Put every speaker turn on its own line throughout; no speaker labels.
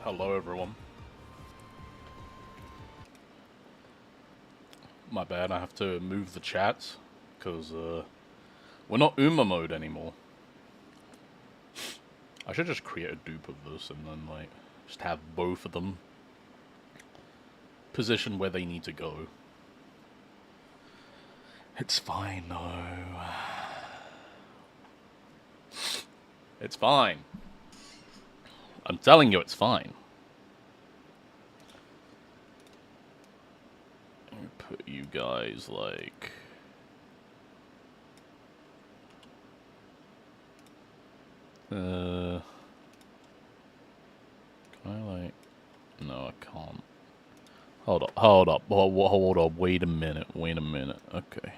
Hello everyone. My bad, I have to move the chats, because we're not UMA mode anymore. I should just create a dupe of this and then, like, just have both of them positioned where they need to go. It's fine, though. It's fine. I'm telling you, it's fine. Let me put you guys, like... Can I, like... No, I can't. Hold up, hold up, wait a minute, okay.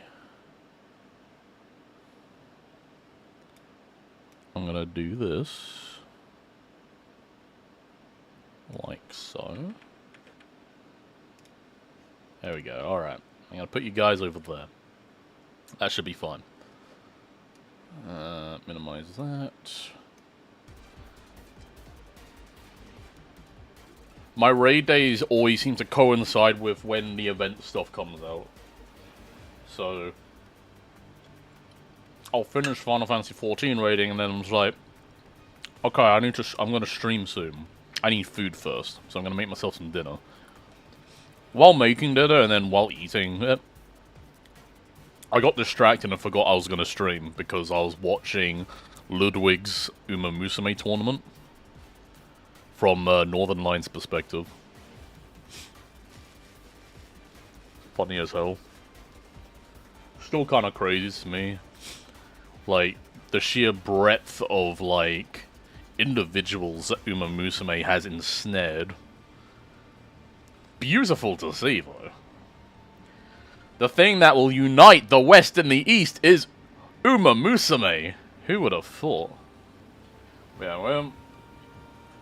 I'm gonna do this. Like so. There we go, alright. I'm gonna put you guys over there. That should be fun. Minimize that. My raid days always seem to coincide with when the event stuff comes out. So... I'll finish Final Fantasy XIV raiding and then I'm just like... Okay, I'm gonna stream soon. I need food first, so I'm gonna make myself some dinner. While making dinner and then while eating it, I got distracted and forgot I was gonna stream because I was watching Ludwig's Uma Musume tournament from Northern Line's perspective. Funny as hell. Still kind of crazy to me. Like, the sheer breadth of, like, individuals that Uma Musume has ensnared. Beautiful to see, though. The thing that will unite the West and the East is Uma Musume. Who would have thought? Yeah, well,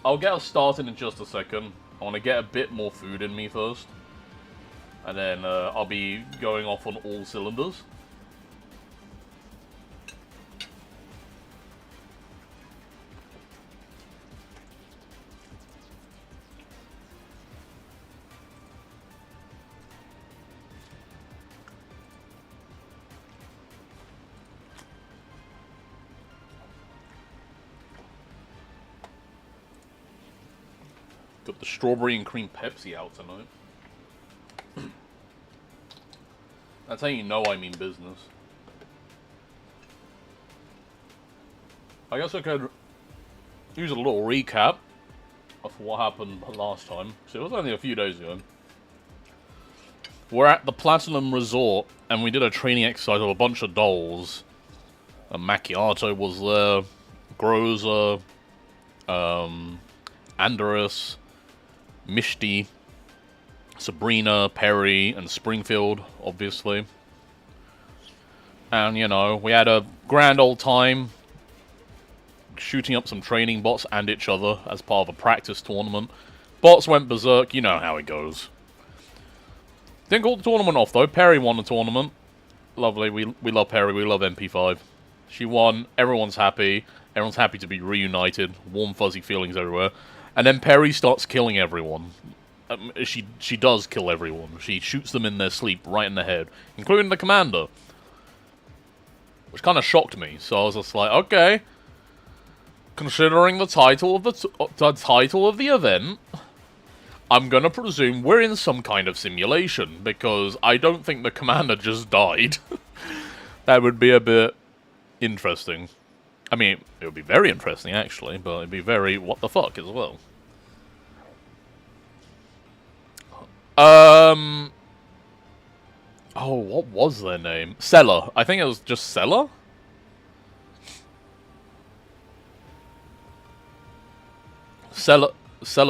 I'll get us started in just a second. I want to get a bit more food in me first. And then I'll be going off on all cylinders. Got the strawberry and cream Pepsi out tonight. That's how you know I mean business. I guess I could use a little recap of what happened last time. So it was only a few days ago. We're at the Platinum Resort, and we did a training exercise with a bunch of dolls. Macchiato was there, Groza, Andorus, Mishti, Sabrina, Perry, and Springfield, obviously. And, you know, we had a grand old time shooting up some training bots and each other as part of a practice tournament. Bots went berserk, you know how it goes. Didn't call the tournament off, though. Perry won the tournament. Lovely, we love Perry, we love MP5. She won, everyone's happy to be reunited, warm fuzzy feelings everywhere. And then Perry starts killing everyone. She does kill everyone. She shoots them in their sleep, right in the head, including the commander. Which kind of shocked me, so I was just like, okay. Considering the title of the event, I'm gonna presume we're in some kind of simulation, because I don't think the commander just died. That would be a bit interesting. I mean, it would be very interesting, actually, but it'd be very what the fuck as well. Oh, what was their name? Seller. I think it was just Seller? Seller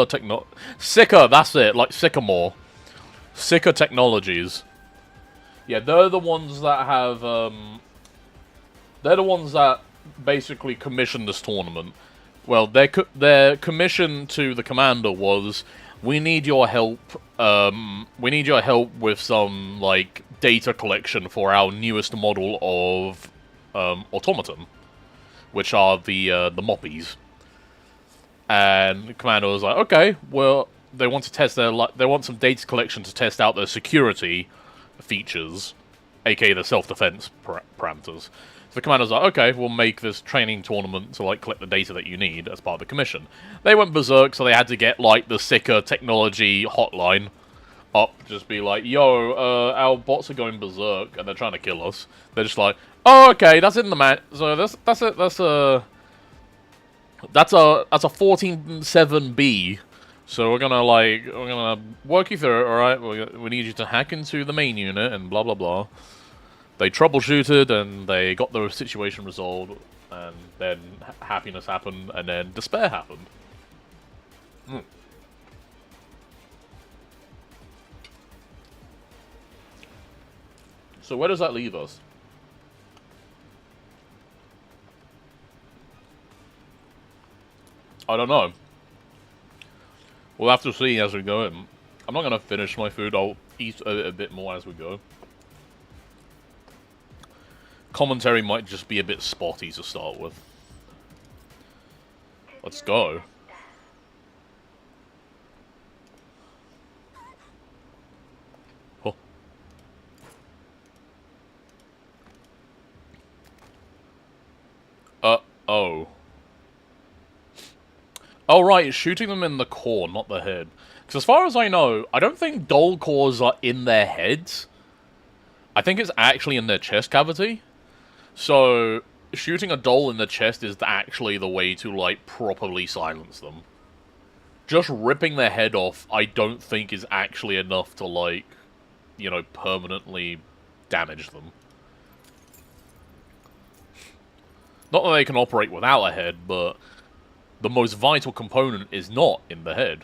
Techno... Sicker, that's it, like Sycamore. Sicker Technologies. Yeah, they're the ones that have, they're the ones that basically commissioned this tournament. Well, their commission to the commander was, we need your help, with some, like, data collection for our newest model of, automaton. Which are the Moppies. And the commander was like, okay, well, they want to test they want some data collection to test out their security features, aka the self-defense parameters. So the commander's like, okay, we'll make this training tournament to, like, collect the data that you need as part of the commission. They went berserk, so they had to get, like, the sicker technology hotline up, just be like, yo, our bots are going berserk, and they're trying to kill us. They're just like, oh, okay, that's in the man. So that's a 14.7B. So we're gonna work you through it, alright? We need you to hack into the main unit and blah blah blah. They troubleshooted and they got the situation resolved, and then happiness happened, and then despair happened. So where does that leave us? I don't know. We'll have to see as we go in. I'm not going to finish my food. I'll eat a bit more as we go. Commentary might just be a bit spotty to start with. Let's go. Oh. Oh. Oh, right, it's shooting them in the core, not the head. Because as far as I know, I don't think dull cores are in their heads. I think it's actually in their chest cavity. So, shooting a dull in the chest is actually the way to, like, properly silence them. Just ripping their head off, I don't think is actually enough to, like, you know, permanently damage them. Not that they can operate without a head, but the most vital component is not in the head.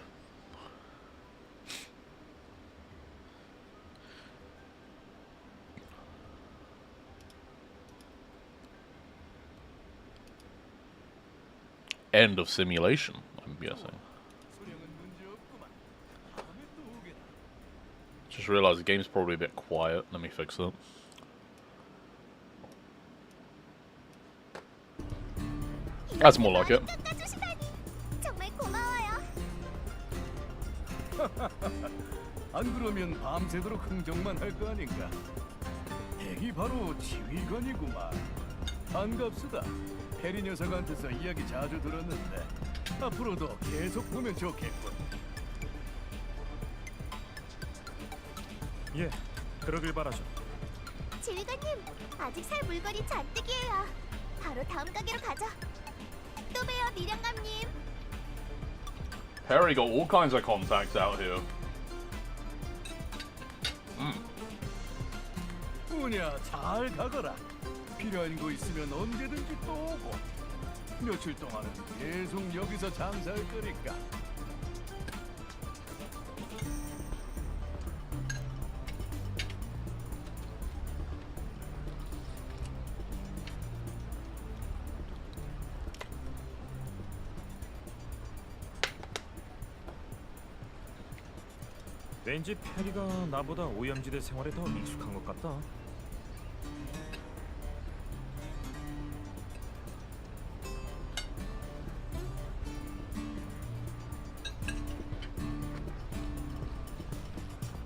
End of simulation, I'm guessing. Just realized the game's probably a bit quiet. Let me fix it. That's more like it.
안 그러면 밤새도록 흥정만 할 거 아닌가? 댁이 바로 지휘관이구만. 반갑수다. 해리 녀석한테서 이야기 자주 들었는데 앞으로도 계속 보면 좋겠군.
예, 그러길 바라죠.
지휘관님, 아직 살 물건이 잔뜩이에요. 바로 다음 가게로 가죠. 또 봬요, 미령감님.
Perry got all kinds of contacts out here.
뭐냐, 잘 가거라. 필요한 거 있으면 언제든지 또 오고. 며칠 동안은 계속 여기서 장사할 거니까.
왠지 페리가 나보다 오염지대 생활에 더 익숙한 것 같다.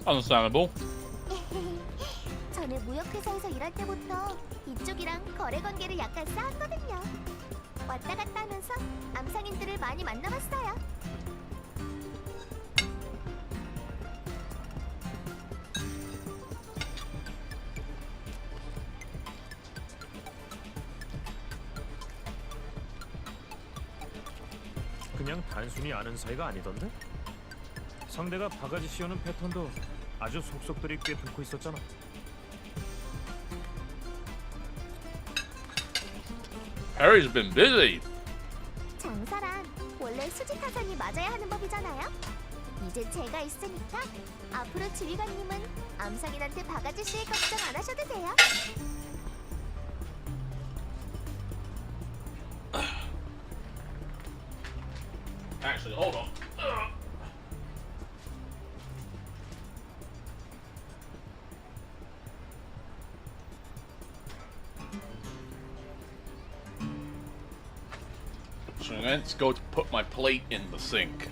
Understandable.
전에 무역회사에서 일할 때부터 이쪽이랑 거래 관계를 약간 쌓았거든요. 왔다 갔다 하면서 암상인들을 많이 만나봤어요.
그냥 단순히 아는 사이가 아니던데? 상대가 바가지 씌우는 패턴도 아주 속속들이 꿰뚫고 있었잖아.
Perry's been busy.
장사란 원래 수지타산이 맞아야 하는 법이잖아요. 이제 제가 있으니까 앞으로 지휘관님은 암상인한테 바가지 씌울 걱정 안 하셔도 돼요.
Actually, hold on. So let's go to put my plate in the sink.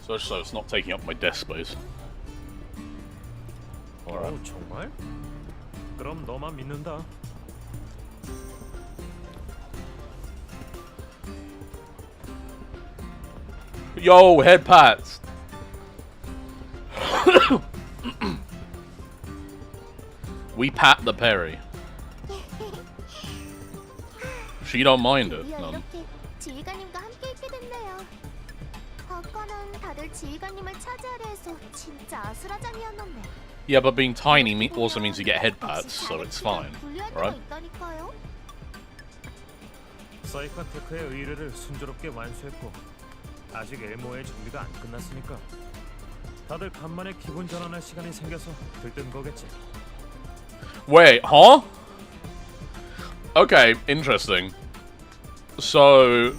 So it's not taking up my desk space. Alright.
오, 정말? 그럼 너만 믿는다.
Yo, head pats! We pat the Perry. She don't mind it,
드디어
none.
이렇게 지휘관님과 함께 있게 됐네요. 아까는 다들 지휘관님을 차지하려 해서 진짜 아수라장이었는데.
Yeah, but being tiny also means you get head pats, so it's fine,
분류할 때가
right?
있다니까요.
사이카 테크의 의뢰를 순조롭게 완수했고 아직 엘모의 정비가 안 끝났으니까 다들 간만에 기분 전환할 시간이 생겨서 들뜬 거겠지.
Wait, huh? Okay, interesting. So,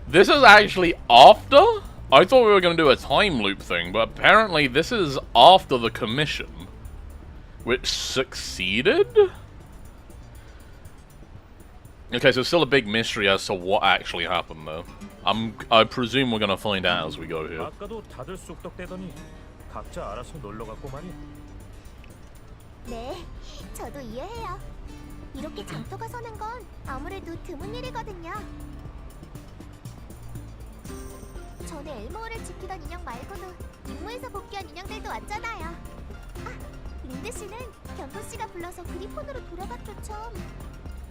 this is actually after? I thought we were going to do a time loop thing, but apparently this is after the commission, which succeeded? Okay, so still a big mystery as to what actually happened though. I presume we're going to find out as we go here.
아까도 다들 쑥덕대더니 각자 알아서 놀러 갔고 말이야.
네, 저도 이해해요. 이렇게 장터가 서는 건 아무래도 드문 일이거든요. 전에 엘모어를 지키던 인형 말고도 임무에서 복귀한 인형들도 왔잖아요. 아, 린드 씨는 견도 씨가 불러서 그리폰으로 돌아갔죠 참.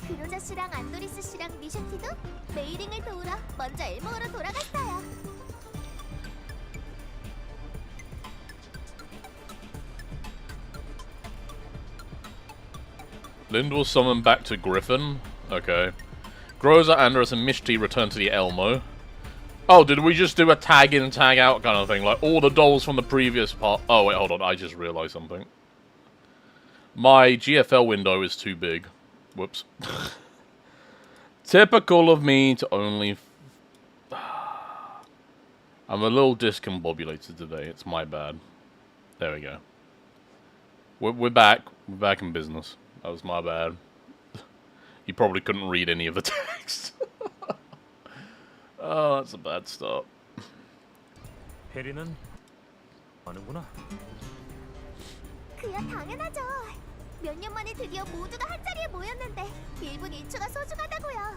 그로자 씨랑 안도리스 씨랑 미슈티도 메이링을 도우러 먼저 엘모어로 돌아갔어요.
Lind was summoned back to Griffin. Okay. Groza, Andros, and Mishti return to the Elmo. Oh, did we just do a tag in, tag out kind of thing? Like all the dolls from the previous part. Oh, wait, hold on. I just realized something. My GFL window is too big. Whoops. Typical of me to only... I'm a little discombobulated today. It's my bad. There we go. We're back. We're back in business. That was my bad. You probably couldn't read any of the text. Oh, that's a bad start.
해리는 아는구나.
그야 당연하죠. 몇 년 만에 드디어 모두가 한 자리에 모였는데 1분 1초가 소중하다고요.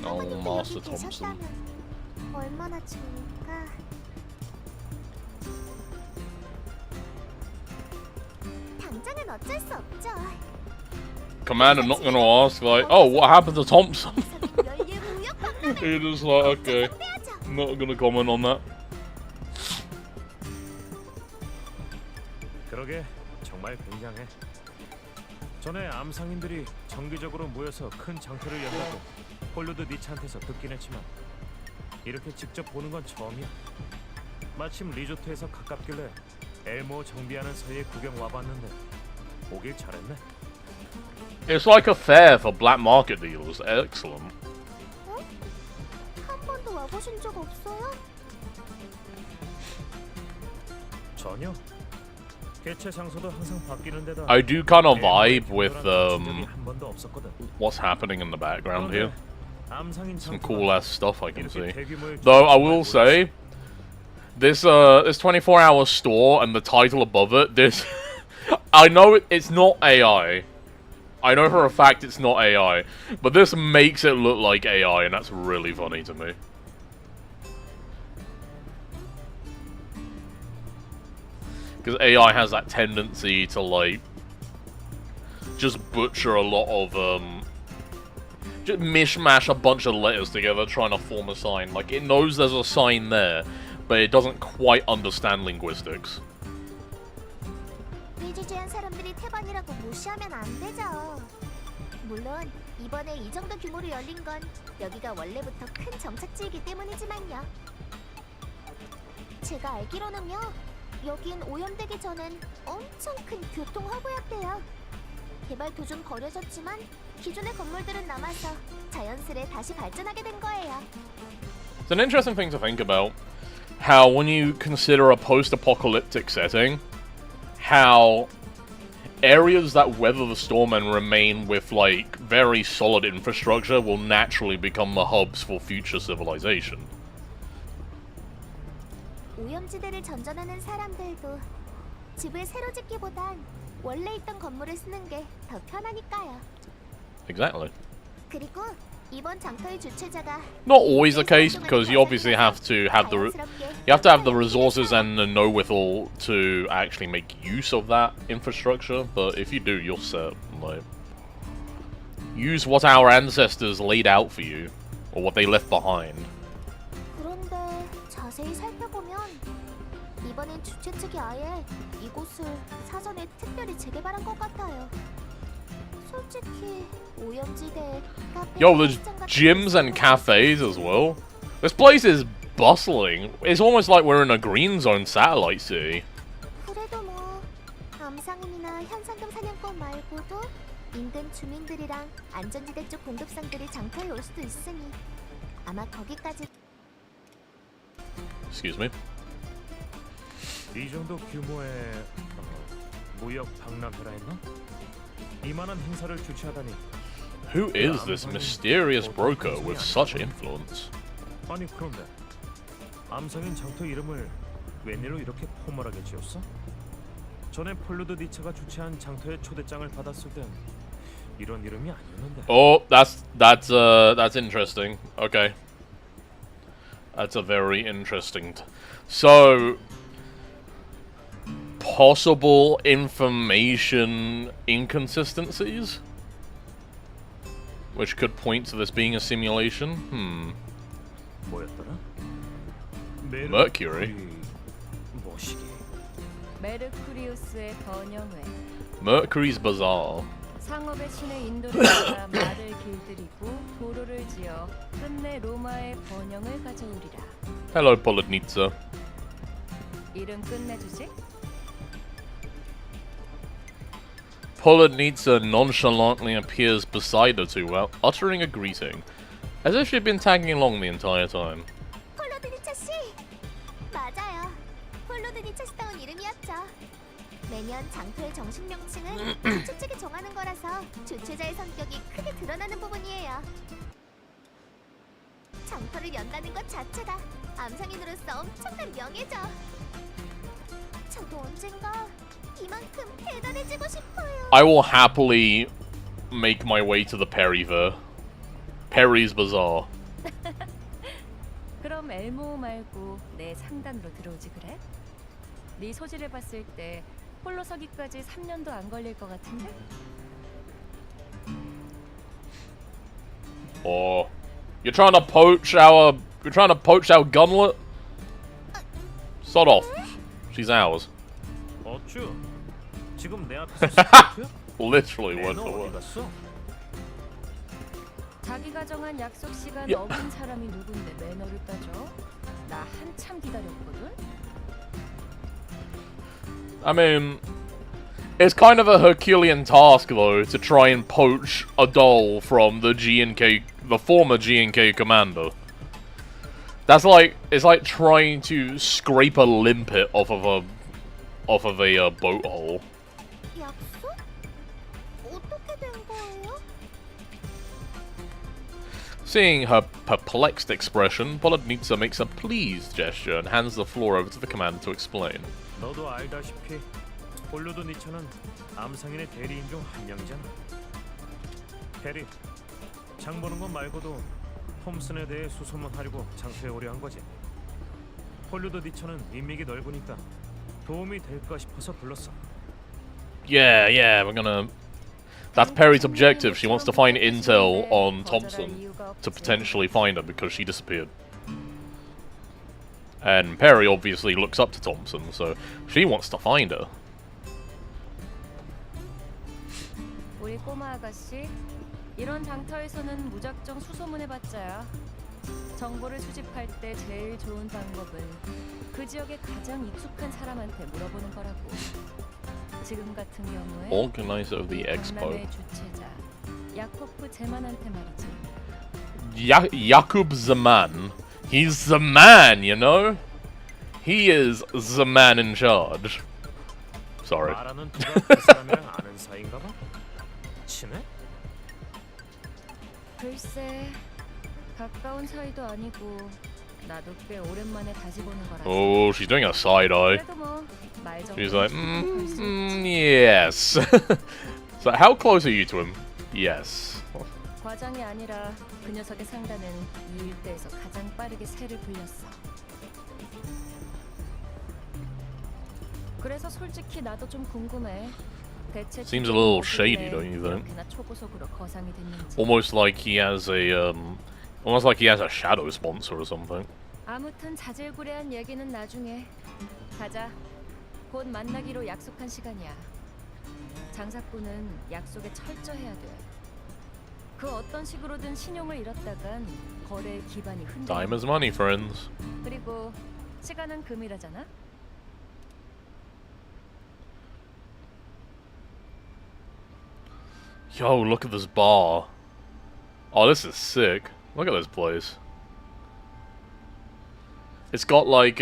사모님도
마스터
여기 계셨다면 얼마나 좋을까. 당장은 어쩔 수 없죠.
Commander not gonna ask, like, oh, what happened to Thompson?
열일 무역 박람회.
He just like, okay,
해야죠.
not gonna comment on that.
그러게 정말 굉장해. 전에 암상인들이 정기적으로 모여서 큰 장터를 연다고 홀로드 니차한테서 듣긴 했지만 이렇게 직접 보는 건 처음이야. 마침 리조트에서 가깝길래 엘모 정비하는 사이에 구경 와봤는데 오길 잘했네.
It's like a fair for black market dealers. Excellent.
어? 한 번도 와보신 적 없어요?
전혀. 개최 장소도 항상 바뀌는 데다
I do kind of vibe with
한 번도 없었거든.
what's happening in the background here.
암상인
Some
장소가
cool ass stuff I can see.
대규모의
Though I
규모를
will say, this 24-hour store and the title above it, this I know it's not AI. I know for a fact it's not AI, but this makes it look like AI, and that's really funny to me. Because AI has that tendency to, like, just butcher a lot of, just mishmash a bunch of letters together trying to form a sign. Like, it knows there's a sign there, but it doesn't quite understand linguistics.
비주제한 사람들이 태반이라고 무시하면 안 되죠. 물론 이번에 이 정도 규모로 열린 건 여기가 원래부터 큰 정착지이기 때문이지만요. 제가 알기로는요. 여긴 오염되기 전엔 엄청 큰 교통 허브였대요. 개발 도중 버려졌지만 기존의 건물들은 남아서 자연스레 다시 발전하게 된 거예요.
It's an interesting thing to think about. How when you consider a post-apocalyptic setting, how areas that weather the storm and remain with, like, very solid infrastructure will naturally become the hubs for future civilization.
오염지대를 전전하는 사람들도 집을 새로 짓기보단 원래 있던 건물을 쓰는 게 더 편하니까요.
Exactly.
그리고 이번 장터의 주최자가
Not always the case, because you obviously have to have the resources and the know-withal to actually make use of that infrastructure. But if you do, you're set. Like, use what our ancestors laid out for you, or what they left behind.
그런데 자세히 살펴보면 이번엔 주최 측이 아예 이곳을 사전에 특별히 재개발한 것 같아요. 솔직히 오염지대에
Yo, there's gyms and cafes as well. This place is bustling. It's almost like we're in a green zone satellite city.
그래도 뭐 암상인이나 현상금 사냥꾼 말고도 인근 주민들이랑 안전지대 쪽 공급상들이 장터에 올 수도 있으니 아마 거기까지.
Excuse me.
이 정도 규모의 무역 박람회라 했나? 이만한 행사를 주최하다니.
Who is this mysterious broker with such influence?
아니 그런데 암상인 장터 이름을 웬일로 이렇게 포멀하게 지었어? 전에 폴루드 니체가 주최한 장터의 초대장을 받았을 땐 이런 이름이 아니었는데.
Oh, that's interesting. Okay. That's a very interesting. So, possible information inconsistencies, which could point to this being a simulation.
뭐였더라?
Mercury.
뭐시기?
메르쿠리우스의 번영회.
Mercury's Bazaar.
상업의 신의 인도를 따라 말을 길들이고 도로를 지어 끝내 로마의 번영을 가져오리라.
Hello, Polonitsa.
이름 끝내주지?
Polonitsa nonchalantly appears beside her two while uttering a greeting, as if she'd been tagging along the entire time.
폴로드니차 씨 맞아요. 폴로드니차스다운 이름이었죠. 매년 장터의 정식 명칭은 주최 측이 정하는 거라서 주최자의 성격이 크게 드러나는 부분이에요. 장터를 연다는 것 자체가 암상인으로서 엄청난 명예죠. 저도 언젠가 이만큼 대단해지고 싶어요.
I will happily make my way to the Perry's Bazaar.
그럼 엘모 말고 내 상단으로 들어오지 그래? 네 소질을 봤을 때 홀로 서기까지 3년도 안 걸릴 것 같은데?
Or you're trying to poach our gunlet? Sod off. She's ours.
어쭈? 지금 내 앞에서 스카우트야?
Literally word
너
for
어디
word.
갔어?
자기가 정한 약속 시간
야.
어긴 사람이 누군데 매너를 따져? 나 한참 기다렸거든?
I mean, it's kind of a Herculean task though to try and poach a doll from the former G&K commander. It's like trying to scrape a limpet off of a boat hole.
약속? 어떻게 된 거예요?
Seeing her perplexed expression, Polonitsa makes a pleased gesture and hands the floor over to the commander to explain.
너도 알다시피 폴루드 니체는 암상인의 대리인 중 한 명이잖아. 해리, 장 보는 것 말고도 톰슨에 대해 수소문하려고 장소에 오려 한 거지. 폴루드 니체는 인맥이 넓으니까 도움이 될까 싶어서 불렀어.
Yeah, we're gonna... That's Perry's objective. She wants to find intel on Thompson to potentially find her because she disappeared. And Perry obviously looks up to Thompson, so she wants to find her.
우리 꼬마 아가씨, 이런 장터에서는 무작정 수소문해봤자야. 정보를 수집할 때 제일 좋은 방법은 그 지역에 가장 익숙한 사람한테 물어보는 거라고. 지금 같은 경우에
Organizer of the expo.
박람회 주최자 야코프 제만한테 말이지.
Jakub Zeman. He's the man, you know? He is the man in charge. Sorry.
말하는 누가 그 사람이랑 아는 사이인가 봐? 친해?
글쎄, 가까운 사이도 아니고 나도 꽤 오랜만에 다시 보는 거라서.
Oh, she's doing a side eye.
그래도 뭐 말 정도.
She's like, yes. So how close are you to him? Yes.
과장이 아니라 그 녀석의 상단은 이 일대에서 가장 빠르게 새를 불렸어. 그래서 솔직히 나도 좀 궁금해. 대체
Seems a little shady, don't you think?
이렇게나 초고속으로 거상이 됐는지.
Almost like he has a shadow sponsor or something.
아무튼 자질구레한 얘기는 나중에. 가자. 곧 만나기로 약속한 시간이야. 장사꾼은 약속에 철저해야 돼. 그 어떤 식으로든 신용을 잃었다간 거래의 기반이 흔들려.
Time is money, friends.
그리고 시간은 금이라잖아.
Yo, look at this bar. Oh, this is sick. Look at this place. It's got like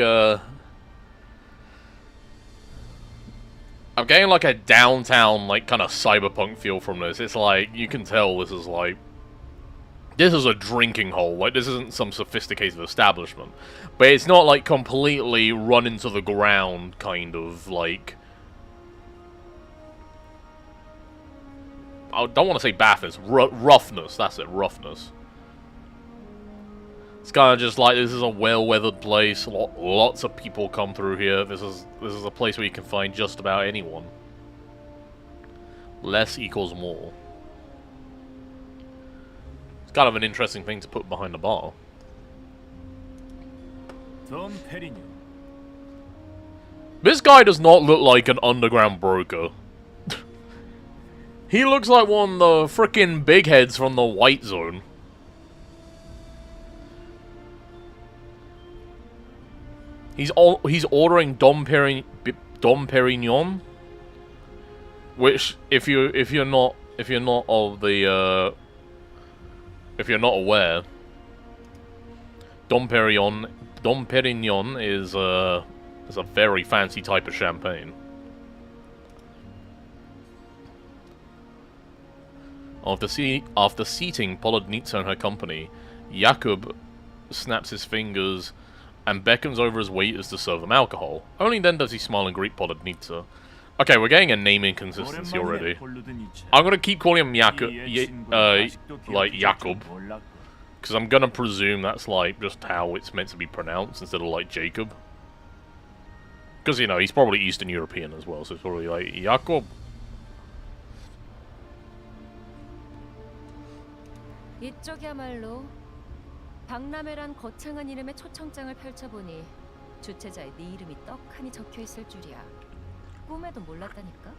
I'm getting like a downtown, like, kind of cyberpunk feel from this. It's like, you can tell this is like... This is a drinking hole. Like, this isn't some sophisticated establishment. But it's not, like, completely run into the ground, kind of, like... I don't want to say bathness. Roughness. That's it. Roughness. It's kind of just like, this is a well-weathered place. Lots of people come through here. This is a place where you can find just about anyone. Less equals more. It's kind of an interesting thing to put behind the bar. This guy does not look like an underground broker. He looks like one of the frickin' big heads from the White Zone. He's ordering Dom Perignon, which if you're not aware, Dom Perignon is a very fancy type of champagne. After seating Polodnitsa and her company, Jakub snaps his fingers and beckons over his waiters to serve them alcohol. Only then does he smile and greet Polodnitsa. Okay, we're getting a name inconsistency already. I'm gonna keep calling him Jakub, because I'm gonna presume that's like just how it's meant to be pronounced instead of like Jacob. Because, you know, he's probably Eastern European as well, so it's probably like Jakub.
이쪽이야말로 박람회란 거창한 이름의 초청장을 펼쳐보니 주최자의 네 이름이 떡하니 적혀있을 줄이야. 꿈에도 몰랐다니까.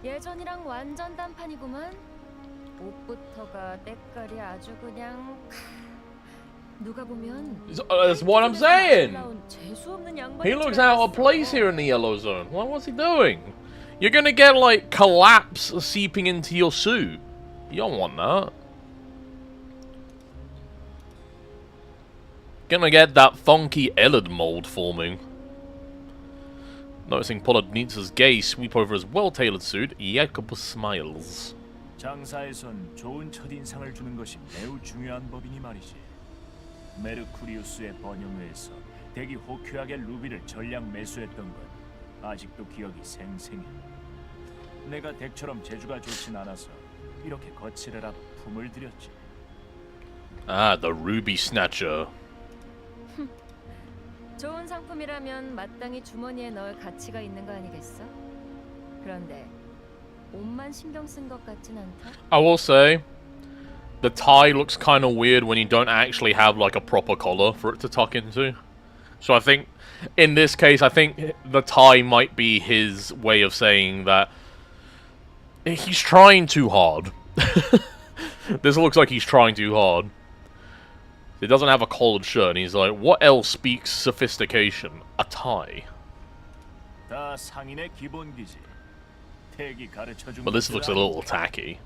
예전이랑 완전 단판이구만. 옷부터가 때깔이 아주 그냥... 누가 보면...
That's what I'm saying!
재수 없는 양반이
He looks out of place here in the yellow zone. What's he doing? You're gonna get, like, collapse seeping into your suit. You don't want that. Gonna get that funky Ellard mold forming. Noticing Polodnitsa's gaze sweep over his well-tailored suit, Jakub smiles.
장사에선 좋은 첫인상을 주는 것이 매우 중요한 법이니 말이지. 메르쿠리우스의 번영회에서 대기 호쾌하게 루비를 전량 매수했던 건 아직도 기억이 생생해. 내가 덱처럼 재주가 좋진 않아서 이렇게 거칠어라 품을 들였지.
Ah, the Ruby Snatcher.
좋은 상품이라면 마땅히 주머니에 넣을 가치가 있는 거 아니겠어? 그런데 옷만 신경 쓴 것 같진 않다.
I will say, the tie looks kind of weird when you don't actually have like a proper collar for it to tuck into. So I think, in this case, I think the tie might be his way of saying that he's trying too hard. This looks like he's trying too hard. He doesn't have a collared shirt, and he's like, what else speaks sophistication? A tie.
다 상인의 기본기지. 택이 가르쳐 준
But this looks a little tacky.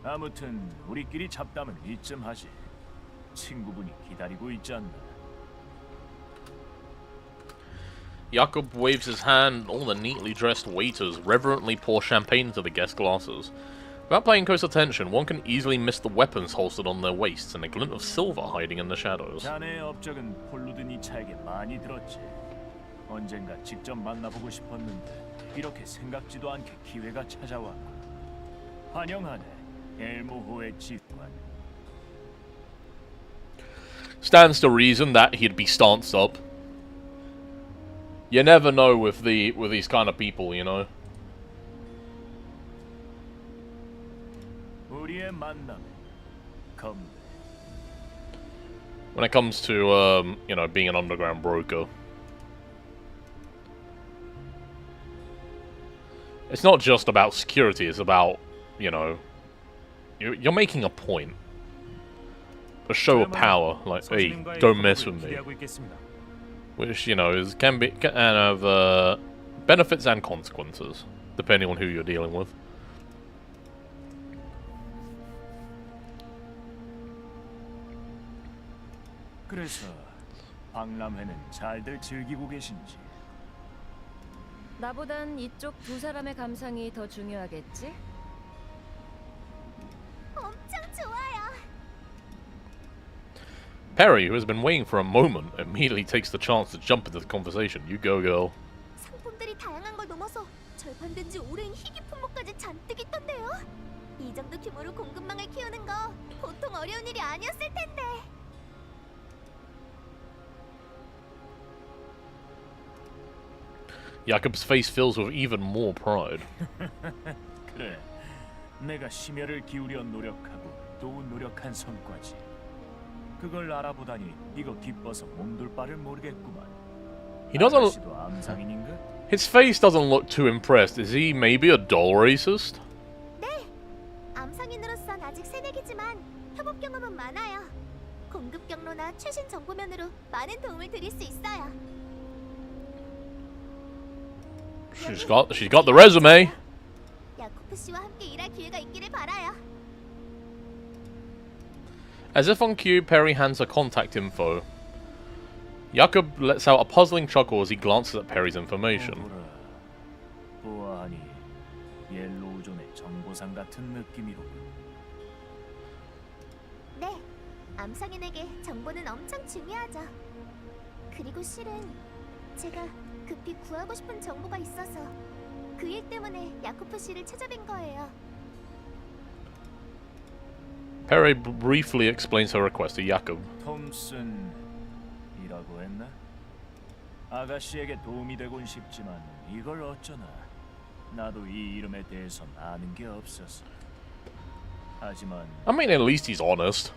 아무튼 우리끼리 잡담은 이쯤 하지. 친구분이 기다리고 있지 않나.
Jakob waves his hand, and all the neatly dressed waiters reverently pour champagne into the guest glasses. Without paying close attention, one can easily miss the weapons holstered on their waists and a glint of silver hiding in the shadows.
자네의 업적은 폴루드 니차에게 많이 들었지. 언젠가 직접 만나보고 싶었는데 이렇게 생각지도 않게 기회가 찾아왔고. 환영하네, 엘모호의 직관.
Stands to reason that he'd be stanced up. You never know with these kind of people, you know.
우리의 만남에 건배.
When it comes to you know, being an underground broker, it's not just about security. It's about, you know, you're making a point, a show of power. Like, hey, don't mess with me. Which, you know, can have benefits and consequences, depending on who you're dealing with.
그래서 박람회는 잘들 즐기고 계신지.
나보단 이쪽 두 사람의 감상이 더 중요하겠지?
엄청 좋아요.
Perry, who has been waiting for a moment, immediately takes the chance to jump into the conversation. You go, girl.
상품들이 다양한 걸 넘어서 절판된 지 오래인 희귀 품목까지 잔뜩 있던데요. 이 정도 규모로 공급망을 키우는 거 보통 어려운 일이 아니었을 텐데.
Jakob's face fills with even more pride.
그래, 내가 심혈을 기울여 노력하고 또 노력한 성과지. 그걸 알아보다니 이거 기뻐서 몸둘 바를 모르겠구만.
He doesn't.
아가씨도 암상인인가?
His face doesn't look too impressed. Is he maybe a dull racist?
네, 암상인으로선 아직 새내기지만 협업 경험은 많아요. 공급 경로나 최신 정보면으로 많은 도움을 드릴 수 있어요.
She's got the resume.
야코프 씨와 함께 일할 기회가 있기를 바라요.
As if on cue, Perry hands her contact info. Jakob lets out a puzzling chuckle as he glances at Perry's information.
보아하니 옐로우존의 정보상 같은 느낌이로군.
네, 암상인에게 정보는 엄청 중요하죠. 그리고 실은 제가 급히 구하고 싶은 정보가 있어서 그 일 때문에 야코프 씨를 찾아뵌 거예요.
Perry briefly explains her request to Jakob.
톰슨이라고 했나? 아가씨에게 도움이 되곤 싶지만 이걸 어쩌나. 나도 이 이름에 대해선 아는 게 없어서. 하지만
I mean, at least he's honest.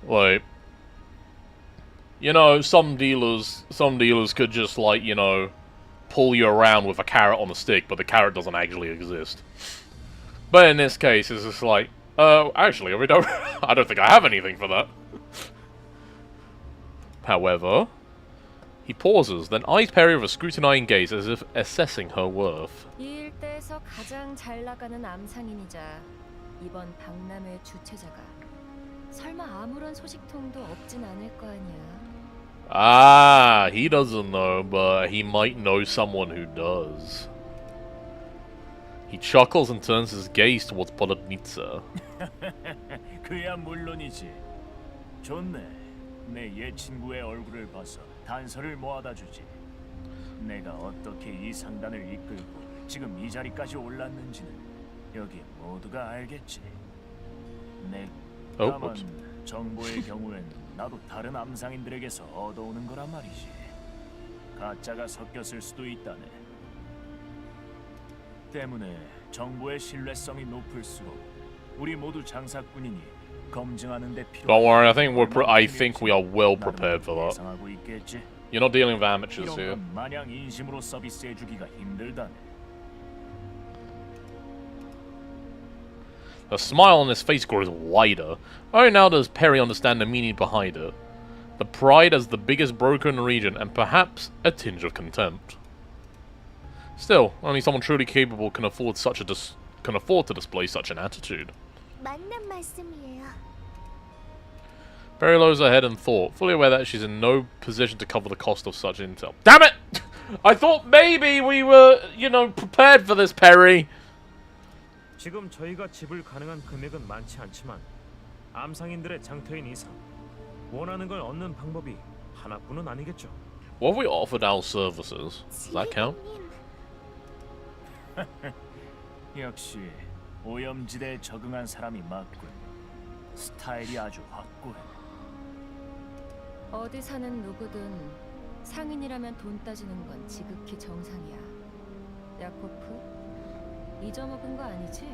Like, you know, some dealers could just, like, you know, pull you around with a carrot on a stick, but the carrot doesn't actually exist. But in this case, it's just like, actually, I don't think I have anything for that. However, he pauses, then eyes Perry with a scrutinizing gaze as if assessing her worth.
이 일대에서 가장 잘 나가는 암상인이자 이번 박람회 주최자가 설마 아무런 소식통도 없진 않을 거 아니야.
Ah, he doesn't know, but he might know someone who does. He chuckles and turns his gaze towards Polonitsa.
그야 물론이지. 좋네. 내 옛 친구의 얼굴을 봐서 단서를 모아다 주지. 내가 어떻게 이 상단을 이끌고 지금 이 자리까지 올랐는지는 여기 모두가 알겠지. 다만 정보의 경우엔 나도 다른 암상인들에게서 얻어오는 거란 말이지. 가짜가 섞였을 수도 있다네. 때문에 정보의 신뢰성이 높을수록 우리 모두 장사꾼이니 검증하는 데 필요.
Don't worry, I think we are well prepared for that.
예상하고 있겠지.
You're not dealing with amateurs
이런
here.
건 마냥 인심으로 서비스해주기가 힘들다네.
The smile on his face grows wider. Only now does Perry understand the meaning behind it. The pride as the biggest broker in the region, and perhaps a tinge of contempt. Still, only someone truly capable can afford to display such an attitude.
맞는 말씀이에요.
Perry lowers her head in thought, fully aware that she's in no position to cover the cost of such intel. Damn it! I thought maybe we were, you know, prepared for this, Perry.
지금 저희가 지불 가능한 금액은 많지 않지만 암상인들의 장터인 이상 원하는 걸 얻는 방법이 하나뿐은 아니겠죠.
What have we offered our services? Does that count?
역시 오염지대에 적응한 사람이 맞군. 스타일이 아주 확고해.
어디 사는 누구든 상인이라면 돈 따지는 건 지극히 정상이야. 야코프, 잊어먹은 거 아니지?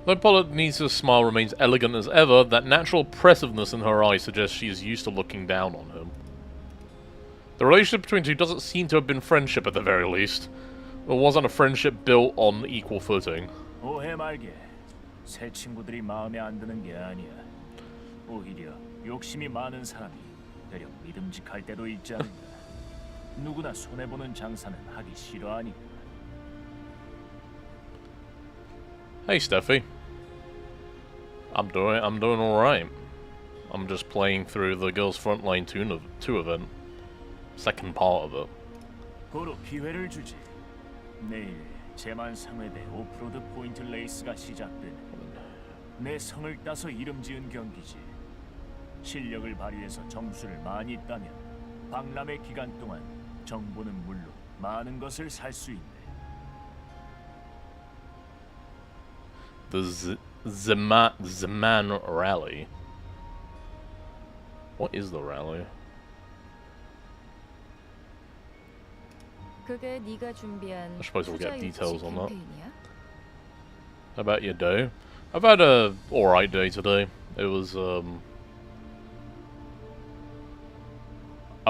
Though Polynesia's smile remains elegant as ever, that natural oppressiveness in her eyes suggests she is used to looking down on him. The relationship between the two doesn't seem to have been friendship at the very least. It wasn't a friendship built on equal footing.
오해 말게. 새 친구들이 마음에 안 드는 게 아니야. 오히려 욕심이 많은 사람이 되려 믿음직할 때도 있지 않은가. 누구나 손해보는 장사는 하기 싫어하니까.
Hey, Steffi. I'm doing all right. I'm just playing through the Girls Frontline 2 event, second part of it.
고로 기회를 주지. 내일 제만 상회대 오프로드 포인트 레이스가 시작되네. 내 성을 따서 이름 지은 경기지. 실력을 발휘해서 점수를 많이 따면 박람회 기간 동안 정보는 물론 많은 것을 살 수 있네.
The Zaman Rally. What is the rally?
그게 네가 준비한
I suppose we'll get details on that.
캠페인이야?
How about your day? I've had a alright day today. It was, I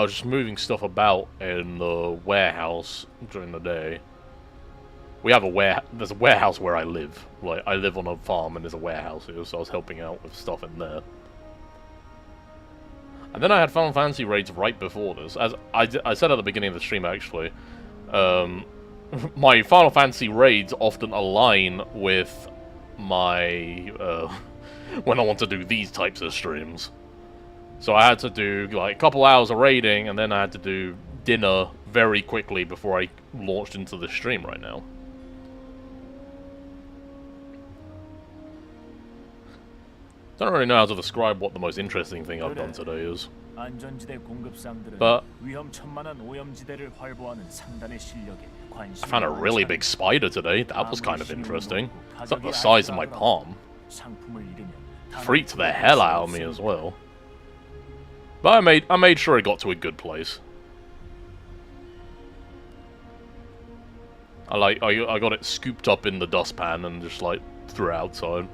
was just moving stuff about in the warehouse during the day. We have there's a warehouse where I live. Like, I live on a farm and there's a warehouse here, so I was helping out with stuff in there. And then I had Final Fantasy raids right before this. As I said at the beginning of the stream, actually, my Final Fantasy raids often align with my, when I want to do these types of streams. So I had to do, like, a couple hours of raiding, and then I had to do dinner very quickly before I launched into the stream right now. Don't really know how to describe what the most interesting thing I've done today is.
안전지대 공급상들은
But
위험천만한 오염지대를 활보하는 상단의 실력에
I
관심이
found a really big spider today. That was kind of interesting. It's like the size of my palm.
상품을 잃으면
Freaked the hell out of me as well. But I made sure it got to a good place. I got it scooped up in the dustpan and just like threw it outside.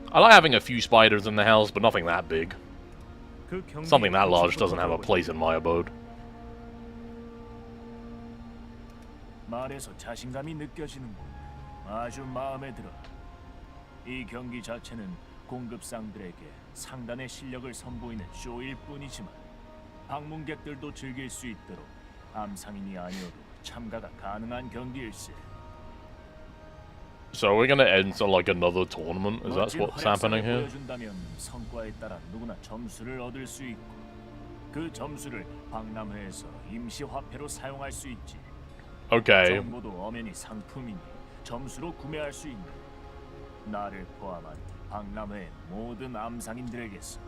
I like having a few spiders in the house, but nothing that big. Something that large doesn't have a place in my abode.
말에서 자신감이 느껴지는군. 아주 마음에 들어. 이 경기 자체는 공급상들에게 상단의 실력을 선보이는 쇼일 뿐이지만 방문객들도 즐길 수 있도록 암상인이 아니어도 참가가 가능한 경기일세.
So we're gonna enter like another tournament? Is that what's happening here?
보여준다면 성과에 따라 누구나 점수를 얻을 수 있고 그 점수를 박람회에서 임시 화폐로 사용할 수 있지.
Okay.
정보도 엄연히 상품이니 점수로 구매할 수 있는 나를 포함한 박람회의 모든 암상인들에게서.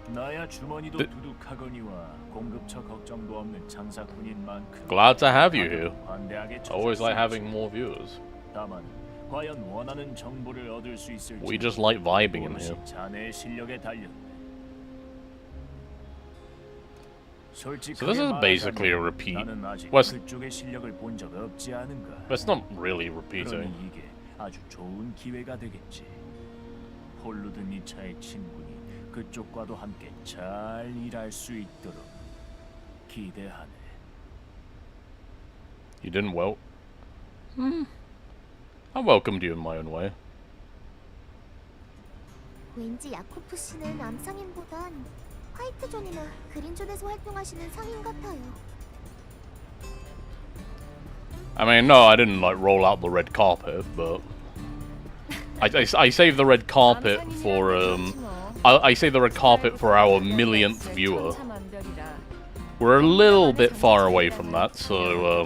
나야 주머니도 두둑하거니와 공급처 걱정도 없는 장사꾼인 만큼
Glad to have you here.
관대하게
Always like having more viewers.
다만 과연 원하는 정보를 얻을 수 있을지
We just like vibing in here.
자네의 실력에 달렸네.
So this is basically a repeat. Well,
그쪽의 실력을 본 적 없지 않은가?
it's not really repeating.
그러니 이게 아주 좋은 기회가 되겠지. 폴루드 니차의 친구니 그쪽과도 함께 잘 일할 수 있도록 기대하네.
You didn't I welcomed you in my own way.
왠지 야코프 씨는 암상인보단 화이트존이나 그린존에서 활동하시는 상인 같아요.
I mean, no, I didn't like roll out the red carpet, but I saved the red carpet for I say the red carpet for our millionth viewer. We're a little bit far away from that, so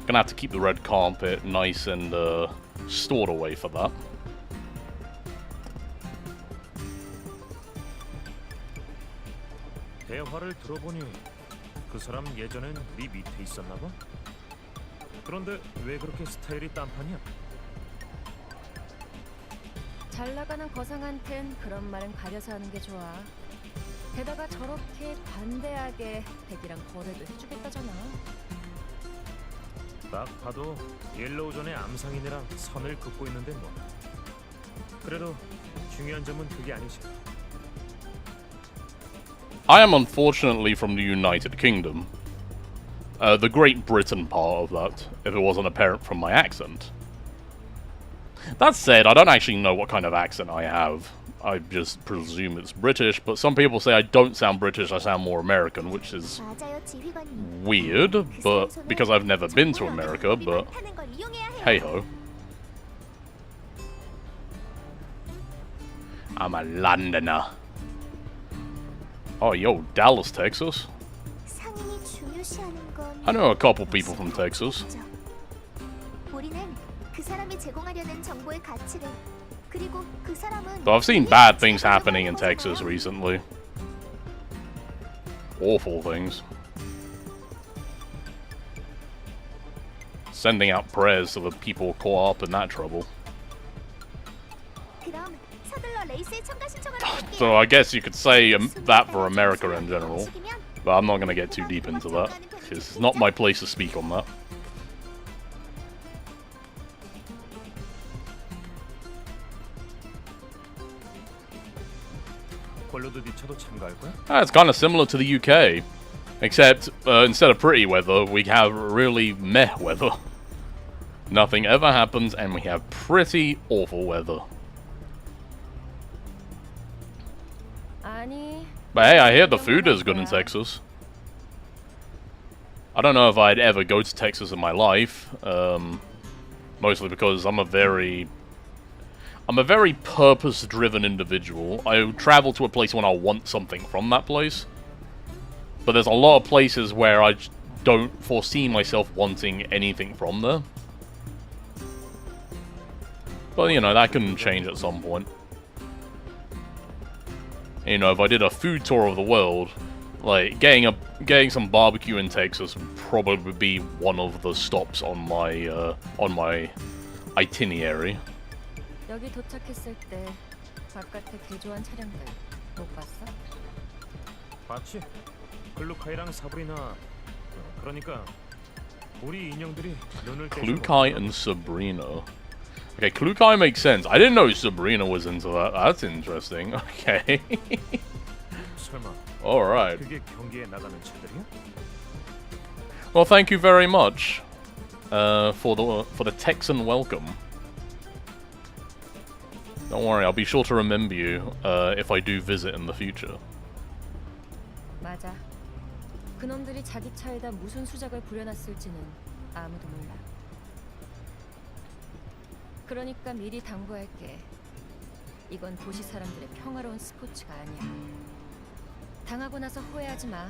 gonna have to keep the red carpet nice and stored away for that.
대화를 들어보니 그 사람 예전엔 네 밑에 있었나 봐. 그런데 왜 그렇게 스타일이 딴판이야?
잘 나가는 거상한텐 그런 말은 가려서 하는 게 좋아. 게다가 저렇게 관대하게 댁이랑 거래도 해주겠다잖아.
딱 봐도 옐로우 전의 암상인이랑 선을 긋고 있는데 뭐. 그래도 중요한 점은 그게 아니지.
I am unfortunately from the United Kingdom. The Great Britain part of that, if it wasn't apparent from my accent. That said, I don't actually know what kind of accent I have. I just presume it's British, but some people say I don't sound British, I sound more American, which is weird, but because I've never been to America, but hey-ho. I'm a Londoner. Oh, yo, Dallas, Texas. I know a couple people from Texas. Though I've seen bad things happening in Texas recently. Awful things. Sending out prayers to the people caught up in that trouble. So I guess you could say that for America in general, but I'm not going to get too deep into that, because it's not my place to speak on that. It's kind of similar to the UK, except instead of pretty weather, we have really meh weather. Nothing ever happens, and we have pretty awful weather. But hey, I hear the food is good in Texas. I don't know if I'd ever go to Texas in my life, mostly because I'm a very purpose-driven individual. I travel to a place when I want something from that place. But there's a lot of places where I don't foresee myself wanting anything from there. But, you know, that can change at some point. You know, if I did a food tour of the world, like, getting some barbecue in Texas would probably be one of the stops on my itinerary.
여기 도착했을 때 바깥에 개조한 차량들 못 봤어?
봤지. 글루카이랑 사브리나, 그러니까 우리 인형들이 눈을
Klukai and Sabrina. Okay, Klukai makes sense. I didn't know Sabrina was into that. That's interesting. Okay.
설마.
All right.
그게 경기에 나가는 차들이야?
Well, thank you very much for the Texan welcome. Don't worry, I'll be sure to remember you if I do visit in the future.
맞아. 그놈들이 자기 차에다 무슨 수작을 부려놨을지는 아무도 몰라. 그러니까 미리 당부할게. 이건 도시 사람들의 평화로운 스포츠가 아니야. 당하고 나서 후회하지 마.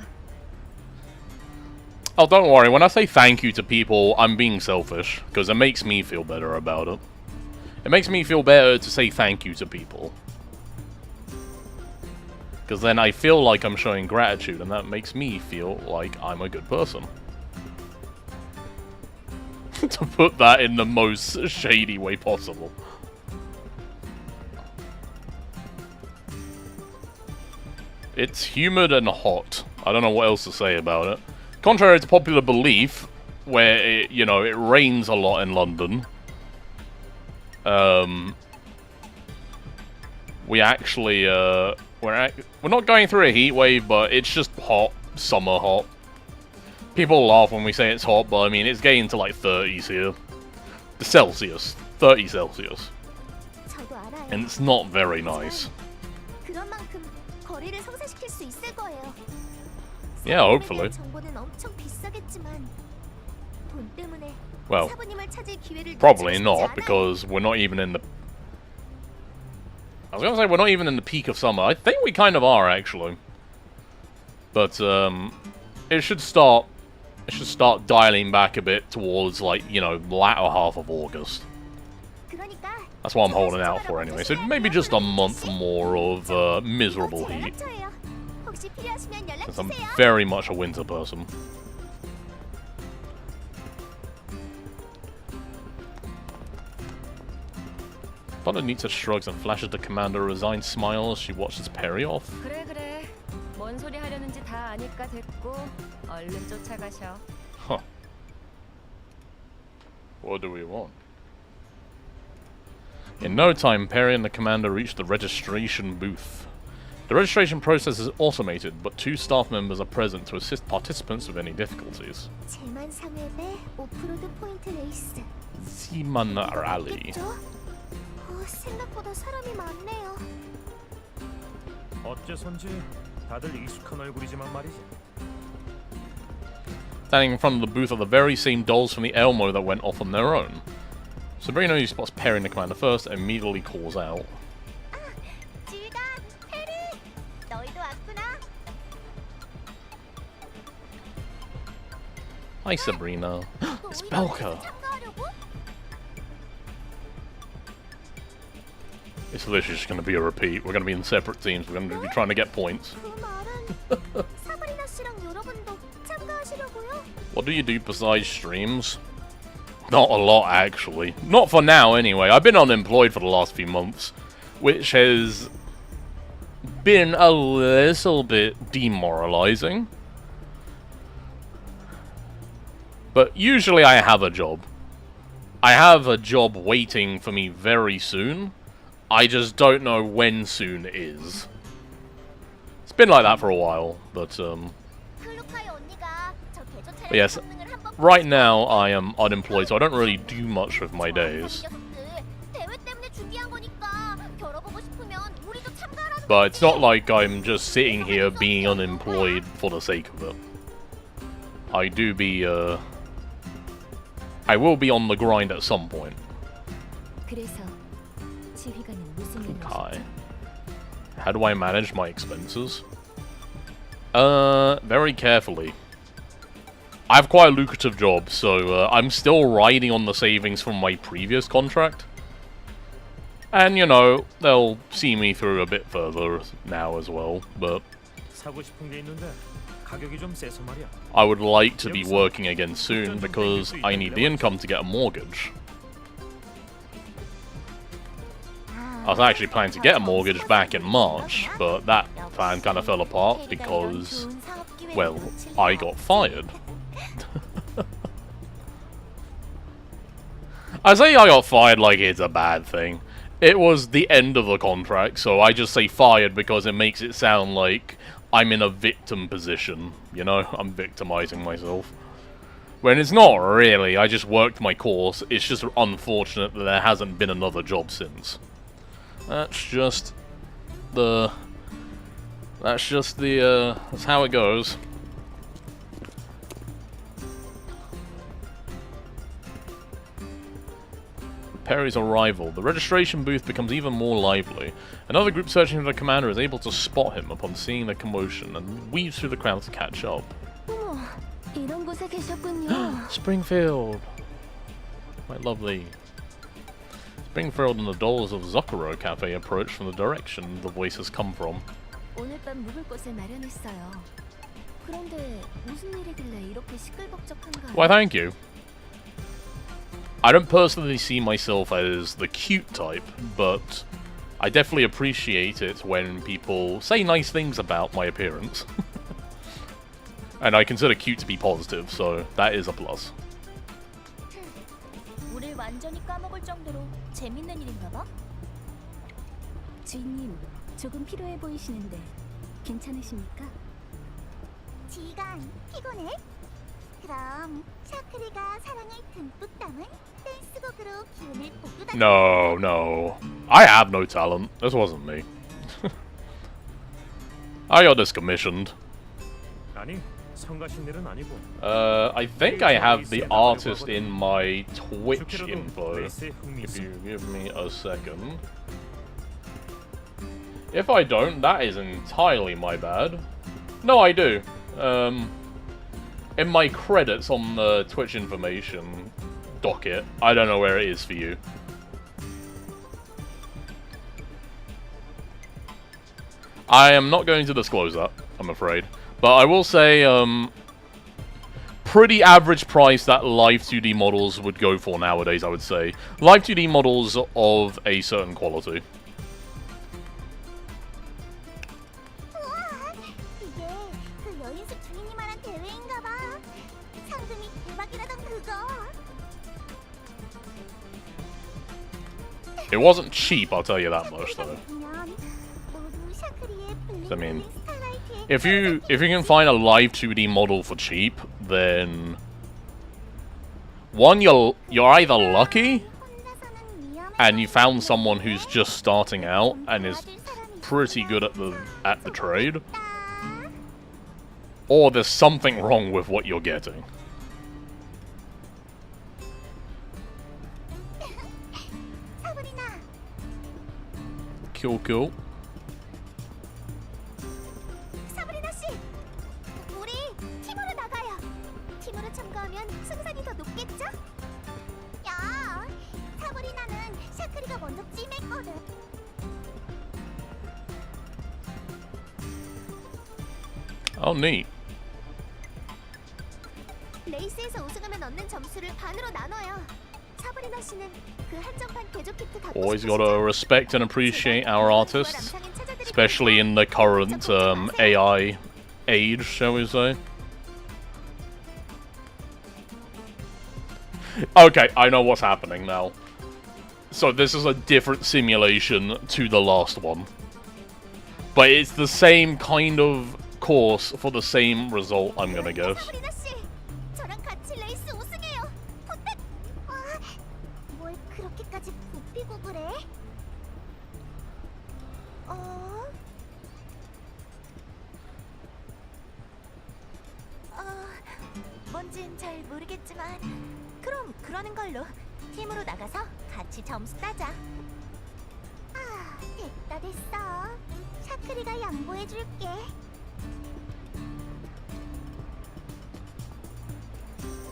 Oh, don't worry. When I say thank you to people, I'm being selfish because it makes me feel better about it. It makes me feel better to say thank you to people. Because then I feel like I'm showing gratitude, and that makes me feel like I'm a good person. To put that in the most shady way possible. It's humid and hot. I don't know what else to say about it. Contrary to popular belief, where it, you know, it rains a lot in London, we actually we're not going through a heat wave, but it's just hot, summer hot. People laugh when we say it's hot, but I mean it's getting to like 30s here. The Celsius, 30 Celsius, and it's not very nice. Yeah, hopefully. Well, probably not, because we're not even in the... I was gonna say we're not even in the peak of summer. I think we kind of are, actually. But, it should start dialing back a bit towards, like, you know, the latter half of August. That's what I'm holding out for anyway. So maybe just a month more of miserable heat. Because I'm very much a winter person. Thunder Nita shrugs and flashes the commander a resigned smile as she watches Perry off.
그래 그래. 뭔 소리 하려는지 다 아니까 됐고 얼른 쫓아가셔.
Huh. What do we want? In no time, Perry and the commander reach the registration booth. The registration process is automated, but 2 staff members are present to assist participants with any difficulties. Ziman Rally.
생각보다 사람이 많네요.
어째선지 다들 익숙한 얼굴이지만 말이지.
Standing in front of the booth are the very same dolls from the Elmo that went off on their own. Sabrina, who spots Perry and the commander first, immediately calls out.
지휘관, 페리! 너희도 왔구나.
Hi, Sabrina. It's Belka. It's literally just going to be a repeat. We're going to be in separate teams. We're going to be trying to get points. What do you do besides streams? Not a lot, actually. Not for now, anyway. I've been unemployed for the last few months, which has been a little bit demoralizing. But usually I have a job. I have a job waiting for me very soon. I just don't know when soon is. It's been like that for a while, but yes, right now I am unemployed, so I don't really do much with my days. But it's not like I'm just sitting here being unemployed for the sake of it. I do be, I will be on the grind at some point. Okay. How do I manage my expenses? Very carefully. I have quite a lucrative job, so I'm still riding on the savings from my previous contract. And, you know, they'll see me through a bit further now as well, but I would like to be working again soon because I need the income to get a mortgage. I was actually planning to get a mortgage back in March, but that plan kind of fell apart because, well, I got fired. I say I got fired like it's a bad thing. It was the end of the contract, so I just say fired because it makes it sound like I'm in a victim position, you know? I'm victimizing myself. When it's not really, I just worked my course. It's just unfortunate that there hasn't been another job since. That's how it goes. Perry's arrival. The registration booth becomes even more lively. Another group searching for the commander is able to spot him upon seeing the commotion and weaves through the crowd to catch up. Springfield! Quite lovely. Springfield and the dolls of Zucchero Cafe approach from the direction the voices come from. Why, thank you. I don't personally see myself as the cute type, but I definitely appreciate it when people say nice things about my appearance. And I consider cute to be positive, so that is a plus.
우릴 완전히 까먹을 정도로 재밌는 일인가 봐? 주인님, 조금 피로해 보이시는데 괜찮으십니까? 지휘관, 피곤해? 그럼 샤크리가 사랑을 듬뿍 담은 댄스곡으로 기운을 돋구다.
No. I have no talent. This wasn't me. I got this commissioned.
아니, 성가신 일은 아니고.
I think I have the artist in my Twitch info. If you give me a second. If I don't, that is entirely my bad. No, I do. In my credits on the Twitch information docket, I don't know where it is for you. I am not going to disclose that, I'm afraid. But I will say, pretty average price that Live 2D models would go for nowadays, I would say. Live 2D models of a certain quality.
우와, 이게 그 여인숙 주인이 말한 대회인가 봐. 상금이 대박이라던 그거.
It wasn't cheap, I'll tell you that much, though.
보면 모두 샤크리의
I mean,
블링블링 스타라이트에
if you can find a Live 2D model for cheap, then one, you're either lucky
혼자서는 위험해.
and you found someone who's just starting out and is pretty good at the trade, or there's something wrong with what you're getting.
사브리나,
Cool, cool.
사브리나 씨, 우리 팀으로 나가요. 팀으로 참가하면 승산이 더 높겠죠? 야, 사브리나는 샤크리가 먼저 찜했거든.
Oh, neat.
레이스에서 우승하면 얻는 점수를 반으로 나눠요. 사브리나 씨는 그 한정판 개조 키트 갖고
Always
싶으시죠?
gotta respect and appreciate our artists, especially in the current AI age, shall we say. Okay, I know what's happening now. So this is a different simulation to the last one. But it's the same kind of course for the same result, I'm gonna guess.
사브리나 씨, 저랑 같이 레이스 우승해요. 부탁. 뭘 그렇게까지 굽히고 그래? 뭔진 잘 모르겠지만 그럼 그러는 걸로. 팀으로 나가서 같이 점수 따자. 됐다 됐어. 샤크리가 양보해줄게.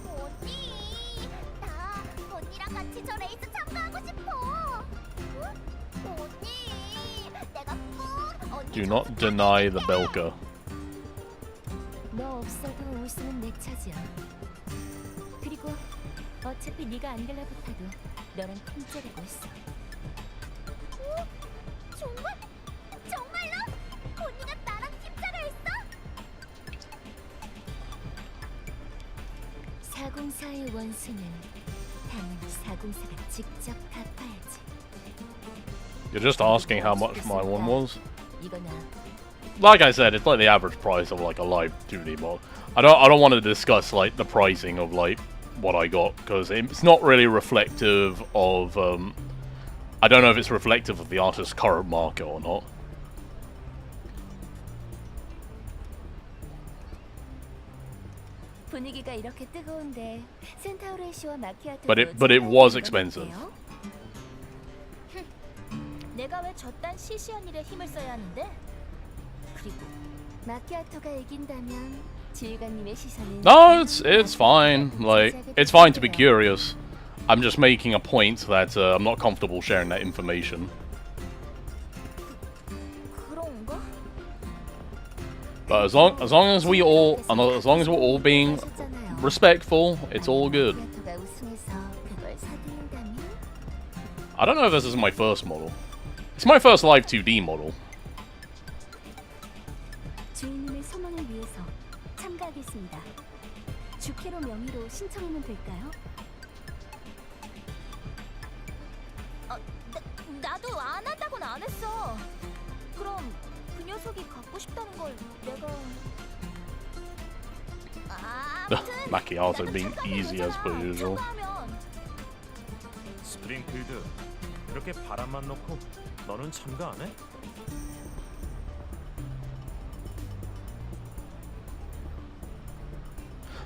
언니, 나 언니랑 같이 저 레이스 참가하고 싶어. 응? 언니, 내가 꼭 언니
Do not deny the Belka.
너 없어도 우승은 내 차지야. 그리고 어차피 네가 안 달라붙어도 너랑 통째되고 있어.
정말? 정말로? 언니가 나랑 팀자를 했어?
404의 원수는 당연히 404가 직접 갚아야지.
You're just asking how much my one was?
이거나
Like I said, it's like the average price of like a live 2D mod. I don't want to discuss like the pricing of like what I got because it's not really reflective of I don't know if it's reflective of the artist's current market or not.
분위기가 이렇게 뜨거운데 센타우르의 씨와 마키아토
But it was expensive.
내가 왜 저딴 시시한 일에 힘을 써야 하는데? 그리고 마키아토가 이긴다면 지휘관님의 시선은
No, it's fine. Like it's fine to be curious. I'm just making a point that I'm not comfortable sharing that information.
그런가?
But as long as we're all being respectful, it's all good.
마키아토가 우승해서 그걸 사들인다면?
I don't know if this is my first model. It's my first live 2D model.
주인님의 소망을 위해서 참가하겠습니다. 주캐로 명의로 신청하면 될까요?
나도 안 한다고는 안 했어. 그럼 그 녀석이 갖고 싶다는 걸 내가...
Macchiato being easy as per usual.
스프링필드, 그렇게 바람만 놓고 너는 참가 안 해?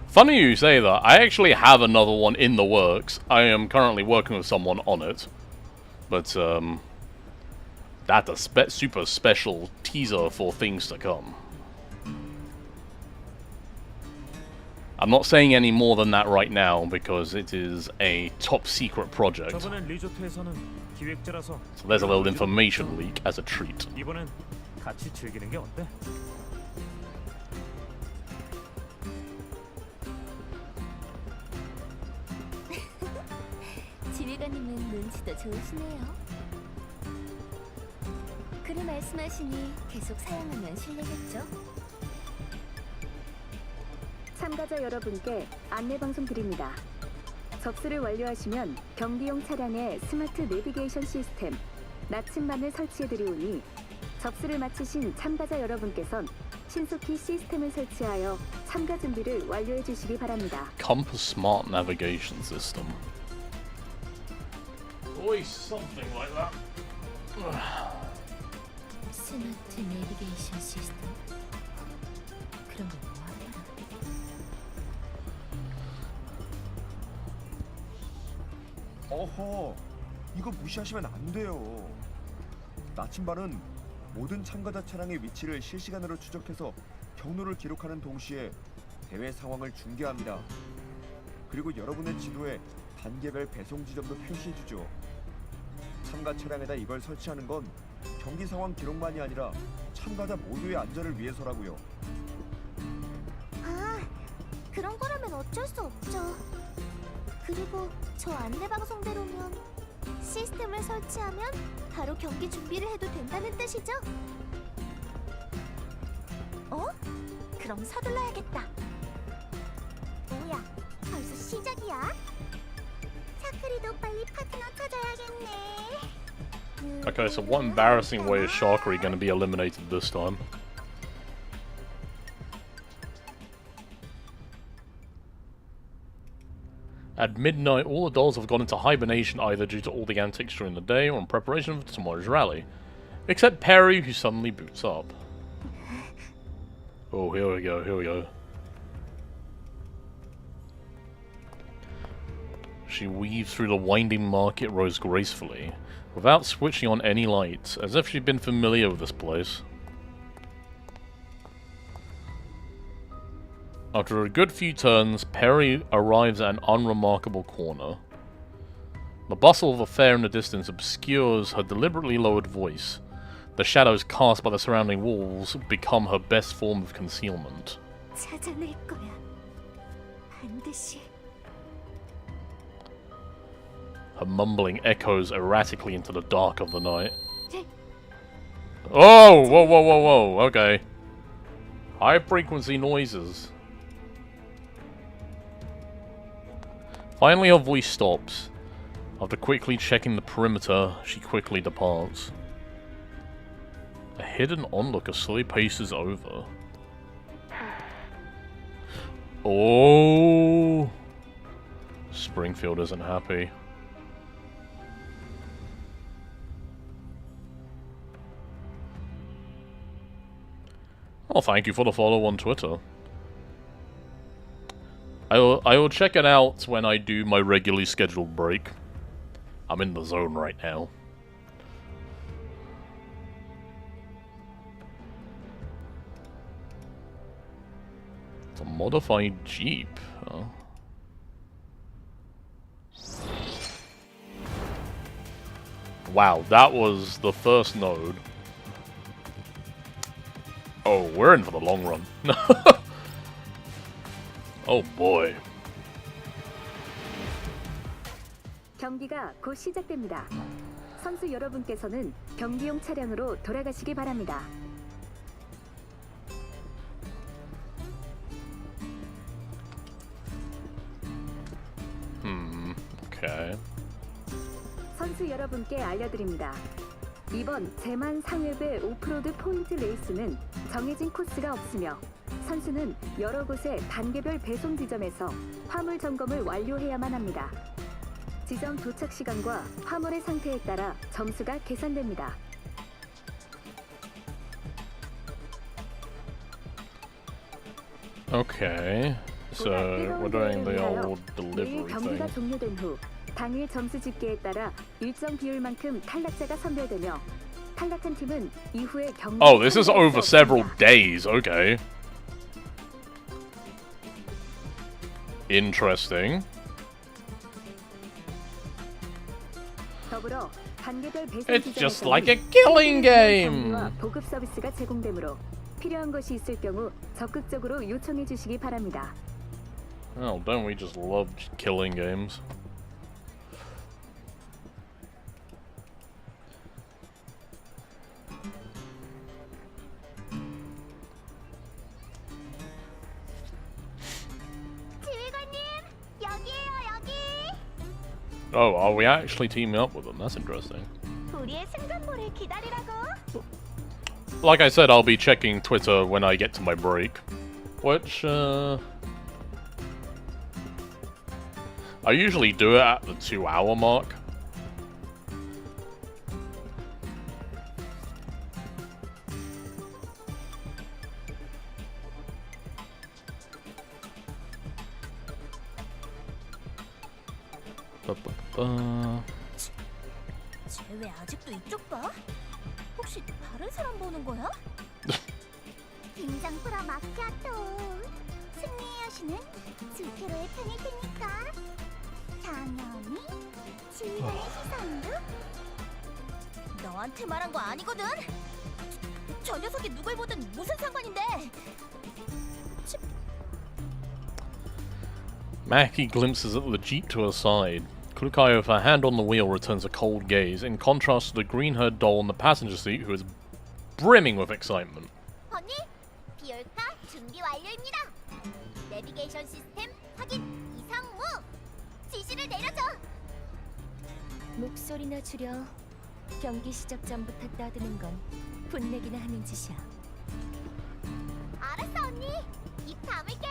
Funny you say that. I actually have another one in the works. I am currently working with someone on it. But, That's a super special teaser for things to come. I'm not saying any more than that right now because it is a top secret project.
저번엔 리조트에서는 기획자라서
So there's a little information leak as a treat.
이번엔 같이 즐기는 게 어때?
지휘관님은 눈치도 좋으시네요. 그리 말씀하시니 계속 사용하면 실례겠죠?
참가자 여러분께 안내 방송 드립니다. 접수를 완료하시면 경비용 차량에 스마트 내비게이션 시스템 나침반을 설치해드리오니 접수를 마치신 참가자 여러분께선 신속히 시스템을 설치하여 참가 준비를 완료해 주시기 바랍니다.
Compass Smart Navigation System. Always something like that.
스마트 내비게이션 시스템. 그런 거 뭐하더라?
어허, 이거 무시하시면 안 돼요. 나침반은 모든 참가자 차량의 위치를 실시간으로 추적해서 경로를 기록하는 동시에 대회 상황을 중계합니다. 그리고 여러분의 지도에 단계별 배송 지점도 표시해주죠. 참가 차량에다 이걸 설치하는 건 경기 상황 기록만이 아니라 참가자 모두의 안전을 위해서라고요.
아, 그런 거라면 어쩔 수 없죠. 그리고 저 안내 방송대로면 시스템을 설치하면 바로 경기 준비를 해도 된다는 뜻이죠? 어? 그럼 서둘러야겠다. 뭐야, 벌써 시작이야? 차크리도 빨리 파트너 찾아야겠네.
Okay, so what embarrassing way is Sharkery going to be eliminated this time? At midnight, all the dolls have gone into hibernation either due to all the antics during the day or in preparation for tomorrow's rally. Except Perry, who suddenly boots up. Oh, here we go, here we go. She weaves through the winding market roads gracefully, without switching on any lights, as if she'd been familiar with this place. After a good few turns, Perry arrives at an unremarkable corner. The bustle of a fair in the distance obscures her deliberately lowered voice. The shadows cast by the surrounding walls become her best form of concealment.
찾아낼 거야. 반드시.
Her mumbling echoes erratically into the dark of the night. Oh! Whoa, whoa, whoa, whoa, okay. High frequency noises. Finally her voice stops. After quickly checking the perimeter, she quickly departs. A hidden onlooker slowly paces over. Oh! Springfield isn't happy. Oh, thank you for the follow on Twitter. I will check it out when I do my regularly scheduled break. I'm in the zone right now. It's a modified Jeep, huh? Wow, that was the first node. Oh, we're in for the long run. Oh boy.
경기가 곧 시작됩니다. 선수 여러분께서는 경기용 차량으로 돌아가시기 바랍니다.
Okay.
선수 여러분께 알려드립니다. 이번 제만 상회배 오프로드 포인트 레이스는 정해진 코스가 없으며 선수는 여러 곳의 단계별 배송 지점에서 화물 점검을 완료해야만 합니다. 지점 도착 시간과 화물의 상태에 따라 점수가 계산됩니다.
Okay. So we're doing the old
내일
delivery
경기가
thing.
종료된 후 당일 점수 집계에 따라 일정 비율만큼 탈락자가 선별되며 탈락한 팀은 이후에 경기
Oh, this is over several days. Okay. Interesting.
더불어 단계별 배송
It's just
시장에서는
like a killing game.
경비와 보급 서비스가 제공되므로 필요한 것이 있을 경우 적극적으로 요청해 주시기 바랍니다.
Oh, don't we just love killing games?
지휘관님, 여기에요, 여기.
Oh, are we actually teaming up with them? That's interesting.
우리의 승전보를 기다리라고.
Like I said, I'll be checking Twitter when I get to my break. Which, I usually do it at the 2-hour mark.
쟤 왜 아직도 이쪽 봐? 혹시 다른 사람 보는 거야? 긴장풀어 마키아토. 승리의 여신은 주테로의 편일 테니까 당연히 지휘관의 시선도. 너한테 말한 거 아니거든. 저 녀석이 누굴 보든 무슨 상관인데.
Mackie glimpses at the jeep to her side. Kurukai, with her hand on the wheel, returns a cold gaze, in contrast to the green-haired doll in the passenger seat who is brimming with excitement.
언니, 비올카 준비 완료입니다. 내비게이션 시스템 확인 이상무. 지시를 내려줘.
목소리나 줄여. 경기 시작 전부터 떠드는 건 분내기나 하는 짓이야.
알았어 언니. 입 다물게.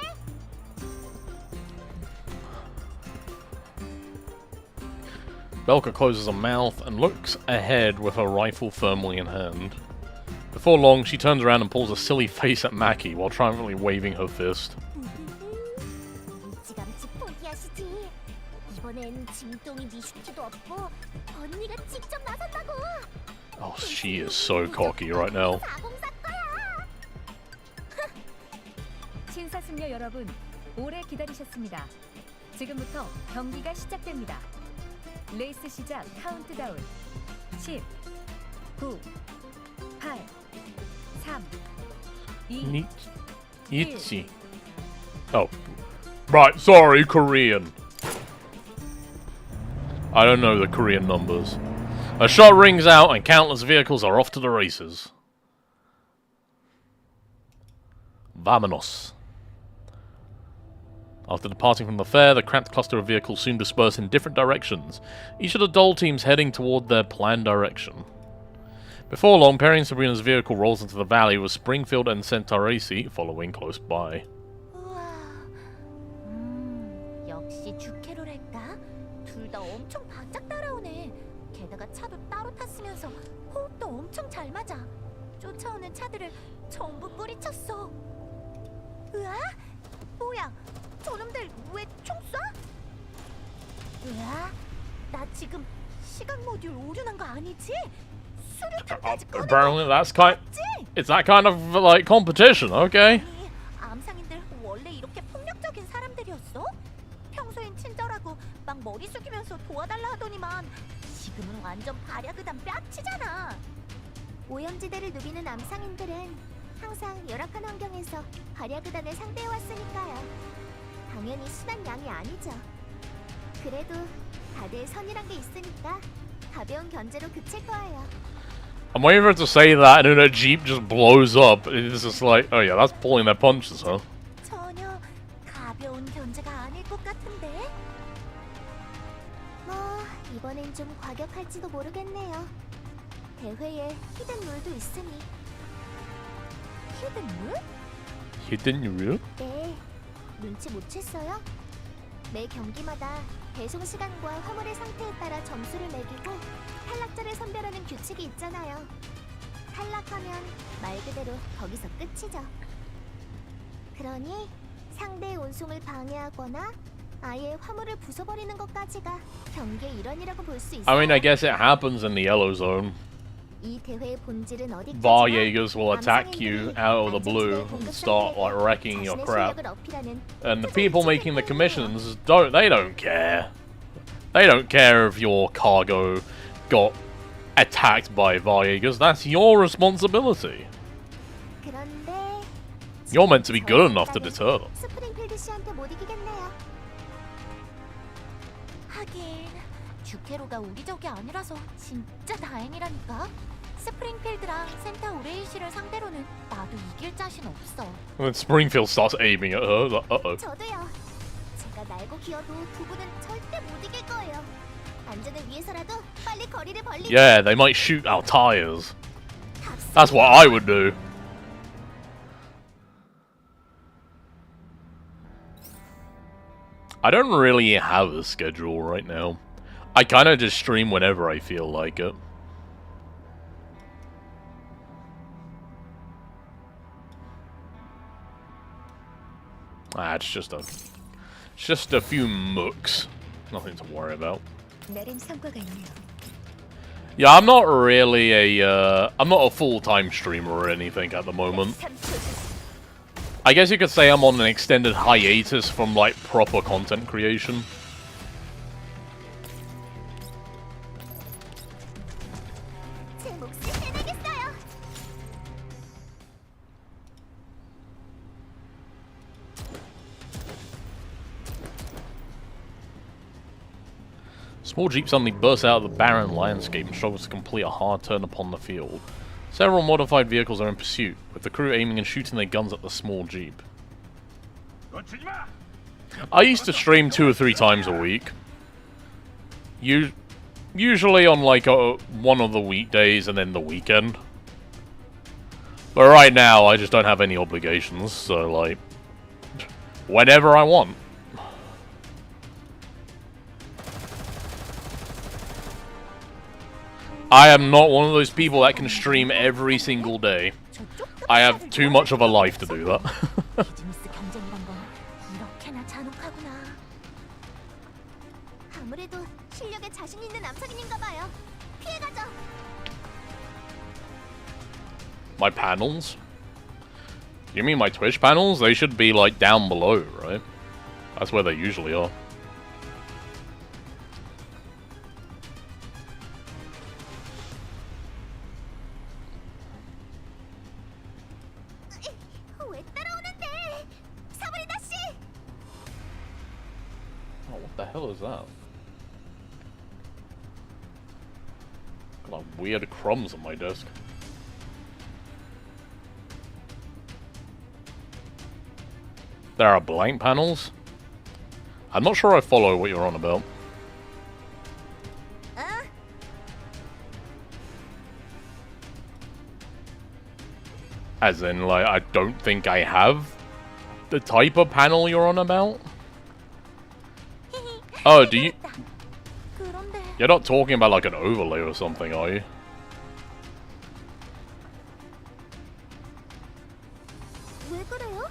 Belka closes her mouth and looks ahead with her rifle firmly in hand. Before long, she turns around and pulls a silly face at Mackie while triumphantly waving her fist.
일찌감치 포기하시지. 이번엔 짐동이 미슈티도 없고 언니가 직접 나선다고.
Oh, she is so cocky right now.
신사숙녀 여러분, 오래 기다리셨습니다. 지금부터 경기가 시작됩니다. 레이스 시작 카운트다운 10, 9, 8, 3, 2,
Itzy. Oh. Right, sorry, Korean. I don't know the Korean numbers. A shot rings out and countless vehicles are off to the races. Vamonos. After departing from the fair, the cramped cluster of vehicles soon disperse in different directions, each of the doll teams heading toward their planned direction. Before long, Perry and Sabrina's vehicle rolls into the valley with Springfield and Centaurasi following close by.
우와. 역시 주캐롤일까? 둘 다 엄청 바짝 따라오네. 게다가 차도 따로 탔으면서 호흡도 엄청 잘 맞아. 쫓아오는 차들을 전부 뿌리쳤어. 으아? 뭐야? 저놈들 왜 총 쏴? 으아? 나 지금 시각 모듈 오류난 거 아니지? 수류탄까지
Apparently it's that kind of like competition, okay?
아니, 암상인들 원래 이렇게 폭력적인 사람들이었어? 평소엔 친절하고 막 머리 숙이면서 도와달라 하더니만 지금은 완전 발야그단 뺨치잖아. 오염지대를 누비는 암상인들은 항상 열악한 환경에서 발야그단을 상대해왔으니까요. 당연히 순한 양이 아니죠. 그래도 다들 선이란 게 있으니까 가벼운 견제로 그칠 거예요.
I'm waiting for her to say that and then her jeep just blows up. It's just like, oh yeah, that's pulling their punches, huh?
전혀 가벼운 견제가 아닐 것 같은데. 뭐 이번엔 좀 과격할지도 모르겠네요. 대회에 히든 룰도 있으니. 히든 룰?
Hidden rule?
네. 눈치 못 챘어요? 매 경기마다 배송 시간과 화물의 상태에 따라 점수를 매기고 탈락자를 선별하는 규칙이 있잖아요. 탈락하면 말 그대로 거기서 끝이죠. 그러니 상대의 운송을 방해하거나 아예 화물을 부숴버리는 것까지가 경기의 일환이라고 볼 수 있어요.
I mean, I guess it happens in the yellow zone.
이 대회의 본질은 어디까지나
Varjagas will attack you out of the blue and start like wrecking your crap. And the people making the commissions they don't care. They don't care if your cargo got attacked by Varjagas. That's your responsibility.
그런데
You're meant to be good enough to deter them.
스프링필드 씨한테 못 이기겠네요. 하긴 주케로가 우리 적이 아니라서 진짜 다행이라니까. 스프링필드랑 센터 오레일 씨를 상대로는 나도 이길 자신 없어.
And then Springfield starts aiming at her. Like, uh-oh.
저도요. 제가 날고 기어도 두 분은 절대 못 이길 거예요. 안전을 위해서라도 빨리 거리를 벌리고.
Yeah, they might shoot our tires. That's what I would do. I don't really have a schedule right now. I kind of just stream whenever I feel like it. Ah, it's just a few mooks. Nothing to worry about. Yeah, I'm not really I'm not a full-time streamer or anything at the moment. I guess you could say I'm on an extended hiatus from, like, proper content creation.
제 몫을 해내겠어요.
Small jeep suddenly bursts out of the barren landscape and struggles to complete a hard turn upon the field. Several modified vehicles are in pursuit, with the crew aiming and shooting their guns at the small jeep. I used to stream 2 or 3 times a week. Usually on like one of the weekdays and then the weekend. But right now I just don't have any obligations, so like whenever I want. I am not one of those people that can stream every single day. I have too much of a life to do that.
비즈니스 경쟁이란 건 이렇게나 잔혹하구나. 아무래도 실력에 자신 있는 남성인가 봐요. 피해가죠.
My panels? You mean my Twitch panels? They should be like down below, right? That's where they usually are.
왜 따라오는데? 사브리나 씨!
Oh, what the hell is that? Got like weird crumbs on my desk. There are blank panels? I'm not sure I follow what you're on about. As in, like, I don't think I have the type of panel you're on about? Oh, do you...
그런데
You're not talking about, like, an overlay or something, are you?
왜 그래요?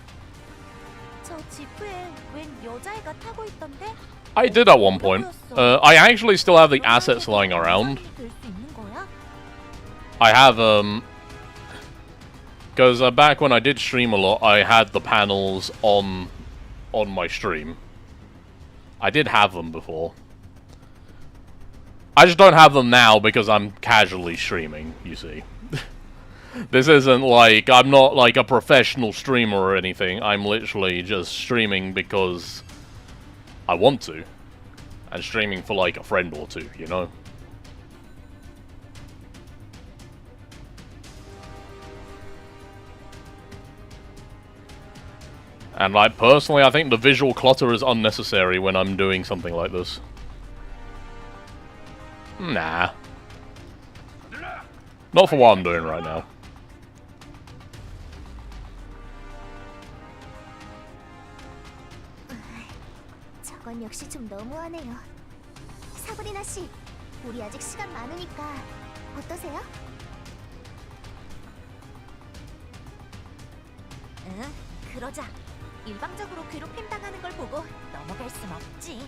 저 지프에 웬 여자애가 타고 있던데?
I did at one point. I actually still have the assets lying around.
될수 있는 거야?
I have, because back when I did stream a lot, I had the panels on my stream. I did have them before. I just don't have them now because I'm casually streaming, you see. This isn't like, I'm not like a professional streamer or anything. I'm literally just streaming because I want to. And streaming for like a friend or two, you know? And like, personally, I think the visual clutter is unnecessary when I'm doing something like this. Nah. Not for what I'm doing right now.
저건 역시 좀 너무하네요. 사브리나 씨, 우리 아직 시간 많으니까 어떠세요? 응, 그러자. 일방적으로 괴롭힘 당하는 걸 보고 넘어갈 순 없지.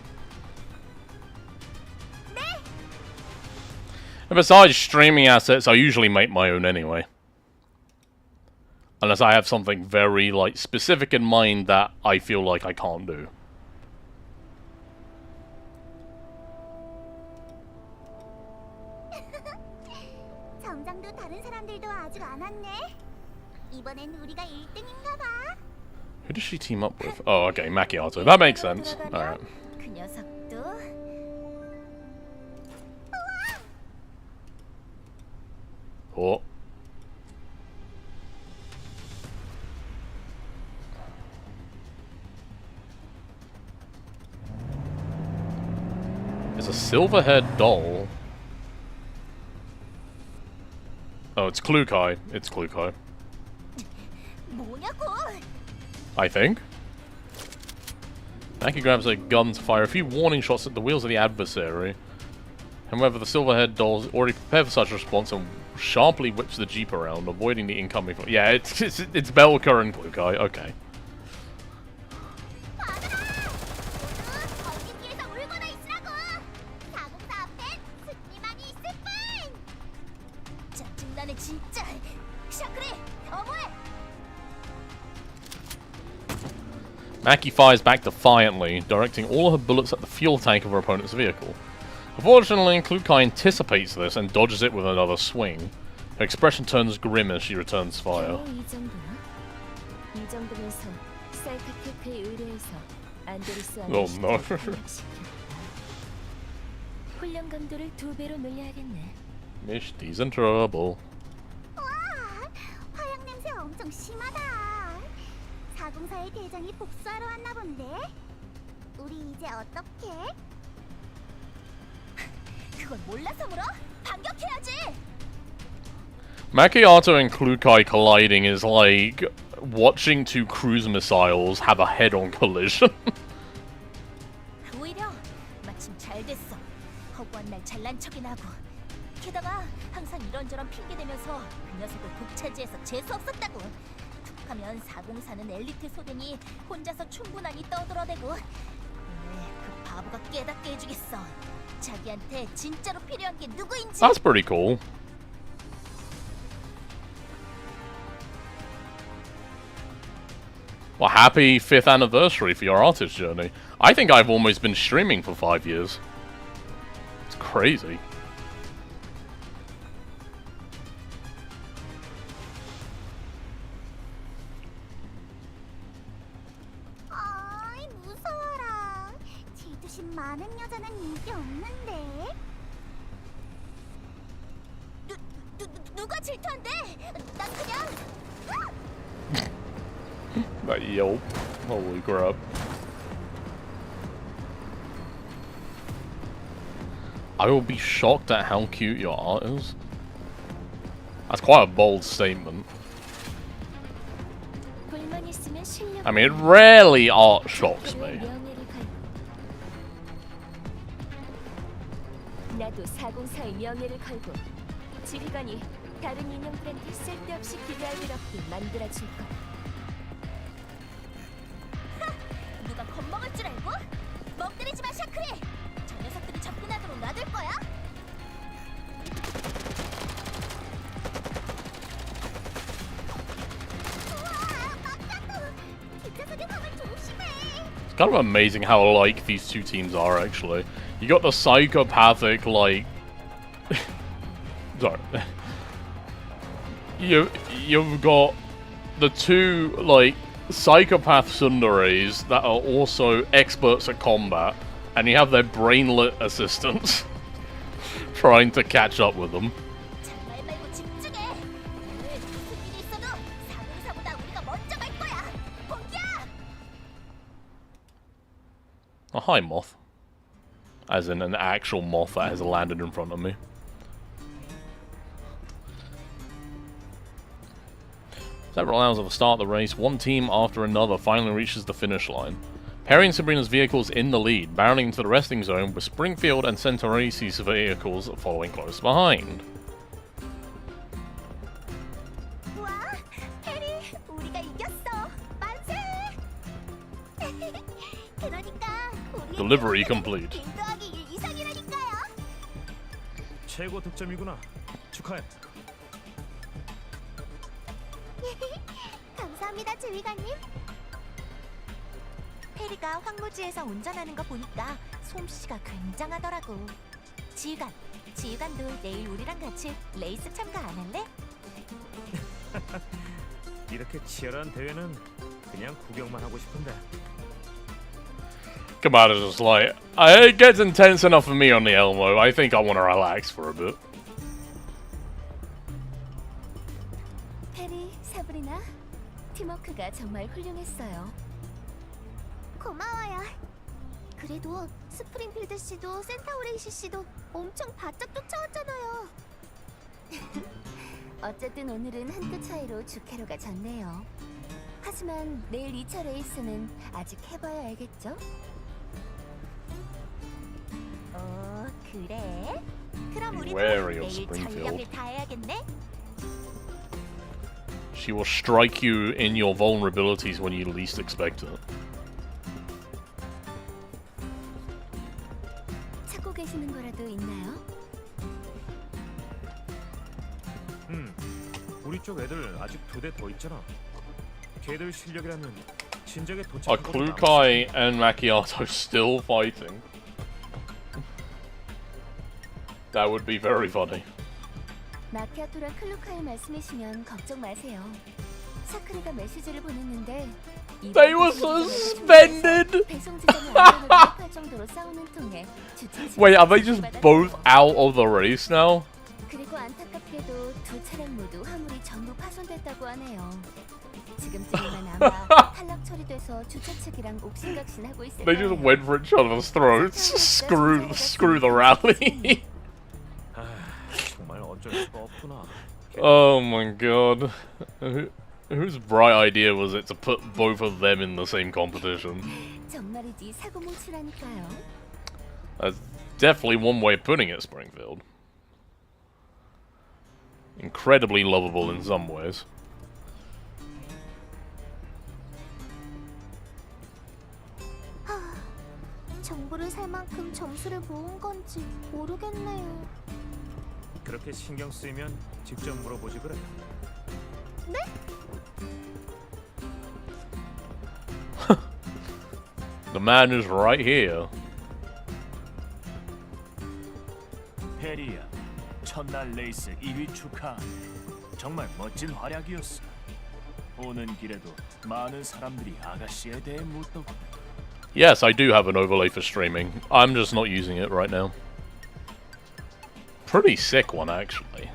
And besides streaming assets, I usually make my own anyway. Unless I have something very, like, specific in mind that I feel like I can't do.
정장도 다른 사람들도 아직 안 왔네. 이번엔 우리가 1등인가 봐.
Who does she team up with? Oh, okay, Macchiato. That makes sense. Alright.
그 녀석도
Oh. It's a silver-haired doll. Oh, it's Klukai. It's Klukai.
뭐냐고?
I think. Mackie grabs a gun to fire a few warning shots at the wheels of the adversary. However, the silver-haired doll is already prepared for such a response and sharply whips the jeep around, avoiding the incoming... Yeah, it's Belka and Klukai. Okay. Mackie fires back defiantly, directing all her bullets at the fuel tank of her opponent's vehicle. Unfortunately, Klukai anticipates this and dodges it with another swing. Her expression turns grim as she returns fire. Oh no. Mishti's in trouble.
와, 화약 냄새 엄청 심하다. 404의 대장이 복수하러 왔나 본데. 우리 이제 어떡해? 그걸 몰라서 물어? 반격해야지.
Macchiato and Klukai colliding is like watching two cruise missiles have a head-on collision.
오히려 마침 잘 됐어. 허구한 날 잘난 척이나 하고. 게다가 항상 이런저런 핑계 대면서 그 녀석을 독차지해서 재수 없었다고. 툭하면 404는 엘리트 소대니 혼자서 충분하니 떠들어대고. 오늘 그 바보가 깨닫게 해주겠어. 자기한테 진짜로 필요한 게 누구인지.
That's pretty cool. Well, happy 5th anniversary for your artist journey. I think I've almost been streaming for 5 years. It's crazy.
아이, 무서워라. 질투심 많은 여자는 인기 없는데. 누가 질투한대? 나 그냥.
That yelp. Holy crap. I will be shocked at how cute your art is. That's quite a bold statement. I mean, rarely art shocks me.
나도 404의 명예를 걸고 지휘관이 다른 인형들한테 쓸데없이 기대할 일 없게 만들어줄 거야.
누가 겁먹을 줄 알고? 먹들이지 마, 샤크리! 저 녀석들이 접근하도록 놔둘 거야? 우와, 깜짝도! 뒷좌석에 가면 조심해!
It's kind of amazing how alike these two teams are, actually. You got the psychopathic, like... Sorry. You've got the two, like, psychopath tsunderes that are also experts at combat, and you have their brainlet assistants trying to catch up with them.
말 말고 집중해! 오늘 무슨 일이 있어도 404보다 우리가 먼저 갈 거야! 복귀야!
Oh, hi, moth. As in an actual moth that has landed in front of me. Several hours of the start of the race, one team after another finally reaches the finish line. Perry and Sabrina's vehicles in the lead, barreling into the resting zone with Springfield and Centaurese's vehicles following close behind.
와, 해리, 우리가 이겼어! 만세! 그러니까 우리의
Delivery complete.
1 더하기 1 이상이라니까요!
최고 득점이구나. 축하해.
감사합니다, 지휘관님. 페리가 황무지에서 운전하는 거 보니까 솜씨가 굉장하더라고. 지휘관도 내일 우리랑 같이 레이스 참가 안 할래?
이렇게 치열한 대회는 그냥 구경만 하고 싶은데.
Come on, it's just like it gets intense enough for me on the Elmo. I think I want to relax for a bit.
페리, 사브리나, 팀워크가 정말 훌륭했어요.
고마워요. 그래도 스프링필드 씨도 센타우레이시 씨도 엄청 바짝 쫓아왔잖아요.
어쨌든 오늘은 한 끗 차이로 주캐로가 졌네요. 하지만 내일 2차 레이스는 아직 해봐야 알겠죠?
그래? 그럼
Be
우리도
wary of
내일
Springfield.
전력을 다해야겠네?
She will strike you in your vulnerabilities when you least expect it.
찾고 계시는 거라도 있나요?
우리 쪽 애들 아직 2대 더 있잖아. 걔들 실력이라면 진작에
Are
도착한 거도
Klukai and Macchiato still fighting? That would be very funny.
마키아토랑 클루카의 말씀이시면 걱정 마세요. 사크리가 메시지를 보냈는데
They were suspended!
배송 지점의 안전을 위협할 정도로 싸우는 통에 주차
Wait, are they
지원을
just
받았어요.
both out of the race now?
그리고 안타깝게도 두 차량 모두 화물이 전부 파손됐다고 하네요. 지금쯤이면 아마 탈락 처리돼서 주차 측이랑 옥신각신하고 있을
They just
거예요.
went for each other's throats. Screw the rally.
아, 정말 어쩔 수가 없구나.
Oh my god. Whose bright idea was it to put both of them in the same competition?
정말이지 사고뭉치라니까요.
That's definitely one way of putting it, Springfield. Incredibly lovable in some ways.
정보를 살 만큼 점수를 모은 건지 모르겠네요.
그렇게 신경 쓰이면 직접 물어보지 그래.
The man is right here.
페리야, 첫날 레이스 1위 축하하네. 정말 멋진 활약이었어. 오는 길에도 많은 사람들이 아가씨에 대해 묻더군.
Yes, I do have an overlay for streaming. I'm just not using it right now. Pretty sick one, actually.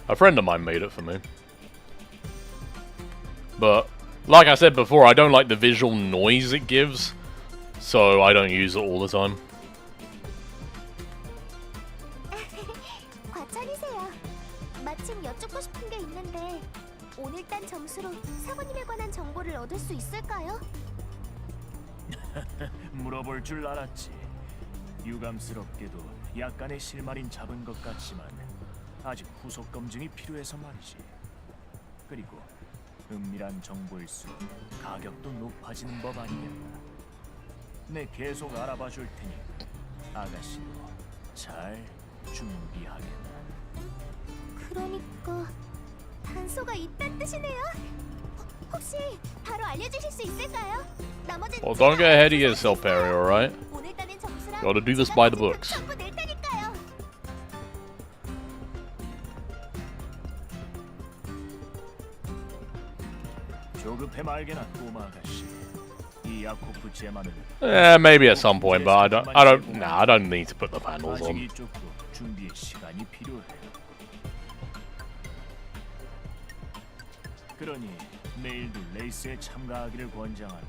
A friend of mine made it for me. But, like I said before, I don't like the visual noise it gives, so I don't use it all the time.
과찬이세요. 마침 여쭙고 싶은 게 있는데 오늘 딴 점수로 사모님에 관한 정보를 얻을 수 있을까요?
물어볼 줄 알았지. 유감스럽게도 약간의 실마린 잡은 것 같지만 아직 후속 검증이 필요해서 말이지. 그리고 은밀한 정보일수록 가격도 높아지는 법 아니겠나. 내 계속 알아봐 줄 테니 아가씨도 잘 준비하겠나.
그러니까 단서가 있단 뜻이네요. 혹시 바로 알려주실 수 있을까요? 나머지는
Well, don't get ahead of yourself, Perry, alright?
오늘 따낸 점수랑
Gotta do this
제가
by the
가진
books.
전부 낼 테니까요.
조급해 말게나 꼬마 아가씨. 이 야코프 제만은
Maybe at some point, but I don't need to put the panels
아직
on.
이쪽도 준비에 시간이 필요해. 그러니 내일도 레이스에 참가하기를 권장하네.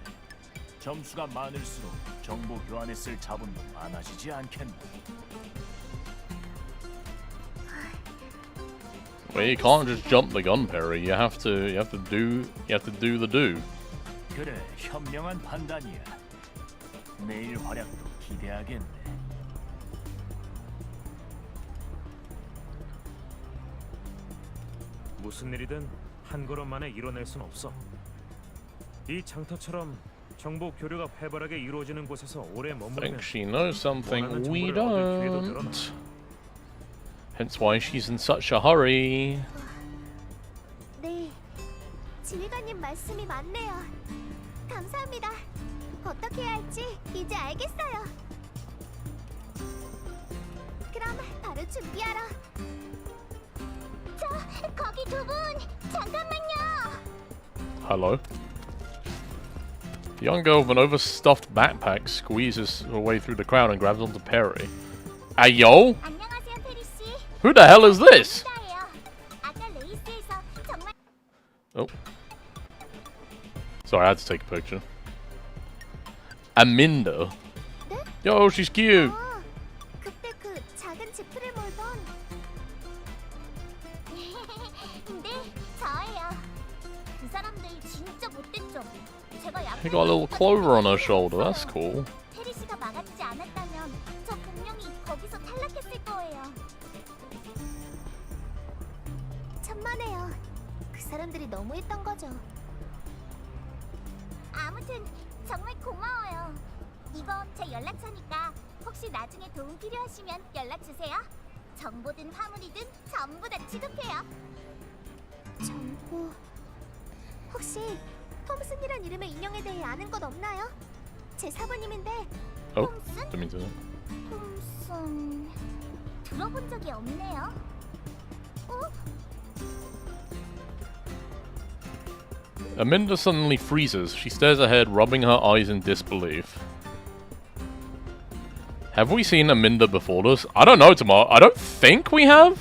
점수가 많을수록 정보 교환에 쓸 자본도 많아지지 않겠나.
Well, you can't just jump the gun, Perry. You have to do the do.
그래, 현명한 판단이야. 내일 활약도 기대하겠네.
무슨 일이든 한 걸음 만에 이뤄낼 순 없어. 이 장터처럼 정보 교류가 활발하게 이루어지는 곳에서 오래
I
머무르면
think she knows something
원하는
we
정보를 얻을 기회도 늘어나.
don't. Hence why she's in such a hurry.
네, 지휘관님 말씀이 맞네요. 감사합니다. 어떻게 해야 할지 이제 알겠어요. 그럼 바로 준비하러. 저 거기 두 분 잠깐만요.
Hello. The young girl with an overstuffed backpack squeezes her way through the crowd and grabs onto Perry. Hey yo!
안녕하세요, 페리 씨.
Who the hell is this?
감사해요. 아까 레이스에서 정말
Oh. Sorry, I had to take a picture. Aminda.
네?
Yo, she's cute.
그때 그 작은 지프를 몰던. 네, 저예요. 그 사람들 진짜 못됐죠. 제가
She got a little clover on her shoulder. That's cool.
페리 씨가 막아주지 않았다면 저 분명히 거기서 탈락했을 거예요. 천만에요. 그 사람들이 너무했던 거죠. 아무튼 정말 고마워요. 이거 제 연락처니까 혹시 나중에 도움 필요하시면 연락 주세요. 정보든 화물이든 전부 다 취급해요. 정보... 혹시 톰슨이란 이름의 인형에 대해 아는 것 없나요? 제 사부님인데.
Oh,
톰슨?
didn't mean to.
톰슨... 들어본 적이 없네요. 어?
Aminda suddenly freezes. She stares ahead, rubbing her eyes in disbelief. Have we seen Aminda before this? I don't know, Tamar. I don't think we have.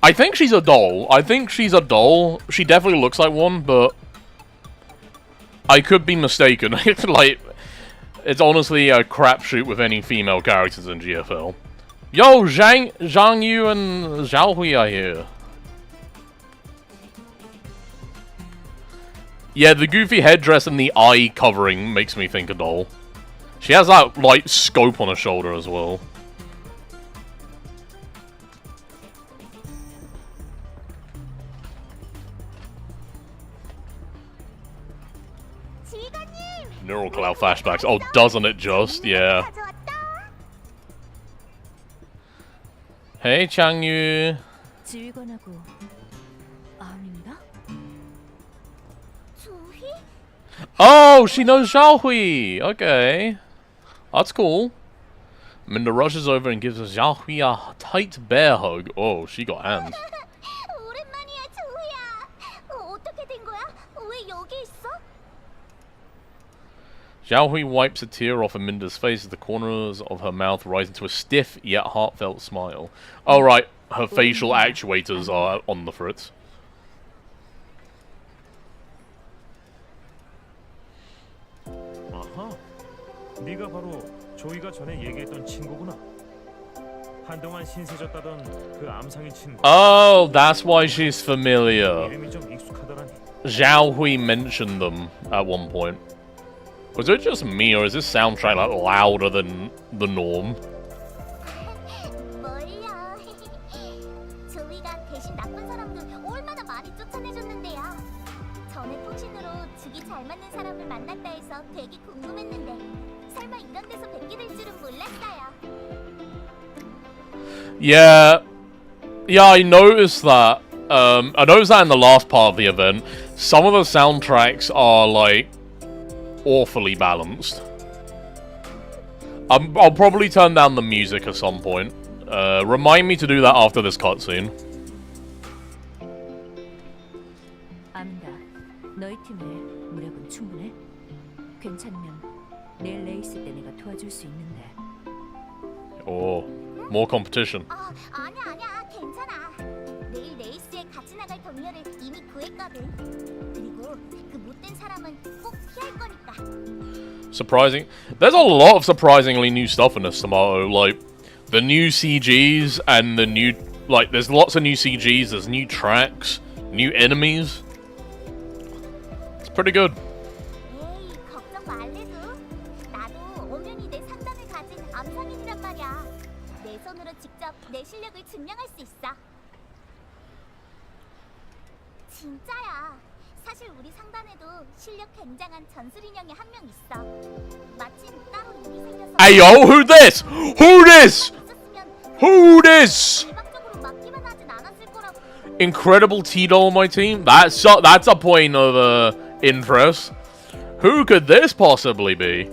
I think she's a doll. She definitely looks like one, but I could be mistaken. Like, it's honestly a crapshoot with any female characters in GFL. Yo, Zhang Yu and Zhao Hui are here. Yeah, the goofy headdress and the eye covering makes me think a doll. She has that, like, scope on her shoulder as well. Neural cloud flashbacks. Oh, doesn't it just? Yeah. Hey, Changyu.
지휘관하고 아닙니다.
조휘?
Oh, she knows Xiaohui. Okay. That's cool. Minda rushes over and gives Xiaohui a tight bear hug. Oh, she got hands.
오랜만이야, 조휘야. 어떻게 된 거야? 왜 여기 있어?
Xiaohui wipes a tear off Aminda's face as the corners of her mouth rise into a stiff yet heartfelt smile. Oh, right. Her facial actuators are on the fritz.
아하, 네가 바로 조이가 전에 얘기했던 친구구나. 한동안 신세졌다던 그 암상인 친구.
Oh, that's why she's familiar.
이름이 좀 익숙하더라니.
Xiaohui mentioned them at one point. Was it just me, or is this soundtrack like louder than the norm?
뭘요? 조이가 대신 나쁜 사람들 얼마나 많이 쫓아내줬는데요. 전에 통신으로 죽이 잘 맞는 사람을 만났다 해서 되게 궁금했는데 설마 이런 데서 뵙게 될 줄은 몰랐어요.
Yeah, I noticed that. I noticed that in the last part of the event. Some of the soundtracks are like awfully balanced. I'll probably turn down the music at some point. Remind me to do that after this cutscene.
아민다, 너희 팀에 무력은 충분해? 괜찮으면 내일 레이스 때 내가 도와줄 수 있는데.
Oh, more competition.
아니야, 괜찮아. 내일 레이스에 같이 나갈 동료를 이미 구했거든. 그리고 그 못된 사람은 꼭 피할 거니까.
Surprising. There's a lot of surprisingly new stuff in this Tomato. Like, the new CGs and the new... Like, there's lots of new CGs, there's new tracks, new enemies. It's pretty good.
에이, 걱정 말래도. 나도 엄연히 내 상담을 가진 암상인이란 말이야. 내 손으로 직접 내 실력을 증명할 수 있어. 진짜야. 사실 우리 상단에도 실력 굉장한 전술 인형이 한 명 있어. 마침 따로 일이 생겨서.
Hey yo, who this? Who this?
있었으면
Who this?
대박적으로 막기만 하진 않았을 거라고.
Incredible T-Doll on my team? That's a point of interest. Who could this possibly be?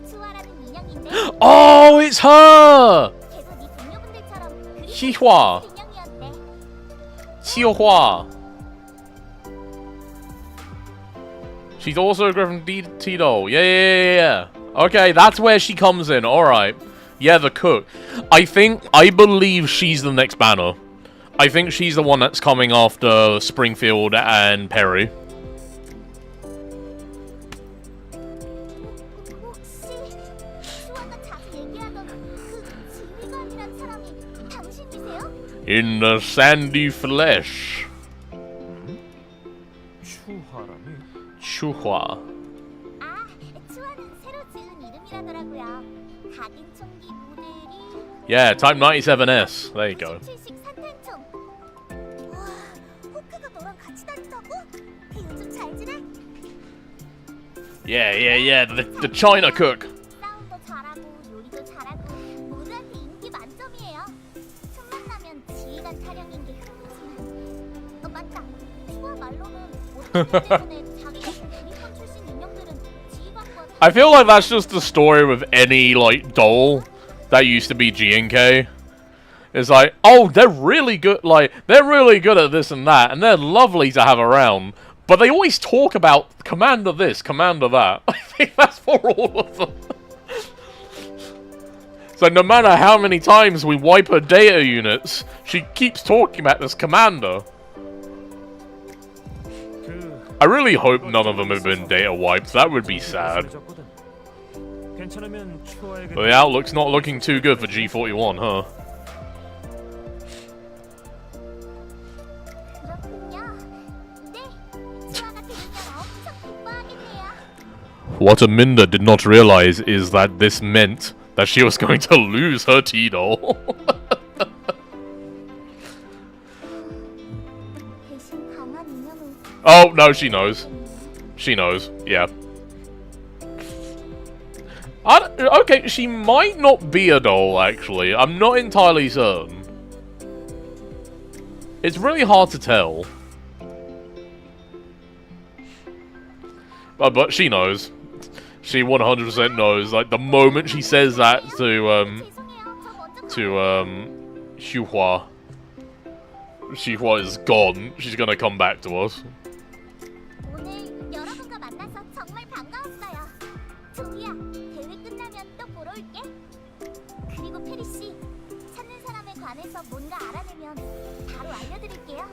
추아라는 인형인데.
Oh, it's her!
걔도 네 동료분들처럼
희화.
인형이었대.
Xiuhua. She's also a Griffin T-Doll. Yeah. Okay, that's where she comes in. Alright. Yeah, the cook. I believe she's the next banner. I think she's the one that's coming after Springfield and Perry.
혹시 추아가 자주 얘기하던 그 지휘관이란 사람이 당신이세요?
In the sandy flesh.
추하라니?
Chuhua.
아, 추아는 새로 지은 이름이라더라고요. 각인 총기 모델이
Yeah, Type 97S. There you go.
7식 산탄총. 와, 호크가 너랑 같이 다닌다고? 걔 요즘 잘 지내?
Yeah. The China cook.
싸움도 잘하고 요리도 잘하고 모두한테 인기 만점이에요. 틈만 나면 지휘관 타령인 게 흠이지만. 맞다. 추아 말로는 모델 때문에 자기 같은 유니콘 출신 인형들은 지휘관과
I feel like that's just the story with any, like, doll that used to be G&K. It's like, oh, they're really good at this and that, and they're lovely to have around, but they always talk about Commander this, Commander that. I think that's for all of them. So no matter how many times we wipe her data units, she keeps talking about this Commander. I really hope none of them have been data wiped, that would be sad.
괜찮으면 추하에게
But the outlook's not looking too good for G41, huh?
그렇군요. 네, 추아가 들으면 엄청 기뻐하겠네요.
What Aminda did not realize is that this meant that she was going to lose her T-Doll.
대신 강한 인형을
Oh, no, she knows. She knows, yeah. Okay, she might not be a doll, actually. I'm not entirely certain. It's really hard to tell. But she knows. She 100% knows. Like, the moment she says that
죄송해요. 저 먼저
Xiuhua, Xiuhua is gone. She's gonna come back to us.
오늘 여러분과 만나서 정말 반가웠어요. 종이야, 대회 끝나면 또 보러 올게. 그리고 페리 씨, 찾는 사람에 관해서 뭔가 알아내면 바로 알려드릴게요.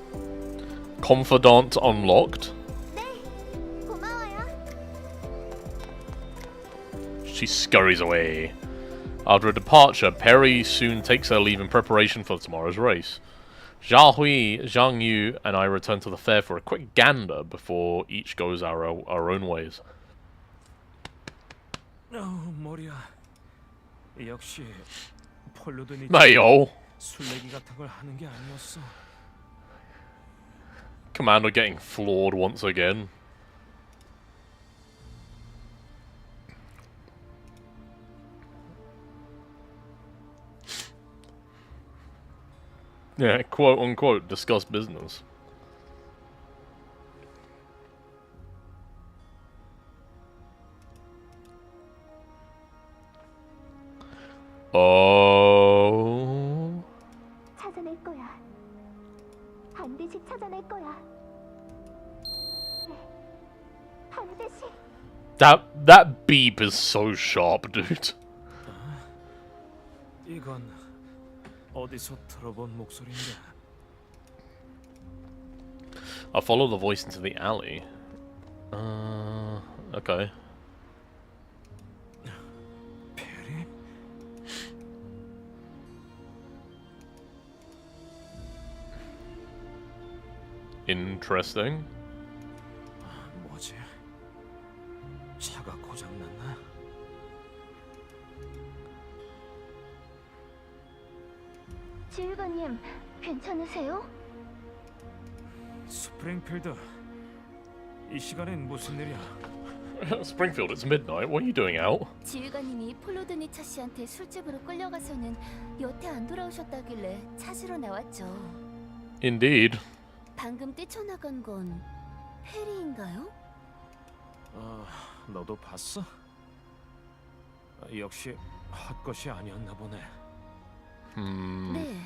Confidant unlocked.
네, 고마워요.
She scurries away. After a departure, Perry soon takes her leave in preparation for tomorrow's race. Zhao Hui, Zhang Yu, and I return to the fair for a quick gander before each goes our own ways.
머리야. 역시 폴로드니
Mayo!
술래기 같은 걸 하는 게 아니었어.
Commander getting floored once again. Yeah, quote unquote, discuss business. Oh.
찾아낼 거야. 반드시 찾아낼 거야. 네, 반드시.
That beep is so sharp, dude.
이건 어디서 들어본 목소리인가?
I follow the voice into the alley. Okay.
페리?
Interesting.
뭐지? 차가 고장났나?
지휘관님, 괜찮으세요?
스프링필드, 이 시간엔 무슨 일이야?
Springfield, it's midnight. What are you doing out?
지휘관님이 폴로드니차 씨한테 술집으로 끌려가서는 여태 안 돌아오셨다길래 찾으러 나왔죠.
Indeed.
방금 뛰쳐나간 건 페리인가요?
너도 봤어? 역시 헛것이 아니었나 보네.
네.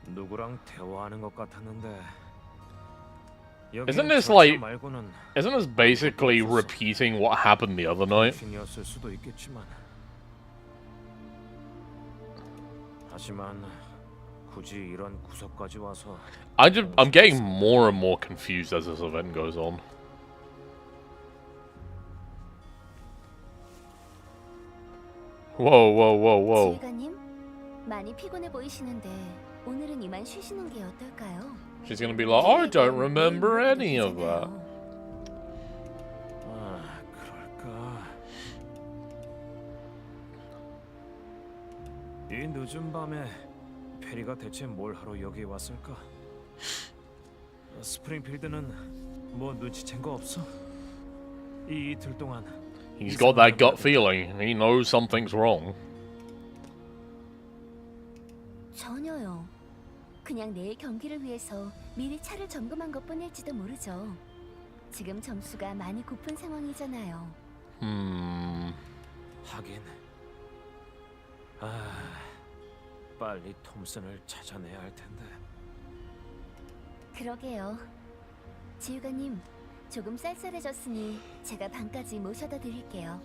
누구랑 대화하는 것 같았는데.
Isn't this like?
말고는
Isn't this basically repeating what happened the other night?
신이었을 수도 있겠지만. 하지만 굳이 이런 구석까지 와서
I'm getting more and more confused as this event goes on. Whoa, whoa, whoa, whoa.
지휘관님, 많이 피곤해 보이시는데 오늘은 이만 쉬시는 게 어떨까요?
She's gonna be like, I don't remember any of that.
그럴까? 이 늦은 밤에 페리가 대체 뭘 하러 여기 왔을까? 스프링필드는 뭐 눈치챈 거 없어? 이 이틀 동안
He's got that gut feeling. He knows something's wrong.
전혀요. 그냥 내일 경기를 위해서 미리 차를 점검한 것뿐일지도 모르죠. 지금 점수가 많이 고픈 상황이잖아요.
하긴. 빨리 톰슨을 찾아내야 할 텐데.
그러게요. 지휘관님, 조금 쌀쌀해졌으니 제가 방까지 모셔다 드릴게요.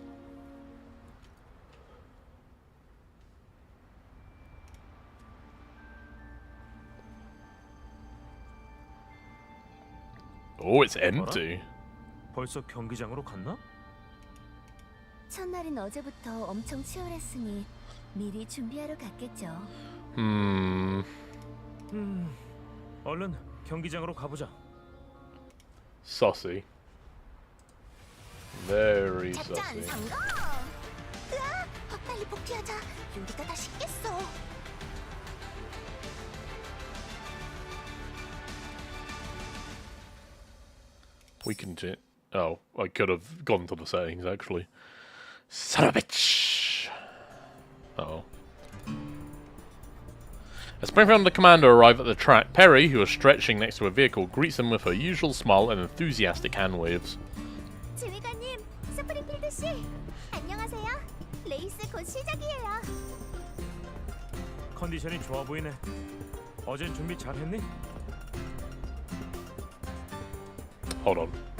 Oh, it's empty.
벌써 경기장으로 갔나?
첫날인 어제부터 엄청 치열했으니 미리 준비하러 갔겠죠.
얼른 경기장으로 가보자.
Sussy. Very
작전
sussy.
성공! 으아! 빨리 복귀하자. 여기가 다 식겠어.
We can oh, I could have gone to the settings actually. Son of a bitch! Uh-oh. As Springfield and the commander arrive at the track, Perry, who is stretching next to a vehicle, greets them with her usual smile and enthusiastic hand waves.
지휘관님, 스프링필드 씨, 안녕하세요. 레이스 곧 시작이에요.
컨디션이 좋아 보이네. 어젠 준비 잘했니?
Hold on.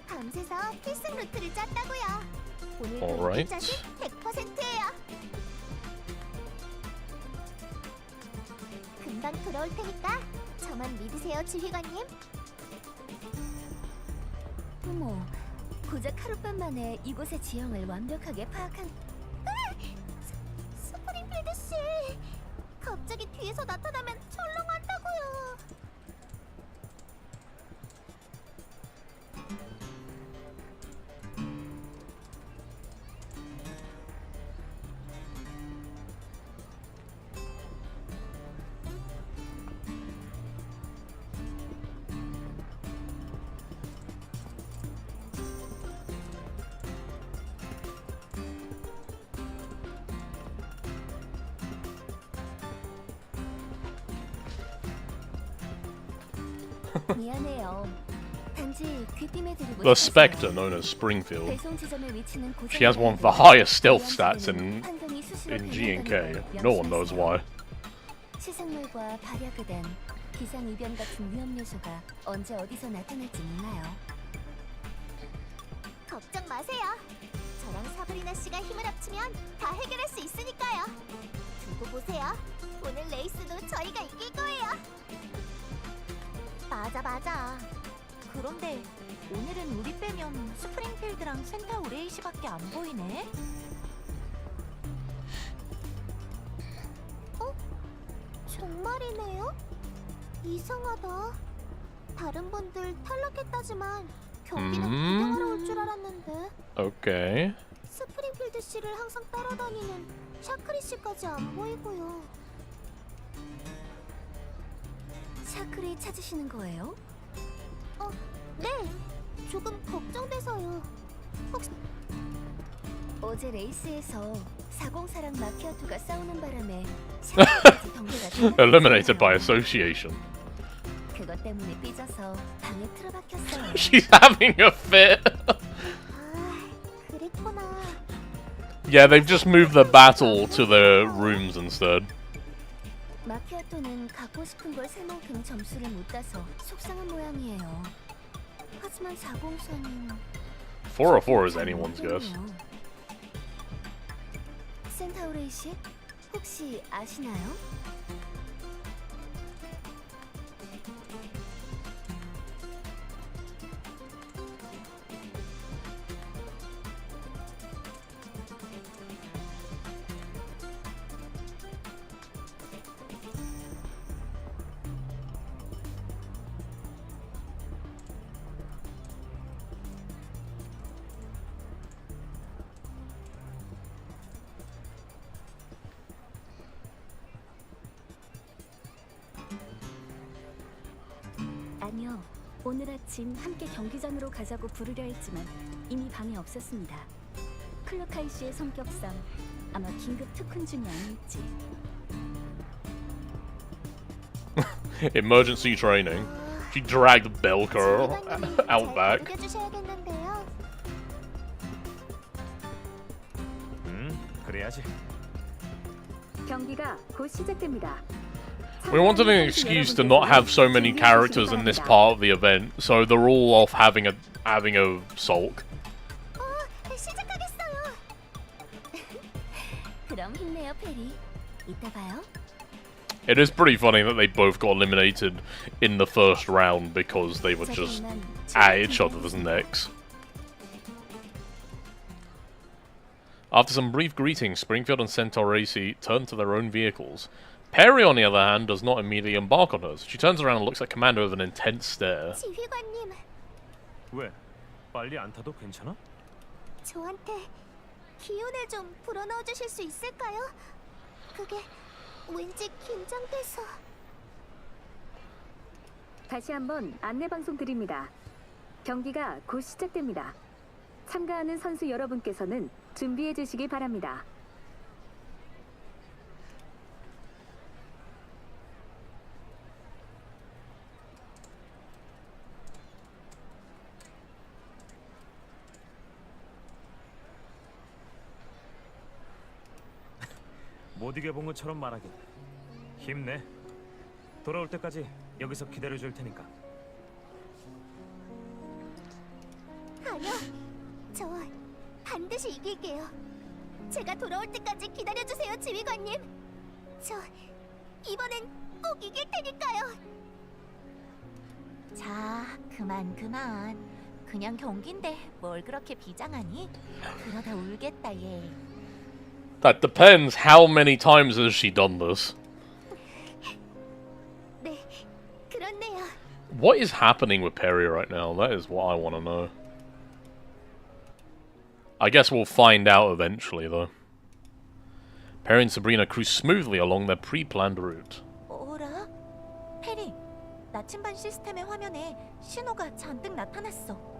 밤새서 필승 루트를 짰다고요. 오늘
Alright.
자신 100%예요. 금방 돌아올 테니까 저만 믿으세요, 지휘관님. 어머, 고작 하룻밤 만에 이곳의 지형을 완벽하게 파악한... 스프링필드 씨! 갑자기 뒤에서 나타나면 철렁한다고요. 미안해요. 단지 귀띔해 드리고
The
싶어서요.
Spectre, known as Springfield.
배송 지점의 위치는
She has one of the
고정되어
highest stealth stats
위험지대는 환경이 수시로
in G and K.
변한다는 걸
No one knows
명심하세요.
why.
시생물과 발야그된 기상 이변 같은 위험 요소가 언제 어디서 나타날지 몰라요. 걱정 마세요. 저랑 사브리나 씨가 힘을 합치면 다 해결할 수 있으니까요. 두고 보세요. 오늘 레이스도 저희가 이길 거예요. 맞아. 그런데 오늘은 우리 빼면 스프링필드랑 센타 우레이시밖에 안 보이네. 정말이네요? 이상하다. 다른 분들 탈락했다지만 경기는 구경하러 올 줄 알았는데
Okay.
스프링필드 씨를 항상 따라다니는 샤크리 씨까지 안 보이고요. 샤크리 찾으시는 거예요? 네. 조금 걱정돼서요. 혹시 어제 레이스에서 404랑 마키아토가 싸우는 바람에 샤크리까지 경기가
Eliminated by association.
그것 때문에 삐져서 방에 틀어박혔어요.
She's having a fit.
아, 그랬구나.
Yeah, they've just moved the battle to their rooms instead.
마키아토는 갖고 싶은 걸 살 만큼 점수를 못 따서 속상한 모양이에요. 하지만 404는
404 is anyone's guess.
센타우레이 씨, 혹시 아시나요?
아니요. 오늘 아침 함께 경기장으로 가자고 부르려 했지만 이미 방에 없었습니다. 클로카이 씨의 성격상 아마 긴급 특훈 중이 아닐지.
Emergency training. She dragged Belker out back.
주셔야겠는데요.
그래야지.
경기가 곧 시작됩니다.
We wanted an excuse to not have so many characters in this part of the event, so they're all off having a sulk.
시작하겠어요. 그럼 힘내요, 페리. 이따 봐요.
It is pretty funny that they both got eliminated in the first round because they were just at each other's necks. After some brief greetings, Springfield and Centaur Racy turn to their own vehicles. Perry, on the other hand, does not immediately embark on hers. She turns around and looks at Commander with an intense stare.
지휘관님,
왜? 빨리 안 타도 괜찮아?
저한테 기운을 좀 불어넣어 주실 수 있을까요? 그게 왠지 긴장돼서.
다시 한번 안내 방송 드립니다. 경기가 곧 시작됩니다. 참가하는 선수 여러분께서는 준비해 주시기 바랍니다.
못 이겨본 것처럼 말하긴. 힘내. 돌아올 때까지 여기서 기다려줄 테니까.
아니요, 저 반드시 이길게요. 제가 돌아올 때까지 기다려주세요, 지휘관님. 저 이번엔 꼭 이길 테니까요. 자, 그만. 그냥 경기인데 뭘 그렇게 비장하니? 그러다 울겠다, 얘.
That depends. How many times has she done this?
네, 그렇네요.
What is happening with Perry right now? That is what I want to know. I guess we'll find out eventually, though. Perry and Sabrina cruise smoothly along their pre-planned route.
어라? 페리, 나침반 시스템의 화면에 신호가 잔뜩 나타났어.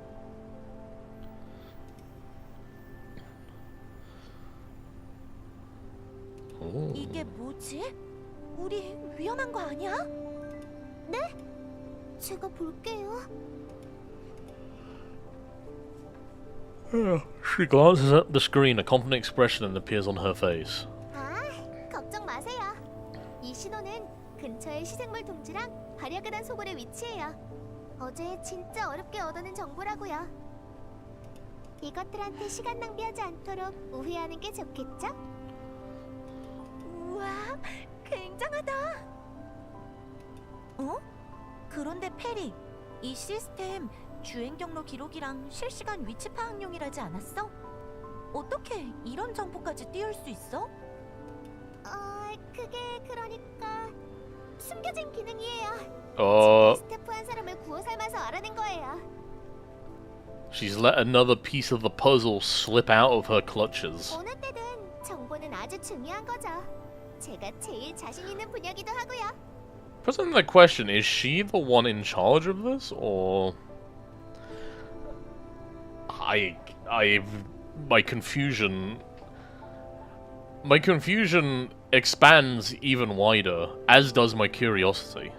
이게 뭐지? 우리 위험한 거 아니야? 네? 제가 볼게요.
She glances at the screen, a confident expression appears on her face.
아, 걱정 마세요. 이 신호는 근처의 시생물 둥지랑 발야근한 소굴에 위치해요. 어제 진짜 어렵게 얻어낸 정보라고요. 이것들한테 시간 낭비하지 않도록 우회하는 게 좋겠죠? 우와, 굉장하다. 어? 그런데 페리, 이 시스템 주행 경로 기록이랑 실시간 위치 파악용이라지 않았어? 어떻게 이런 정보까지 띄울 수 있어? 그게 그러니까 숨겨진 기능이에요.
Uh,
스태프 한 사람을 구워 삶아서 알아낸 거예요.
she's let another piece of the puzzle slip out of her clutches.
어느 때든 정보는 아주 중요한 거죠. 제가 제일 자신 있는 분야기도 하고요.
Present the question, is she the one in charge of this, or... My confusion expands even wider, as does my curiosity.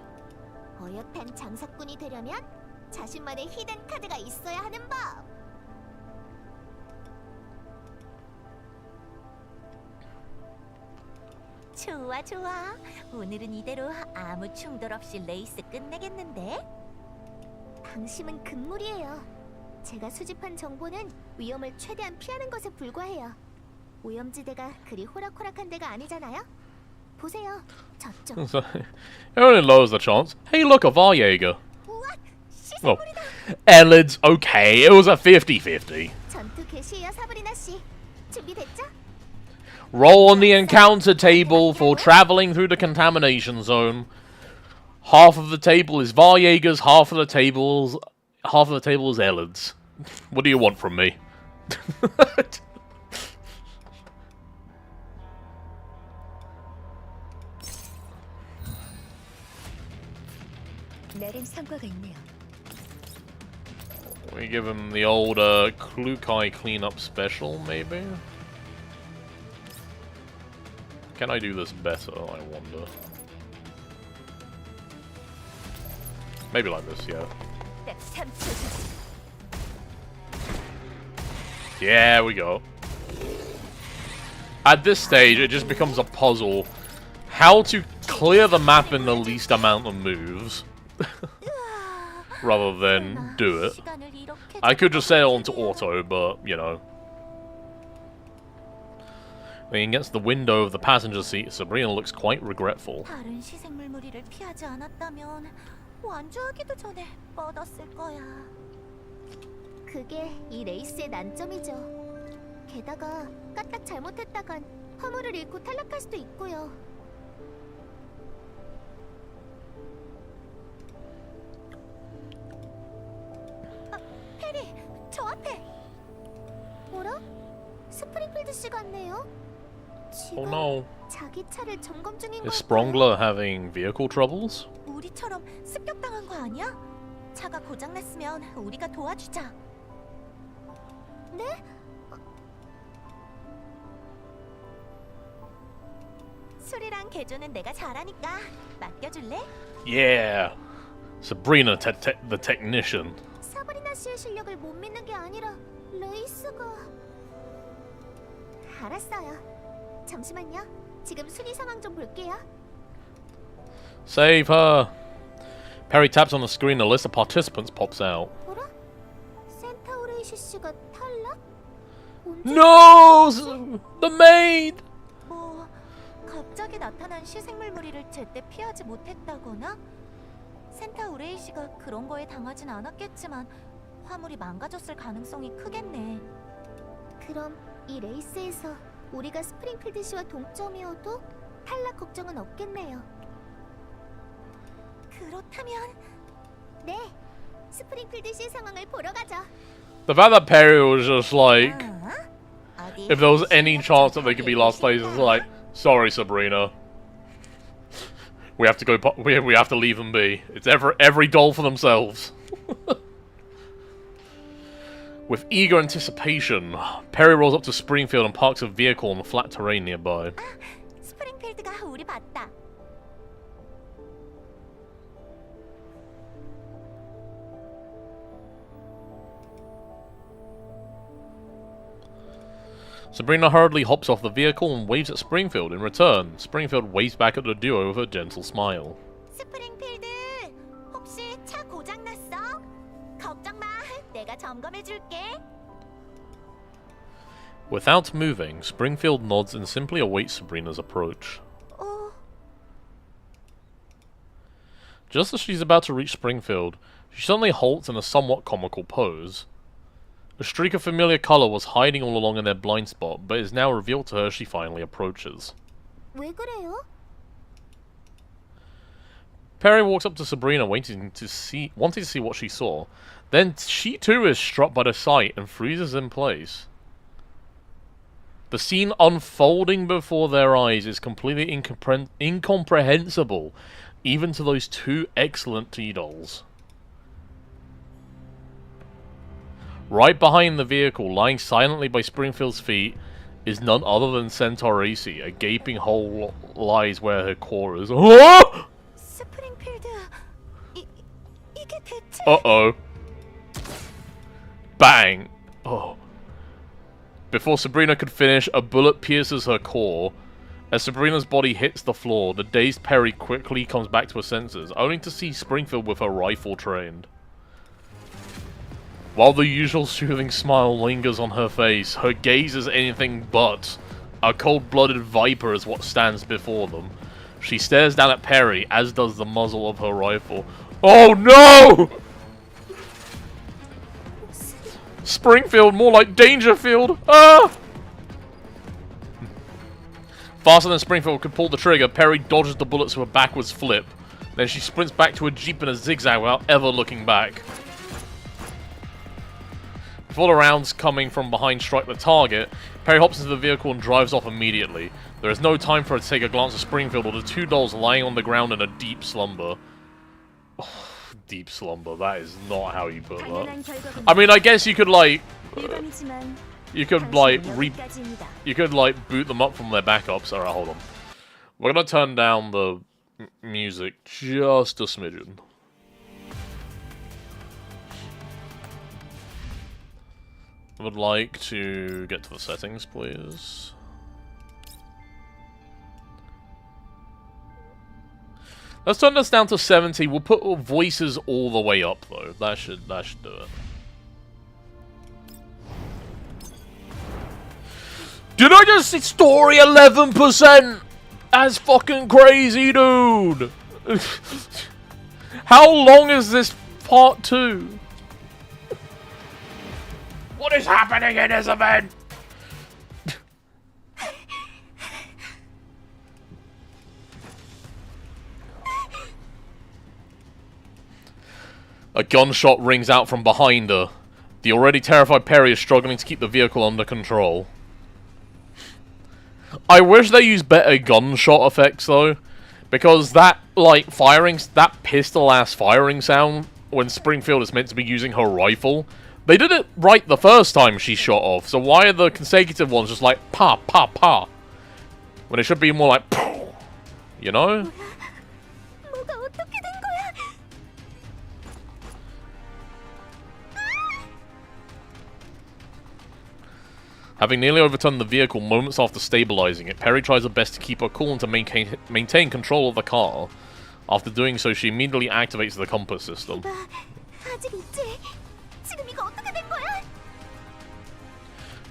어엿한 장사꾼이 되려면 자신만의 히든 카드가 있어야 하는 법. 좋아 좋아. 오늘은 이대로 아무 충돌 없이 레이스 끝내겠는데? 방심은 금물이에요. 제가 수집한 정보는 위험을 최대한 피하는 것에 불과해요. 오염지대가 그리 호락호락한 데가 아니잖아요. 보세요, 저쪽.
It only lowers the chance. Hey, look, a Varjager.
우와,
Well,
시세물이다.
Ellids, okay, it was a 50-50.
전투 개시예요, 사브리나 씨. 준비됐죠?
Roll on the encounter table for traveling through the contamination zone. Half of the table is Varjagers, half of the table is Ellids. What do you want from me?
내린 성과가 있네요.
We give him the old Klukai cleanup special, maybe? Can I do this better, I wonder? Maybe like this, yeah.
딱 3초.
Yeah, we go. At this stage, it just becomes a puzzle. How to clear the map in the least amount of moves. Rather than do it. I could just sail onto auto, but, you know. Leaning against the window of the passenger seat, Sabrina looks quite regretful.
다른 시생물 무리를 피하지 않았다면 완주하기도 전에 뻗었을 거야. 그게 이 레이스의 난점이죠. 게다가 까딱 잘못했다간 화물을 잃고 탈락할 수도 있고요. 아, 페리, 저 앞에. 뭐라? 스프링필드 씨 같네요. 지금
Oh no.
자기 차를 점검 중인
Is
걸까요?
Sprongler having vehicle troubles?
우리처럼 습격당한 거 아니야? 차가 고장났으면 우리가 도와주자. 네? 술이랑 개조는 내가 잘하니까 맡겨줄래?
Yeah. Sabrina, the technician.
사브리나 씨의 실력을 못 믿는 게 아니라 레이스가... 알았어요. 잠시만요. 지금 순위 상황 좀 볼게요.
Save her. Perry taps on the screen. A list of participants pops out.
뭐라? 센타우레이시 씨가 탈락? 언제
No! The maid!
뭐 갑자기 나타난 시생물 무리를 제때 피하지 못했다거나 센타 우레이시가 그런 거에 당하진 않았겠지만 화물이 망가졌을 가능성이 크겠네. 그럼 이 레이스에서 우리가 스프링필드 씨와 동점이어도 탈락 걱정은 없겠네요. 그렇다면 네, 스프링필드 씨 상황을 보러 가죠.
The fact that Perry was just like,
어디
if there was any chance that they could be last place, it's like, sorry, Sabrina. We have to go. We have to leave them be. It's every doll for themselves. With eager anticipation, Perry rolls up to Springfield and parks a vehicle on the flat terrain nearby.
스프링필드가 우리 봤다.
Sabrina hurriedly hops off the vehicle and waves at Springfield. In return, Springfield waves back at the duo with a gentle smile.
스프링필드, 혹시 차 고장 났어? 걱정 마, 내가 점검해 줄게.
Without moving, Springfield nods and simply awaits Sabrina's approach. Just as she's about to reach Springfield, she suddenly halts in a somewhat comical pose. A streak of familiar color was hiding all along in their blind spot, but is now revealed to her as she finally approaches.
왜 그래요?
Perry walks up to Sabrina, wanting to see what she saw. Then she too is struck by the sight and freezes in place. The scene unfolding before their eyes is completely incomprehensible, even to those two excellent T-dolls. Right behind the vehicle, lying silently by Springfield's feet, is none other than Centaur AC. A gaping hole lies where her core is.
스프링필드, 이게 대체?
Uh-oh. Bang! Oh. Before Sabrina could finish, a bullet pierces her core. As Sabrina's body hits the floor, the dazed Perry quickly comes back to her senses, only to see Springfield with her rifle trained. While the usual soothing smile lingers on her face, her gaze is anything but. A cold-blooded viper is what stands before them. She stares down at Perry, as does the muzzle of her rifle. Oh no! Springfield, more like Dangerfield! Ah! Faster than Springfield could pull the trigger, Perry dodges the bullets with a backwards flip. Then she sprints back to her jeep in a zigzag without ever looking back. Before the rounds coming from behind strike the target, Perry hops into the vehicle and drives off immediately. There is no time for her to take a glance at Springfield or the two dolls lying on the ground in a deep slumber. Oh, deep slumber, that is not how you put that. I mean, I guess you could like... you could like boot them up from their backups. Alright, hold on. We're gonna turn down the music just a smidgen. I would like to get to the settings, please. Let's turn this down to 70. We'll put voices all the way up, though. That should do it. Did I just see story 11%? That's fucking crazy, dude. How long is this part 2? What is happening in this event? A gunshot rings out from behind her. The already terrified Perry is struggling to keep the vehicle under control. I wish they used better gunshot effects though, because that that pistol-ass firing sound when Springfield is meant to be using her rifle, they did it right the first time she shot off, so why are the consecutive ones just like pa pa pa? When it should be more like, you know? Having nearly overturned the vehicle moments after stabilizing it, Perry tries her best to keep her cool and to maintain control of the car. After doing so, she immediately activates the compass system.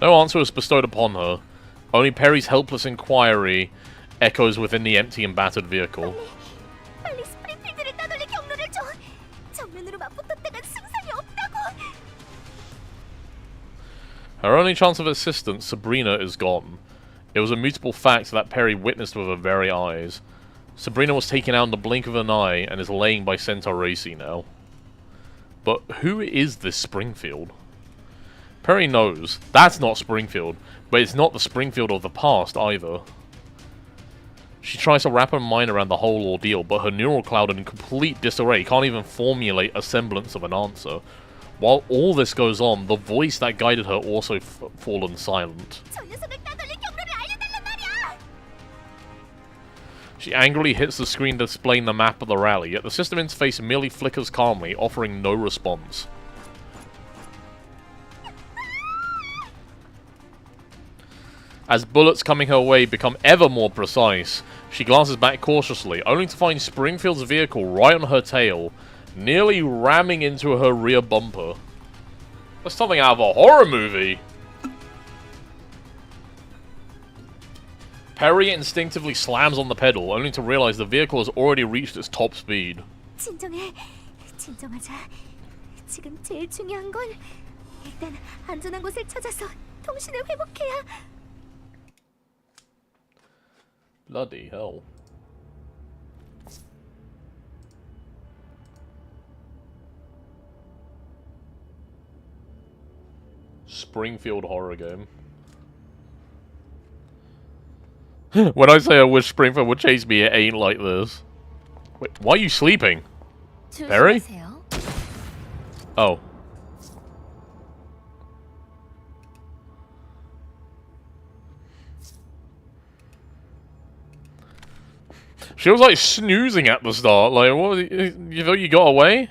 No answer is bestowed upon her. Only Perry's helpless inquiry echoes within the empty and battered vehicle. Her only chance of assistance, Sabrina, is gone. It was a mutable fact that Perry witnessed with her very eyes. Sabrina was taken out in the blink of an eye and is laying by Centaur Racy now. But who is this Springfield? Perry knows that's not Springfield, but it's not the Springfield of the past either. She tries to wrap her mind around the whole ordeal, but her neural cloud in complete disarray can't even formulate a semblance of an answer. While all this goes on, the voice that guided her also fallen silent. She angrily hits the screen displaying the map of the rally, yet the system interface merely flickers calmly, offering no response. As bullets coming her way become ever more precise, she glances back cautiously, only to find Springfield's vehicle right on her tail, nearly ramming into her rear bumper. That's something out of a horror movie! Perry instinctively slams on the pedal, only to realize the vehicle has already reached its top speed.
진정하자. 지금 제일 중요한 건 일단 안전한 곳을 찾아서 통신을 회복해야.
Bloody hell. Springfield horror game. When I say I wish Springfield would chase me, it ain't like this. Wait, why are you sleeping? Barry?
조심하세요.
Oh. She was like snoozing at the start. Like, what? You thought you got away?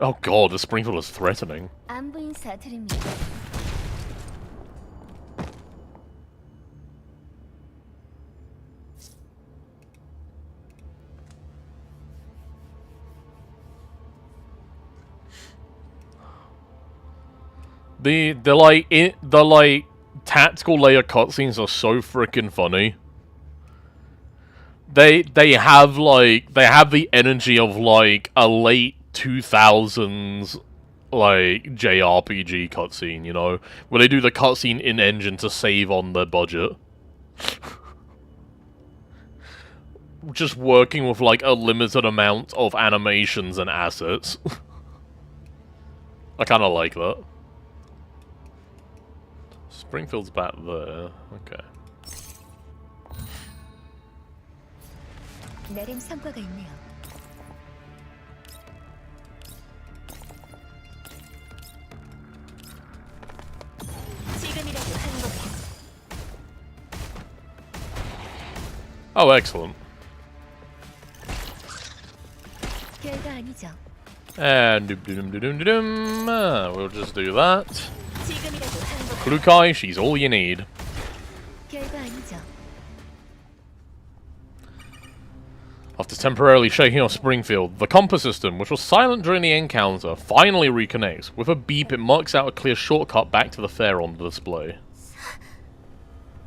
Oh god, the Springfield is threatening.
안부 인사 드립니다.
The tactical layer cutscenes are so freaking funny. They have the energy of like a late 2000s like JRPG cutscene, you know, where they do the cutscene in engine to save on their budget. Just working with like a limited amount of animations and assets. I kind of like that. Springfield's back there. Okay.
나름 성과가 있네요. 지금이라도 항복해.
Oh, excellent.
별거 아니죠.
And we'll just do that.
지금이라도 항복해.
Klukai, she's all you need.
별거 아니죠.
After temporarily shaking off Springfield, the compass system, which was silent during the encounter, finally reconnects. With a beep, it marks out a clear shortcut back to the fair on the display.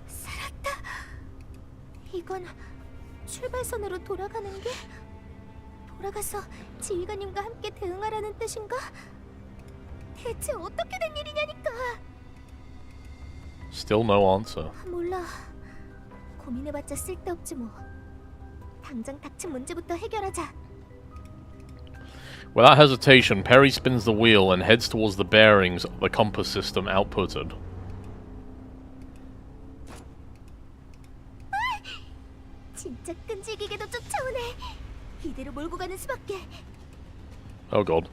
살았다. 이건 출발선으로 돌아가는 게? 돌아가서 지휘관님과 함께 대응하라는 뜻인가? 대체 어떻게 된 일이냐니까.
Still no answer.
몰라. 고민해봤자 쓸데없지 뭐. 당장 닥친 문제부터 해결하자.
Without hesitation, Perry spins the wheel and heads towards the bearings the compass system outputted.
진짜 끈질기게도 쫓아오네. 이대로 몰고 가는 수밖에.
Oh god.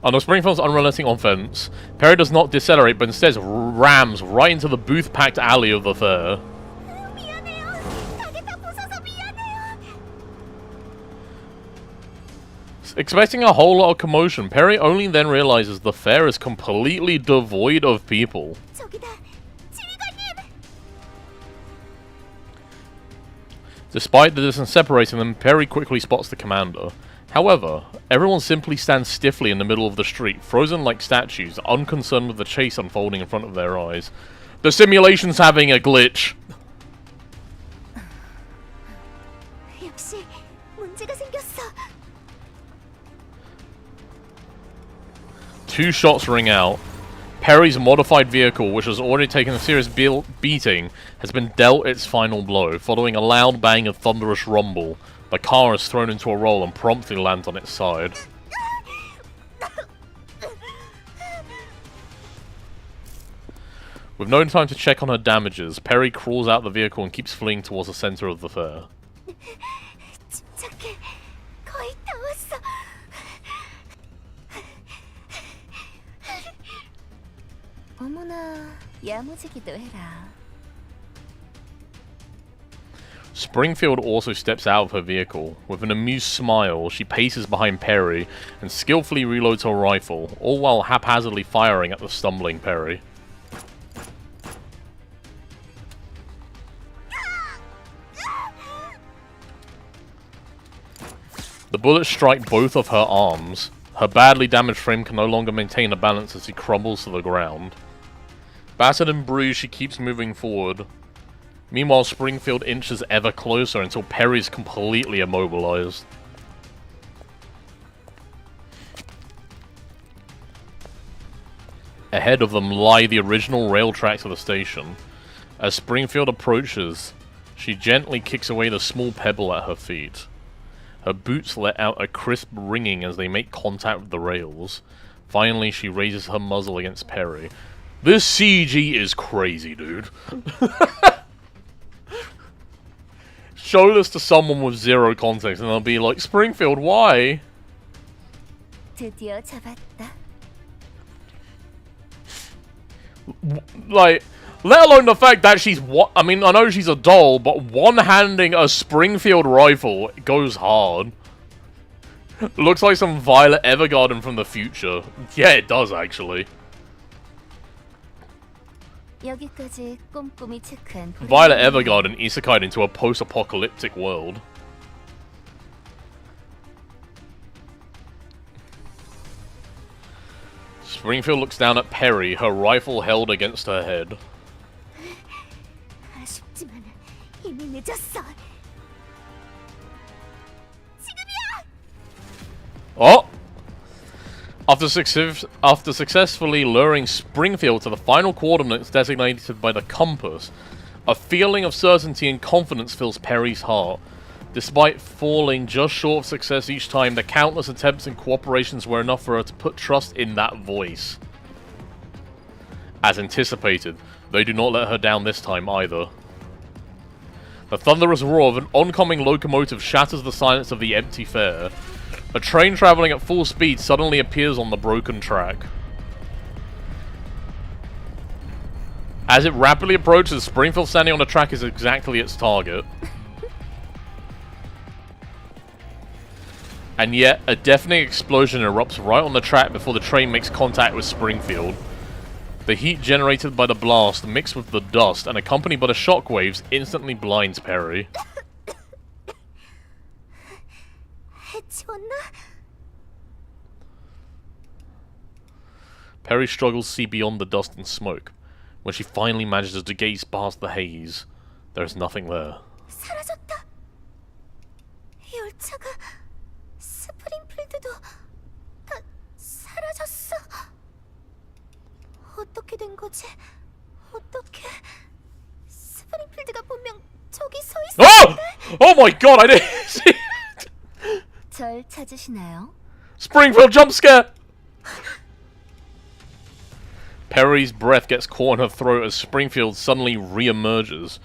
Under Springfield's unrelenting offense, Perry does not decelerate but instead rams right into the booth-packed alley of the fair.
미안해요. 가게 다 부숴서 미안해요.
Expecting a whole lot of commotion, Perry only then realizes the fair is completely devoid of people.
저기다. 지휘관님.
Despite the distance separating them, Perry quickly spots the commander. However, everyone simply stands stiffly in the middle of the street, frozen like statues, unconcerned with the chase unfolding in front of their eyes. The simulation's having a glitch.
역시 문제가 생겼어.
Two shots ring out. Perry's modified vehicle, which has already taken a serious beating, has been dealt its final blow. Following a loud bang and thunderous rumble, the car is thrown into a roll and promptly lands on its side. With no time to check on her damages, Perry crawls out the vehicle and keeps fleeing towards the center of the fair.
침착해. 거의 다 왔어.
어머나, 야무지기도 해라.
Springfield also steps out of her vehicle. With an amused smile, she paces behind Perry and skillfully reloads her rifle, all while haphazardly firing at the stumbling Perry. The bullets strike both of her arms. Her badly damaged frame can no longer maintain a balance as she crumbles to the ground. Battered and bruised, she keeps moving forward. Meanwhile, Springfield inches ever closer until Perry's completely immobilized. Ahead of them lie the original rail tracks of the station. As Springfield approaches, she gently kicks away the small pebble at her feet. Her boots let out a crisp ringing as they make contact with the rails. Finally, she raises her muzzle against Perry. This CG is crazy, dude. Show this to someone with zero context and they'll be like, Springfield, why?
드디어 잡았다.
Like, let alone the fact that she's I mean, I know she's a doll, but one-handing a Springfield rifle goes hard. Looks like some Violet Evergarden from the future. Yeah, it does, actually.
여기까지 꼼꼼히 체크한
Violet Evergarden isekai'd into a post-apocalyptic world. Springfield looks down at Perry, her rifle held against her head.
아쉽지만 이미 늦었어. 지금이야!
Oh! After successfully luring Springfield to the final coordinates designated by the compass, a feeling of certainty and confidence fills Perry's heart. Despite falling just short of success each time, the countless attempts and cooperations were enough for her to put trust in that voice. As anticipated, they do not let her down this time either. The thunderous roar of an oncoming locomotive shatters the silence of the empty fair. A train traveling at full speed suddenly appears on the broken track. As it rapidly approaches, Springfield standing on the track is exactly its target. And yet, a deafening explosion erupts right on the track before the train makes contact with Springfield. The heat generated by the blast, mixed with the dust and accompanied by the shockwaves, instantly blinds Perry.
해치웠나?
Perry struggles to see beyond the dust and smoke. When she finally manages to gaze past the haze, there is nothing there.
사라졌다. 열차가 스프링필드도 다 사라졌어. 어떻게 된 거지? 어떻게? 스프링필드가 분명 저기 서 있어.
Oh! Oh my god, I didn't see it!
절 찾으시나요?
Springfield jump scare! Perry's breath gets caught in her throat as Springfield suddenly re-emerges.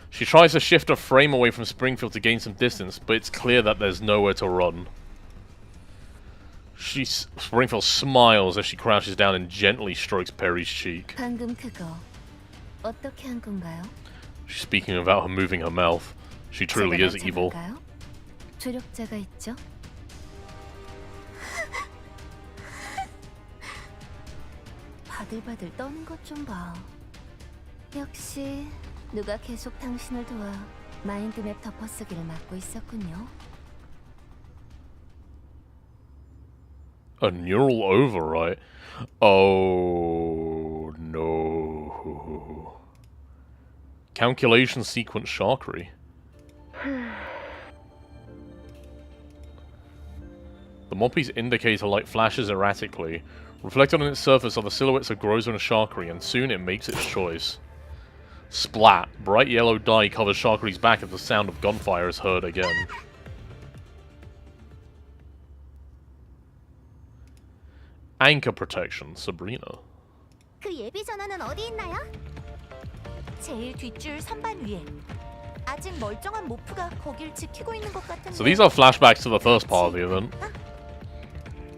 She tries to shift her frame away from Springfield to gain some distance, but it's clear that there's nowhere to run. Springfield smiles as she crouches down and gently strokes Perry's cheek.
방금 그거 어떻게 한 건가요?
She's speaking about her moving her mouth. She truly is evil.
조력자가 있죠? 바들바들 떠는 것 좀 봐. 역시 누가 계속 당신을 도와 마인드맵 덮어쓰기를 맡고 있었군요.
A neural overwrite? Oh no. Calculation sequence sharkery. The Moppy's indicator light flashes erratically. Reflected on its surface are the silhouettes of Groza and Sharkery, and soon it makes its choice. Splat! Bright yellow dye covers Sharkery's back as the sound of gunfire is heard again. Anchor protection, Sabrina.
그 예비 전원은 어디 있나요? 제일 뒷줄 선반 위에. 아직 멀쩡한 모프가 거길 지키고 있는 것 같은데.
So these are flashbacks to the first part of the event.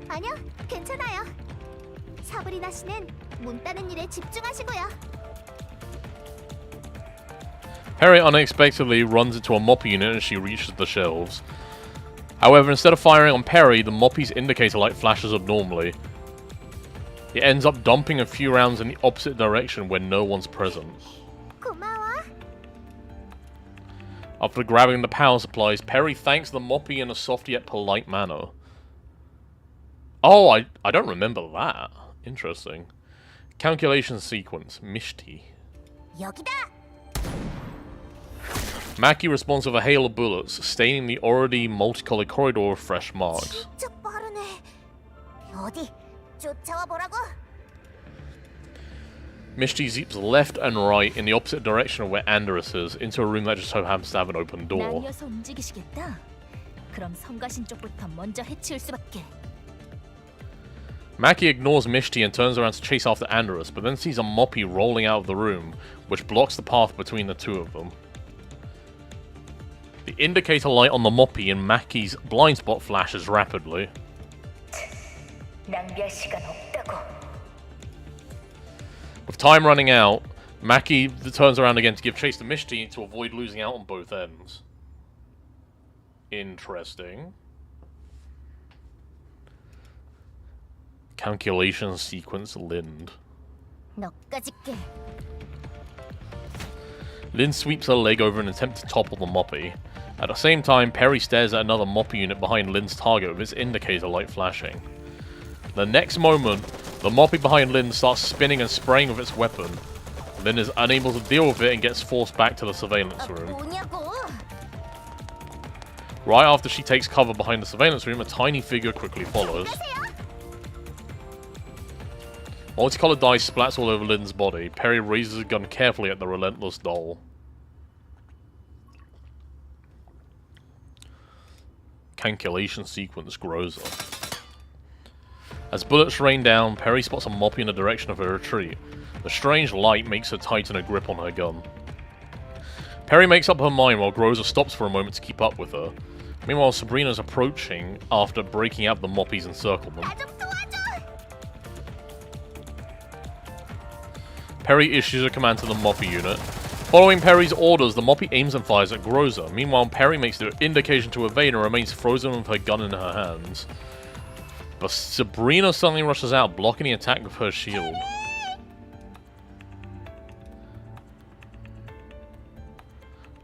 아니요, 괜찮아요. 사브리나 씨는 문 따는 일에 집중하시고요.
Harriet unexpectedly runs into a Moppy unit as she reaches the shelves. However, instead of firing on Perry, the Moppy's indicator light flashes abnormally. It ends up dumping a few rounds in the opposite direction when no one's present.
고마워.
After grabbing the power supplies, Perry thanks the Moppy in a soft yet polite manner. Oh, I don't remember that. Interesting. Calculation sequence, Mishti.
여기다.
Mackie responds with a hail of bullets, staining the already multicolored corridor with fresh marks.
진짜 빠르네. 어디? 쫓아와 보라고.
Mishti zips left and right in the opposite direction of where Andorus is, into a room that just so happens to have an open door.
나뉘어서 움직이시겠다. 그럼 성가신 쪽부터 먼저 해치울 수밖에.
Mackie ignores Mishti and turns around to chase after Andrus, but then sees a Moppy rolling out of the room, which blocks the path between the two of them. The indicator light on the Moppy in Mackie's blind spot flashes rapidly. With time running out, Mackie turns around again to give chase to Mishti to avoid losing out on both ends. Interesting. Calculation sequence Lind.
너까짓게.
Lind sweeps her leg over in an attempt to topple the Moppy. At the same time, Perry stares at another Moppy unit behind Lind's target with its indicator light flashing. The next moment, the Moppy behind Lind starts spinning and spraying with its weapon. Lind is unable to deal with it and gets forced back to the surveillance room.
뭐냐고.
Right after she takes cover behind the surveillance room, a tiny figure quickly follows. Multicolored dye splats all over Lind's body. Perry raises a gun carefully at the relentless doll. Calculation sequence grows up. As bullets rain down, Perry spots a Moppy in the direction of her retreat. The strange light makes her tighten her grip on her gun. Perry makes up her mind while Groza stops for a moment to keep up with her. Meanwhile, Sabrina's approaching after breaking out the Moppy's encirclement. Perry issues a command to the Moppy unit. Following Perry's orders, the Moppy aims and fires at Groza. Meanwhile, Perry makes the indication to evade and remains frozen with her gun in her hands. But Sabrina suddenly rushes out, blocking the attack with her shield.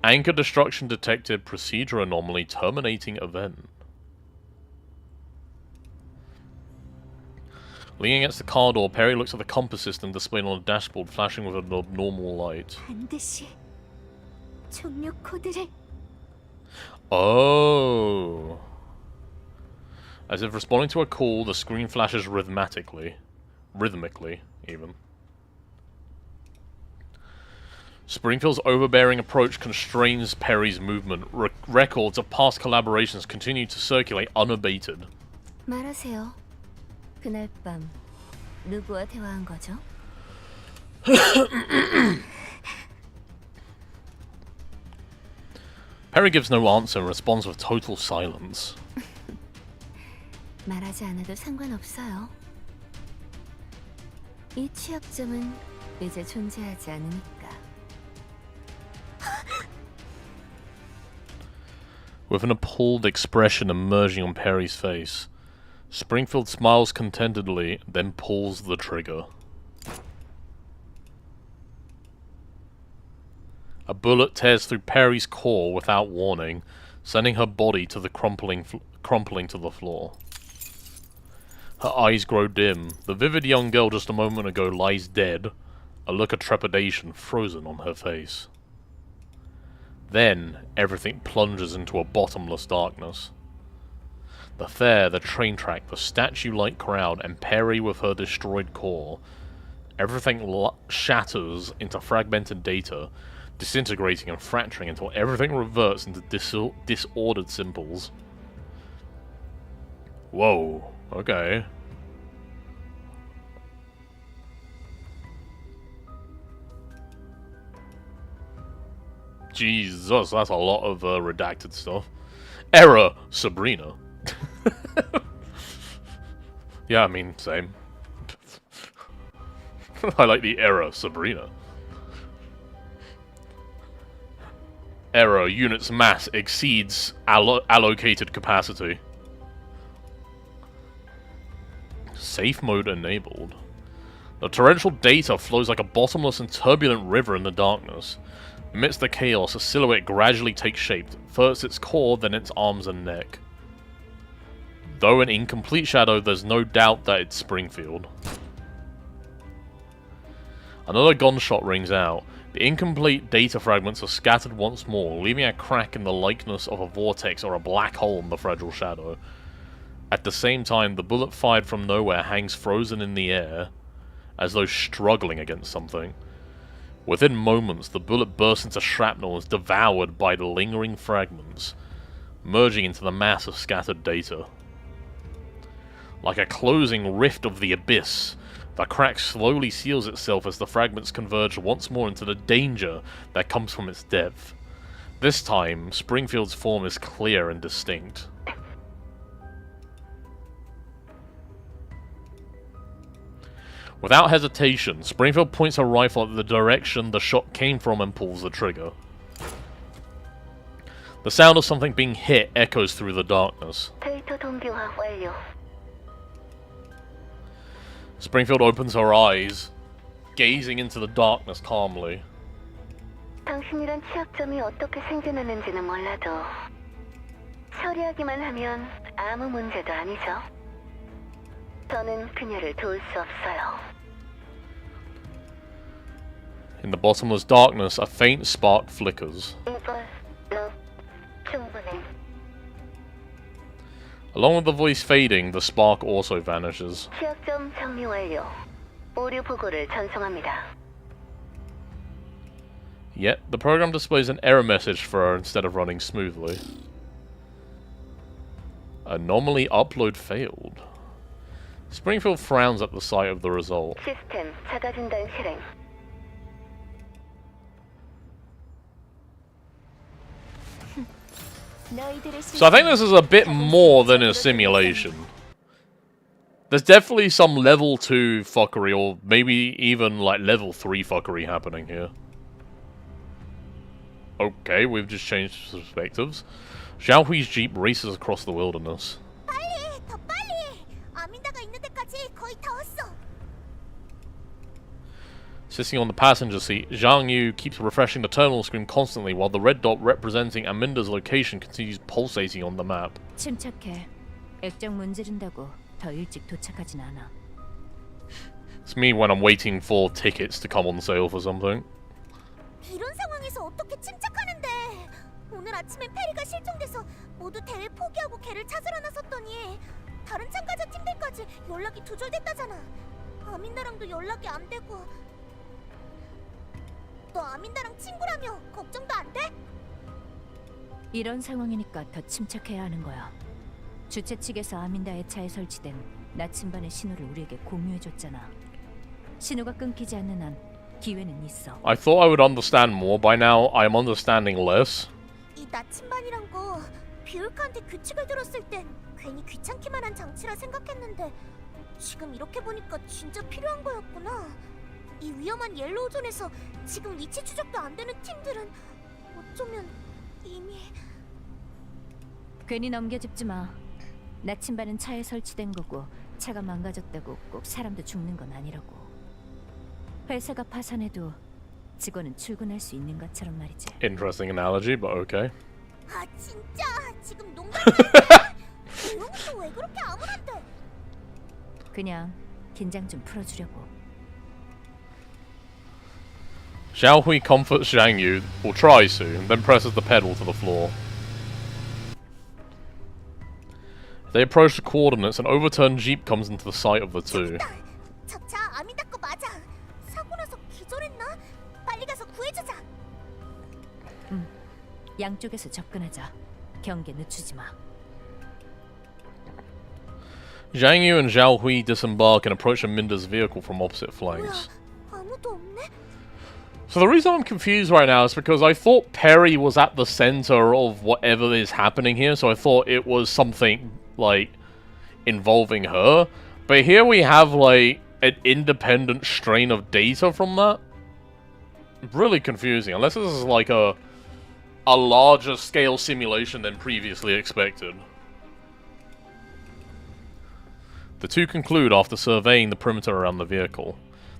Anchor destruction detected. Procedure anomaly. Terminating event. Leaning against the car door, Perry looks at the compass system displayed on the dashboard, flashing with an abnormal light.
반드시 종료 코드를.
Oh. As if responding to a call, the screen flashes rhythmically, even. Springfield's overbearing approach constrains Perry's movement. Records of past collaborations continue to circulate unabated.
말하세요. 그날 밤 누구와 대화한 거죠?
Perry gives no answer and responds with total silence.
말하지 않아도 상관없어요. 이 취약점은 이제 존재하지 않으니까.
With an appalled expression emerging on Perry's face, Springfield smiles contentedly, then pulls the trigger. A bullet tears through Perry's core without warning, sending her body to the crumpling to the floor. Her eyes grow dim. The vivid young girl just a moment ago lies dead, a look of trepidation frozen on her face. Then, everything plunges into a bottomless darkness. The fair, the train track, the statue-like crowd, and Perry with her destroyed core. Everything shatters into fragmented data, disintegrating and fracturing until everything reverts into disordered symbols. Whoa, okay. Jesus, that's a lot of redacted stuff. Error, Sabrina. Yeah, I mean, same. I like the error, Sabrina. Error, unit's mass exceeds allocated capacity. Safe mode enabled. The torrential data flows like a bottomless and turbulent river in the darkness. Amidst the chaos, a silhouette gradually takes shape, first its core, then its arms and neck. Though an incomplete shadow, there's no doubt that it's Springfield. Another gunshot rings out. The incomplete data fragments are scattered once more, leaving a crack in the likeness of a vortex or a black hole in the fragile shadow. At the same time, the bullet fired from nowhere hangs frozen in the air, as though struggling against something. Within moments, the bullet bursts into shrapnel and is devoured by the lingering fragments, merging into the mass of scattered data. like a closing rift of the abyss. The crack slowly seals itself as the fragments converge once more into the danger that comes from its depth. This time, Springfield's form is clear and distinct. Without hesitation, Springfield points her rifle at the direction the shot came from and pulls the trigger. The sound of something being hit echoes through the darkness.
데이터 동기화 완료.
Springfield opens her eyes, gazing into the darkness calmly.
당신이란 취약점이 어떻게 생겨났는지는 몰라도 처리하기만 하면 아무 문제도 아니죠. 저는 그녀를 도울 수 없어요.
In the bottomless darkness, a faint spark flickers.
이걸로 충분해.
Along with the voice fading, the spark also vanishes.
취약점 정리 완료. 오류 보고를 전송합니다.
Yet, the program displays an error message for her instead of running smoothly. Anomaly upload failed. Springfield frowns at the sight of the result.
시스템 자가 진단 실행.
So I think this is a bit more than a simulation. There's definitely some level 2 fuckery, or maybe even like level 3 fuckery happening here. Okay, we've just changed perspectives. Xiao Hui's jeep races across the wilderness.
빨리, 더 빨리. 아민다가 있는 데까지 거의 다 왔어.
Sitting on the passenger seat, Zhang Yu keeps refreshing the terminal screen constantly while the red dot representing Aminda's location continues pulsating on the map.
침착해. 액정 문지른다고 더 일찍 도착하진 않아.
It's me when I'm waiting for tickets to come on sale for something.
이런 상황에서 어떻게 침착하는데? 오늘 아침엔 페리가 실종돼서 모두 대회 포기하고 걔를 찾으러 나섰더니 다른 참가자 팀들까지 연락이 두절됐다잖아. 아민다랑도 연락이 안 되고. 너 아민다랑 친구라며 걱정도 안 돼?
이런 상황이니까 더 침착해야 하는 거야. 주최 측에서 아민다의 차에 설치된 나침반의 신호를 우리에게 공유해줬잖아. 신호가 끊기지 않는 한 기회는 있어.
I thought I would understand more. By now, I'm understanding less.
이 나침반이란 거 비올카한테 규칙을 들었을 땐 괜히 귀찮기만 한 장치라 생각했는데 지금 이렇게 보니까 진짜 필요한 거였구나. 이 위험한 옐로우 존에서 지금 위치 추적도 안 되는 팀들은 어쩌면 이미...
괜히 넘겨짚지 마. 나침반은 차에 설치된 거고 차가 망가졌다고 꼭 사람도 죽는 건 아니라고. 회사가 파산해도 직원은 출근할 수 있는 것처럼 말이지.
Interesting analogy, but okay.
아 진짜 지금 농담이야. 이런 것도 왜 그렇게 아무런데?
그냥 긴장 좀 풀어주려고.
Xiao Hui comforts Zhang Yu, or tries to, and then presses the pedal to the floor. They approach the coordinates, an overturned jeep comes into the sight of the two.
저 차 아민다 거 맞아. 사고 나서 기절했나? 빨리 가서 구해주자.
양쪽에서 접근하자. 경계 늦추지 마.
Zhang Yu and Xiao Hui disembark and approach Aminda's vehicle from opposite flanks.
뭐야? 아무도 없네?
So the reason I'm confused right now is because I thought Perry was at the center of whatever is happening here, so I thought it was something, like, involving her. But here we have, like, an independent strain of data from that. Really confusing, unless this is, like, a larger scale simulation than previously expected. The two conclude after surveying the perimeter around the vehicle.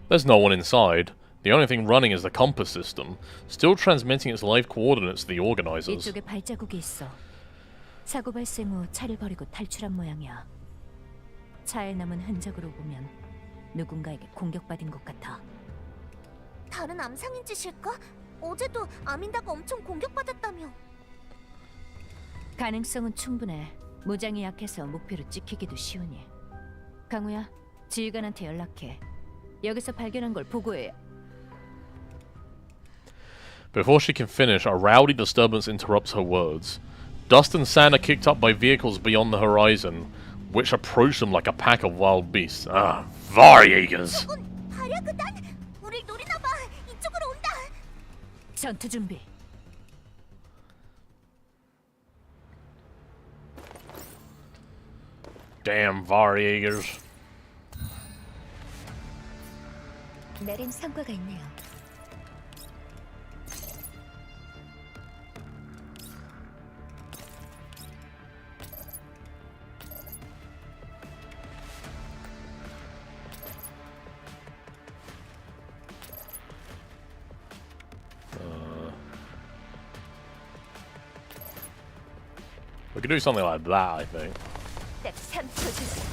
There's no one inside. The only thing running is the compass system, still transmitting its live coordinates to the organizers.
이쪽에 발자국이 있어. 사고 발생 후 차를 버리고 탈출한 모양이야. 차에 남은 흔적으로 보면 누군가에게 공격받은 것 같아.
다른 암상인 짓일까? 어제도 아민다가 엄청 공격받았다며.
가능성은 충분해. 무장이 약해서 목표를 찍히기도 쉬우니. 강우야, 지휘관한테 연락해. 여기서 발견한 걸 보고해.
Before she can finish, a rowdy disturbance interrupts her words. Dust and sand are kicked up by vehicles beyond the horizon. which approached them like a pack of wild beasts. Ah, Varjägers!
저건 발야그단? 우릴 노리나 봐. 이쪽으로 온다.
전투 준비.
Damn Varjägers.
내린 성과가 있네요.
We could do something like that, I think.
딱 3초 주세요.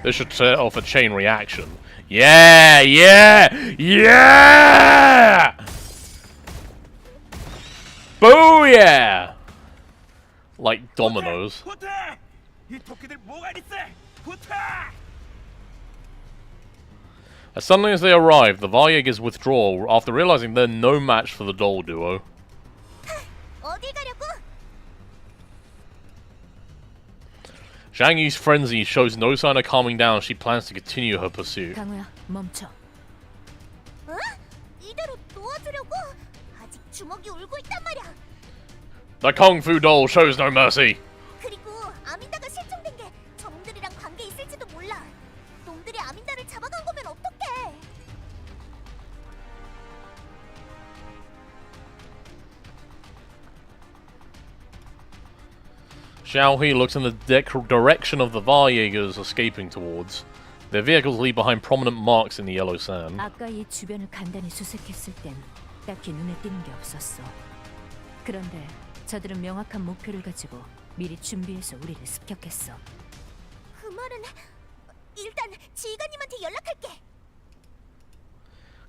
This should set off a chain reaction. Yeah! Yeah! Yeah! Booyah! Like dominoes.
후퇴! 이 토끼들 뭐가 있어? 후퇴!
As suddenly as they arrive, the Varjägers withdraw after realizing they're no match for the doll duo.
어딜 가려고?
Zhang Yi's frenzy shows no sign of calming down. She plans to continue her pursuit.
강우야, 멈춰.
어? 이대로 놓아주려고? 아직 주먹이 울고 있단 말이야.
The Kung Fu doll shows no mercy.
그리고 아민다가 실종된 게 저놈들이랑 관계 있을지도 몰라. 놈들이 아민다를 잡아간 거면 어떡해?
Xiao Hui looks in the direction of the Varjägers escaping towards. Their vehicles leave behind prominent marks in the yellow sand.
아까 이 주변을 간단히 수색했을 땐 딱히 눈에 띄는 게 없었어. 그런데 저들은 명확한 목표를 가지고 미리 준비해서 우리를 습격했어.
그 말은 일단 지휘관님한테 연락할게.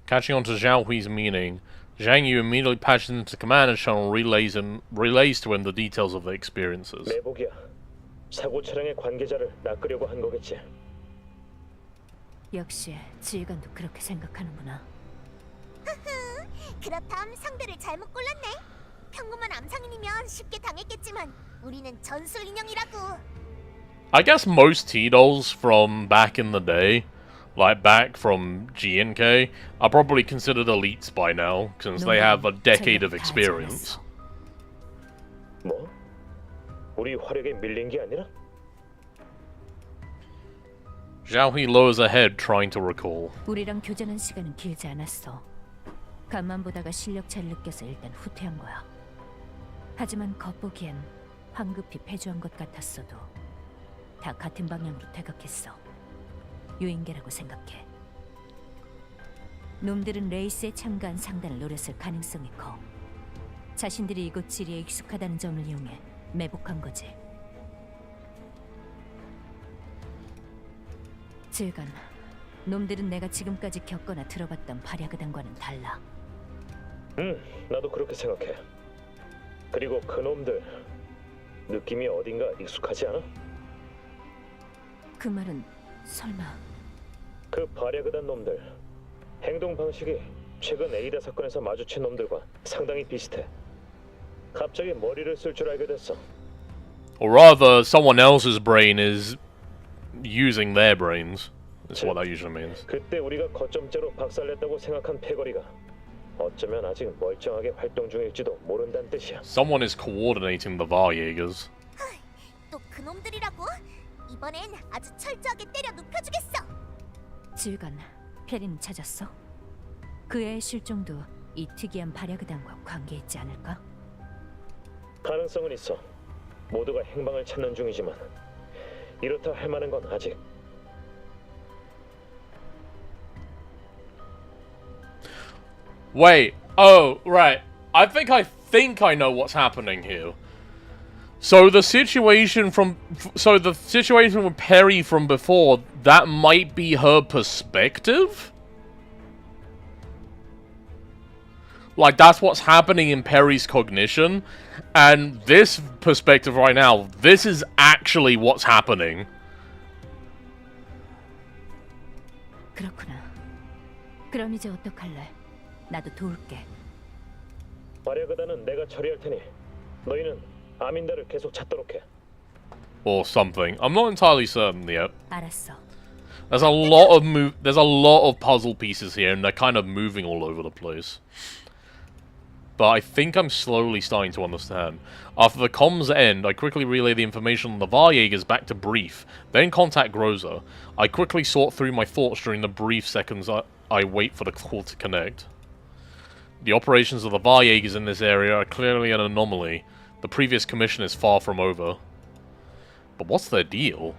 Catching on to Xiao Hui's meaning, Zhang Yu immediately patches into command and Channel relays to him the details of their experiences.
매복이야. 사고 차량의 관계자를 낚으려고 한 거겠지.
역시 지휘관도 그렇게 생각하는구나.
그렇담 상대를 잘못 골랐네. 평범한 암상인이면 쉽게 당했겠지만 우리는 전술 인형이라고.
I guess most T-dolls from back in the day, like back from G&K, are probably considered elites by now, since they have a decade of experience.
뭐? 우리 화력에 밀린 게 아니라?
Zhao Hui lowers her head, trying to recall.
우리랑 교전한 시간은 길지 않았어. 간만 보다가 실력 차를 느껴서 일단 후퇴한 거야. 하지만 겉보기엔 황급히 패주한 것 같았어도 다 같은 방향으로 퇴각했어. 유인계라고 생각해. 놈들은 레이스에 참가한 상단을 노렸을 가능성이 커. 자신들이 이곳 지리에 익숙하다는 점을 이용해 매복한 거지. 지휘관, 놈들은 내가 지금까지 겪거나 들어봤던 발야그단과는 달라.
나도 그렇게 생각해. 그리고 그 놈들 느낌이 어딘가 익숙하지 않아?
그 말은 설마...
그 발야그단 놈들 행동 방식이 최근 에이다 사건에서 마주친 놈들과 상당히 비슷해. 갑자기 머리를 쓸 줄 알게 됐어.
Or rather, someone else's brain is using their brains. That's what that usually means.
그때 우리가 거점제로 박살냈다고 생각한 패거리가 어쩌면 아직 멀쩡하게 활동 중일지도 모른다는 뜻이야.
Someone is coordinating the Varjägers.
또 그놈들이라고? 이번엔 아주 철저하게 때려 눕혀주겠어.
지휘관, 페리는 찾았어? 그 애의 실종도 이 특이한 발야그단과 관계 있지 않을까?
가능성은 있어. 모두가 행방을 찾는 중이지만 이렇다 할 만한 건 아직.
Wait. Oh, right. I think I know what's happening here. So the situation with Perry from before, that might be her perspective? Like, that's what's happening in Perry's cognition. And this perspective right now, this is actually what's happening.
그렇구나. 그럼 이제 어떡할래? 나도 도울게.
발야그단은 내가 처리할 테니 너희는 아민다를 계속 찾도록 해.
or something. I'm not entirely certain yet.
알았어.
There's a lot of puzzle pieces here, and they're kind of moving all over the place. But I think I'm slowly starting to understand. After the comms end, I quickly relay the information on the Varjägers back to Brief, then contact Groza. I quickly sort through my thoughts during the brief seconds I wait for the call to connect. The operations of the Varjägers in this area are clearly an anomaly. The previous commission is far from over. But what's their deal?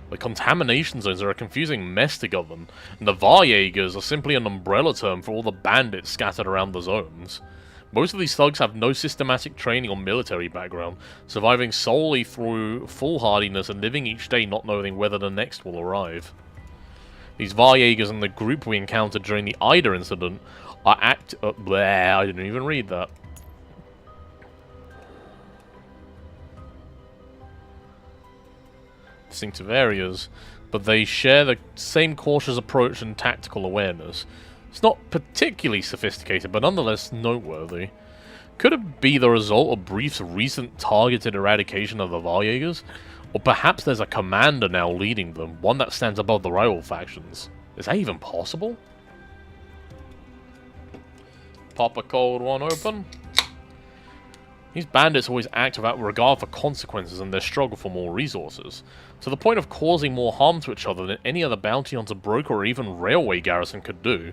The contamination zones are a confusing mess to govern, and the Varjägers are simply an umbrella term for all the bandits scattered around the zones. Most of these thugs have no systematic training or military background, surviving solely through foolhardiness and living each day not knowing whether the next will arrive. These Varjägers and the group we encountered during the Ida incident are I didn't even read that. Distinctive areas, but they share the same cautious approach and tactical awareness. It's not particularly sophisticated, but nonetheless noteworthy. Could it be the result of Brief's recent targeted eradication of the Varjägers? Or perhaps there's a commander now leading them, one that stands above the rival factions. Is that even possible? Pop a cold one open. These bandits always act without regard for consequences in their struggle for more resources, to the point of causing more harm to each other than any other bounty hunter, broker, or even railway garrison could do.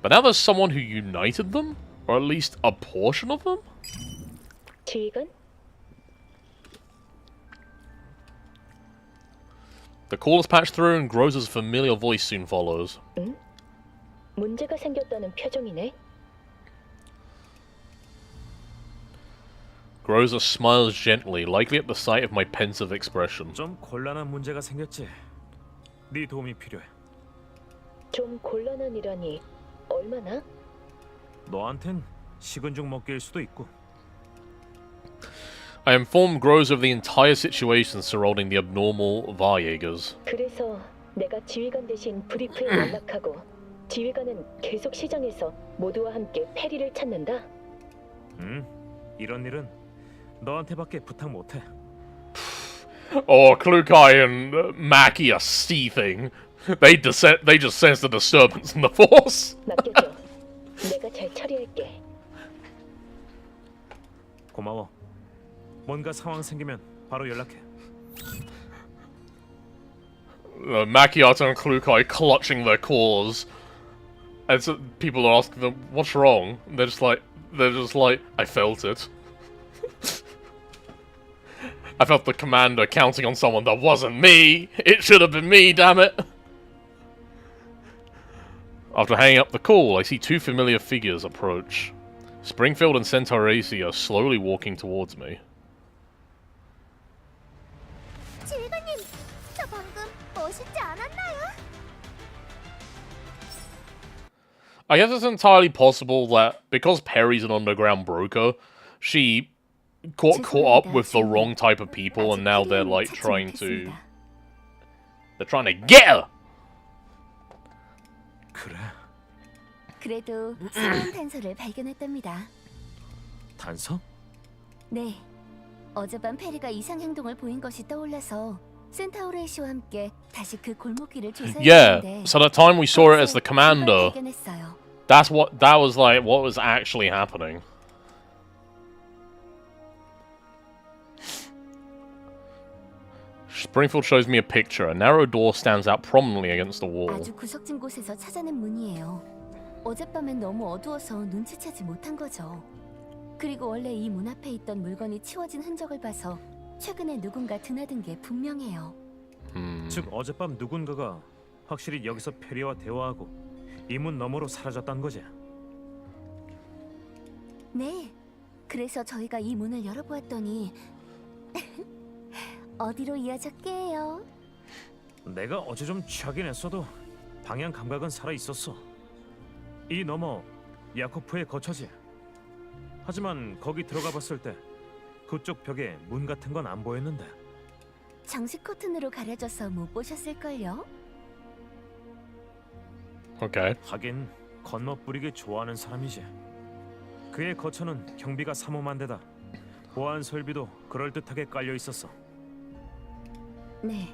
But now there's someone who united them? Or at least a portion of them?
지휘관?
The call is patched through and Groza's familiar voice soon follows.
응? 문제가 생겼다는 표정이네.
Groza smiles gently, likely at the sight of my pensive expression.
좀 곤란한 문제가 생겼지. 네 도움이 필요해.
좀 곤란한이라니 얼마나?
너한텐 식은 죽 먹기일 수도 있고.
I informed Groza of the entire situation surrounding the abnormal Varjägers.
그래서 내가 지휘관 대신 브리프에 연락하고 지휘관은 계속 시장에서 모두와 함께 페리를 찾는다.
이런 일은 너한테밖에 부탁 못해.
Oh, Klukai and Maki are seething. They just sense the disturbance in the force.
맡겨줘. 내가 잘 처리할게.
고마워. 뭔가 상황 생기면 바로 연락해.
Makiata and Klukai clutching their cores. And so people are asking them, what's wrong? And they're just like, I felt it. I felt the commander counting on someone that wasn't me. It should have been me, damn it. After hanging up the call, I see two familiar figures approach. Springfield and Centaurace are slowly walking towards me.
지휘관님, 저 방금 멋있지 않았나요?
I guess it's entirely possible that because Perry's an underground broker, she got caught up with the wrong type of people, and now they're like trying to get her.
그래.
그래도 새로운 단서를 발견했답니다.
단서?
네. 어젯밤 페리가 이상 행동을 보인 것이 떠올라서 센타우레 씨와 함께 다시 그 골목길을
Yeah,
조사했는데
so that time we saw it as the commander.
발견했어요.
That was like what was actually happening. Springfield shows me a picture. A narrow door stands out prominently against the wall.
아주 구석진 곳에서 찾아낸 문이에요. 어젯밤엔 너무 어두워서 눈치채지 못한 거죠. 그리고 원래 이 문 앞에 있던 물건이 치워진 흔적을 봐서 최근에 누군가 드나든 게 분명해요.
즉 어젯밤 누군가가 확실히 여기서 페리와 대화하고 이 문 너머로 사라졌다는 거지.
네. 그래서 저희가 이 문을 열어보았더니 어디로 이어졌게요?
내가 어제 좀 취하긴 했어도 방향 감각은 살아 있었어. 이 너머 야코프의 거처지. 하지만 거기 들어가 봤을 때 그쪽 벽에 문 같은 건 안 보였는데.
장식 커튼으로 가려져서 못 보셨을걸요?
Okay.
하긴 건너 뿌리기 좋아하는 사람이지. 그의 거처는 경비가 삼엄한 데다 보안 설비도 그럴듯하게 깔려 있었어.
네.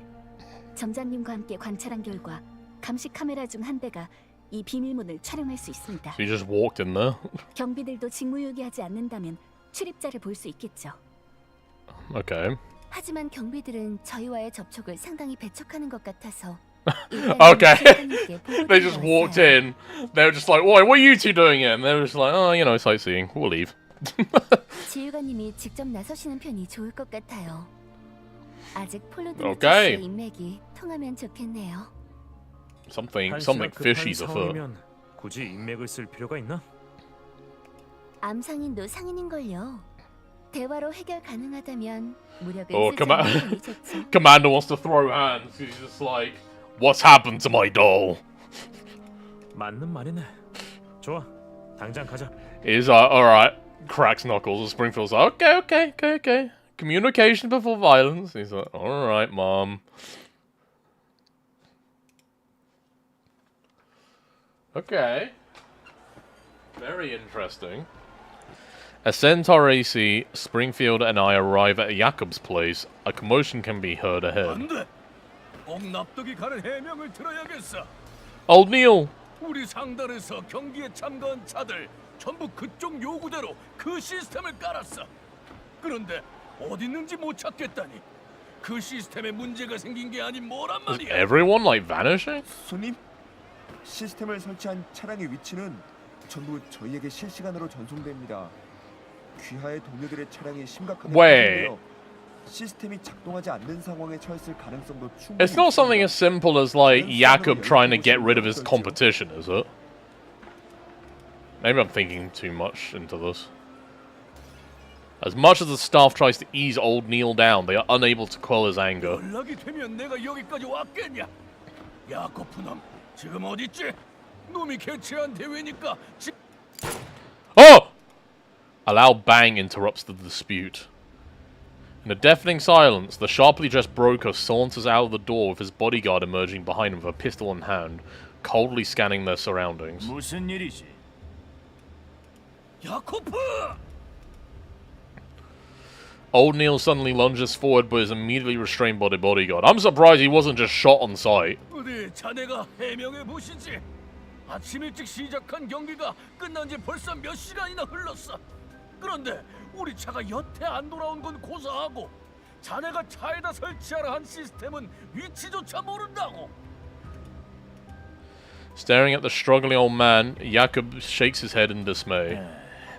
점장님과 함께 관찰한 결과 감시 카메라 중 한 대가 이 비밀문을 촬영할 수 있습니다.
So you just walked in there.
경비들도 직무유기하지 않는다면 출입자를 볼 수 있겠죠.
Okay.
하지만 경비들은 저희와의 접촉을 상당히 배척하는 것 같아서
Okay. They just walked in. They were just like, "What are you two doing here?" And they were just like, "Oh, you know, sightseeing. We'll leave."
지휘관님이 직접 나서시는 편이 좋을 것 같아요. 아직 폴로드
오케이.
씨의 인맥이 통하면 좋겠네요.
Something
한시나 급한
fishy's afoot.
상황이면 굳이 인맥을 쓸 필요가 있나?
암상인도 상인인걸요. 대화로 해결 가능하다면 무력을
Oh,
쓰지 않는 편이 좋죠.
Commander wants to throw hands. He's just like, "What's happened to my doll?"
맞는 말이네. 좋아, 당장 가자.
He's like, "All right." Cracks knuckles. And Springfield's like, "Okay. Communication before violence." He's like, "All right, Mom." Okay. Very interesting. As Centaur AC, Springfield and I arrive at Jakob's place, a commotion can be heard ahead.
안돼. 꼭 납득이 가는 해명을 들어야겠어.
Old Neil!
우리 상단에서 경기에 참가한 차들 전부 그쪽 요구대로 그 시스템을 깔았어. 그런데 어디 있는지 못 찾겠다니. 그 시스템에 문제가 생긴 게 아닌 뭐란
Is
말이야.
everyone, like, vanishing?
손님, 시스템을 설치한 차량의 위치는 전부 저희에게 실시간으로 전송됩니다. 귀하의 동료들의 차량이 심각하게
왜?
파손되어 시스템이 작동하지 않는 상황에 처했을 가능성도 충분히
It's not something as
있습니다.
simple as, like, Jakob trying to get rid of his competition, is it? Maybe I'm thinking too much into this. As much as the staff tries to ease old Neil down, they are unable to quell his anger.
연락이 되면 내가 여기까지 왔겠냐? 야코프 놈 지금 어디 있지? 놈이 개최한 대회니까
Oh! A loud bang interrupts the dispute. In a deafening silence, the sharply dressed broker saunters out of the door with his bodyguard emerging behind him with a pistol in hand, coldly scanning their surroundings.
무슨 일이지? 야코프!
Old Neil suddenly lunges forward but is immediately restrained by the bodyguard. I'm surprised he wasn't just shot on sight.
어디 자네가 해명해 보시지. 아침 일찍 시작한 경기가 끝난 지 벌써 몇 시간이나 흘렀어. 그런데 우리 차가 여태 안 돌아온 건 고사하고 자네가 차에다 설치하라 한 시스템은 위치조차 모른다고.
Staring at the struggling old man, Jakob shakes his head in dismay.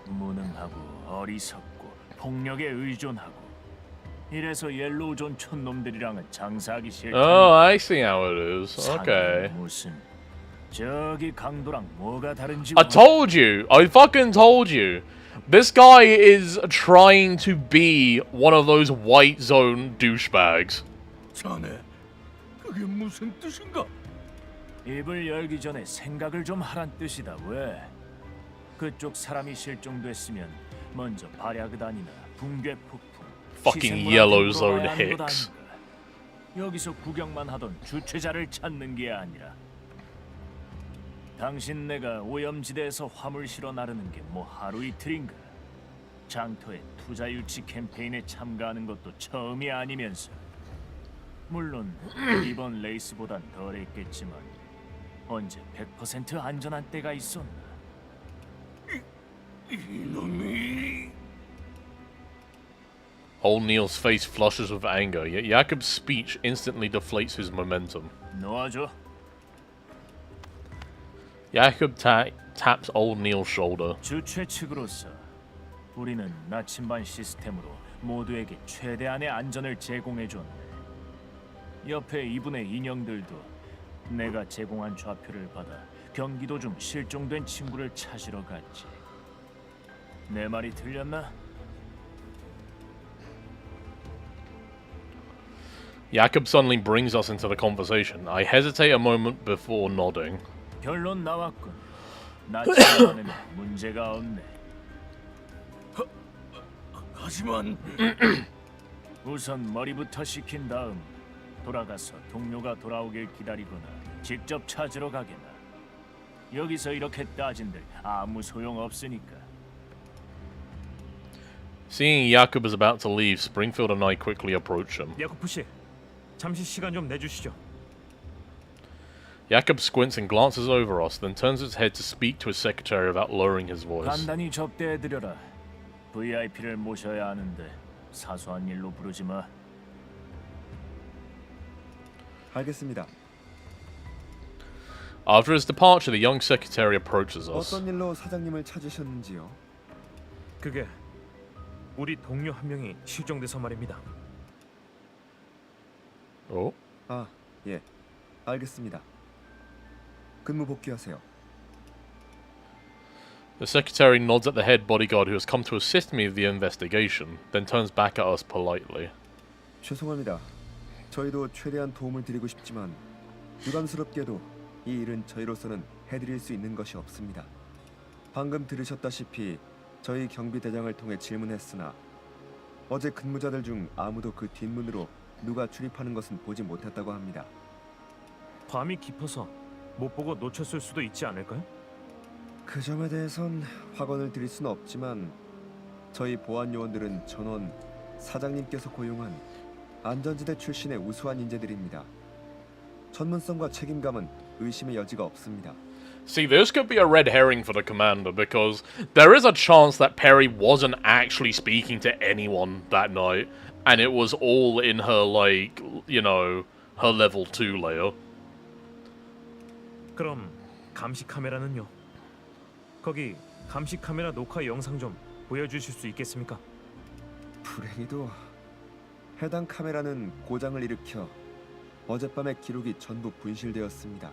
무능하고 어리석고 폭력에 의존하고 이래서 옐로우존 촌놈들이랑은 장사하기 싫다.
Oh, I see how it is. Okay.
무슨 저기 강도랑 뭐가 다른지.
I told you! I fucking told you! This guy is trying to be one of those white zone douchebags.
자네, 그게 무슨 뜻인가? 입을 열기 전에 생각을 좀 하란 뜻이다. 왜? 그쪽 사람이 실종됐으면 먼저 발야그단이나 붕괴 폭풍,
Fucking
시생물한테
yellow zone
물어봐야 하는 것
hicks.
아닌가? 여기서 구경만 하던 주최자를 찾는 게 아니라 당신 내가 오염지대에서 화물 실어 나르는 게 뭐 하루 이틀인가? 장터의 투자 유치 캠페인에 참가하는 것도 처음이 아니면서 물론 이번 레이스보단 덜했겠지만 언제 100% 안전한 때가 있었나? 이놈이...
Old Neil's face flushes with anger, yet Jakob's speech instantly deflates his momentum.
놓아줘.
Jakob taps old Neil's shoulder.
주최 측으로서 우리는 나침반 시스템으로 모두에게 최대한의 안전을 제공해줬네. 옆에 이분의 인형들도 내가 제공한 좌표를 받아 경기도 중 실종된 친구를 찾으러 갔지. 내 말이 틀렸나?
Jakob suddenly brings us into the conversation. I hesitate a moment before nodding.
결론 나왔군. 나침반에는 문제가 없네. 하지만 우선 머리부터 식힌 다음 돌아가서 동료가 돌아오길 기다리거나 직접 찾으러 가게나. 여기서 이렇게 따진들 아무 소용 없으니까.
Seeing Jakob is about to leave, Springfield and I quickly approach him.
야코프 씨, 잠시 시간 좀 내주시죠.
Jakob squints and glances over us, then turns his head to speak to his secretary without lowering his voice.
간단히 접대해드려라. VIP를 모셔야 하는데 사소한 일로 부르지 마.
알겠습니다.
After his departure, the young secretary approaches us.
어떤 일로 사장님을 찾으셨는지요?
그게 우리 동료 한 명이 실종돼서 말입니다.
Oh?
아, 예. 알겠습니다. 근무 복귀하세요.
The secretary nods at the head bodyguard who has come to assist me with the investigation, then turns back at us politely.
죄송합니다. 저희도 최대한 도움을 드리고 싶지만 유감스럽게도 이 일은 저희로서는 해드릴 수 있는 것이 없습니다. 방금 들으셨다시피 저희 경비대장을 통해 질문했으나 어제 근무자들 중 아무도 그 뒷문으로 누가 출입하는 것은 보지 못했다고 합니다.
밤이 깊어서 못 보고 놓쳤을 수도 있지 않을까요?
그 점에 대해선 확언을 드릴 수는 없지만 저희 보안 요원들은 전원 사장님께서 고용한 안전지대 출신의 우수한 인재들입니다. 전문성과 책임감은 의심의 여지가 없습니다.
See, this could be a red herring for the commander, because there is a chance that Perry wasn't actually speaking to anyone that night, and it was all in her, like, you know, her level 2 layer.
그럼 감시 카메라는요? 거기 감시 카메라 녹화 영상 좀 보여주실 수 있겠습니까?
불행히도 해당 카메라는 고장을 일으켜 어젯밤의 기록이 전부 분실되었습니다.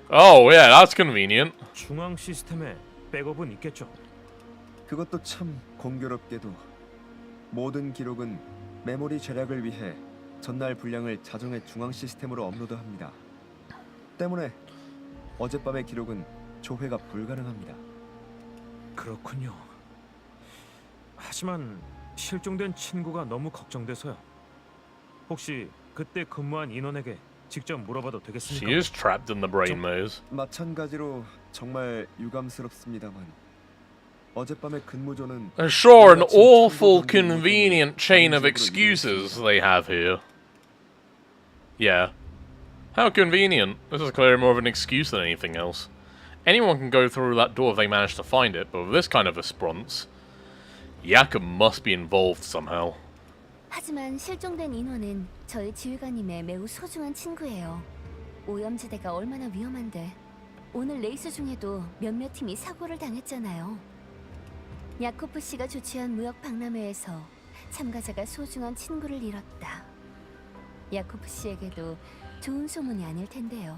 Oh, yeah, that's convenient.
중앙 시스템에 백업은 있겠죠?
그것도 참 공교롭게도 모든 기록은 메모리 절약을 위해 전날 분량을 자정의 중앙 시스템으로 업로드합니다. 때문에 어젯밤의 기록은 조회가 불가능합니다.
그렇군요. 하지만 실종된 친구가 너무 걱정돼서요. 혹시 그때 근무한 인원에게 직접 물어봐도 되겠습니까?
She is trapped in the brain maze.
마찬가지로 정말 유감스럽습니다만 어젯밤의 근무조는
Sure, an awful convenient chain of excuses they have here. Yeah. How convenient. This is clearly more of an excuse than anything else. Anyone can go through that door if they manage to find it, but with this kind of response, Jakob must be involved somehow.
하지만 실종된 인원은 저희 지휘관님의 매우 소중한 친구예요. 오염지대가 얼마나 위험한데 오늘 레이스 중에도 몇몇 팀이 사고를 당했잖아요. 야코프 씨가 주최한 무역 박람회에서 참가자가 소중한 친구를 잃었다. 야코프 씨에게도 좋은 소문이 아닐 텐데요.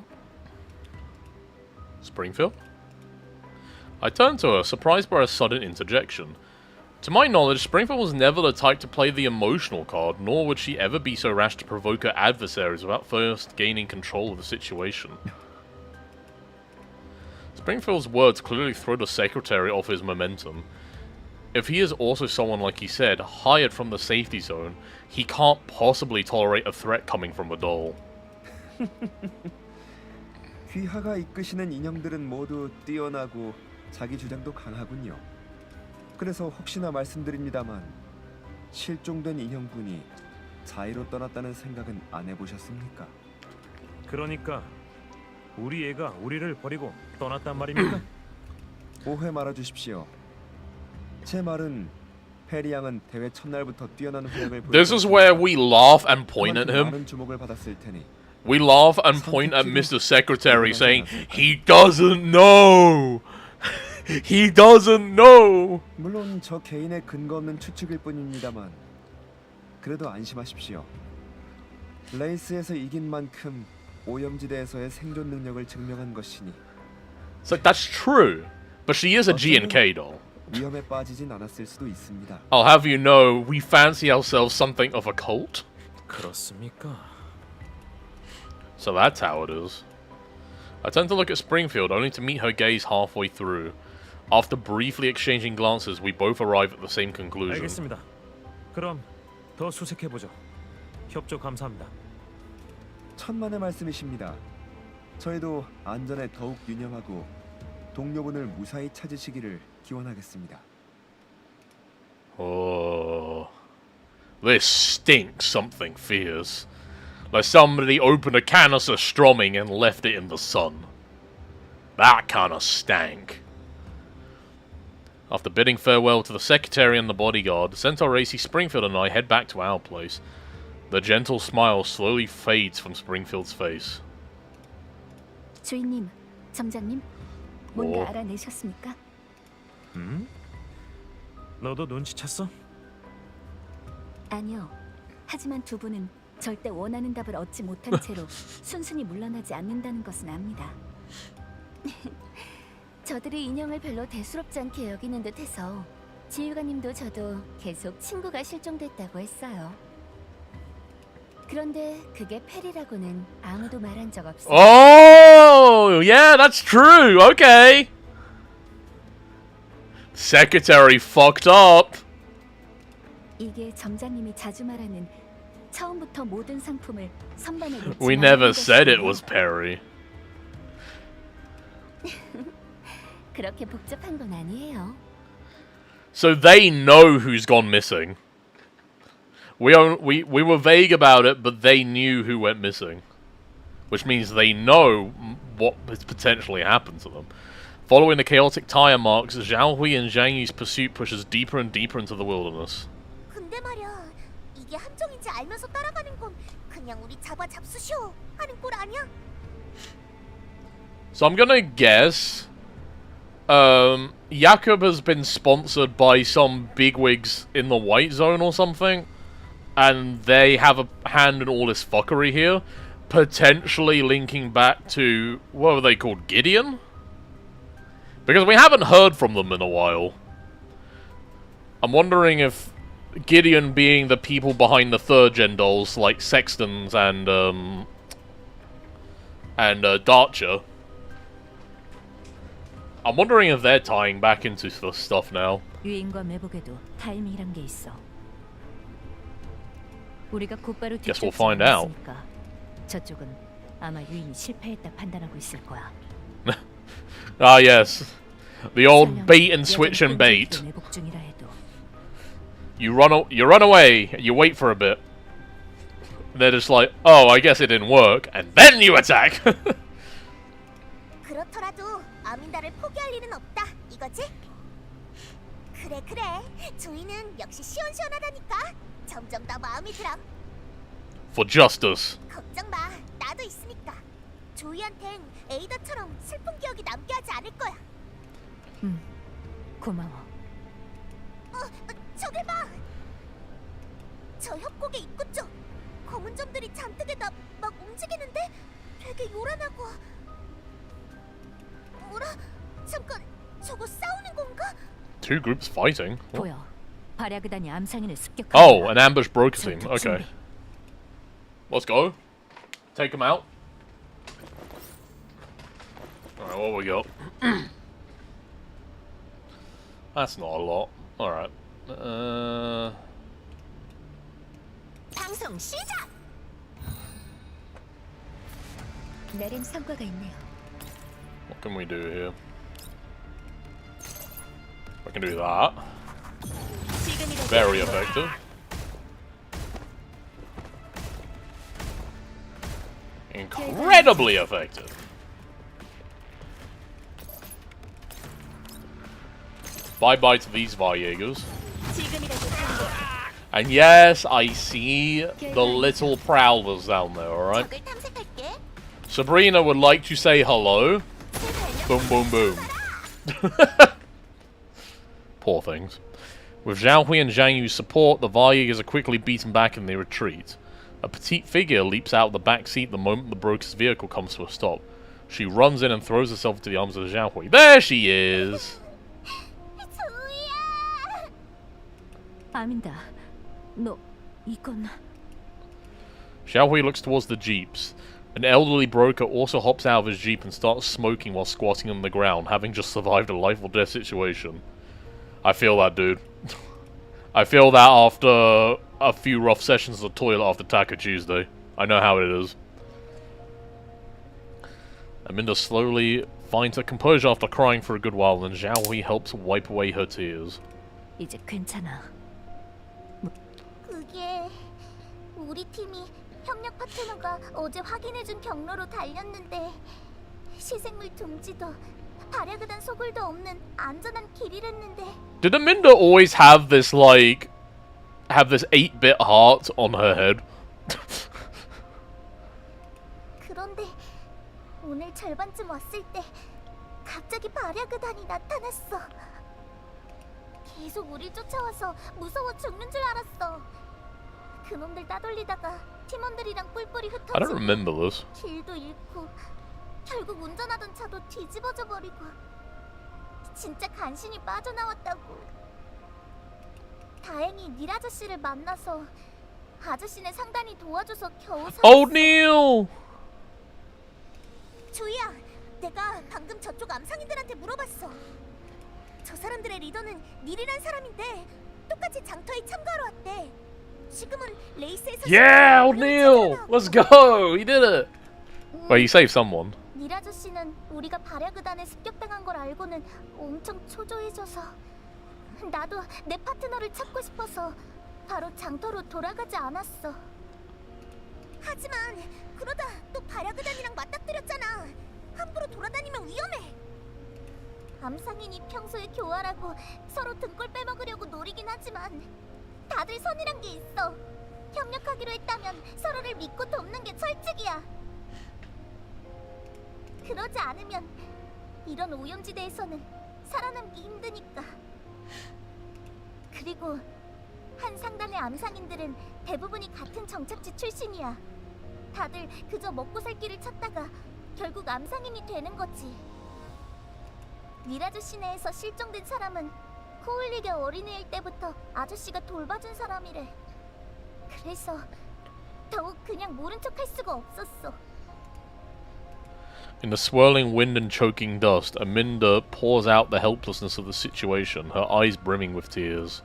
Springfield? I turned to her, surprised by a sudden interjection. To my knowledge, Springfield was never the type to play the emotional card, nor would she ever be so rash to provoke her adversaries without first gaining control of the situation. Springfield's words clearly throw the secretary off his momentum. If he is also someone, like he said, hired from the safety zone, he can't possibly tolerate a threat coming from a doll.
귀하가 이끄시는 인형들은 모두 뛰어나고 자기 주장도 강하군요. 그래서 혹시나 말씀드립니다만 실종된 인형분이 자의로 떠났다는 생각은 안 해보셨습니까?
그러니까 우리 애가 우리를 버리고 떠났단 말입니까?
오해 말아주십시오. 제 말은 페리 양은 대회 첫날부터 뛰어난 활약을
This is where we laugh and point at him.
많은 주목을 받았을 테니
We laugh and point at Mr. Secretary saying, he doesn't know! He doesn't know!
물론 저 개인의 근거 없는 추측일 뿐입니다만 그래도 안심하십시오. 레이스에서 이긴 만큼 오염지대에서의 생존 능력을 증명한 것이니
So that's true, but she is a G&K doll.
위험에 빠지진 않았을 수도 있습니다.
I'll have you know, we fancy ourselves something of a cult.
그렇습니까?
So that's how it is. I turn to look at Springfield, only to meet her gaze halfway through. After briefly exchanging glances, we both arrive at the same conclusion.
알겠습니다. 그럼 더 수색해보죠. 협조 감사합니다.
천만의 말씀이십니다. 저희도 안전에 더욱 유념하고 동료분을 무사히 찾으시기를 기원하겠습니다.
Oh, this stinks something fierce. Like somebody opened a canister strumming and left it in the sun. That kind of stank. After bidding farewell to the secretary and the bodyguard, Centaur Racy, Springfield and I head back to our place. The gentle smile slowly fades from Springfield's face.
주인님, 점장님, 뭔가 알아내셨습니까?
너도 눈치챘어?
아니요. 하지만 두 분은 절대 원하는 답을 얻지 못한 채로 순순히 물러나지 않는다는 것은 압니다. 저들이 인형을 별로 대수롭지 않게 여기는 듯해서 지휘관님도 저도 계속 친구가 실종됐다고 했어요. 그런데 그게 페리라고는 아무도 말한 적 없어요.
Oh, yeah, that's true. Okay. Secretary fucked up.
이게 점장님이 자주 말하는 처음부터 모든 상품을 선반에 놓지
We
말라는
never said it
것이군요.
was Perry.
그렇게 복잡한 건 아니에요.
So they know who's gone missing. We were vague about it, but they knew who went missing. Which means they know what has potentially happened to them. Following the chaotic tire marks, Zhao Hui and Zhang Yu's pursuit pushes deeper and deeper into the wilderness.
근데 말이야, 이게 함정인지 알면서 따라가는 건 그냥 우리 잡수쇼 하는 꼴 아니야?
So I'm gonna guess Jakob has been sponsored by some bigwigs in the White Zone or something, and they have a hand in all this fuckery here, potentially linking back to, what were they called, Gideon? Because we haven't heard from them in a while. I'm wondering if Gideon being the people behind the third gen dolls, like Sextons and Darcher, I'm wondering if they're tying back into the stuff now.
유인과 매복에도 타이밍이란 게 있어. 우리가 곧바로
Guess we'll
뒤쫓지
find out.
않았으니까 저쪽은 아마 유인이 실패했다 판단하고 있을 거야.
Ah, yes. The old
설령
bait and switch
여전히
and bait.
매복 중이라 해도
You run away, you wait for a bit. And they're just like, oh, I guess it didn't work, and then you attack!
그렇더라도 아민다를 포기할 일은 없다, 이거지? 그래. 주인은 역시 시원시원하다니까. 점점 더 마음이 들어.
For justice.
걱정 마, 나도 있으니까. 조이한텐 에이다처럼 슬픈 기억이 남게 하지 않을 거야.
고마워.
저길 봐. 저 협곡의 입구 쪽 검은 점들이 잔뜩에다 막 움직이는데 되게 요란하고. 뭐라? 잠깐, 저거 싸우는 건가?
Two groups fighting. What?
보여. 발야그단이 암상인을 습격한
Oh,
거야.
an ambush broker team.
전투
Okay.
준비.
Let's go. Take them out. Alright, what we got? That's not a lot. Alright.
방송 시작.
내린 성과가 있네요.
What can we do here? I can do that. Very effective. Incredibly effective. Bye-bye to these Varjägers. And yes, I see the little prowlers down there, alright?
적을 탐색할게.
Sabrina would like to say hello. Boom, boom, boom. Poor things. With Zhao Hui and Zhang Yu's support, the Varjägers are quickly beaten back and they retreat. A petite figure leaps out of the back seat the moment the broker's vehicle comes to a stop. She runs in and throws herself into the arms of Zhao Hui. There she is!
조이야.
아민다. 너 이건
Zhao Hui looks towards the jeeps. An elderly broker also hops out of his jeep and starts smoking while squatting on the ground, having just survived a life or death situation. I feel that, dude. I feel that after a few rough sessions of the toilet after Taco Tuesday. I know how it is. Aminda slowly finds her composure after crying for a good while, and Zhao Hui helps wipe away her tears.
이제 괜찮아.
그게 우리 팀이 협력 파트너가 어제 확인해준 경로로 달렸는데 시생물 둥지도 발야그단 소굴도 없는 안전한 길이랬는데.
Did Aminda always have this, like, have this 8-bit heart on her head?
그런데 오늘 절반쯤 왔을 때 갑자기 발야그단이 나타났어. 계속 우릴 쫓아와서 무서워 죽는 줄 알았어. 그놈들 따돌리다가 팀원들이랑 뿔뿔이
I don't
흩어지고
remember this.
길도 잃고 결국 운전하던 차도 뒤집어져 버리고 진짜 간신히 빠져나왔다고. 다행히 닐 아저씨를 만나서 아저씨네 상단이 도와줘서 겨우 살았어.
Old Neil!
조이야, 내가 방금 저쪽 암상인들한테 물어봤어. 저 사람들의 리더는 닐이란 사람인데 똑같이 장터에 참가하러 왔대. 지금은 레이스에서
Yeah, Old Neil! Let's go! He did it! Wait, you saved someone.
닐 아저씨는 우리가 발야그단에 습격당한 걸 알고는 엄청 초조해져서 나도 내 파트너를 찾고 싶어서 바로 장터로 돌아가지 않았어. 하지만 그러다 또 발야그단이랑 맞닥뜨렸잖아. 함부로 돌아다니면 위험해. 암상인이 평소에 교활하고 서로 등골 빼먹으려고 노리긴 하지만 다들 선이란 게 있어. 협력하기로 했다면 서로를 믿고 돕는 게 철칙이야. 그러지 않으면 이런 오염지대에서는 살아남기 힘드니까. 그리고 한 상단의 암상인들은 대부분이 같은 정착지 출신이야. 다들 그저 먹고 살 길을 찾다가 결국 암상인이 되는 거지. 닐 아저씨 내에서 실종된 사람은 코울릭의 어린애일 때부터 아저씨가 돌봐준 사람이래. 그래서 더욱 그냥 모른 척 할 수가 없었어.
In the swirling wind and choking dust, Aminda pours out the helplessness of the situation, her eyes brimming with tears.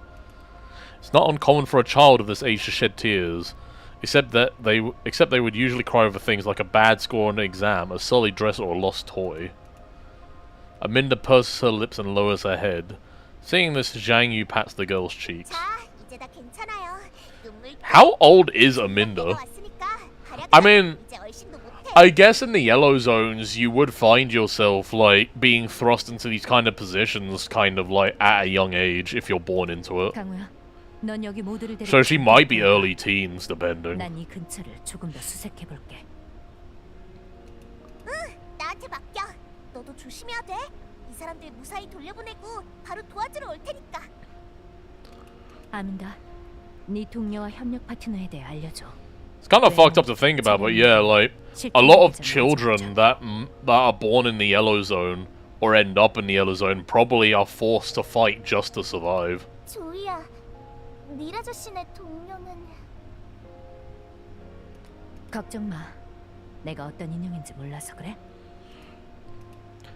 It's not uncommon for a child of this age to shed tears, except they would usually cry over things like a bad score on an exam, a sullied dress, or a lost toy. Aminda purses her lips and lowers her head. Seeing this, Zhang Yu pats the girl's cheeks.
자, 이제 다 괜찮아요. 눈물
How old is Aminda? I mean, I guess in the yellow zones you would find yourself, like, being thrust into these kind of positions, kind of, like, at a young age, if you're born into it.
강우야, 넌 여기 모두를 데리고
So she might be early teens, depending.
난 이 근처를 조금 더 수색해 볼게.
응, 나한테 맡겨. 너도 조심해야 돼. 이 사람들 무사히 돌려보내고 바로 도와주러 올 테니까.
아민다, 네 동료와 협력 파트너에 대해 알려줘.
It's kind of fucked up to think about, but yeah, like, a lot of children that are born in the yellow zone, or end up in the yellow zone, probably are forced to fight just to survive.
조이야, 닐 아저씨네 동료는
걱정 마. 내가 어떤 인형인지 몰라서 그래.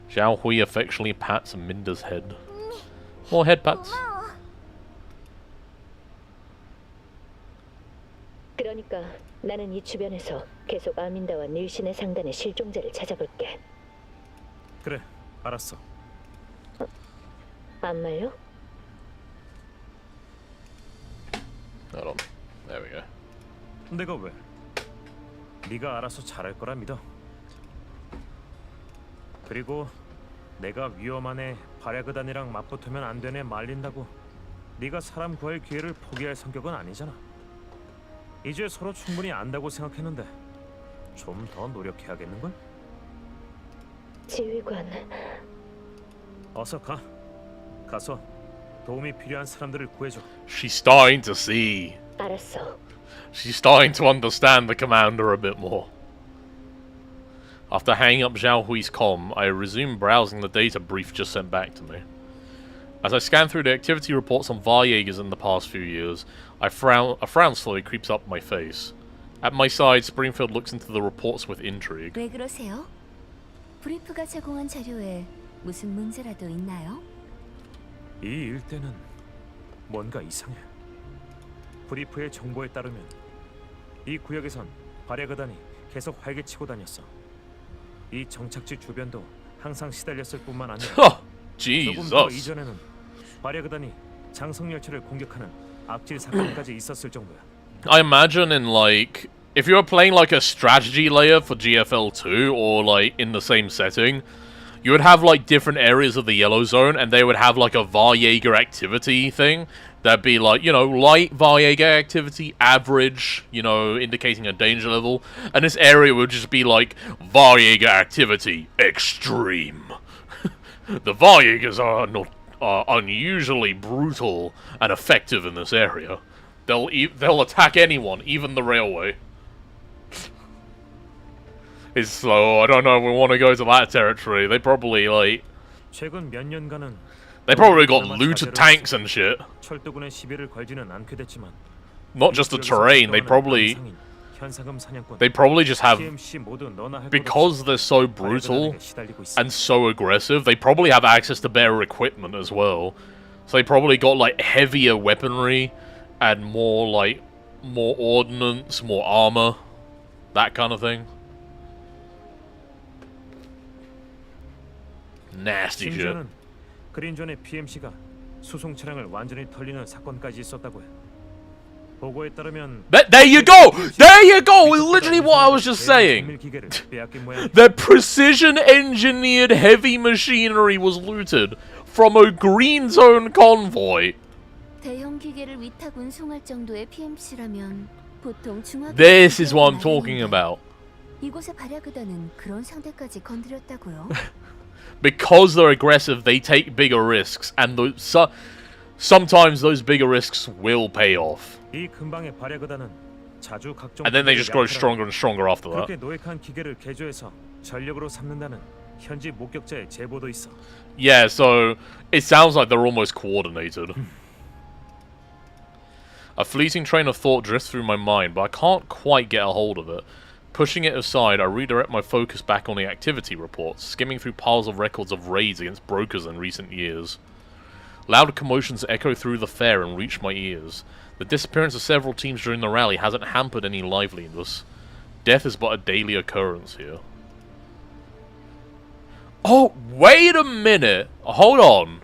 Zhao Hui affectionately pats Aminda's head. More head pats.
고마워.
그러니까 나는 이 주변에서 계속 아민다와 닐신의 상단의 실종자를 찾아볼게.
그래, 알았어.
안 말려?
Hold on. There we go.
내가 왜? 네가 알아서 잘할 거라 믿어. 그리고 내가 위험한 애 발야그단이랑 맞붙으면 안 되네 말린다고 네가 사람 구할 기회를 포기할 성격은 아니잖아. 이제 서로 충분히 안다고 생각했는데 좀 더 노력해야겠는걸?
지휘관,
어서 가. 가서 도움이 필요한 사람들을 구해줘.
She's starting to see.
알았어.
She's starting to understand the commander a bit more. After hanging up Zhao Hui's comm, I resumed browsing the data brief just sent back to me. As I scan through the activity reports on Varjägers in the past few years, a frown slowly creeps up my face. At my side, Springfield looks into the reports with intrigue.
왜 그러세요? 브리프가 제공한 자료에 무슨 문제라도 있나요?
이 일대는 뭔가 이상해. 브리프의 정보에 따르면 이 구역에선 발야그단이 계속 활개치고 다녔어. 이 정착지 주변도 항상 시달렸을 뿐만 아니라 조금 더
Jesus.
이전에는 발야그단이 장성 열차를 공격하는 악질 사건까지 있었을 정도야.
I imagine in, like, if you were playing like a strategy layer for GFL2 or like in the same setting, you would have like different areas of the yellow zone, and they would have like a Varjager activity thing. That'd be like, you know, light Varjager activity, average, you know, indicating a danger level. And this area would just be like Varjager activity, extreme. The Varjagers are unusually brutal and effective in this area. They'll attack anyone, even the railway. It's slow. I don't know if we want to go to that territory. They probably like.
최근 몇 년간은
They probably got looted tanks and shit.
철도군의 시비를 걸지는 않게 됐지만
Not just the terrain. They probably just have, because they're so brutal and so aggressive. They probably have access to better equipment as well. So they probably got like heavier weaponry and more ordnance, more armor, that kind of thing. Nasty shit.
그린존의 PMC가 수송 차량을 완전히 털리는 사건까지 있었다고 해. 보고에 따르면
There you go! There you go! Literally what I was just saying. Their precision-engineered heavy machinery was looted from a green zone convoy.
대형 기계를 위탁 운송할 정도의 PMC라면 보통 중화.
This is what I'm talking about.
이곳의 발야그다는 그런 상대까지 건드렸다고요?
Because they're aggressive, they take bigger risks, and sometimes those bigger risks will pay off.
이 근방의 발야그다는 자주 각종
And then they just grow stronger and stronger after that.
그렇게 노획한 기계를 개조해서 전력으로 삼는다는 현지 목격자의 제보도 있어.
Yeah, so it sounds like they're almost coordinated. A fleeting train of thought drifts through my mind, but I can't quite get a hold of it. Pushing it aside, I redirect my focus back on the activity reports, skimming through piles of records of raids against brokers in recent years. Loud commotions echo through the fair and reach my ears. The disappearance of several teams during the rally hasn't hampered any liveliness. Death is but a daily occurrence here. Oh, wait a minute! Hold on.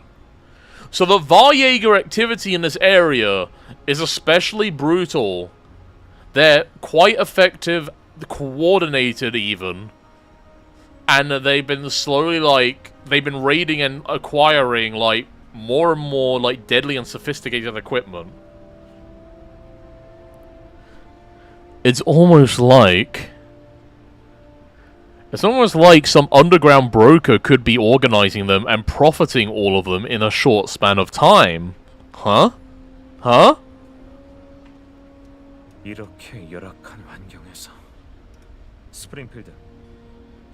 So the Varjager activity in this area is especially brutal. They're quite effective, coordinated even, and they've been slowly they've been raiding and acquiring more and more deadly and sophisticated equipment. It's almost like some underground broker could be organizing them and profiting all of them in a short span of time. Huh? Huh?
이렇게 열악한 환경에서 스프링필드,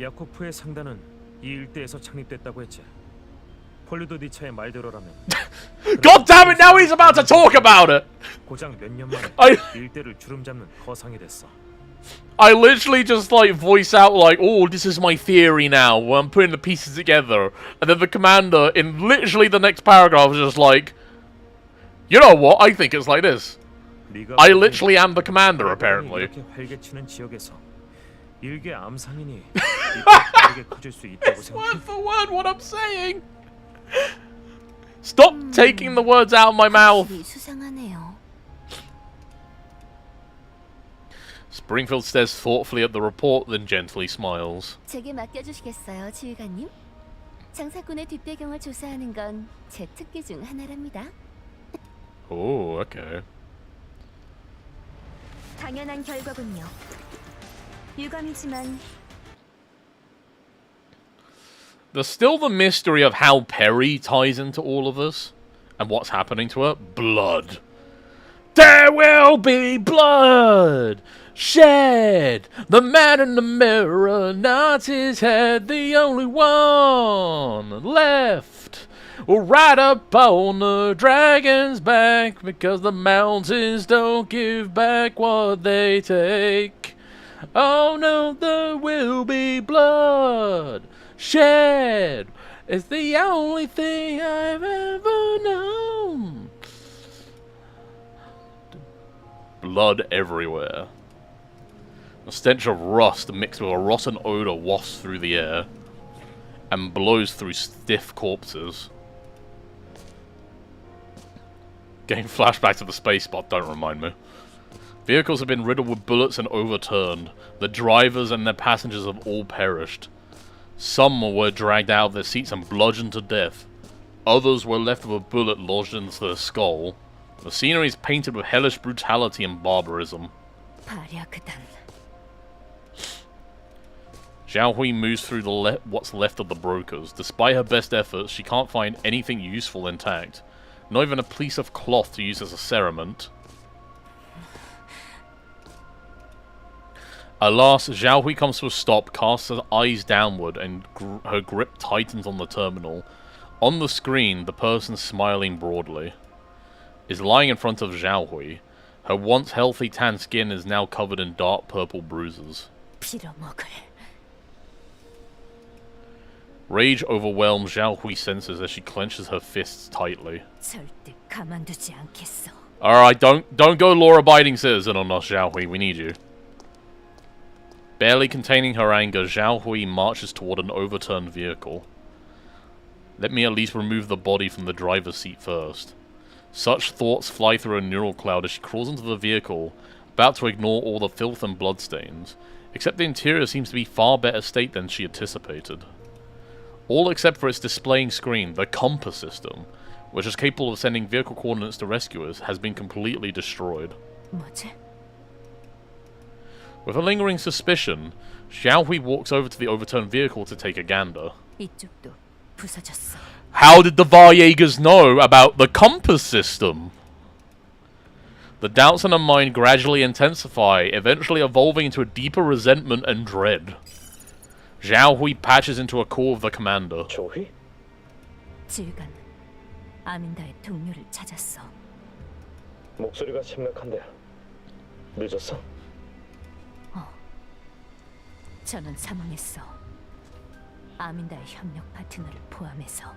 야코프의 상단은 이 일대에서 창립됐다고 했지. 폴리도 니차의 말대로라면
God damn it, now he's about to talk about it!
고작 몇 년 만에 일대를 주름잡는 거상이 됐어.
I literally just voice out oh, this is my theory now, where I'm putting the pieces together. And then the commander, in literally the next paragraph, is just you know what, I think it's like this. I literally am the commander, apparently.
이렇게 활개치는 지역에서 일개 암상인이 빠르게 커질 수 있다고
It's
생각해.
word for word what I'm saying. Stop taking the words out of my mouth.
수상하네요.
Springfield stares thoughtfully at the report, then gently smiles.
제게 맡겨주시겠어요, 지휘관님? 장사꾼의 뒷배경을 조사하는 건 제 특기 중 하나랍니다.
Oh, okay.
당연한 결과군요. 유감이지만
There's still the mystery of how Perry ties into all of this and what's happening to her. Blood. There will be blood shed. The man in the mirror nods his head. The only one left will ride up on the dragon's back, because the mountains don't give back what they take. Oh no, there will be blood shed. It's the only thing I've ever known. Blood everywhere. A stench of rust mixed with a rotten odor wafts through the air and blows through stiff corpses. Getting flashbacks to the space spot, don't remind me. Vehicles have been riddled with bullets and overturned. The drivers and their passengers have all perished. Some were dragged out of their seats and bludgeoned to death. Others were left with a bullet lodged into their skull. The scenery is painted with hellish brutality and barbarism. Zhao Hui moves through the what's left of the brokers. Despite her best efforts, she can't find anything useful intact. Not even a piece of cloth to use as a cerement. Alas, Zhao Hui comes to a stop, casts her eyes downward, and her grip tightens on the terminal. On the screen, the person smiling broadly is lying in front of Zhao Hui. Her once healthy tan skin is now covered in dark purple bruises. Rage overwhelms Zhao Hui's senses as she clenches her fists tightly. Alright, don't go law-abiding citizen on us, Zhao Hui. We need you. Barely containing her anger, Zhao Hui marches toward an overturned vehicle. Let me at least remove the body from the driver's seat first. Such thoughts fly through her neural cloud as she crawls into the vehicle, about to ignore all the filth and bloodstains, except the interior seems to be far better state than she anticipated. All except for its displaying screen, the compass system, which is capable of sending vehicle coordinates to rescuers, has been completely destroyed. With a lingering suspicion, Zhao Hui walks over to the overturned vehicle to take a gander. How did the Varjägers know about the compass system? The doubts in her mind gradually intensify, eventually evolving into a deeper resentment and dread. Zhao Hui patches into a call of the commander.
조휘?
지휘관, 아민다의 동료를 찾았어.
목소리가 심각한데 늦었어?
저는 사망했어. 아민다의 협력 파트너를 포함해서.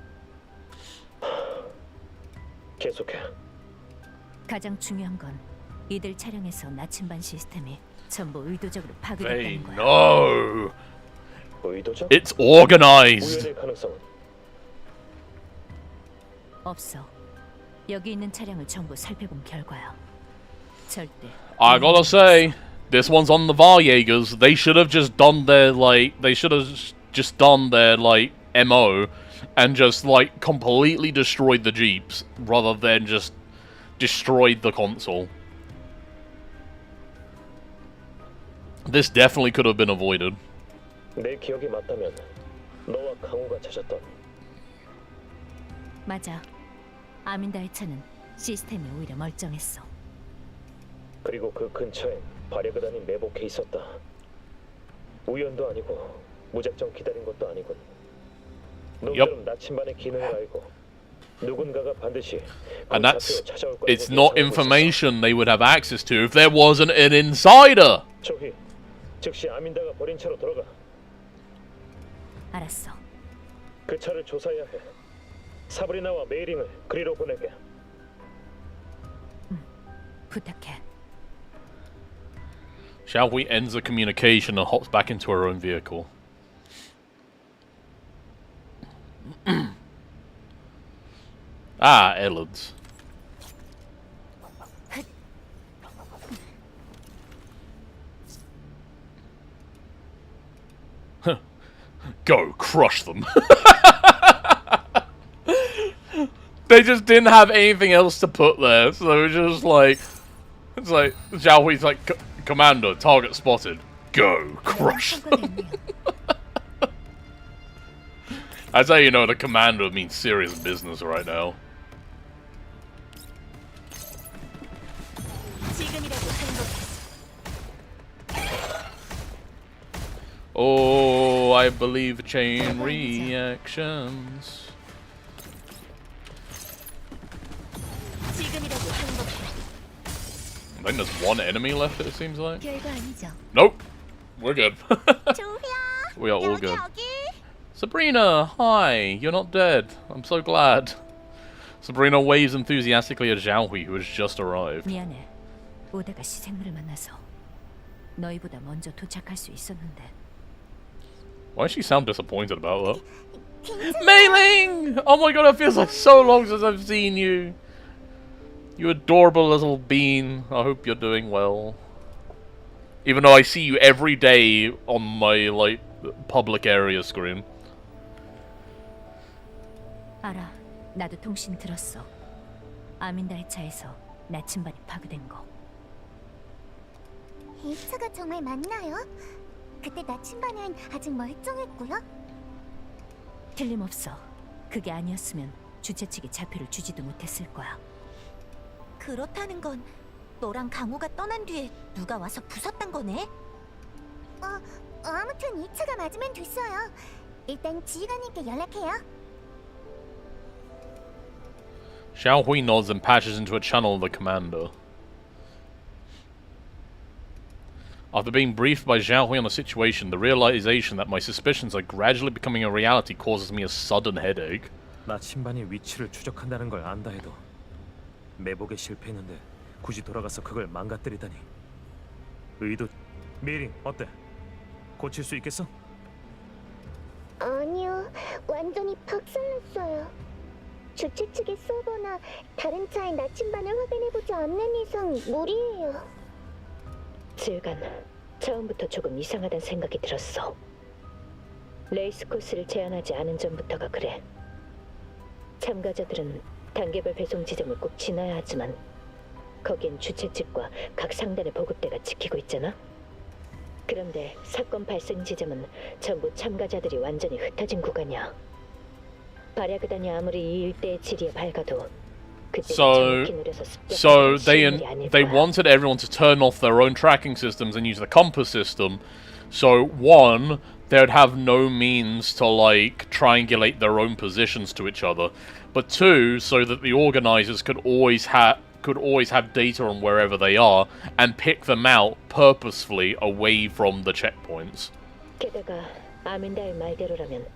계속해.
가장 중요한 건 이들 차량에서 나침반 시스템이 전부 의도적으로
They
파괴됐다는 거야.
know.
의도적?
It's organized.
우연의 가능성은?
없어. 여기 있는 차량을 전부 살펴본 결과야. 절대.
I gotta say, this one's on the Varjägers. They should have just done their, MO and just, completely destroyed the Jeeps, rather than just destroyed the console. This definitely could have been avoided.
내 기억이 맞다면 너와 강우가 찾았던
맞아. 아민다의 차는 시스템이 오히려 멀쩡했어.
그리고 그 근처엔 발야그단이 매복해 있었다. 우연도 아니고 무작정 기다린 것도 아니군. 놈들은 나침반의 기능을 알고 누군가가 반드시
And that's,
찾아올 거라고
it's not
예상하고
information they would have access to if there wasn't an insider.
있었어. 조휘, 즉시 아민다가 버린 차로 돌아가.
알았어.
그 차를 조사해야 해. 사브리나와 메이링을 그리로 보내게.
부탁해.
Shall we ends the communication and hops back into her own vehicle? Ellids. Go, crush them. They just didn't have anything else to put there, so it was just like... It's like, Zhao Hui's like, Commander, target spotted. Go, crush them. That's how you know the Commander means serious business right now. Oh, I believe chain reactions. I think there's one enemy left, it seems like. Nope. We're good. We are all good. Sabrina, hi. You're not dead. I'm so glad. Sabrina waves enthusiastically at Zhao Hui, who has just arrived.
미안해. 오다가 시생물을 만나서 너희보다 먼저 도착할 수 있었는데.
Why does she sound disappointed about that? Mei-Ling! Oh my god, it feels like so long since I've seen you. You adorable little bean. I hope you're doing well. Even though I see you every day on my, like, public area screen.
알아. 나도 통신 들었어. 아민다의 차에서 나침반이 파괴된 거.
이 차가 정말 맞나요? 그때 나침반은 아직 멀쩡했고요.
틀림없어. 그게 아니었으면 주최 측이 좌표를 주지도 못했을 거야.
그렇다는 건 너랑 강호가 떠난 뒤에 누가 와서 부쉈단 거네? 아무튼 이 차가 맞으면 됐어요. 일단 지휘관님께 연락해요.
Xiao Hui nods and patches into a channel of the commander. After being briefed by Xiao Hui on the situation, the realization that my suspicions are gradually becoming a reality causes me a sudden headache.
나침반이 위치를 추적한다는 걸 안다 해도 매복에 실패했는데 굳이 돌아가서 그걸 망가뜨리다니. 의도... 미링 어때? 고칠 수 있겠어?
아니요, 완전히 박살났어요. 주최 측의 서버나 다른 차의 나침반을 확인해보지 않는 이상 무리예요.
지휘관, 처음부터 조금 이상하단 생각이 들었어. 레이스 코스를 제한하지 않은 전부터가 그래. 참가자들은 단계별 배송 지점을 꼭 지나야 하지만 거긴 주최 측과 각 상단의 보급대가 지키고 있잖아. 그런데 사건 발생 지점은 전부 참가자들이 완전히 흩어진 구간이야. 발야그단이 아무리 이 일대의 지리에 밝아도
So they wanted everyone to turn off their own tracking systems and use the compass system. So one, they would have no means to like triangulate their own positions to each other. But two, so that the organizers could always have data on wherever they are and pick them out purposefully away from the checkpoints.
게다가 아민다의 말대로라면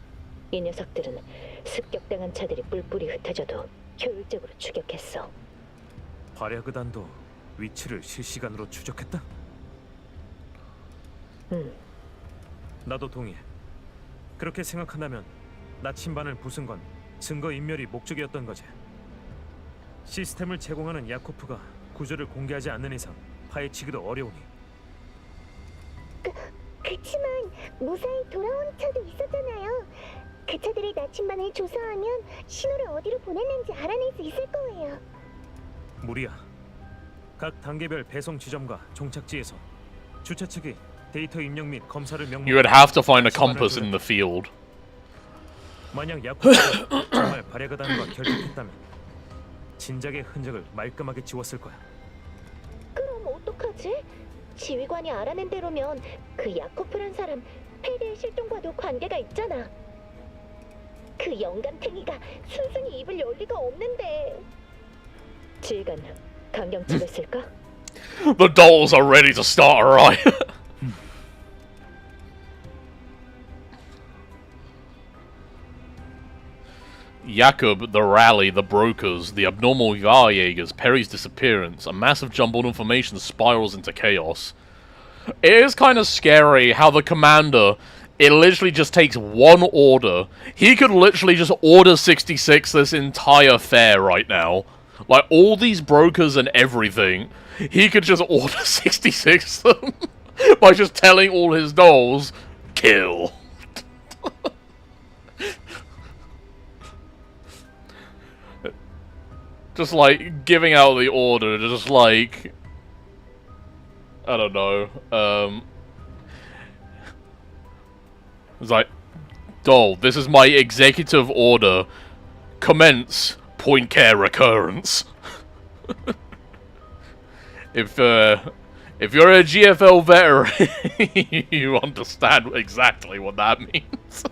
이 녀석들은 습격당한 차들이 뿔뿔이 흩어져도 효율적으로 추격했어.
발야그단도 위치를 실시간으로 추적했다?
응.
나도 동의해. 그렇게 생각한다면 나침반을 부순 건 증거 인멸이 목적이었던 거지. 시스템을 제공하는 야코프가 구조를 공개하지 않는 이상 파헤치기도 어려우니.
그치만 무사히 돌아온 차도 있었잖아요. 그 차들의 나침반을 조사하면 신호를 어디로 보냈는지 알아낼 수 있을 거예요.
무리야. 각 단계별 배송 지점과 종착지에서 주최 측이 데이터 입력 및 검사를 명령.
You would have to find a compass in the field.
만약 야코프가 정말 발야그단과 결탁했다면 진작의 흔적을 말끔하게 지웠을 거야.
그럼 어떡하지? 지휘관이 알아낸 대로면 그 야코프란 사람 페리의 실종과도 관계가 있잖아. 그 영감탱이가 순순히 입을 열 리가 없는데.
지휘관, 강경 찍었을까?
The dolls are ready to start a riot. Jakob, the rally, the brokers, the abnormal Jahrjägers, Perry's disappearance, a massive jumbled information spirals into chaos. It is kind of scary how the commander, it literally just takes one order. He could literally just order 66 this entire fair right now. Like, all these brokers and everything, he could just order 66 them by just telling all his dolls, kill. Just like giving out the order, just like, I don't know, it's like, doll, this is my executive order, commence point care recurrence. If you're a GFL veteran, you understand exactly what that means.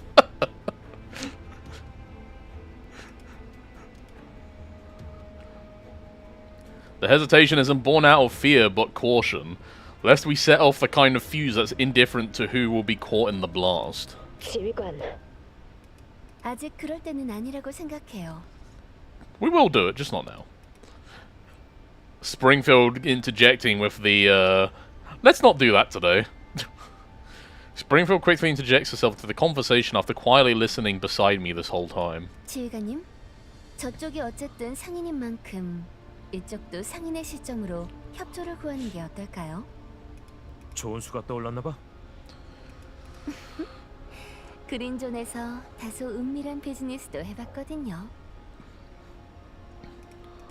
The hesitation isn't born out of fear, but caution, lest we set off the kind of fuse that's indifferent to who will be caught in the blast.
지휘관,
아직 그럴 때는 아니라고 생각해요.
We will do it, just not now. Springfield interjecting with the, let's not do that today. Springfield quickly interjects herself to the conversation after quietly listening beside me this whole time.
지휘관님, 저쪽이 어쨌든 상인인 만큼 이쪽도 상인의 시점으로 협조를 구하는 게 어떨까요?
좋은 수가 떠올랐나 봐.
그린존에서 다소 은밀한 비즈니스도 해봤거든요.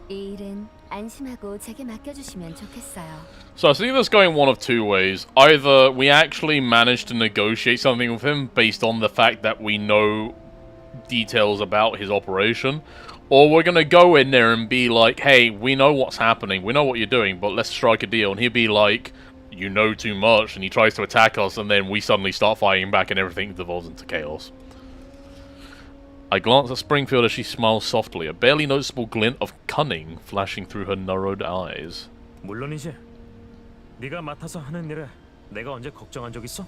이 일은 안심하고 제게 맡겨주시면 좋겠어요.
So I see this going one of two ways. Either we actually manage to negotiate something with him based on the fact that we know details about his operation, or we're gonna go in there and be like, hey, we know what's happening, we know what you're doing, but let's strike a deal. And he'll be like, you know too much, and he tries to attack us, and then we suddenly start fighting back and everything devolves into chaos. I glance at Springfield as she smiles softly, a barely noticeable glint of cunning flashing through her narrowed eyes.
물론이지. 네가 맡아서 하는 일에 내가 언제 걱정한 적 있어?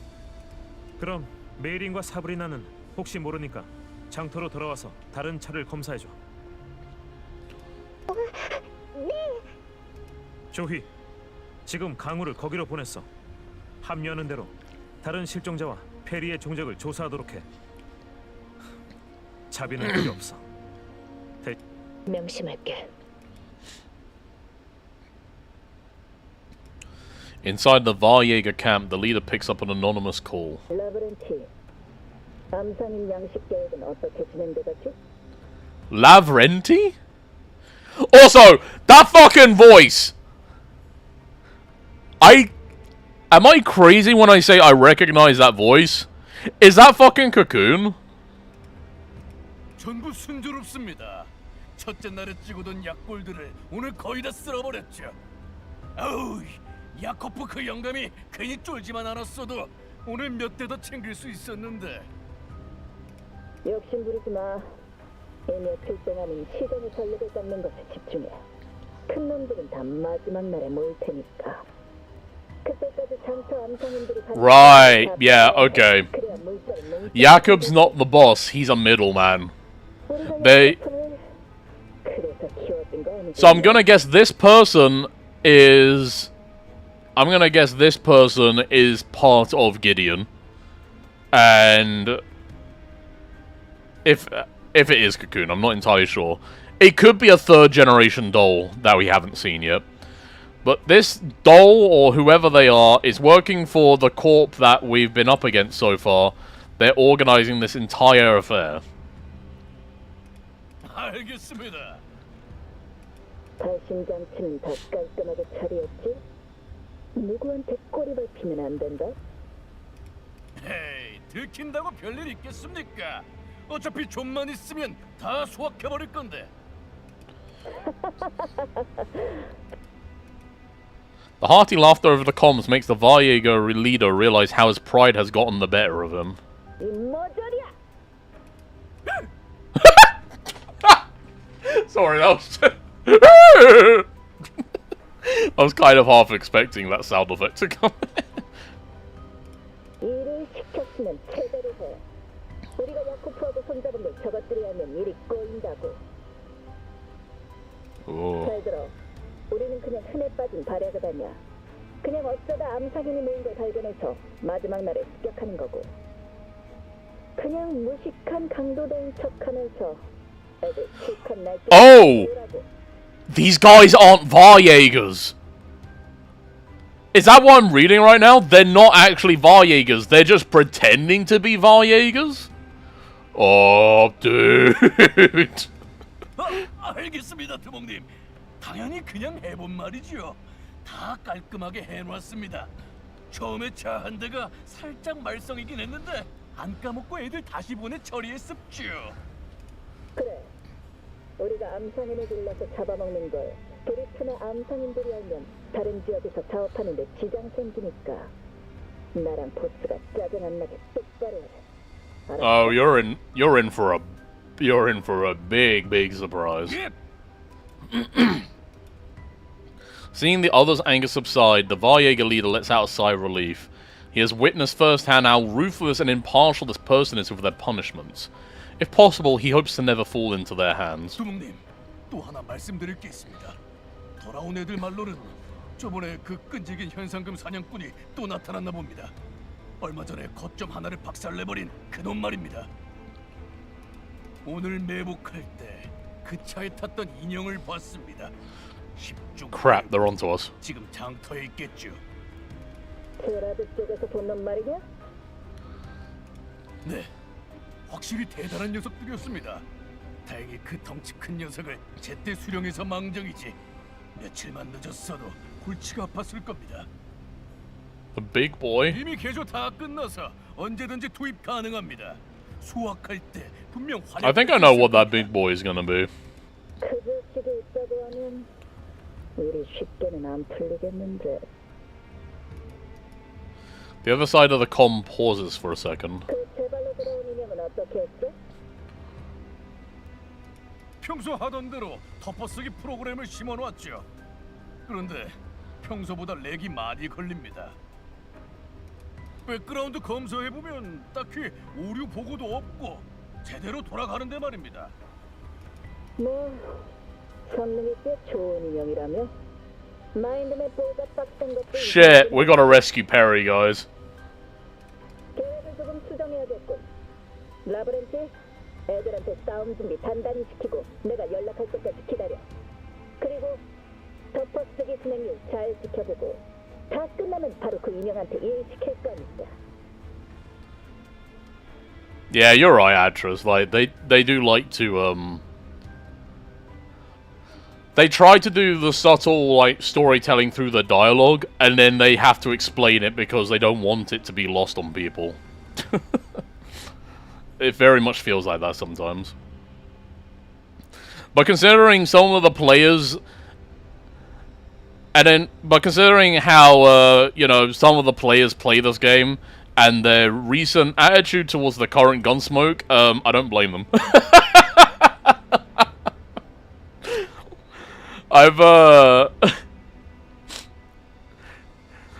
그럼 메이린과 사브리나는 혹시 모르니까 장터로 돌아와서 다른 차를 검사해줘. 조휘, 지금 강우를 거기로 보냈어. 합류하는 대로 다른 실종자와 페리의 종적을 조사하도록 해. 자비는 필요 없어.
명심할게.
Inside the Varjager camp, the leader picks up an anonymous call.
라브렌티, 암상인 양식 계획은 어떻게 진행되겠지?
Lavrenti? Also, that fucking voice! Am I crazy when I say I recognize that voice? Is that fucking Cocoon?
전부 순조롭습니다. 첫째 날에 찍어둔 약골들을 오늘 거의 다 쓸어버렸죠. 아우, 야코프 그 영감이 괜히 쫄지만 않았어도 오늘 몇 대 더 챙길 수 있었는데.
욕심 부리지 마. 이내 필동하는 시간의 전력을 잡는 것에 집중해. 큰 놈들은 다 마지막 날에 모일 테니까. 그때까지 장터 암상인들이
Right, yeah, okay. Jakob's not the boss, he's a middleman. So I'm gonna guess this person is... I'm gonna guess this person is part of Gideon. And... If it is Cocoon, I'm not entirely sure. It could be a third generation doll that we haven't seen yet. But this doll, or whoever they are, is working for the corp that we've been up against so far. They're organizing this entire affair.
알겠습니다.
발신장치는 다 깔끔하게 처리했지? 누구한테 꼬리 밟히면 안 된다?
헤이, 들킨다고 별일 있겠습니까? 어차피 좀만 있으면 다 소확해버릴 건데.
The hearty laughter over the comms makes the Varjager leader realize how his pride has gotten the better of him.
이 머저리야!
Sorry, that was... I was kind of half expecting that sound effect to come.
일을 시켰으면 제대로 해. 우리가 야쿠프하고 손잡은 걸 저것들이 하면 일이 꼬인다고. 잘 들어. 우리는 그냥 흔해 빠진 발야가 아니야. 그냥 어쩌다 암사균이 모인 걸 발견해서 마지막 날에 습격하는 거고. 그냥 무식한 강도대인 척하면서 애들 실컷 날
Oh! These guys aren't Varjagers! Is that what I'm reading right now? They're not actually Varjagers, they're just pretending to be Varjagers? Oh, dude.
알겠습니다, 두목님. 당연히 그냥 해본 말이죠. 다 깔끔하게 해놨습니다. 처음에 차 한 대가 살짝 말썽이긴 했는데 안 까먹고 애들 다시 보내 처리했습죠.
그래. 우리가 암상인을 불러서 잡아먹는 걸 브리트나 암상인들이 알면 다른 지역에서 사업하는 데 지장 생기니까 나랑 보스가 짜증 안 나게 똑바로 해.
Oh, you're in for a big surprise. Seeing the others' anger subside, the Varjager leader lets out a sigh of relief. He has witnessed firsthand how ruthless and impartial this person is with their punishments. If possible, he hopes to never fall into their hands.
두목님, 또 하나 말씀드릴 게 있습니다. 돌아온 애들 말로는 저번에 그 끈질긴 현상금 사냥꾼이 또 나타났나 봅니다. 얼마 전에 거점 하나를 박살내버린 그놈 말입니다. 오늘 매복할 때 그 차에 탔던 인형을 봤습니다. 10중
Crap, they're onto us.
지금 장터에 있겠죠.
제라드 쪽에서 본 놈 말이냐?
네, 확실히 대단한 녀석들이었습니다. 다행히 그 덩치 큰 녀석을 제때 수령해서 망정이지. 며칠만 늦었어도 골치가 아팠을 겁니다.
The big boy.
이미 개조 다 끝나서 언제든지 투입 가능합니다. 수확할 때 분명
I think I know what that big boy is gonna be.
그 자식이 있다고 하면 우리 쉽게는 안 풀리겠는데.
The other side of the comm pauses for a second.
그 제발로 들어온 인형은 어떻게 했어?
평소 하던 대로 덮어쓰기 프로그램을 심어놨죠. 그런데 평소보다 렉이 많이 걸립니다. 백그라운드 검사해보면 딱히 오류 보고도 없고 제대로 돌아가는데 말입니다.
뭐 성능이 꽤 좋은 인형이라며? 마인드맵보다 빡센 것도
Shit, we gotta rescue Perry, guys.
계획을 조금 수정해야겠군. 라브렌티, 애들한테 싸움 준비 단단히 시키고 내가 연락할 때까지 기다려. 그리고 덮어쓰기 진행률 잘 지켜보고 다 끝나면 바로 그 인형한테 이해시킬 거니까.
Yeah, you're right, Atras. Like they do like to they try to do the subtle like storytelling through the dialogue, and then they have to explain it because they don't want it to be lost on people. It very much feels like that sometimes. But considering some of the players, but considering how you know, some of the players play this game and their recent attitude towards the current Gunsmoke, I don't blame them.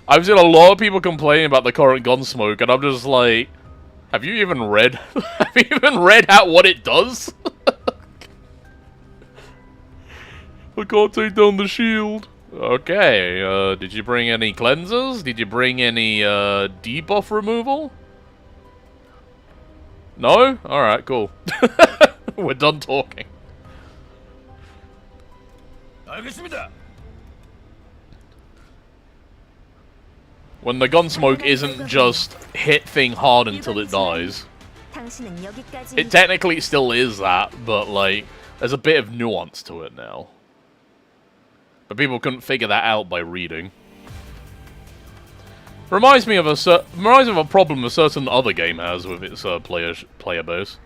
I've seen a lot of people complaining about the current Gunsmoke, and I'm just like, have you even read? Have you even read out what it does? I can't take down the shield. Okay, did you bring any cleansers? Did you bring any debuff removal? No? Alright, cool. We're done talking.
알겠습니다.
When the Gunsmoke isn't just hit thing hard until it dies.
당신은 여기까지.
It technically still is that, but like, there's a bit of nuance to it now. But people couldn't figure that out by reading. Reminds me of a problem a certain other game has with its player base.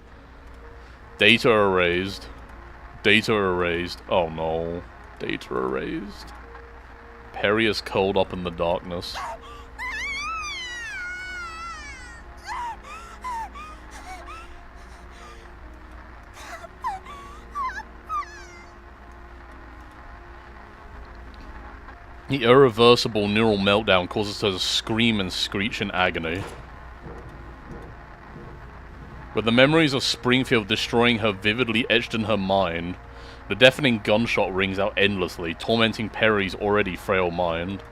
Data erased. Data erased. Oh no. Data erased. Perry is curled up in the darkness. The irreversible neural meltdown causes her to scream and screech in agony. With the memories of Springfield destroying her vividly etched in her mind, the deafening gunshot rings out endlessly, tormenting Perry's already frail mind.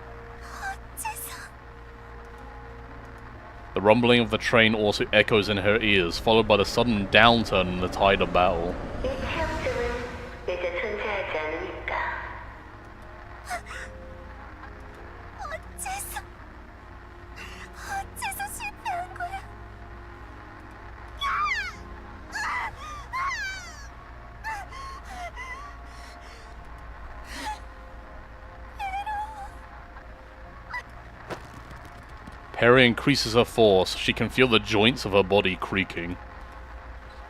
The rumbling of the train also echoes in her ears, followed by the sudden downturn in the tide of battle. Perry increases her force. She can feel the joints of her body creaking.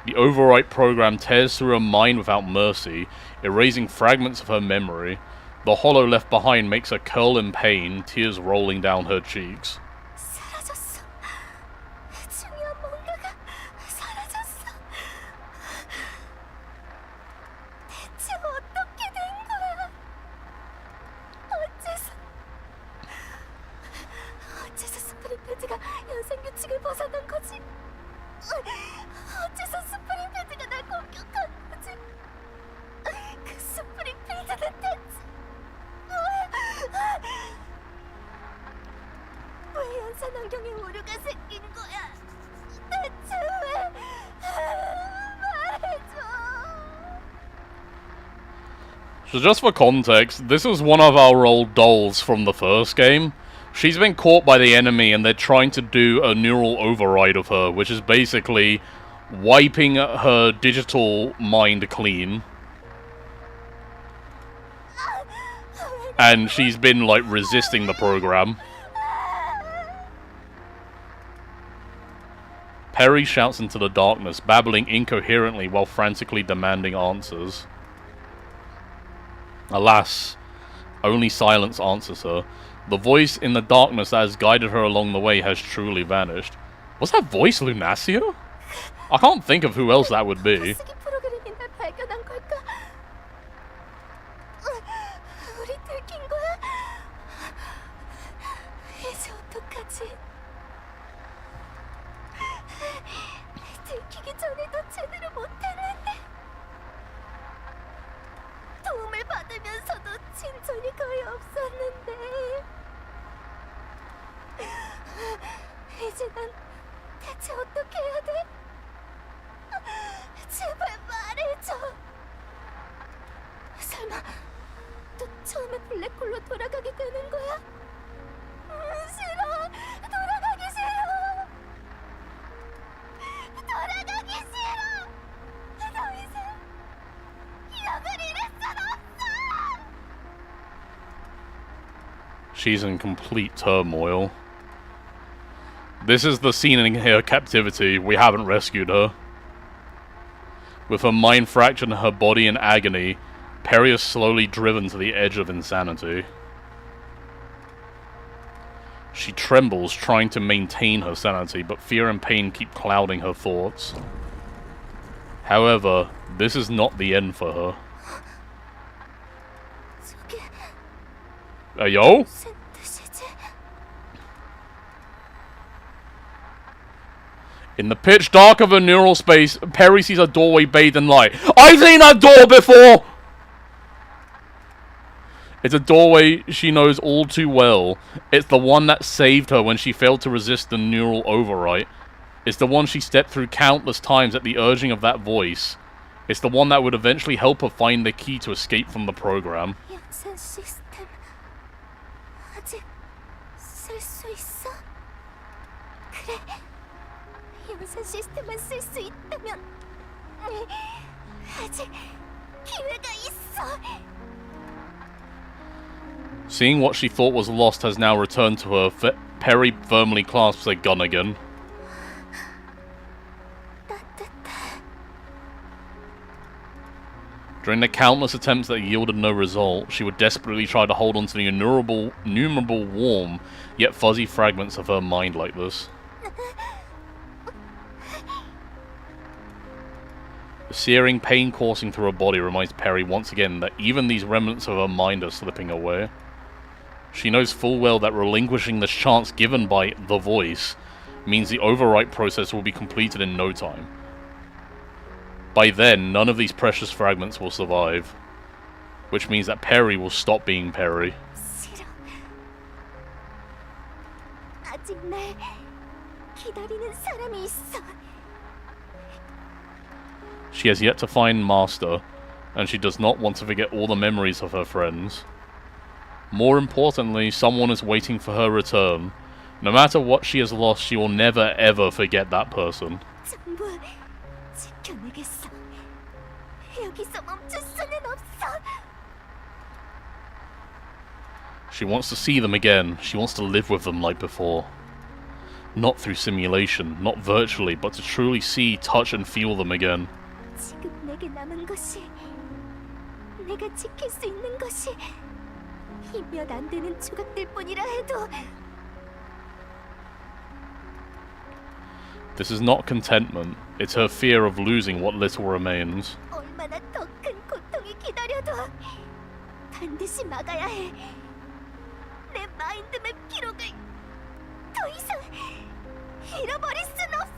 The overwrite program tears through her mind without mercy, erasing fragments of her memory. The hollow left behind makes her curl in pain, tears rolling down her cheeks.
사라졌어. 중요한 뭔가가 사라졌어. 대체 어떻게 된 거야? 어째서 스프링필드가 현생 규칙을 벗어난 거지? 어째서 스프링필드가 날 공격한 거지? 그 스프링필드는 대체 왜 연산 환경에 오류가 생긴 거야? 대체 왜? 말해줘.
So just for context, this is one of our old dolls from the first game. She's been caught by the enemy and they're trying to do a neural override of her, which is basically wiping her digital mind clean. And she's been, like, resisting the program. Perry shouts into the darkness, babbling incoherently while frantically demanding answers. Alas, only silence answers her. The voice in the darkness that has guided her along the way has truly vanished. Was that voice Lunacia? I can't think of who else that would be.
가스기 프로그램이 날 발견한 걸까? 우리 들킨 거야? 이제 어떡하지? 들키기 전에도 제대로 못했는데 도움을 받으면서도 진전이 거의 없었는데 이제 난 대체 어떻게 해야 돼? 제발 말해줘. 설마 또 처음에 블랙홀로 돌아가게 되는 거야? 싫어. 돌아가기 싫어. 돌아가기 싫어. 더 이상 기억을 잃을 순 없어.
She's in complete turmoil. This is the scene in her captivity. We haven't rescued her. With her mind fractured and her body in agony, Perry is slowly driven to the edge of insanity. She trembles, trying to maintain her sanity, but fear and pain keep clouding her thoughts. However, this is not the end for her.
저게
Hey, yo?
무슨 뜻이지?
In the pitch dark of a neural space, Perry sees a doorway bathed in light. I've seen that door before! It's a doorway she knows all too well. It's the one that saved her when she failed to resist the neural overwrite. It's the one she stepped through countless times at the urging of that voice. It's the one that would eventually help her find the key to escape from the program.
영상 시스템 아직 쓸 수 있어? 그래. 영상 시스템만 쓸 수 있다면 아직 기회가 있어.
Seeing what she thought was lost has now returned to her, Perry firmly clasps her gun again.
따뜻해.
During the countless attempts that yielded no result, she would desperately try to hold on to the innumerable warm, yet fuzzy fragments of her mind like this. The searing pain coursing through her body reminds Perry once again that even these remnants of her mind are slipping away. She knows full well that relinquishing this chance given by the voice means the overwrite process will be completed in no time. By then, none of these precious fragments will survive, which means that Perry will stop being Perry.
싫어. 아직 날 기다리는 사람이 있어.
She has yet to find Master, and she does not want to forget all the memories of her friends. More importantly, someone is waiting for her return. No matter what she has lost, she will never ever forget that person.
전부 지켜내겠어. 여기서 멈출 수는 없어.
She wants to see them again. She wants to live with them like before. Not through simulation, not virtually, but to truly see, touch, and feel them again.
지금 내게 남은 것이 내가 지킬 수 있는 것이 이 몇 안 되는 조각들 뿐이라 해도
This is not contentment. It's her fear of losing what little remains.
얼마나 더 큰 고통이 기다려도 반드시 막아야 해. 내 마인드맵 기록을 더 이상 잃어버릴 순 없어.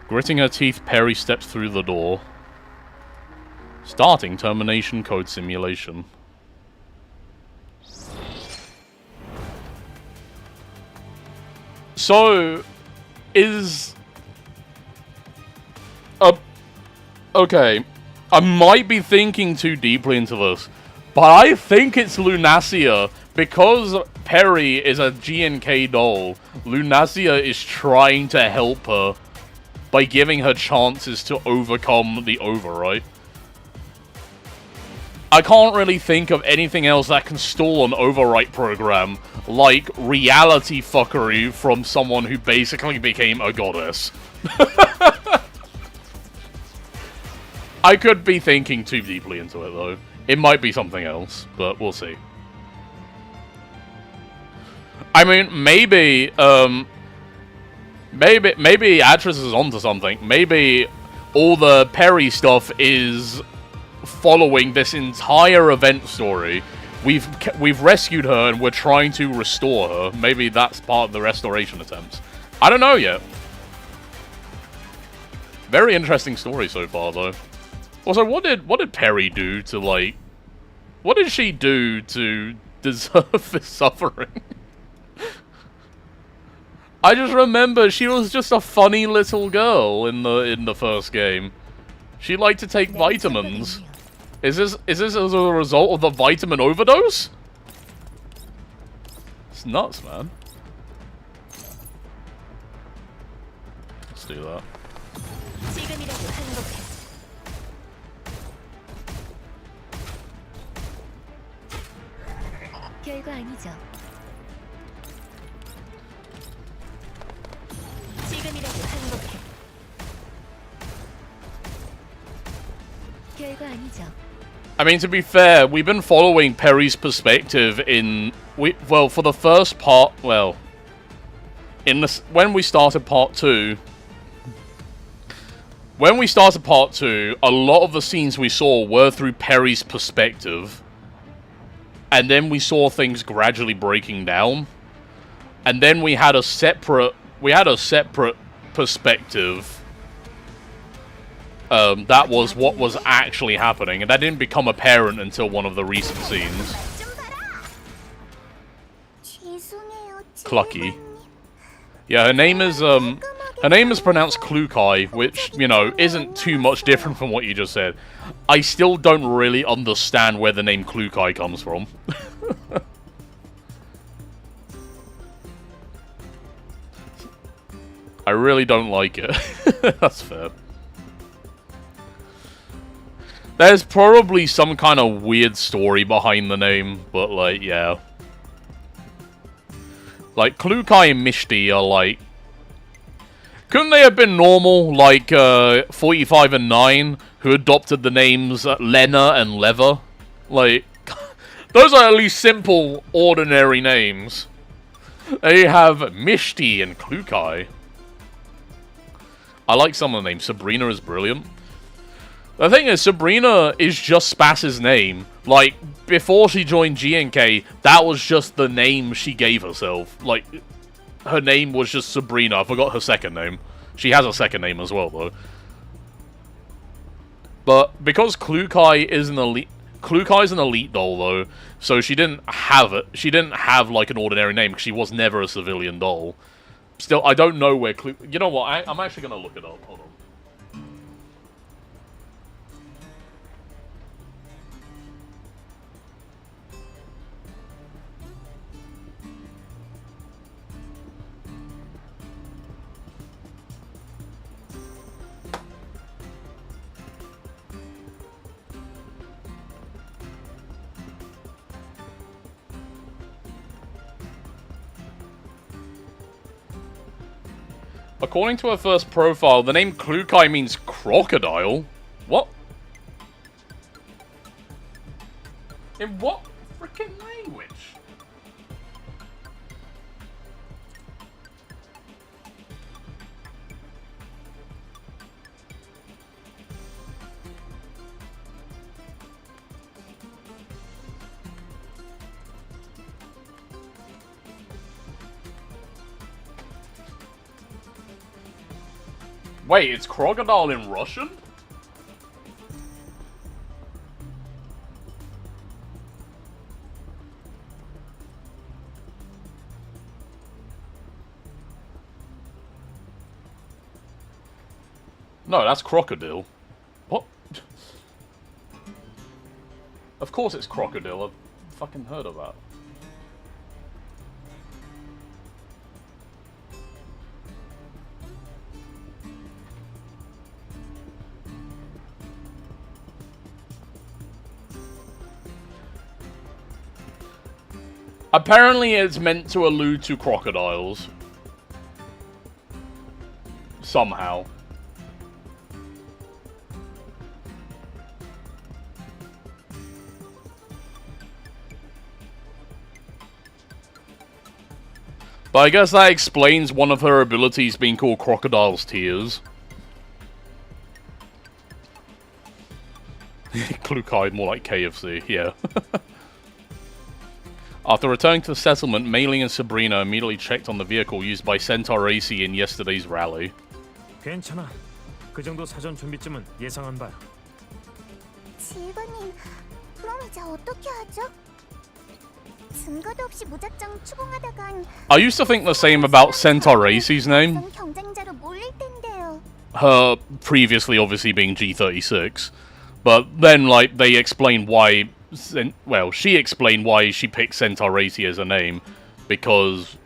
Gritting her teeth, Perry steps through the door. Starting termination code simulation. So, is... okay, I might be thinking too deeply into this, But I think it's Lunacia. Because Perry is a GNK doll, Lunacia is trying to help her by giving her chances to overcome the overwrite. I can't really think of anything else that can stall an overwrite program like reality fuckery from someone who basically became a goddess. I could be thinking too deeply into it though. It might be something else, but we'll see. I mean, maybe Atris is onto something. Maybe all the Perry stuff is following this entire event story. We've rescued her and we're trying to restore her. Maybe that's part of the restoration attempts. I don't know yet. Very interesting story so far, though. Also, what did Perry do to, like... What did she do to deserve this suffering? I just remember she was just a funny little girl in the first game. She liked to take vitamins. Is this as a result of the vitamin overdose? It's nuts, man. Let's do that.
결과 아니죠. 지금이라도 행복해. 결과 아니죠.
I mean, to be fair, we've been following Perry's perspective in... well, for the first part... Well... when we started part 2... When we started part 2, a lot of the scenes we saw were through Perry's perspective. And then we saw things gradually breaking down. And then we had a separate... perspective... that was what was actually happening, and that didn't become apparent until one of the recent scenes. Clucky. Yeah, her name is pronounced Klukai, which, you know, isn't too much different from what you just said. I still don't really understand where the name Klukai comes from. I really don't like it. That's fair. There's probably some kind of weird story behind the name, but, like, yeah. Like, Klukai and Mishti are, like... Couldn't they have been normal, like, 45 and 9, who adopted the names Lena and Lever? Like, those are at least simple, ordinary names. They have Mishti and Klukai. I like some of the names. Sabrina is brilliant. The thing is, Sabrina is just Spass's name. Like, before she joined GNK, that was just the name she gave herself. Like, her name was just Sabrina. I forgot her second name. She has a second name as well, though. But because Klukai is an elite... Klukai's an elite doll, though, so she didn't have it. She didn't have, like, an ordinary name, because she was never a civilian doll. Still, I don't know where You know what? I'm actually going to look it up. Hold on. According to her first profile, the name Klukai means crocodile. What? In what freaking language? Wait, it's crocodile in Russian? No, that's crocodile. What? Of course it's crocodile. I've fucking heard of that. Apparently it's meant to allude to crocodiles. Somehow. But I guess that explains one of her abilities being called Crocodile's Tears. Klukai, more like KFC, yeah. After returning to the settlement, Mei-Ling and Sabrina immediately checked on the vehicle used by Centaur AC in yesterday's rally.
괜찮아. 그 정도 사전 준비쯤은 예상한 바야.
지휘관님, 그럼 이제 어떻게 하죠? 증거도 없이 무작정 추궁하다간
I used to think the same about Centaur AC's name.
경쟁자로 몰릴 텐데요.
Her previously obviously being G36. But then, like, they explained why... Well, she explained why she picked Centaur AC as a name. Because...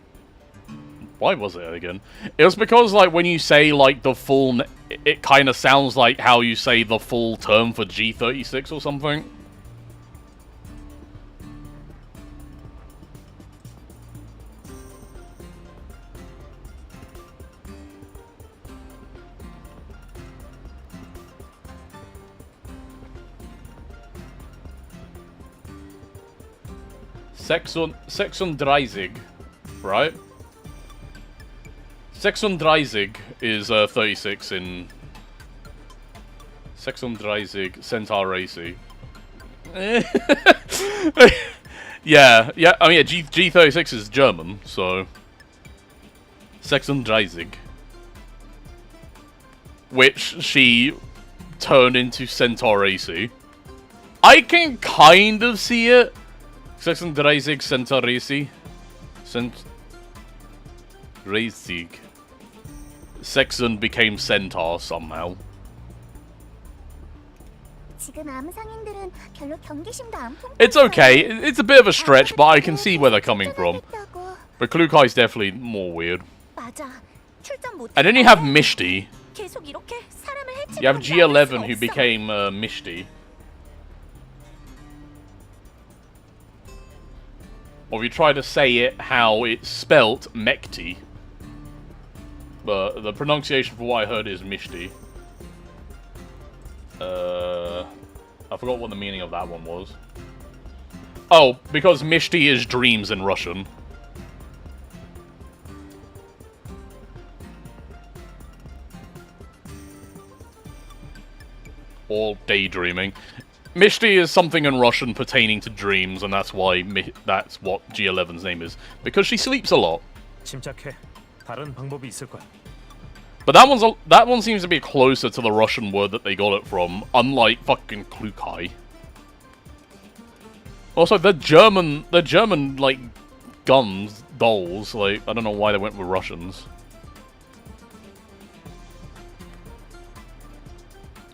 Why was it again? It was because, like, when you say, like, the full... It kind of sounds like how you say the full term for G36 or something. Sexundreizig, right? Sexundreizig is 36 in Sexundreizig Centaur AC. yeah, I mean, G36 is German, so Sexundreizig, which she turned into Centaur AC. I can kind of see it. Sexundreizig Centaur AC. Reisig. Sexun became Centaur somehow.
지금 암상인들은 별로 경계심도 안
It's okay. It's a bit of a stretch, but I can see where they're coming from. But Klukai's definitely more weird.
맞아. 출전 못.
And then you have Mishti.
계속 이렇게 사람을 해치는
You have G11 who became Mishti. Or if you try to say it how it's spelt, Mekti. But the pronunciation for what I heard is Mishti. I forgot what the meaning of that one was. Oh, because Mishti is dreams in Russian. Or daydreaming. Mishti is something in Russian pertaining to dreams, and that's why that's what G11's name is. Because she sleeps a lot.
침착해. 다른 방법이 있을 거야.
But that one seems to be closer to the Russian word that they got it from, unlike fucking Klukai. Also, the German like guns, dolls, like I don't know why they went with Russians.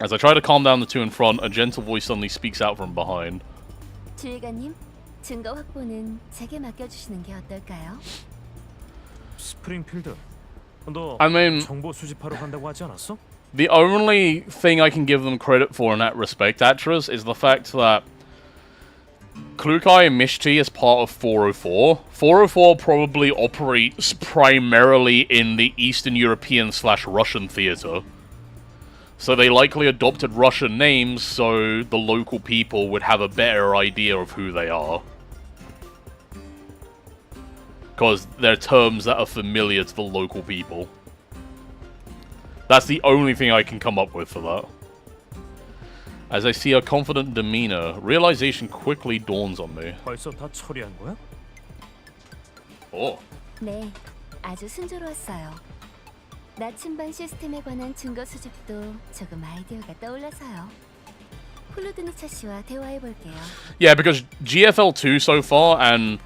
As I try to calm down the two in front, a gentle voice suddenly speaks out from behind.
지휘관님, 증거 확보는 제게 맡겨주시는 게 어떨까요?
스프링필드. 너
I mean,
정보 수집하러 간다고 하지 않았어?
the only thing I can give them credit for in that respect, Atras, is the fact that Klukai and Mishti is part of 404. 404 probably operates primarily in the Eastern European/Russian theater. So they likely adopted Russian names so the local people would have a better idea of who they are. Because they're terms that are familiar to the local people. That's the only thing I can come up with for that. As I see her confident demeanor, realization quickly dawns on me.
벌써 다 처리한 거야?
Oh.
네, 아주 순조로웠어요. 나침반 시스템에 관한 증거 수집도 조금 아이디어가 떠올라서요. 폴로드니차 씨와 대화해볼게요.
Yeah, because GFL2 so far and...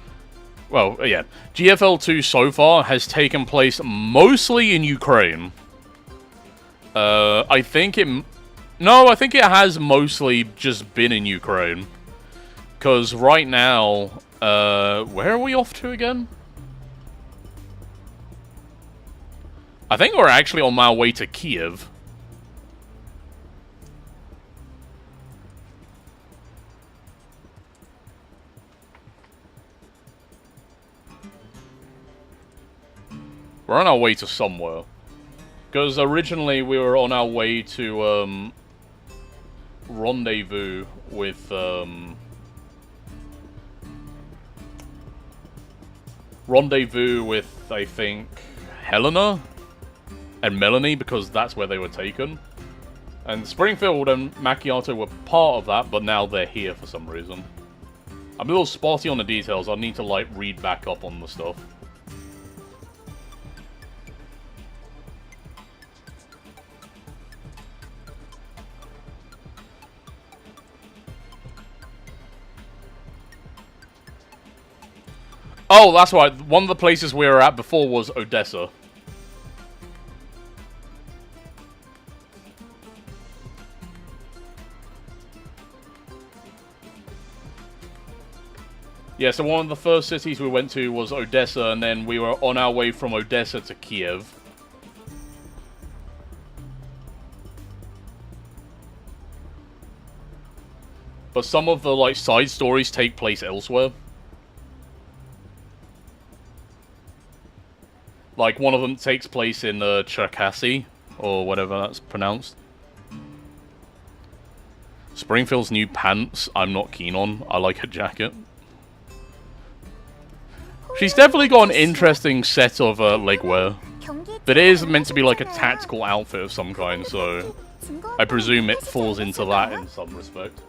Well, yeah. GFL2 so far has taken place mostly in Ukraine. I think it has mostly just been in Ukraine. Because right now, where are we off to again? I think we're actually on our way to Kiev. We're on our way to somewhere. Because originally we were on our way to, rendezvous with, I think, Helena and Melanie, because that's where they were taken. And Springfield and Macchiato were part of that, but now they're here for some reason. I'm a little spotty on the details. I need to, like, read back up on the stuff. Oh, that's right. One of the places we were at before was Odessa. Yeah, so one of the first cities we went to was Odessa, and then we were on our way from Odessa to Kiev. But some of the, like, side stories take place elsewhere. Like, one of them takes place in Cherkasy, or whatever that's pronounced. Springfield's new pants, I'm not keen on. I like her jacket. She's definitely got an interesting set of legwear. But it is meant to be like a tactical outfit of some kind, so I presume it falls into that in some respect.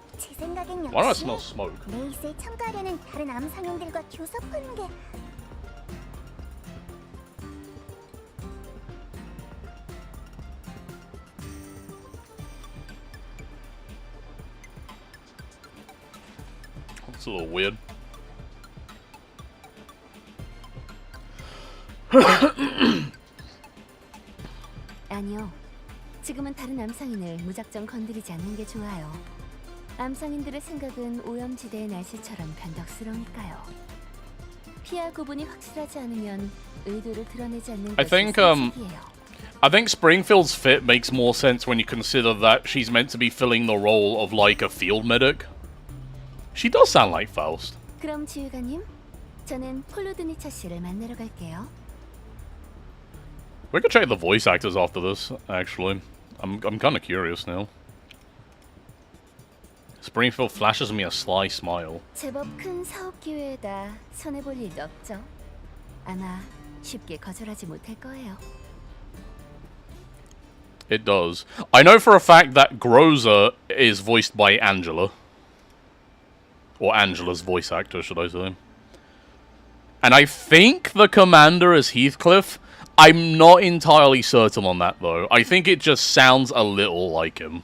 Why do I smell smoke?
레이스에 참가하려는 다른 암상인들과 교섭하는 게
That's a little weird.
아니요. 지금은 다른 암상인을 무작정 건드리지 않는 게 좋아요. 암상인들의 생각은 오염지대의 날씨처럼 변덕스러우니까요. 피할 구분이 확실하지 않으면 의도를 드러내지 않는 것이 상식이에요.
I think Springfield's fit makes more sense when you consider that she's meant to be filling the role of like a field medic. She does sound like Faust.
그럼 지휘관님, 저는 폴로드니차 씨를 만나러 갈게요.
We could check the voice actors after this, actually. I'm kind of curious now. Springfield flashes me a sly smile.
제법 큰 사업 기회에다 손해 볼 일도 없죠. 아마 쉽게 거절하지 못할 거예요.
It does. I know for a fact that Groza is voiced by Angela. Or Angela's voice actor, should I say. And I think the commander is Heathcliff. I'm not entirely certain on that, though. I think it just sounds a little like him.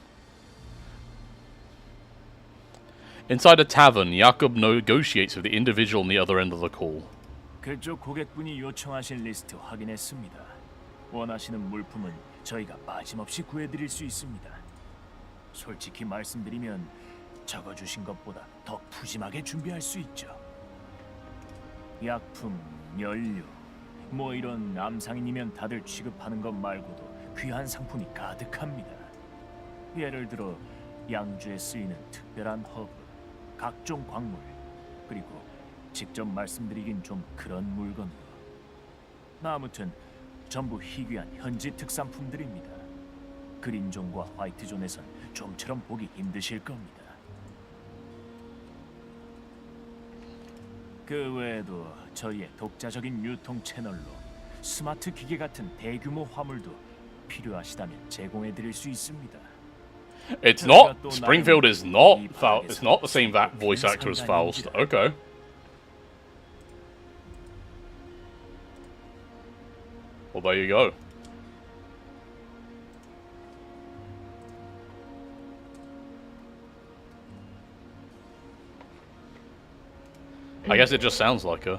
Inside a tavern, Jakob negotiates with the individual on the other end of the call.
그쪽 고객분이 요청하신 리스트 확인했습니다. 원하시는 물품은 저희가 빠짐없이 구해드릴 수 있습니다. 솔직히 말씀드리면 적어주신 것보다 더 푸짐하게 준비할 수 있죠. 약품, 연료, 뭐 이런 암상인이면 다들 취급하는 것 말고도 귀한 상품이 가득합니다. 예를 들어 양주에 쓰이는 특별한 허브, 각종 광물, 그리고 직접 말씀드리긴 좀 그런 물건도. 아무튼 전부 희귀한 현지 특산품들입니다. 그린존과 화이트존에선 좀처럼 보기 힘드실 겁니다. 그 외에도 저희의 독자적인 유통 채널로 스마트 기계 같은 대규모 화물도 필요하시다면 제공해드릴 수 있습니다.
It's not. Springfield is not. It's not the same voice actor as Faust. Okay. Well, there you go. I guess it just sounds like her.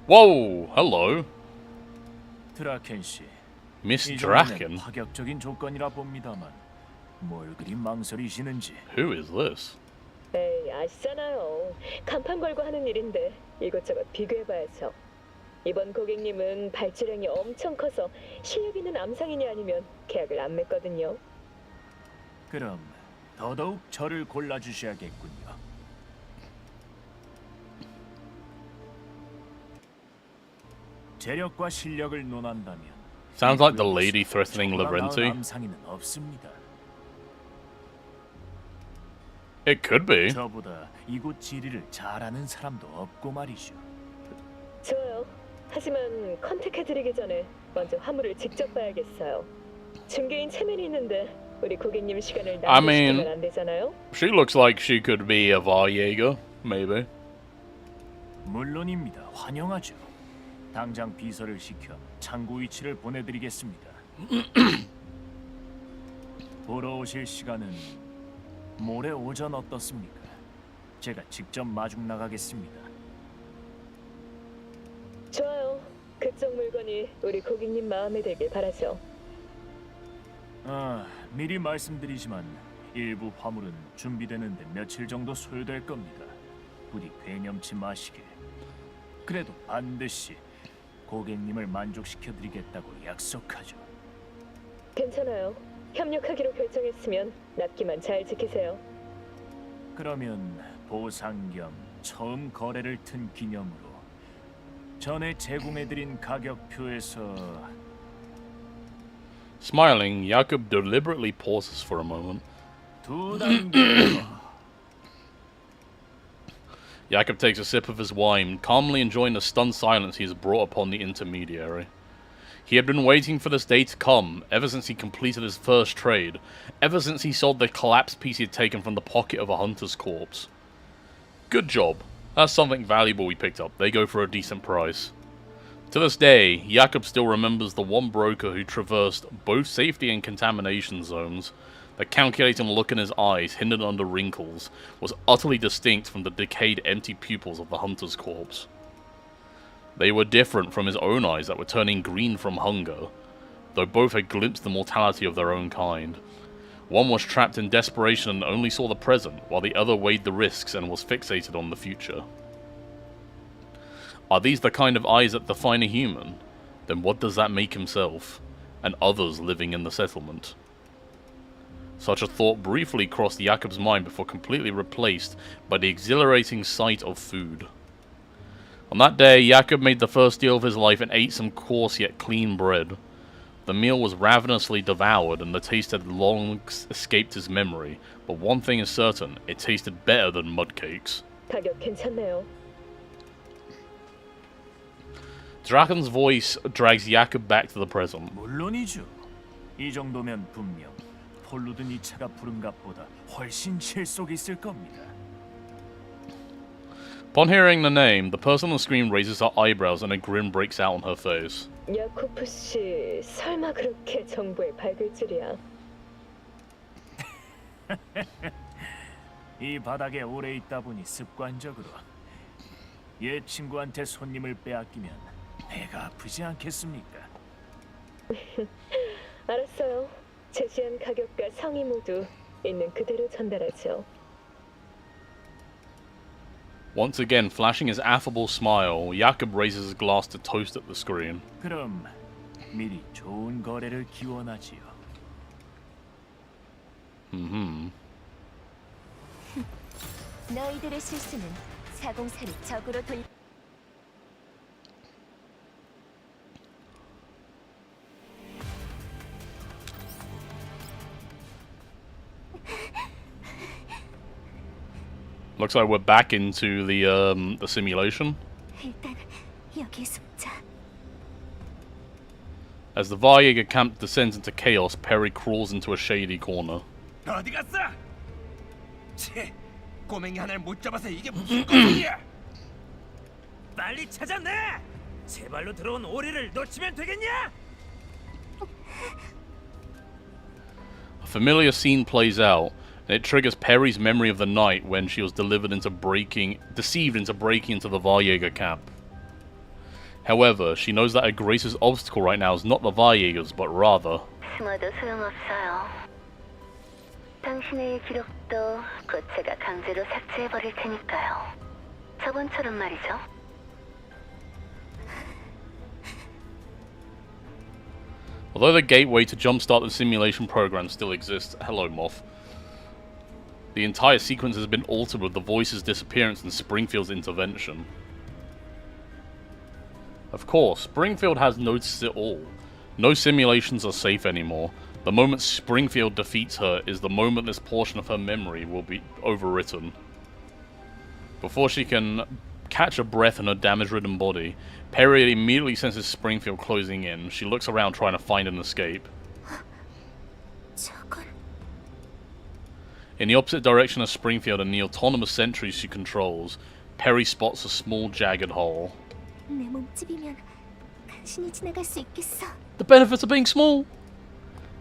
Whoa! Hello.
드라켄 씨.
Miss
이
Draken?
정도는 파격적인 조건이라 봅니다만 뭘 그리 망설이시는지.
Who is this?
에이, 아시잖아요. 간판 걸고 하는 일인데 이것저것 비교해봐야죠. 이번 고객님은 발주량이 엄청 커서 실력 있는 암상인이 아니면 계약을 안 맺거든요.
그럼 더더욱 저를 골라주셔야겠군요. 재력과 실력을 논한다면
Sounds like the lady threatening Lavrenti.
암상인은 없습니다.
It could be.
저보다 이곳 지리를 잘 아는 사람도 없고 말이죠.
좋아요. 하지만 컨택해드리기 전에 먼저 화물을 직접 봐야겠어요. 중개인 체면이 있는데 우리 고객님 시간을
I mean-
낭비시키면 안 되잖아요.
She looks like she could be a Varjager, maybe.
물론입니다. 환영하죠. 당장 비서를 시켜 창고 위치를 보내드리겠습니다. 보러 오실 시간은 모레 오전 어떻습니까? 제가 직접 마중 나가겠습니다.
좋아요. 그쪽 물건이 우리 고객님 마음에 들길 바라죠.
미리 말씀드리지만 일부 화물은 준비되는데 며칠 정도 소요될 겁니다. 부디 괴념치 마시게. 그래도 반드시 고객님을 만족시켜드리겠다고 약속하죠.
괜찮아요. 협력하기로 결정했으면 납기만 잘 지키세요.
그러면 보상 겸 처음 거래를 튼 기념으로 전에 제공해드린 가격표에서
Smiling, Jakob deliberately pauses for a moment.
두 단계.
Jakob takes a sip of his wine, calmly enjoying the stunned silence he has brought upon the intermediary. He had been waiting for this day to come, ever since he completed his first trade, ever since he sold the collapsed piece he had taken from the pocket of a hunter's corpse. Good job. That's something valuable we picked up. They go for a decent price. To this day, Jakob still remembers the one broker who traversed both safety and contamination zones. The calculating look in his eyes, hidden under wrinkles, was utterly distinct from the decayed empty pupils of the hunter's corpse. They were different from his own eyes that were turning green from hunger, though both had glimpsed the mortality of their own kind. One was trapped in desperation and only saw the present, while the other weighed the risks and was fixated on the future. Are these the kind of eyes that define a human? Then what does that make himself, and others living in the settlement? Such a thought briefly crossed Jakob's mind before completely replaced by the exhilarating sight of food. On that day, Jakob made the first deal of his life and ate some coarse yet clean bread. The meal was ravenously devoured, and the taste had long escaped his memory, but one thing is certain, it tasted better than mud cakes.
가격 괜찮네요.
Draken's voice drags Jakob back to the present.
물론이죠. 이 정도면 분명 폴루든 이 차가 부른 값보다 훨씬 실속 있을 겁니다.
Upon hearing the name, the person on the screen raises her eyebrows and a grin breaks out on her face.
야코프 씨, 설마 그렇게 정보에 밝을 줄이야.
이 바닥에 오래 있다 보니 습관적으로 옛 친구한테 손님을 빼앗기면 배가 아프지 않겠습니까?
알았어요. 제시한 가격과 성의 모두 있는 그대로 전달하죠.
Once again, flashing his affable smile, Jakob raises his glass to toast at the screen.
그럼 미리 좋은 거래를 기원하지요.
너희들의 실수는 사공사를 적으로 돌.
Looks like we're back into the simulation.
일단 여기 숨자.
As the Varjager camp descends into chaos, Perry crawls into a shady corner.
어디 갔어? 치, 꼬맹이 하나를 못 잡아서 이게 무슨 꼴이야?
빨리 찾아내! 제발로 들어온 오리를 놓치면 되겠냐?
A familiar scene plays out, and it triggers Perry's memory of the night when she was deceived into breaking into the Varjager camp. However, she knows that her greatest obstacle right now is not the Varjagers, but rather...
숨어도 소용없어요.
당신의 기록도 곧 제가 강제로 삭제해버릴 테니까요. 저번처럼 말이죠.
Although the gateway to jumpstart the simulation program still exists, hello Moth, the entire sequence has been altered with the voice's disappearance and Springfield's intervention. Of course, Springfield has noticed it all. No simulations are safe anymore. The moment Springfield defeats her is the moment this portion of her memory will be overwritten. Before she can catch a breath in her damage-ridden body, Perry immediately senses Springfield closing in. She looks around trying to find an escape.
저건
In the opposite direction of Springfield and the autonomous sentries she controls, Perry spots a small, jagged hole.
내 몸집이면 간신히 지나갈 수 있겠어.
The benefits of being small!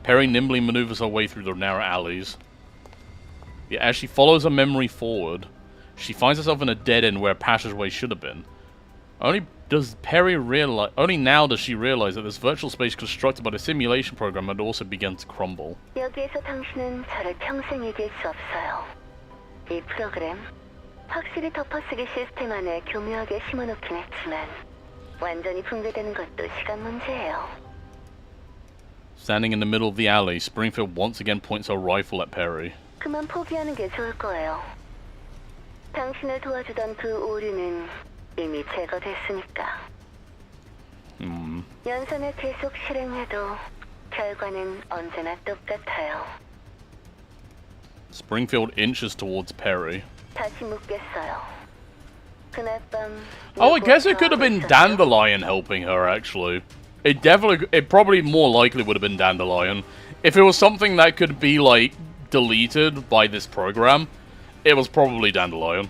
Perry nimbly maneuvers her way through the narrow alleys. Yet as she follows her memory forward, she finds herself in a dead end where a passageway should have been. Only now does she realize that this virtual space constructed by the simulation program had also begun to crumble.
여기에서 당신은 저를 평생 이길 수 없어요. 이 프로그램 확실히 덮어쓰기 시스템 안에 교묘하게 심어놓긴 했지만 완전히 붕괴되는 것도 시간 문제예요.
Standing in the middle of the alley, Springfield once again points her rifle at Perry.
그만 포기하는 게 좋을 거예요. 당신을 도와주던 그 오류는 이미 제거됐으니까. 연산을 계속 실행해도 결과는 언제나 똑같아요.
Springfield inches towards Perry.
다시 묻겠어요. 그날 밤.
Oh, I guess it could have been Dandelion helping her, actually. It probably more likely would have been Dandelion. If it was something that could be, like, deleted by this program, it was probably Dandelion.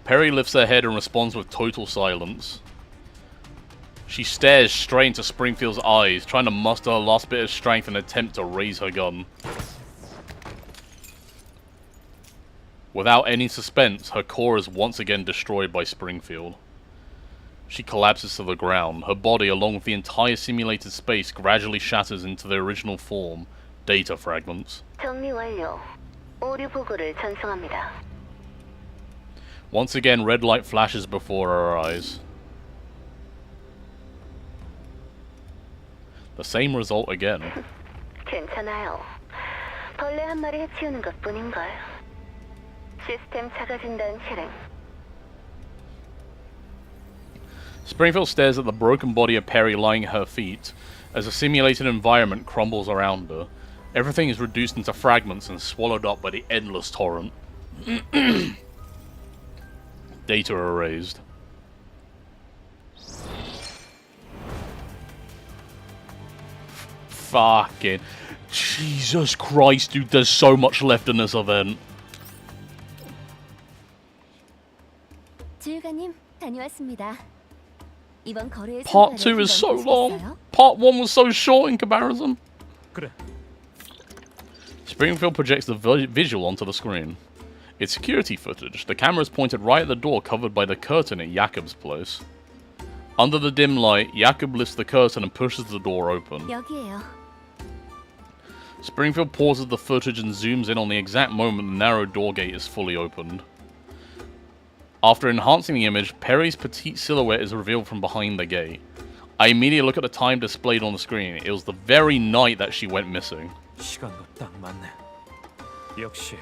Perry lifts her head and responds with total silence. She stares straight into Springfield's eyes, trying to muster her last bit of strength and attempt to raise her gun. Without any suspense, her core is once again destroyed by Springfield. She collapses to the ground. Her body, along with the entire simulated space, gradually shatters into their original form, data fragments.
정리 완료. 오류 보고를 전송합니다.
Once again, red light flashes before her eyes. The same result again.
괜찮아요. 벌레 한 마리 해치우는 것뿐인걸. 시스템 자가 진단 실행.
Springfield stares at the broken body of Perry lying at her feet as the simulated environment crumbles around her. Everything is reduced into fragments and swallowed up by the endless torrent. Data erased. Fucking Jesus Christ, dude, there's so much left in this event.
지휘관님, 다녀왔습니다. 이번 거래의
Part 2 is so long. Part 1 was so short in comparison.
그래.
Springfield projects the visual onto the screen. It's security footage. The camera is pointed right at the door covered by the curtain at Jakob's place. Under the dim light, Jakob lifts the curtain and pushes the door open.
여기에요.
Springfield pauses the footage and zooms in on the exact moment the narrow door gate is fully opened. After enhancing the image, Perry's petite silhouette is revealed from behind the gate. I immediately look at the time displayed on the screen. It was the very night that she went missing.
시간도 딱 맞네. 역시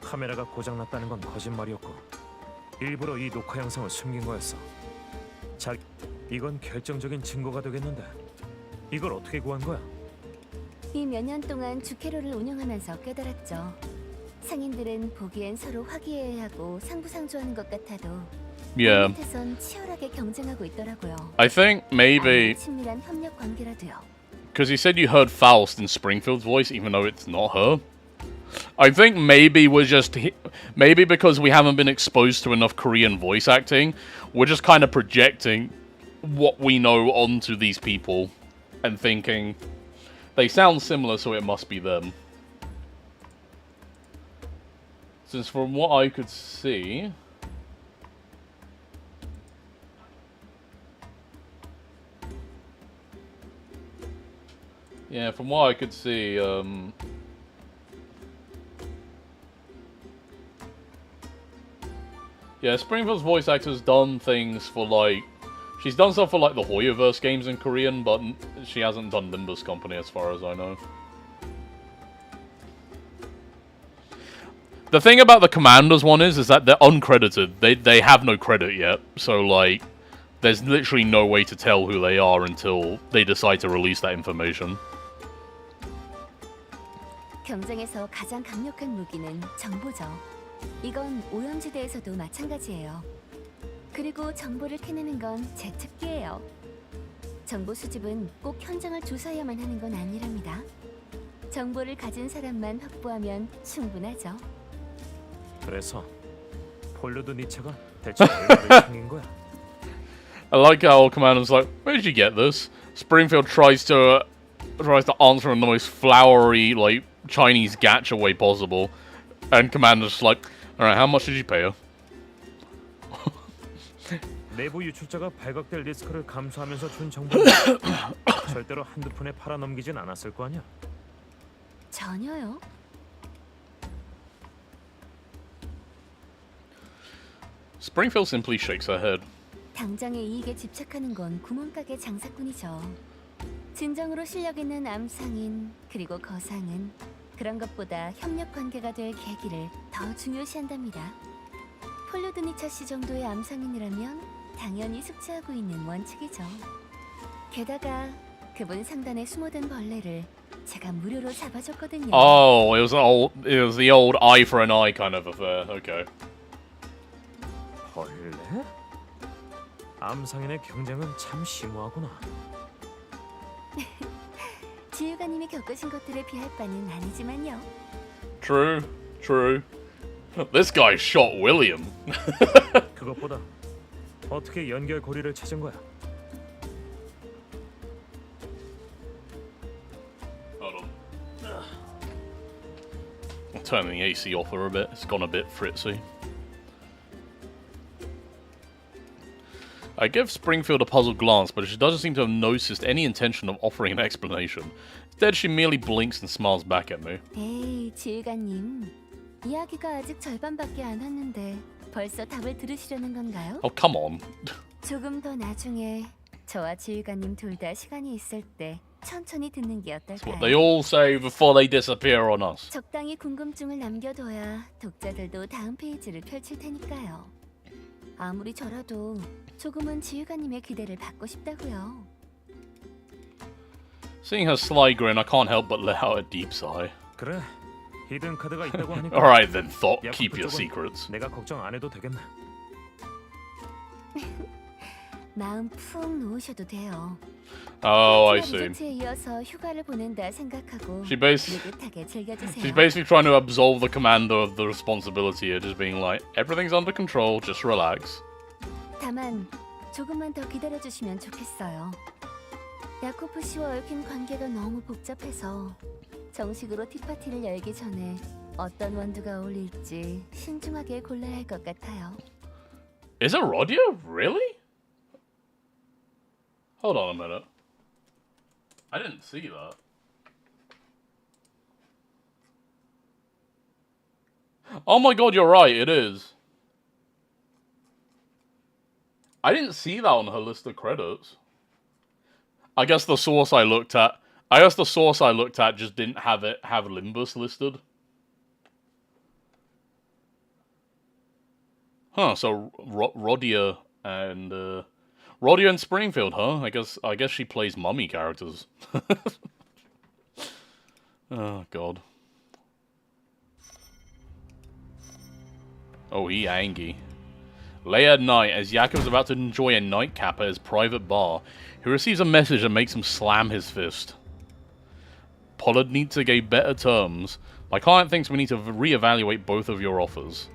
카메라가 고장났다는 건 거짓말이었고 일부러 이 녹화 영상을 숨긴 거였어. 이건 결정적인 증거가 되겠는데 이걸 어떻게 구한 거야?
이 몇 년 동안 주캐롤을 운영하면서 깨달았죠. 상인들은 보기엔 서로 화기애애하고 상부상조하는 것 같아도
Yeah.
밑에선 치열하게 경쟁하고 있더라고요.
I think maybe
친밀한 협력 관계라도요.
because you said you heard Faust in Springfield's voice, even though it's not her. I think maybe we're just maybe because we haven't been exposed to enough Korean voice acting, we're just kind of projecting what we know onto these people and thinking they sound similar, so it must be them. Since from what I could see, Yeah, from what I could see, yeah, Springfield's voice actor's done things for, like... She's done stuff for, like, the Hoyoverse games in Korean, but she hasn't done Limbus Company as far as I know. The thing about the Commanders one is that they're uncredited. They have no credit yet, so, like, there's literally no way to tell who they are until they decide to release that information.
경쟁에서 가장 강력한 무기는 정보죠. 이건 오염지대에서도 마찬가지예요. 그리고 정보를 캐내는 건 제 특기예요. 정보 수집은 꼭 현장을 조사해야만 하는 건 아니랍니다. 정보를 가진 사람만 확보하면 충분하죠.
그래서 폴로드 니체가 대체 얼마를 챙긴 거야?
I like how Commander's like, where did you get this? Springfield tries to answer in the most flowery, like, Chinese gacha way possible. And Commander's like, alright, how much did you pay her?
내부 유출자가 발각될 리스크를 감수하면서 준 정보는 절대로 한두 푼에 팔아넘기진 않았을 거 아니야?
전혀요.
Springfield simply shakes her head.
당장의 이익에 집착하는 건 구멍가게 장사꾼이죠. 진정으로 실력 있는 암상인 그리고 거상은 그런 것보다 협력 관계가 될 계기를 더 중요시한답니다. 폴로드 니차 씨 정도의 암상인이라면 당연히 숙지하고 있는 원칙이죠. 게다가 그분 상단에 숨어든 벌레를 제가 무료로 잡아줬거든요.
Oh, it was the old eye for an eye kind of affair. Okay.
벌레? 암상인의 경쟁은 참 심오하구나.
지휘관님이 겪으신 것들에 비할 바는 아니지만요.
True. This guy shot William.
그것보다 어떻게 연결 고리를 찾은 거야?
Hold on. I'll turn the AC off her a bit. It's gone a bit fritzy. I give Springfield a puzzled glance, but she doesn't seem to have noticed any intention of offering an explanation. Instead, she merely blinks and smiles back at me.
에이, 지휘관님. 이야기가 아직 절반밖에 안 왔는데 벌써 답을 들으시려는 건가요?
Oh, come on.
조금 더 나중에 저와 지휘관님 둘 다 시간이 있을 때 천천히 듣는 게
That's what
어떨까요?
they all say before they disappear on us.
적당히 궁금증을 남겨둬야 독자들도 다음 페이지를 펼칠 테니까요. 아무리 저라도 조금은 지휘관님의 기대를 받고 싶다고요.
Seeing her sly grin, I can't help but let out a deep sigh.
그래, 히든 카드가 있다고 하니까.
Alright then, Thought,
약속
keep your
그쪽은
secrets.
내가 걱정 안 해도 되겠네.
마음 푹 놓으셔도 돼요.
Oh, I see.
리조트에 이어서 휴가를 보낸다 생각하고 느긋하게 즐겨주세요.
She's basically trying to absolve the commander of the responsibility here, just being like, everything's under control, just relax.
다만 조금만 더 기다려주시면 좋겠어요. 야코프 씨와 얽힌 관계가 너무 복잡해서 정식으로 티파티를 열기 전에 어떤 원두가 어울릴지 신중하게 골라야 할 것 같아요.
Is it Rodia? Really? Hold on a minute. I didn't see that. Oh my god, you're right, it is. I didn't see that on her list of credits. I guess the source I looked at just didn't have Limbus listed. Huh, so Rodia and Springfield, huh? I guess she plays mummy characters. Oh god. Oh, he angry. Late at night, as Yakov's about to enjoy a nightcap at his private bar, he receives a message that makes him slam his fist. Pollard needs to get better terms. My client thinks we need to reevaluate both of your offers.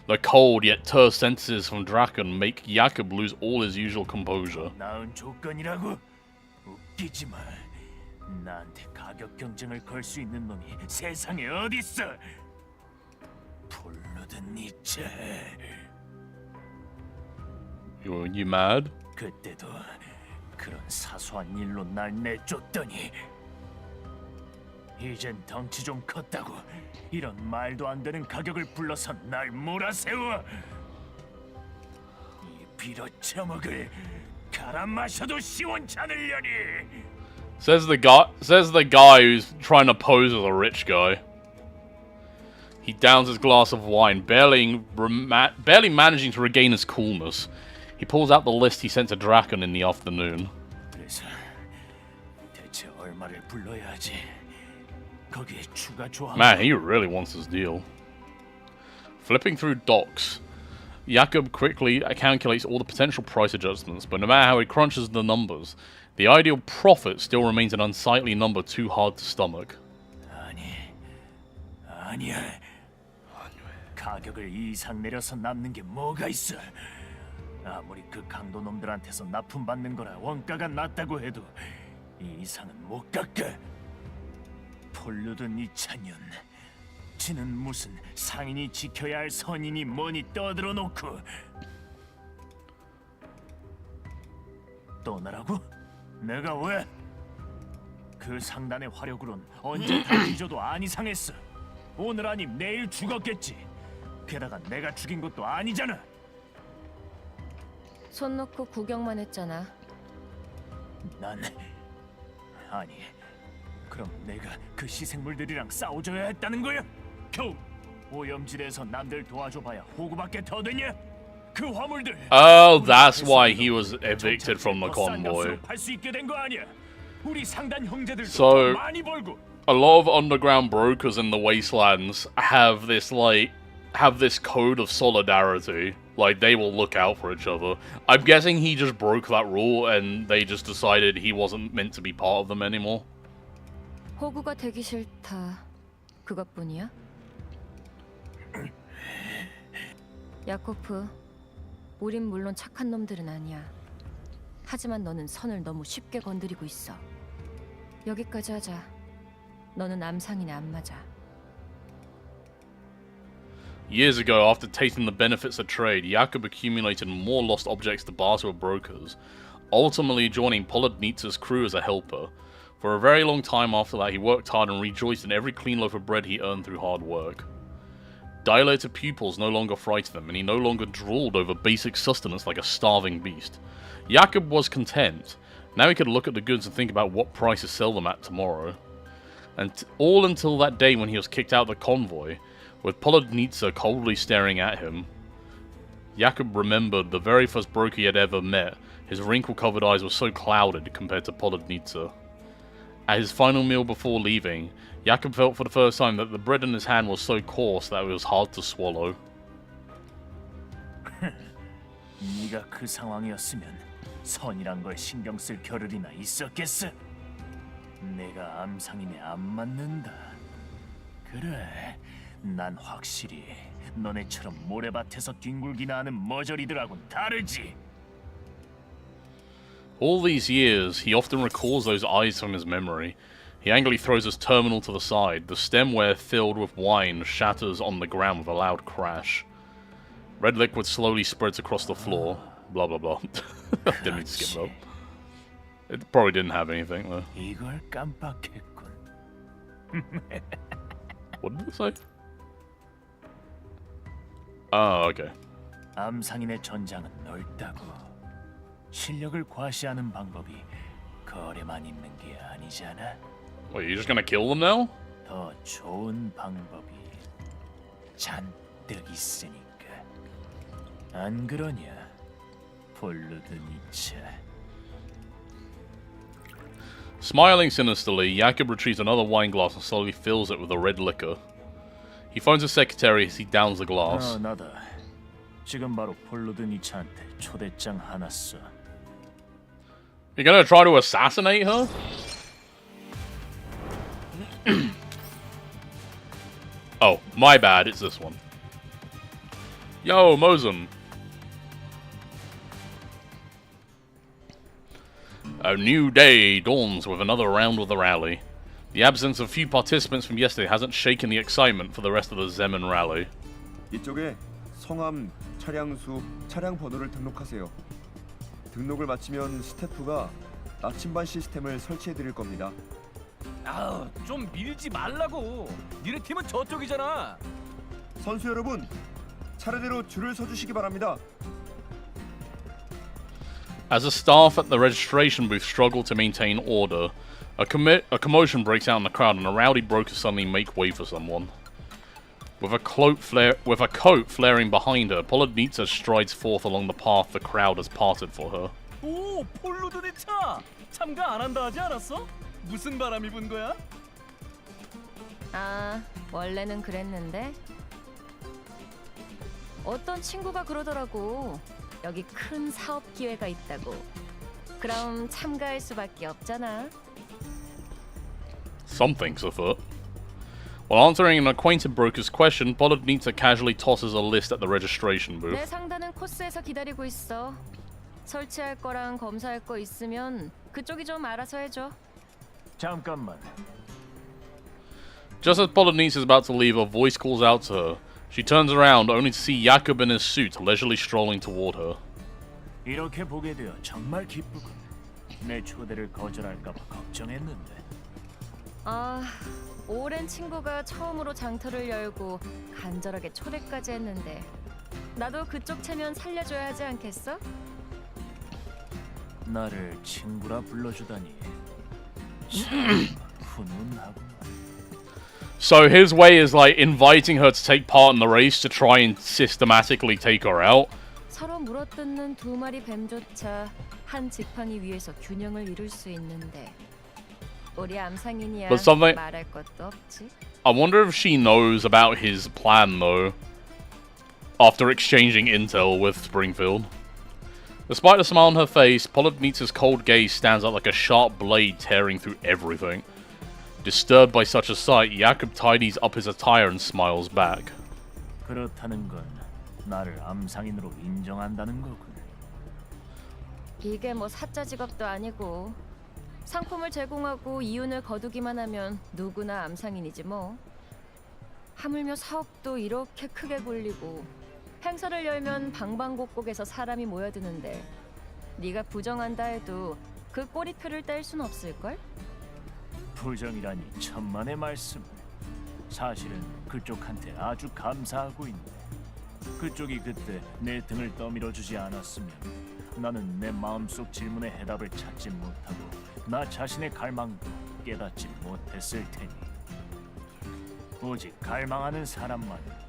The cold yet terse sentences from Draken make Jakob lose all his usual composure.
나은 조건이라고? 웃기지 마. 나한테 가격 경쟁을 걸 수 있는 놈이 세상에 어디 있어? 폴로드 니체.
You mad?
그때도 그런 사소한 일로 날 내쫓더니 이젠 덩치 좀 컸다고 이런 말도 안 되는 가격을 불러서 날 몰아세워. 이 빌어쳐먹을 갈아 마셔도 시원찮으려니.
Says the guy who's trying to pose as a rich guy. He downs his glass of wine, barely managing to regain his coolness. He pulls out the list he sent to Draken in the afternoon.
그래서 대체 얼마를 불러야 하지? 거기에 추가 조항.
Man, he really wants his deal. Flipping through docs, Jakob quickly calculates all the potential price adjustments, but no matter how he crunches the numbers, the ideal profit still remains an unsightly number too hard to stomach.
아니야. 가격을 이 이상 내려서 남는 게 뭐가 있어? 아무리 그 강도 놈들한테서 납품 받는 거라 원가가 낮다고 해도 이 이상은 못 깎아. 폴루드 2000년. 지는 무슨 상인이 지켜야 할 선인이 뭐니 떠들어 놓고 떠나라고? 내가 왜? 그 상단의 화력으론 언제 다 뒤져도 안 이상했어. 오늘 아님 내일 죽었겠지. 게다가 내가 죽인 것도 아니잖아.
손 놓고 구경만 했잖아.
아니 그럼 내가 그 시생물들이랑 싸워줘야 했다는 거야? 겨우 오염지대에서 남들 도와줘봐야 호구밖에 더 되냐? 그 화물들.
Oh, that's why he was evicted from the convoy.
팔수 있게 된 거 아니야? 우리 상단 형제들도
So,
많이 벌고.
a lot of underground brokers in the wastelands have this code of solidarity. Like, they will look out for each other. I'm guessing he just broke that rule and they just decided he wasn't meant to be part of them anymore.
호구가 되기 싫다. 그것뿐이야? 야코프, 우린 물론 착한 놈들은 아니야. 하지만 너는 선을 너무 쉽게 건드리고 있어. 여기까지 하자. 너는 암상인에 안 맞아.
Years ago, after tasting the benefits of trade, Jakob accumulated more lost objects to barter with brokers, ultimately joining Polodnitsa's crew as a helper. For a very long time after that, he worked hard and rejoiced in every clean loaf of bread he earned through hard work. Dilated pupils no longer frightened him, and he no longer drooled over basic sustenance like a starving beast. Jakob was content. Now he could look at the goods and think about what price to sell them at tomorrow. And all until that day when he was kicked out of the convoy, with Polodnitsa coldly staring at him. Jakob remembered the very first broker he had ever met. His wrinkle-covered eyes were so clouded compared to Polodnitsa. At his final meal before leaving, Jakob felt for the first time that the bread in his hand was so coarse that it was hard to swallow.
네가 그 상황이었으면 선이란 걸 신경 쓸 겨를이나 있었겠어? 내가 암상인에 안 맞는다. 그래, 난 확실히 너네처럼 모래밭에서 뒹굴기나 하는 머저리들하고는 다르지.
All these years, he often recalls those eyes from his memory. He angrily throws his terminal to the side. The stemware filled with wine shatters on the ground with a loud crash. Red liquid slowly spreads across the floor. Blah blah blah. Didn't mean to skip that. It probably didn't have anything though.
이걸 깜빡했군.
What did it say? Oh, okay.
암상인의 전장은 넓다고. 실력을 과시하는 방법이 거래만 있는 게 아니잖아.
Wait, you're just gonna kill them now?
더 좋은 방법이 잔뜩 있으니까. 안 그러냐, 폴루드 니차.
Smiling sinisterly, Jakob retrieves another wine glass and slowly fills it with the red liquor. He phones his secretary as he downs the glass.
나다. 지금 바로 폴루드 니차한테 초대장 하나 써.
You're gonna try to assassinate her? Oh, my bad, it's this one. Yo, Mosum. A new day dawns with another round of the rally. The absence of a few participants from yesterday hasn't shaken the excitement for the rest of the Zeman rally.
이쪽에 성함, 차량 수, 차량 번호를 등록하세요. 등록을 마치면 스태프가 나침반 시스템을 설치해 드릴 겁니다.
아, 좀 밀지 말라고. 니네 팀은 저쪽이잖아.
선수 여러분, 차례대로 줄을 서 주시기 바랍니다.
As the staff at the registration booth struggle to maintain order, a commotion breaks out in the crowd and a rowdy broker suddenly make way for someone. With a coat flaring behind her, Polonitsa strides forth along the path the crowd has parted for her.
오, 폴로드니차. 참가 안 한다 하지 않았어? 무슨 바람이 분 거야?
아, 원래는 그랬는데 어떤 친구가 그러더라고. 여기 큰 사업 기회가 있다고. 그럼 참가할 수밖에 없잖아.
Something's afoot. While answering an acquainted broker's question, Polonitsa casually tosses a list at the registration booth.
내 상단은 코스에서 기다리고 있어. 설치할 거랑 검사할 거 있으면 그쪽이 좀 알아서 해줘.
잠깐만.
Just as Polonitsa is about to leave, a voice calls out to her. She turns around, only to see Jakob in his suit, leisurely strolling toward her.
이렇게 보게 되어 정말 기쁘군. 내 초대를 거절할까 봐 걱정했는데.
아, 오랜 친구가 처음으로 장터를 열고 간절하게 초대까지 했는데 나도 그쪽 체면 살려줘야 하지 않겠어?
나를 친구라 불러주다니. 훈훈하구만.
So his way is like inviting her to take part in the race to try and systematically take her out.
서로 물어뜯는 두 마리 뱀조차 한 지팡이 위에서 균형을 이룰 수 있는데 우리 암상인이야
But something-
말할 것도 없지.
I wonder if she knows about his plan though, after exchanging intel with Springfield. Despite the smile on her face, Polonitsa's cold gaze stands out like a sharp blade tearing through everything. Disturbed by such a sight, Jakob tidies up his attire and smiles back.
그렇다는 건 나를 암상인으로 인정한다는 거군.
이게 뭐 사짜 직업도 아니고 상품을 제공하고 이윤을 거두기만 하면 누구나 암상인이지 뭐. 하물며 사업도 이렇게 크게 굴리고 행사를 열면 방방곡곡에서 사람이 모여드는데 네가 부정한다 해도 그 꼬리표를 뗄 순 없을걸?
부정이라니 천만의 말씀. 사실은 그쪽한테 아주 감사하고 있네. 그쪽이 그때 내 등을 떠밀어주지 않았으면 나는 내 마음속 질문의 해답을 찾지 못하고 나 자신의 갈망도 깨닫지 못했을 테니. 오직 갈망하는 사람만은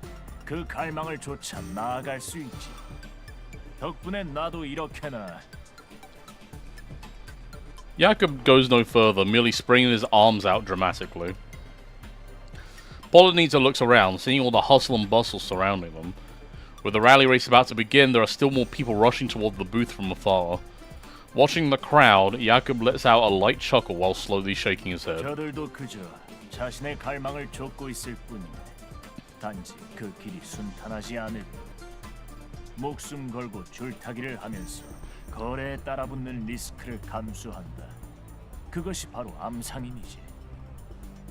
그 갈망을 쫓아 나아갈 수 있지. 덕분에 나도 이렇게나.
Jakob goes no further, merely springing his arms out dramatically. Polonitsa looks around, seeing all the hustle and bustle surrounding them. With the rally race about to begin, there are still more people rushing toward the booth from afar. Watching the crowd, Jakob lets out a light chuckle while slowly shaking his head.
저들도 그저 자신의 갈망을 쫓고 있을 뿐이네. 단지 그 길이 순탄하지 않을 뿐. 목숨 걸고 줄타기를 하면서 거래에 따라붙는 리스크를 감수한다. 그것이 바로 암상인이지.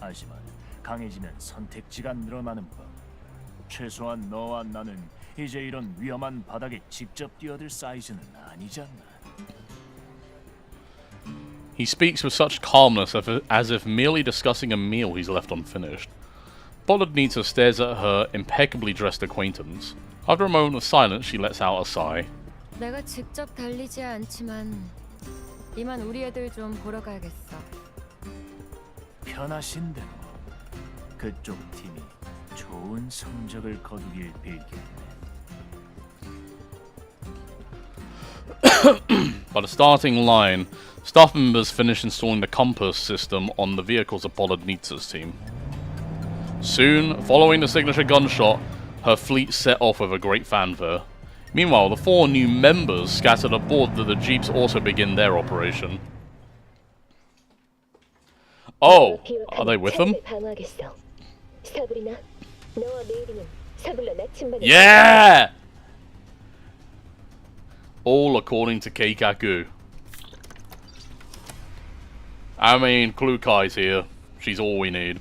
하지만 강해지면 선택지가 늘어나는 법. 최소한 너와 나는 이제 이런 위험한 바닥에 직접 뛰어들 사이즈는 아니잖아.
He speaks with such calmness as if merely discussing a meal he's left unfinished. Polonitsa stares at her impeccably dressed acquaintance. After a moment of silence, she lets out a sigh.
내가 직접 달리지 않지만 이만 우리 애들 좀 보러 가야겠어.
편하신 대로. 그쪽 팀이 좋은 성적을 거두길 빌겠네.
By the starting line, staff members finish installing the compass system on the vehicles of Polonitsa's team. Soon, following the signature gunshot, her fleet set off with a great fanfare. Meanwhile, the 4 new members scattered aboard the jeeps also begin their operation. Oh, are they with them? Yeah! All according to Keikaku. I mean, Klukai's here. She's all we need.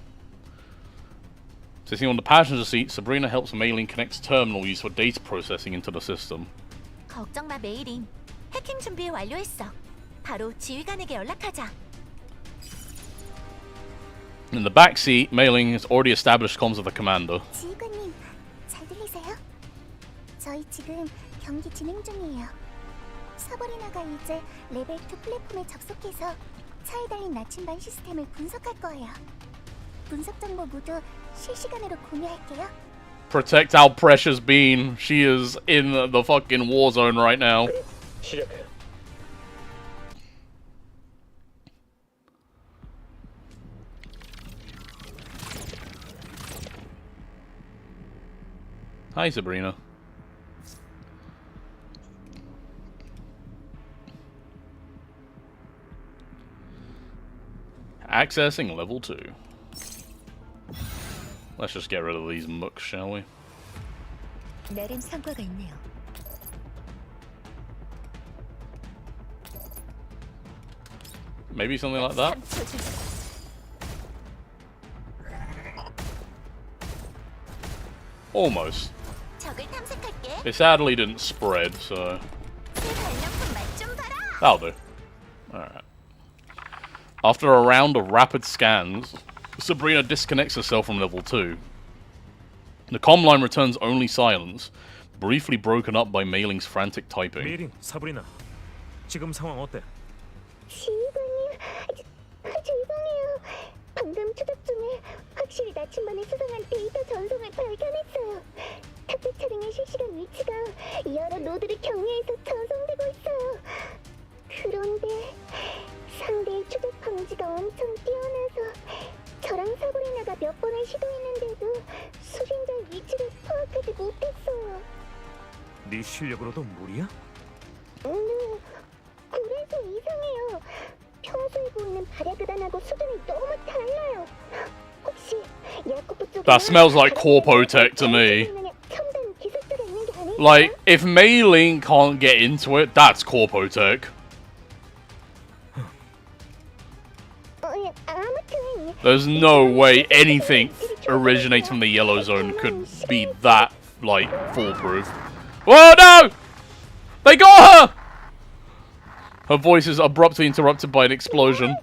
Sitting on the passenger seat, Sabrina helps Maylin connect terminal used for data processing into the system.
걱정 마, 메이린. 해킹 준비 완료했어. 바로 지휘관에게 연락하자.
In the back seat, Mei-ling has already established comms with the commander.
지휘관님, 잘 들리세요? 저희 지금 경기 진행 중이에요. 사버리나가 이제 레벨 2 플랫폼에 접속해서 차에 달린 나침반 시스템을 분석할 거예요. 분석 정보 모두 실시간으로 공유할게요.
Protect our precious bean. She is in the fucking war zone right now.
시작해요.
Hi, Sabrina. Accessing level 2. Let's just get rid of these mooks, shall we?
나름 성과가 있네요.
Maybe something like that? Almost.
적을 탐색할게.
It sadly didn't spread, so
새 발명품 맛좀 봐라.
that'll do. Alright. After a round of rapid scans, Sabrina disconnects herself from level 2. The comm line returns only silence, briefly broken up by Mei-ling's frantic typing.
미링, 사브리나. 지금 상황 어때?
지휘관님, 죄송해요. 방금 추적 중에 확실히 나침반에 수상한 데이터 전송을 발견했어요. 탑재 차량의 실시간 위치가 여러 노드를 경유해서 전송되고 있어요. 그런데 상대의 추적 방지가 엄청 뛰어나서 저랑 사브리나가 몇 번을 시도했는데도 수신자의 위치를 파악하지 못했어요.
네 실력으로도 무리야?
그래서 이상해요. 평소에 보이는 발야그단하고 수준이 너무 달라요. 혹시 야쿠프 쪽에
That smells like Corpotech to me.
첨단 기술자가 있는 게 아닐까요?
Like, if Mei-ling can't get into it, that's Corpotech.
아무튼
There's no way anything originating from the Yellow Zone could be that, like, foolproof. Whoa, no! They got her! Her voice is abruptly interrupted by an explosion.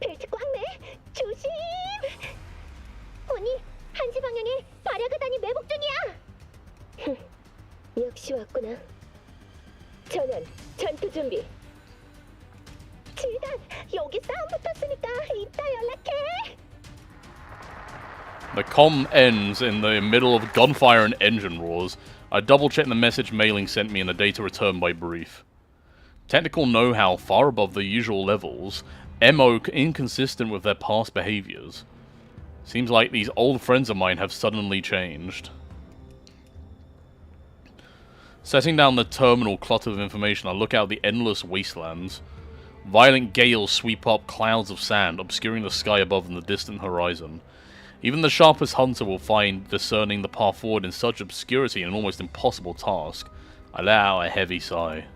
벨트 꽉 매. 조심. 언니, 한시 방향에 발야그단이 매복 중이야.
역시 왔구나. 전원 전투 준비.
지휘관, 여기 싸움 붙었으니까 이따 연락해.
The comm ends in the middle of gunfire and engine roars. I double-check the message Mei-ling sent me and the data returned by brief. Technical know-how far above the usual levels, MO inconsistent with their past behaviors. Seems like these old friends of mine have suddenly changed. Setting down the terminal clutter of information, I look out the endless wastelands. Violent gales sweep up clouds of sand, obscuring the sky above and the distant horizon. Even the sharpest hunter will find discerning the path forward in such obscurity an almost impossible task. I let out a heavy sigh.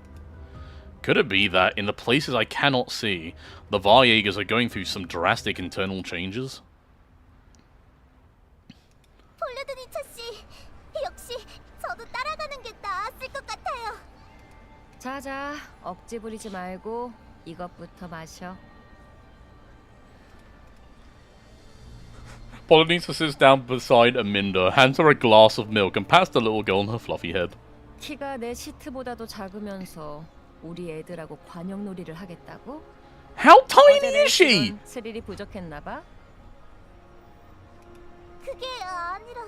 Could it be that, in the places I cannot see, the Varjägers are going through some drastic internal changes?
폴르드니차 씨, 역시 저도 따라가는 게 나았을 것 같아요.
자자, 억지 부리지 말고 이것부터 마셔.
Polonita sits down beside Aminda, hands her a glass of milk, and pats the little girl on her fluffy head.
키가 내 시트보다도 작으면서 우리 애들하고 관용놀이를 하겠다고?
How tiny
어제
is she?
레이스건 스릴이 부족했나 봐.
그게 아니라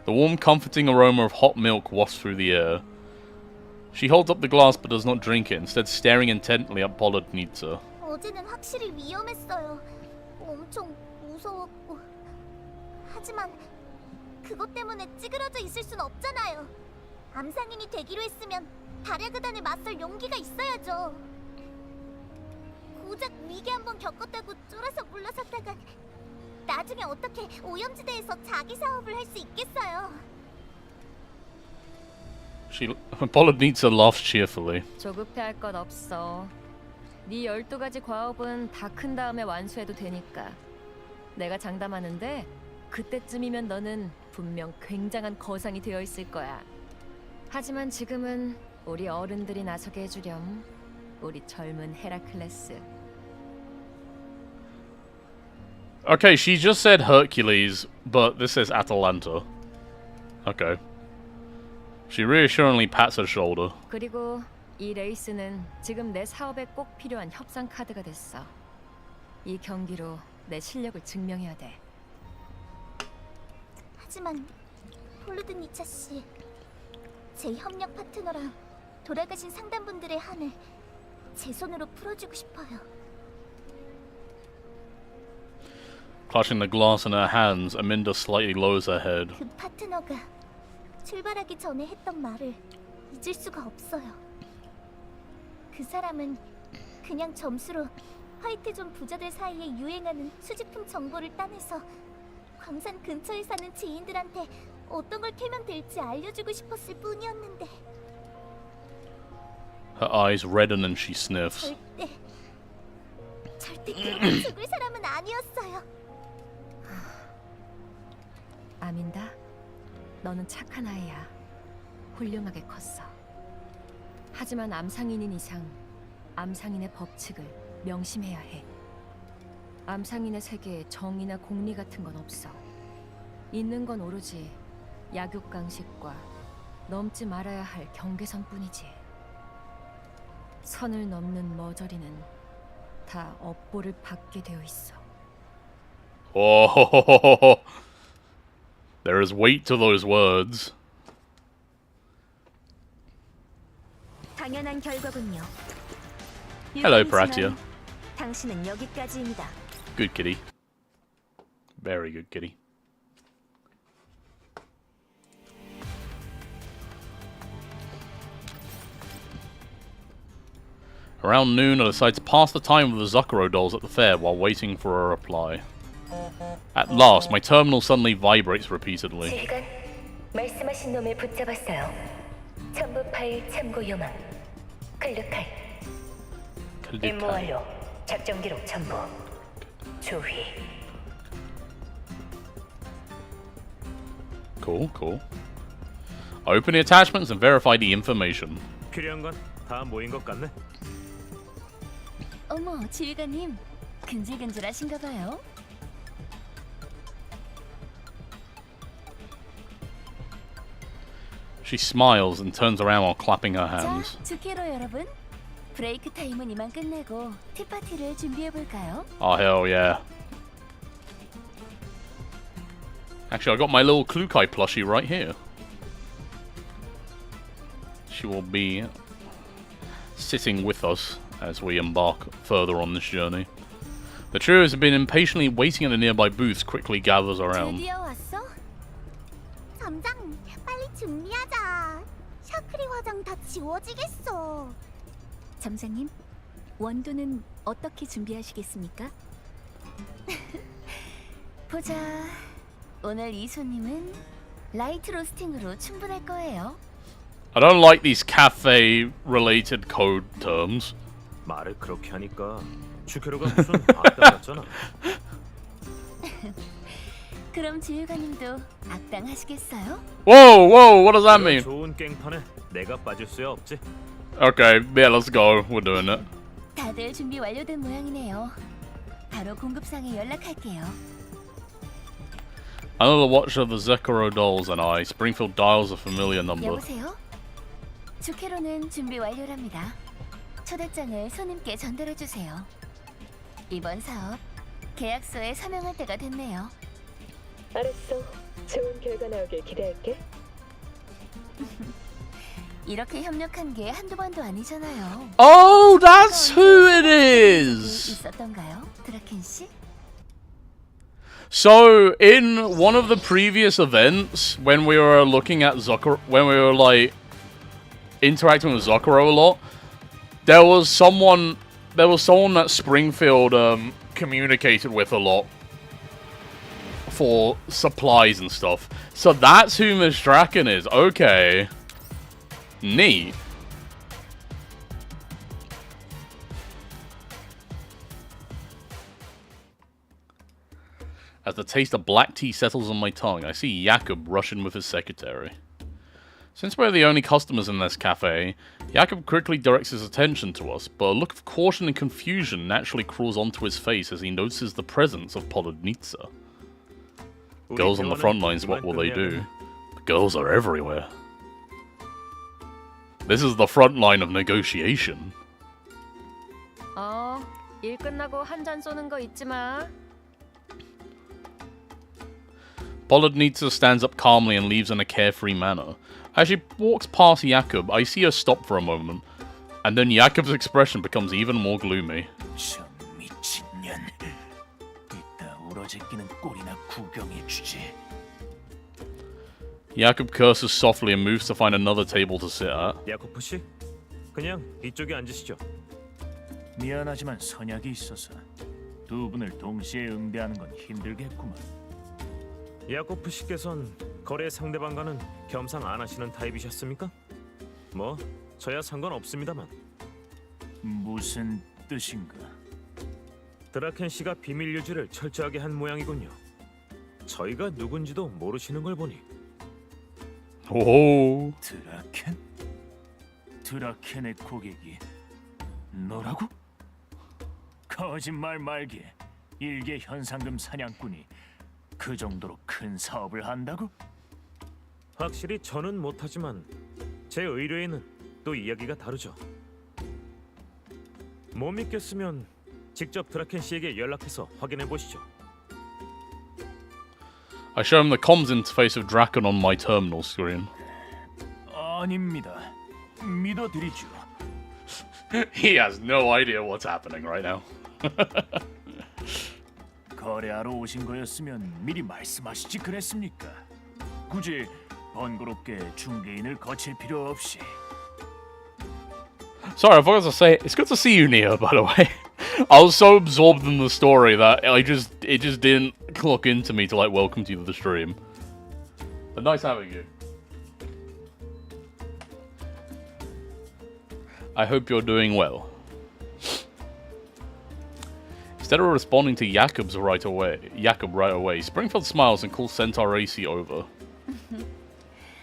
The warm, comforting aroma of hot milk wafts through the air. She holds up the glass but does not drink it, instead staring intently at Polonita.
어제는 확실히 위험했어요. 엄청 무서웠고. 하지만 그것 때문에 찌그러져 있을 순 없잖아요. 암상인이 되기로 했으면 발야그단에 맞설 용기가 있어야죠. 고작 위기 한번 겪었다고 쫄아서 물러섰다간 나중에 어떻게 오염지대에서 자기 사업을 할 수 있겠어요.
Polonita laughs cheerfully.
조급해할 건 없어. 네 12가지 과업은 다 큰 다음에 완수해도 되니까. 내가 장담하는데 그때쯤이면 너는 분명 굉장한 거상이 되어 있을 거야. 하지만 지금은 우리 어른들이 나서게 해주렴. 우리 젊은 헤라클레스.
Okay, she just said Hercules, but this is Atalanta. Okay. She reassuringly pats her shoulder.
그리고 이 레이스는 지금 내 사업에 꼭 필요한 협상 카드가 됐어. 이 경기로 내 실력을 증명해야 돼.
하지만 폴루드니차 씨, 제 협력 파트너랑 돌아가신 상담분들의 한을 제 손으로 풀어주고 싶어요.
Clutching the glass in her hands, Aminda slightly lowers her head.
그 파트너가 출발하기 전에 했던 말을 잊을 수가 없어요. 그 사람은 그냥 점수로 화이트존 부자들 사이에 유행하는 수집품 정보를 따내서 광산 근처에 사는 지인들한테 어떤 걸 캐면 될지 알려주고 싶었을 뿐이었는데
Her eyes redden and she sniffs.
절대 그렇게 죽을 사람은 아니었어요.
아민다, 너는 착한 아이야. 훌륭하게 컸어. 하지만 암상인인 이상 암상인의 법칙을 명심해야 해. 암상인의 세계에 정의나 공리 같은 건 없어. 있는 건 오로지 약육강식과 넘지 말아야 할 경계선뿐이지. 선을 넘는 머저리는 다 업보를 받게 되어 있어.
Oh, there is weight to those words.
당연한 결과군요.
Hello, Pratia.
당신은 여기까지입니다.
Good kitty. Very good kitty. Around noon, I decide to pass the time with the Zucchero dolls at the fair while waiting for a reply. At last, my terminal suddenly vibrates repeatedly.
지휘관, 말씀하신 놈을 붙잡았어요. 첨부 파일 참고 요망. 클릭할. 임무 완료. 작전 기록 첨부. 조휘.
Cool, cool. Open the attachments and verify the information.
필요한 건 다 모인 것 같네.
어머, 지휘관님. 근질근질하신가 봐요.
She smiles and turns around while clapping her
자,
hands.
주캐로 여러분. 브레이크 타임은 이만 끝내고 티파티를 준비해볼까요?
Oh, hell yeah. Actually, I got my little Klukai plushie right here. She will be sitting with us as we embark further on this journey. The trios have been impatiently waiting at the nearby booths quickly gathers around.
드디어 왔어? 점장, 빨리 준비하자. 샤크리 화장 다 지워지겠어.
점장님, 원두는 어떻게 준비하시겠습니까? 보자. 오늘 이 손님은 라이트 로스팅으로 충분할 거예요.
I don't like these cafe-related code terms.
말을 그렇게 하니까 주캐로가 무슨 악당 같잖아.
그럼 지휘관님도 악당 하시겠어요?
Whoa, whoa, what does that
이런
mean?
좋은 깽판에 내가 빠질 수야 없지.
Okay, yeah, let's go. We're doing it.
다들 준비 완료된 모양이네요. 바로 공급상에 연락할게요.
Another watch of the Zekiro dolls and I. Springfield dials a familiar number.
여보세요? 주캐로는 준비 완료랍니다. 초대장을 손님께 전달해 주세요. 이번 사업 계약서에 서명할 때가 됐네요.
알았어. 좋은 결과 나오길 기대할게.
이렇게 협력한 게 한두 번도 아니잖아요.
Oh, that's who it is!
있었던가요, 드라켄 씨?
So, in one of the previous events, when we were looking at Zucchero, when we were, like, interacting with Zucchero a lot, there was someone that Springfield, communicated with a lot for supplies and stuff. So that's who Miss Draken is. Okay. Neat. As the taste of black tea settles on my tongue, I see Jakub rush in with his secretary. Since we're the only customers in this cafe, Jakob quickly directs his attention to us, but a look of caution and confusion naturally crawls onto his face as he notices the presence of Polodnitsa. Girls on the front lines, what will they do? The girls are everywhere. This is the front line of negotiation.
일 끝나고 한 잔 쏘는 거 잊지 마.
Polodnitsa stands up calmly and leaves in a carefree manner. As she walks past Jakob, I see her stop for a moment, and then Jakob's expression becomes even more gloomy.
저 미친년. 이따 울어제끼는 꼴이나 구경해주지.
Jakob curses softly and moves to find another table to sit at.
야코프 씨, 그냥 이쪽에 앉으시죠.
미안하지만 선약이 있어서 두 분을 동시에 응대하는 건 힘들겠구만.
야코프 씨께선 거래 상대방과는 겸상 안 하시는 타입이셨습니까? 뭐 저야 상관없습니다만.
무슨 뜻인가?
드라켄 씨가 비밀 유지를 철저하게 한 모양이군요. 저희가 누군지도 모르시는 걸 보니.
오.
드라켄? 드라켄의 고객이 너라고? 거짓말 말게. 일개 현상금 사냥꾼이 그 정도로 큰 사업을 한다고?
확실히 저는 못하지만 제 의뢰인은 또 이야기가 다르죠. 못 믿겠으면 직접 드라켄 씨에게 연락해서 확인해 보시죠.
I show him the comms interface of Draken on my terminal screen.
아닙니다. 믿어드리죠.
He has no idea what's happening right now.
거래하러 오신 거였으면 미리 말씀하시지 그랬습니까? 굳이 번거롭게 중개인을 거칠 필요 없이.
Sorry, I forgot to say, it's good to see you, Nia, by the way. I was so absorbed in the story that it just didn't clock into me to like welcome you to the stream. But nice having you. I hope you're doing well. Instead of responding to Jakob right away, Springfield smiles and calls Centaur AC over.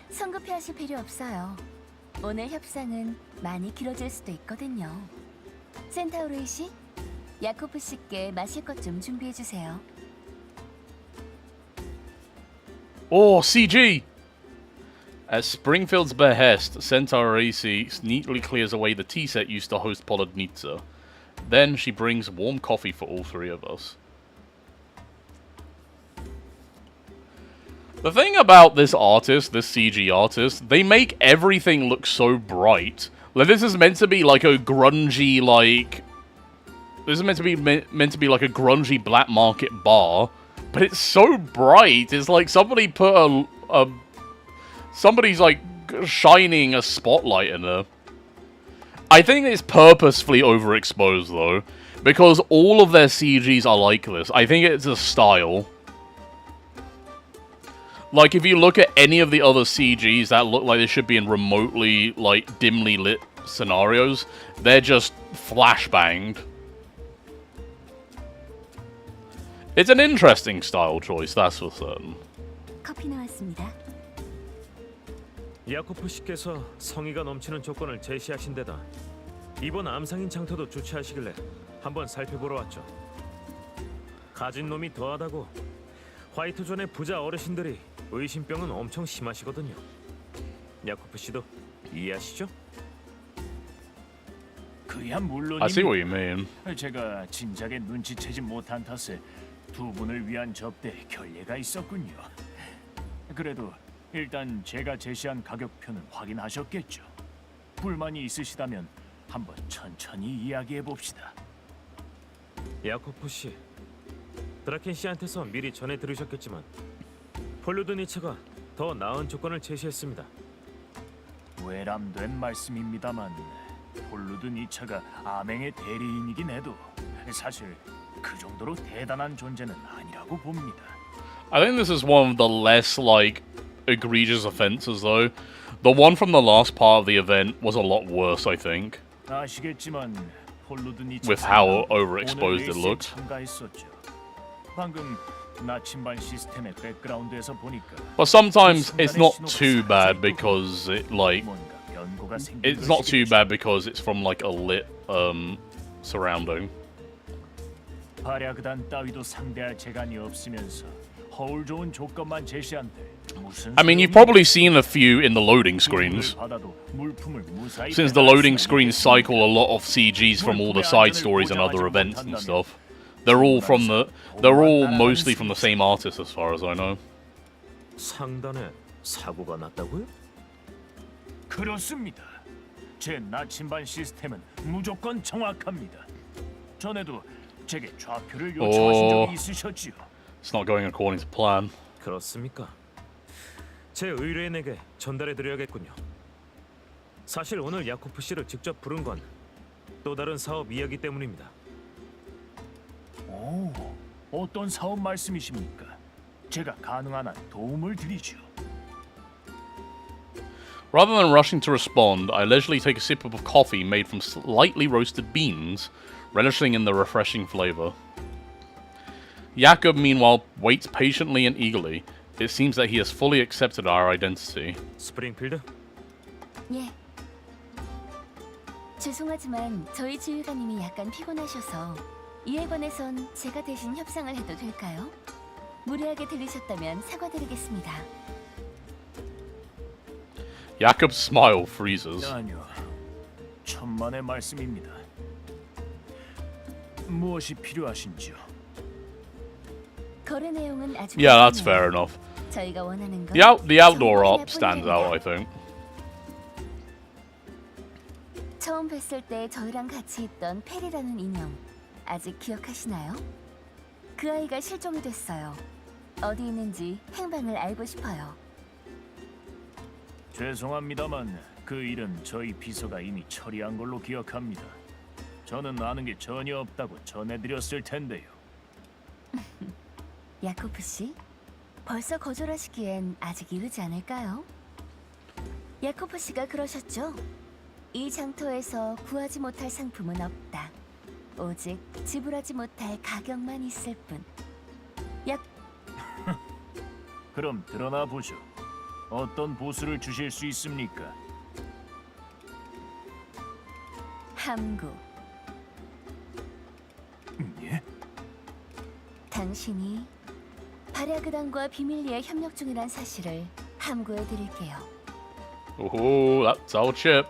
성급해하실 필요 없어요. 오늘 협상은 많이 길어질 수도 있거든요. 센타우르이 씨, 야코프 씨께 마실 것 좀 준비해 주세요.
Oh, CG! At Springfield's behest, Centaur AC neatly clears away the tea set used to host Polodnitsa. Then she brings warm coffee for all three of us. The thing about this artist, this CG artist, they make everything look so bright. Like, this is meant to be like a grungy, like... This is meant to be like a grungy black market bar. But it's so bright, it's like somebody put somebody's like shining a spotlight in there. I think it's purposefully overexposed though, because all of their CGs are like this. I think it's a style. Like, if you look at any of the other CGs that look like they should be in remotely, like, dimly lit scenarios, they're just flashbanged. It's an interesting style choice, that's for certain.
커피 나왔습니다.
야코프 씨께서 성의가 넘치는 조건을 제시하신 데다 이번 암상인 장터도 주최하시길래 한번 살펴보러 왔죠. 가진 놈이 더하다고 화이트존의 부자 어르신들이 의심병은 엄청 심하시거든요. 야코프 씨도 이해하시죠?
그야 물론.
I see what you mean.
제가 진작에 눈치채지 못한 탓에 두 분을 위한 접대에 결례가 있었군요. 그래도 일단 제가 제시한 가격표는 확인하셨겠죠. 불만이 있으시다면 한번 천천히 이야기해 봅시다.
야코프 씨, 드라켄 씨한테서 미리 전해 들으셨겠지만 폴루드니츠가 더 나은 조건을 제시했습니다.
외람된 말씀입니다만 폴루드 니차가 아맹의 대리인이긴 해도 사실 그 정도로 대단한 존재는 아니라고 봅니다.
I think this is one of the less, like, egregious offenses, though. The one from the last part of the event was a lot worse, I think.
아시겠지만 폴루드 니차
With how overexposed it looked.
참가했었죠. 방금 나침반 시스템의 백그라운드에서 보니까
But sometimes it's not too bad because
뭔가 변고가 생긴
it's not too
것이겠지.
bad because it's from like a lit surrounding.
발야그단 따위도 상대할 재간이 없으면서 허울 좋은 조건만 제시한대. 무슨
I mean, you've
소용이야?
probably seen a few in the loading screens,
돈을 받아도 물품을 무사히
since the
배달할
loading
수
screens
있겠습니까?
cycle a lot of CGs from all the side stories and other events and stuff. They're all mostly from the same artist as far as I know.
상단에 사고가 났다고요?
그렇습니다. 제 나침반 시스템은 무조건 정확합니다. 전에도 제게 좌표를 요청하신 적이 있으셨지요.
It's not going according to plan.
그렇습니까? 제 의뢰인에게 전달해 드려야겠군요. 사실 오늘 야코프 씨를 직접 부른 건 또 다른 사업 이야기 때문입니다.
오, 어떤 사업 말씀이십니까? 제가 가능한 한 도움을 드리죠.
Rather than rushing to respond, I leisurely take a sip of coffee made from slightly roasted beans, relishing in the refreshing flavor. Jakob, meanwhile, waits patiently and eagerly. It seems that he has fully accepted our identity.
스프링필드?
예. 죄송하지만 저희 지휘관님이 약간 피곤하셔서 이에 관해선 제가 대신 협상을 해도 될까요? 무례하게 들리셨다면 사과드리겠습니다.
Jakob's smile freezes.
아니요, 천만의 말씀입니다. 무엇이 필요하신지요?
거래 내용은 아주
Yeah, that's
간단해요.
fair enough.
저희가 원하는 건
The outdoor
정말
op stands out, I
하나뿐입니다.
think.
처음 뵀을 때 저희랑 같이 있던 페리라는 인형 아직 기억하시나요? 그 아이가 실종이 됐어요. 어디 있는지 행방을 알고 싶어요.
죄송합니다만 그 일은 저희 비서가 이미 처리한 걸로 기억합니다. 저는 아는 게 전혀 없다고 전해드렸을 텐데요.
야코프 씨, 벌써 거절하시기엔 아직 이르지 않을까요? 야코프 씨가 그러셨죠? 이 장터에서 구하지 못할 상품은 없다. 오직 지불하지 못할 가격만 있을 뿐.
그럼 드러나 보죠. 어떤 보수를 주실 수 있습니까?
함구.
예?
당신이 발야그단과 비밀리에 협력 중이란 사실을 함구해 드릴게요.
Oh, that's our chip.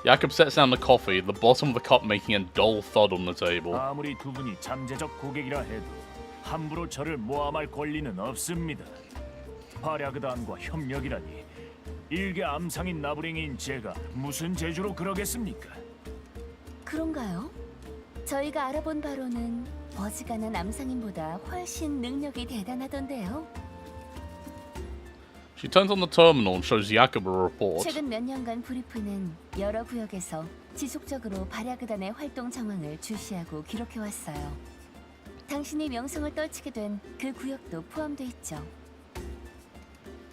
Jakob sets down the coffee, the bottom of the cup making a dull thud on the table.
아무리 두 분이 잠재적 고객이라 해도 함부로 저를 모함할 권리는 없습니다. 발야그단과 협력이라니 일개 암상인 나부랭이인 제가 무슨 재주로 그러겠습니까?
그런가요? 저희가 알아본 바로는 어지간한 암상인보다 훨씬 능력이 대단하던데요.
She turns on the terminal and shows Jakob a report.
최근 몇 년간 브리프는 여러 구역에서 지속적으로 발야그단의 활동 정황을 주시하고 기록해왔어요. 당신이 명성을 떨치게 된 그 구역도 포함돼 있죠.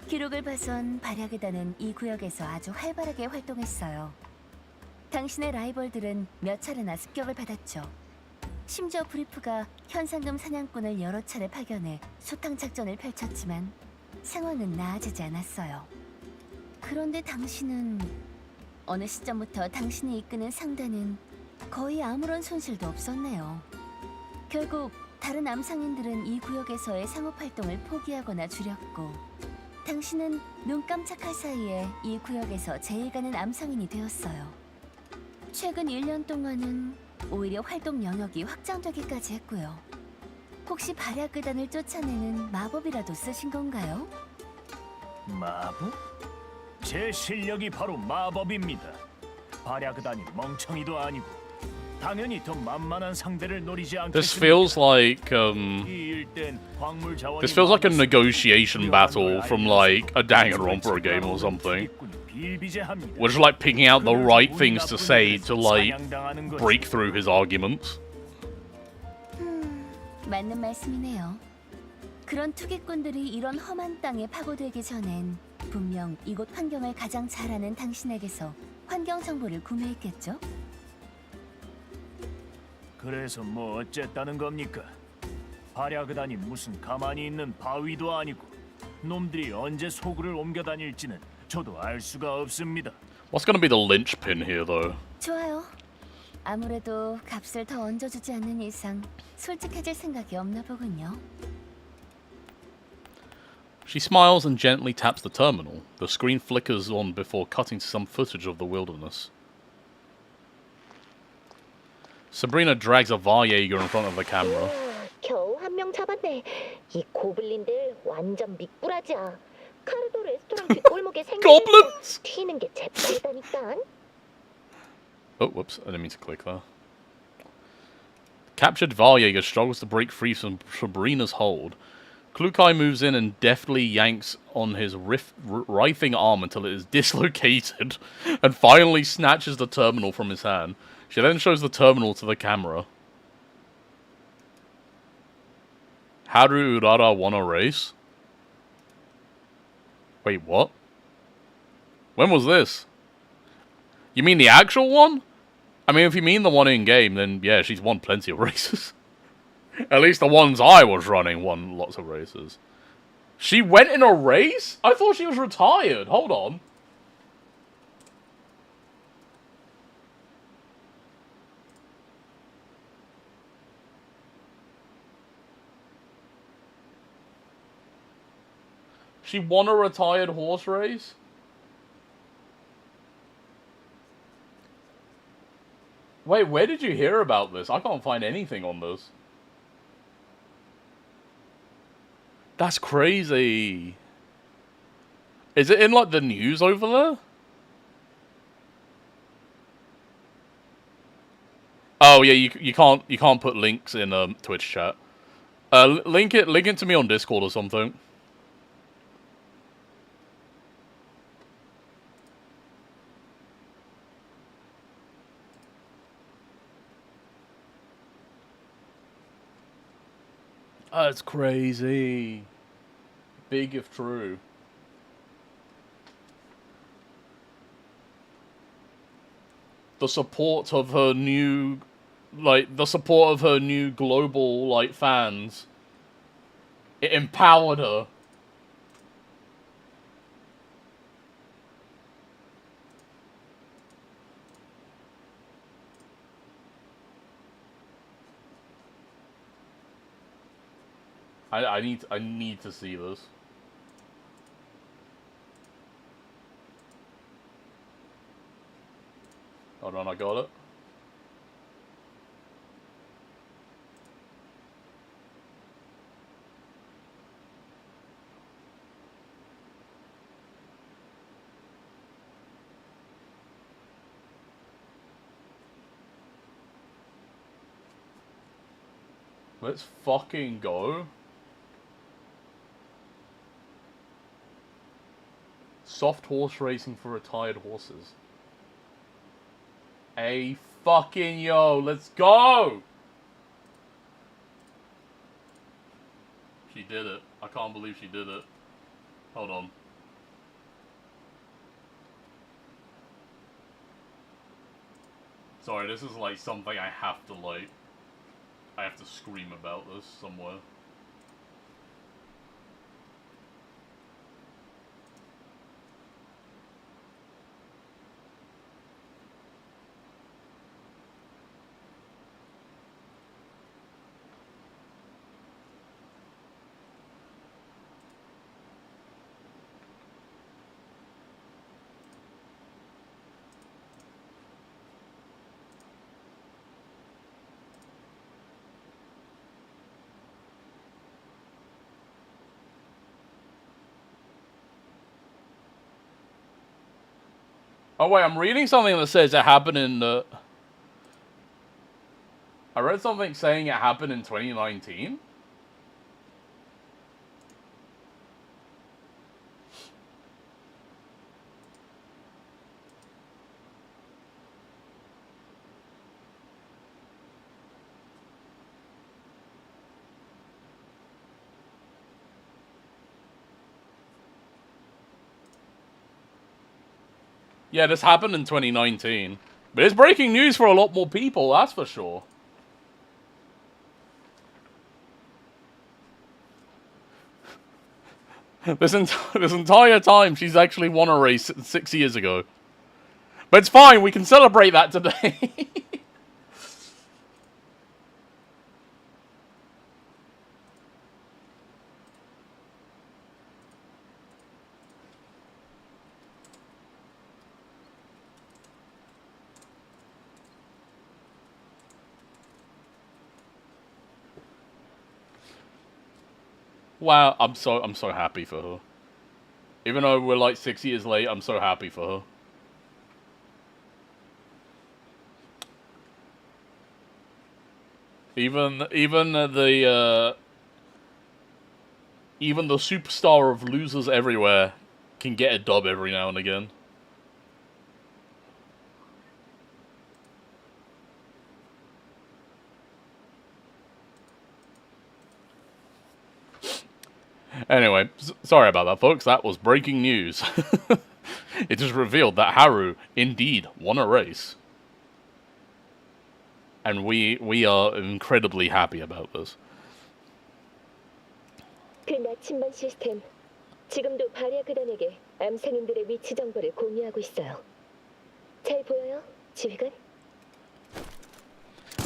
기록을 봐선 발야그단은 이 구역에서 아주 활발하게 활동했어요. 당신의 라이벌들은 몇 차례나 습격을 받았죠. 심지어 브리프가 현상금 사냥꾼을 여러 차례 파견해 소탕 작전을 펼쳤지만 상황은 나아지지 않았어요. 그런데 당신은 어느 시점부터 당신이 이끄는 상단은 거의 아무런 손실도 없었네요. 결국 다른 암상인들은 이 구역에서의 상업 활동을 포기하거나 줄였고 당신은 눈 깜짝할 사이에 이 구역에서 제일 가는 암상인이 되었어요. 최근 1년 동안은 오히려 활동 영역이 확장되기까지 했고요. 혹시 발야그단을 쫓아내는 마법이라도 쓰신 건가요?
마법? 제 실력이 바로 마법입니다. 발야그단이 멍청이도 아니고 당연히 더 만만한 상대를 노리지 않겠습니까?
This feels like
이 일땐 광물 자원이
this feels like a
많아서
negotiation battle from like a Danganronpa game or something. We're just like picking out the right things to say to like break through his arguments.
맞는 말씀이네요. 그런 투기꾼들이 이런 험한 땅에 파고들기 전엔 분명 이곳 환경을 가장 잘 아는 당신에게서 환경 정보를 구매했겠죠?
그래서 뭐 어쨌다는 겁니까? 발야그다니 무슨 가만히 있는 바위도 아니고 놈들이 언제 소굴을 옮겨 다닐지는 저도 알 수가 없습니다.
What's gonna be the linchpin here, though?
좋아요. 아무래도 값을 더 얹어주지 않는 이상 솔직해질 생각이 없나 보군요.
She smiles and gently taps the terminal. The screen flickers on before cutting to some footage of the wilderness. Sabrina drags a Varjager in front of the camera.
겨우 한 명 잡았네. 이 고블린들 완전 미꾸라지야. 카르도 레스토랑 뒷골목에
Goblins!
튀는 게 재빨다니까.
Oh, whoops. I didn't mean to click there. Captured Varjager struggles to break free from Sabrina's hold. Klukai moves in and deftly yanks on his writhing arm until it is dislocated, and finally snatches the terminal from his hand. She then shows the terminal to the camera. Haru Urara won a race? Wait, what? When was this? You mean the actual one? I mean, if you mean the one in-game, then yeah, she's won plenty of races. At least the ones I was running won lots of races. She went in a race? I thought she was retired. Hold on. She won a retired horse race? Wait, where did you hear about this? I can't find anything on this. That's crazy. Is it in, like, the news over there? Oh, yeah, you can't put links in Twitch chat. Link it to me on Discord or something. That's crazy. Big if true. The support of her new, global, like, fans. It empowered her. I need to see this. Hold on, I got it. Let's fucking go. Soft horse racing for retired horses. A fucking yo, let's go! She did it. I can't believe she did it. Hold on. Sorry, this is like something I have to scream about this somewhere. Oh wait, I'm reading something that says it happened in the... I read something saying it happened in 2019? Yeah, this happened in 2019. But it's breaking news for a lot more people, that's for sure. This entire time, she's actually won a race 6 years ago. But it's fine, we can celebrate that today. Wow, I'm so happy for her. Even though we're like 6 years late, I'm so happy for her. Even the superstar of losers everywhere can get a dub every now and again. Anyway, sorry about that, folks. That was breaking news. It is revealed that Haru indeed won a race. And we are incredibly happy about this.
그 나침반 시스템 지금도 바리아그단에게 암상인들의 위치 정보를 공유하고 있어요. 잘 보여요, 지휘관?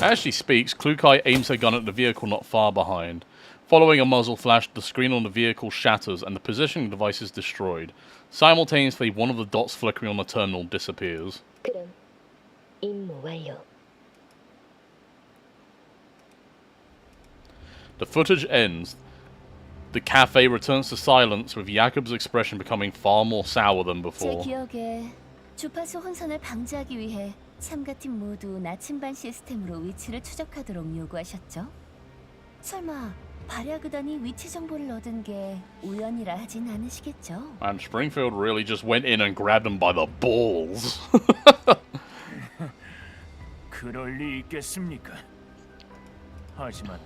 As she speaks, Klukai aims her gun at the vehicle not far behind. Following a muzzle flash, the screen on the vehicle shatters and the positioning device is destroyed. Simultaneously, one of the dots flickering on the terminal disappears.
그럼 임무 완료.
The footage ends. The cafe returns to silence, with Jakob's expression becoming far more sour than
제
before.
기억에 주파수 혼선을 방지하기 위해 참가팀 모두 나침반 시스템으로 위치를 추적하도록 요구하셨죠? 설마 발야그단이 위치 정보를 얻은 게 우연이라 하진 않으시겠죠?
And Springfield really just went in and grabbed him by the balls.
그럴 리 있겠습니까? 하지만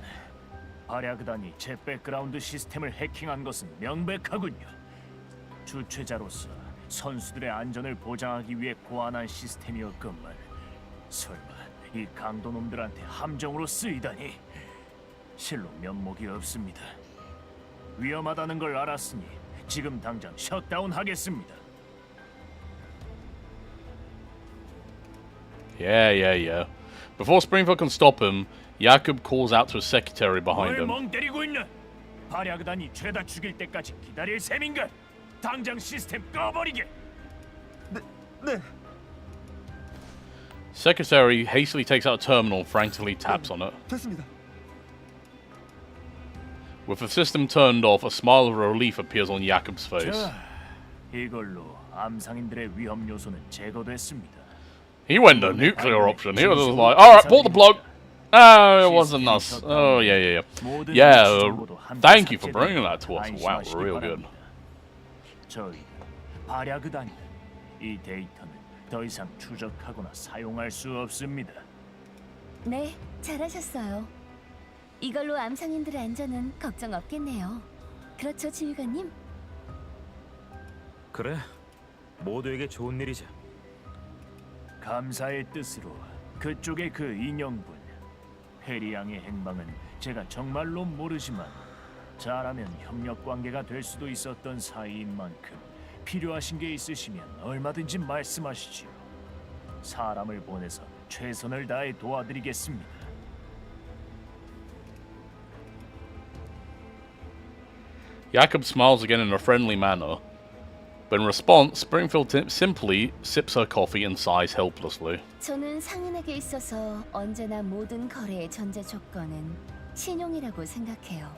발야그단이 제 백그라운드 시스템을 해킹한 것은 명백하군요. 주최자로서 선수들의 안전을 보장하기 위해 고안한 시스템이었건만 설마 이 강도놈들한테 함정으로 쓰이다니 실로 면목이 없습니다. 위험하다는 걸 알았으니 지금 당장 셧다운 하겠습니다.
Yeah. Before Springfield can stop him, Jakob calls out to his secretary behind
뭘
him.
멍 때리고 있나? 발야그단이 죄다 죽일 때까지 기다릴 셈인가? 당장 시스템 꺼버리게!
네.
Secretary hastily takes out a terminal and frantically taps on it.
됐습니다.
With the system turned off, a smile of relief appears on Jakob's face.
자, 이걸로 암상인들의 위험 요소는 제거됐습니다.
He went the nuclear option. He was just like, alright, pull the plug. Oh, it wasn't us. Oh, yeah. Yeah, thank you for bringing that to us. Wow, real good.
저희 발야그단이 이 데이터는 더 이상 추적하거나 사용할 수 없습니다.
네, 잘하셨어요. 이걸로 암상인들의 안전은 걱정 없겠네요. 그렇죠, 지휘관님?
그래, 모두에게 좋은 일이자.
감사의 뜻으로 그쪽의 그 인형분 해리 양의 행방은 제가 정말로 모르지만 잘하면 협력 관계가 될 수도 있었던 사이인 만큼 필요하신 게 있으시면 얼마든지 말씀하시지요. 사람을 보내서 최선을 다해 도와드리겠습니다.
Jakob smiles again in a friendly manner. But in response, Springfield simply sips her coffee and sighs helplessly.
저는 상인에게 있어서 언제나 모든 거래의 전제 조건은 신용이라고 생각해요.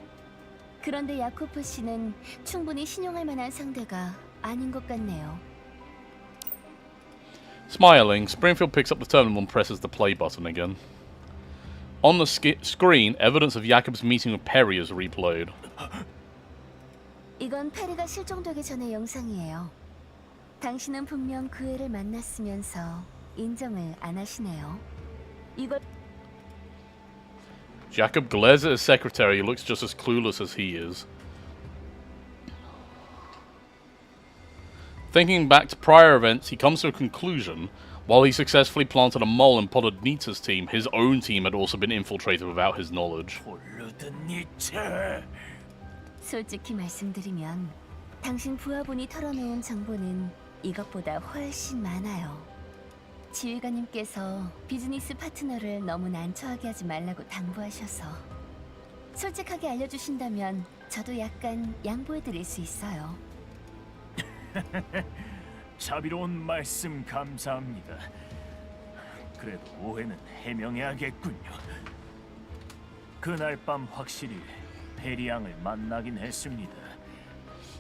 그런데 야코프 씨는 충분히 신용할 만한 상대가 아닌 것 같네요.
Smiling, Springfield picks up the terminal and presses the play button again. On the screen, evidence of Jakob's meeting with Perry is replayed.
이건 페리가 실종되기 전의 영상이에요. 당신은 분명 그 애를 만났으면서 인정을 안 하시네요. 이걸
Jakob glares at his secretary, who looks just as clueless as he is. Thinking back to prior events, he comes to a conclusion. While he successfully planted a mole in Pododnitsa's team, his own team had also been infiltrated without his knowledge.
폴르드니츠
솔직히 말씀드리면 당신 부하분이 털어놓은 정보는 이것보다 훨씬 많아요. 지휘관님께서 비즈니스 파트너를 너무 난처하게 하지 말라고 당부하셔서 솔직하게 알려주신다면 저도 약간 양보해드릴 수 있어요.
자비로운 말씀 감사합니다. 그래도 오해는 해명해야겠군요. 그날 밤 확실히 페리앙을 만나긴 했습니다.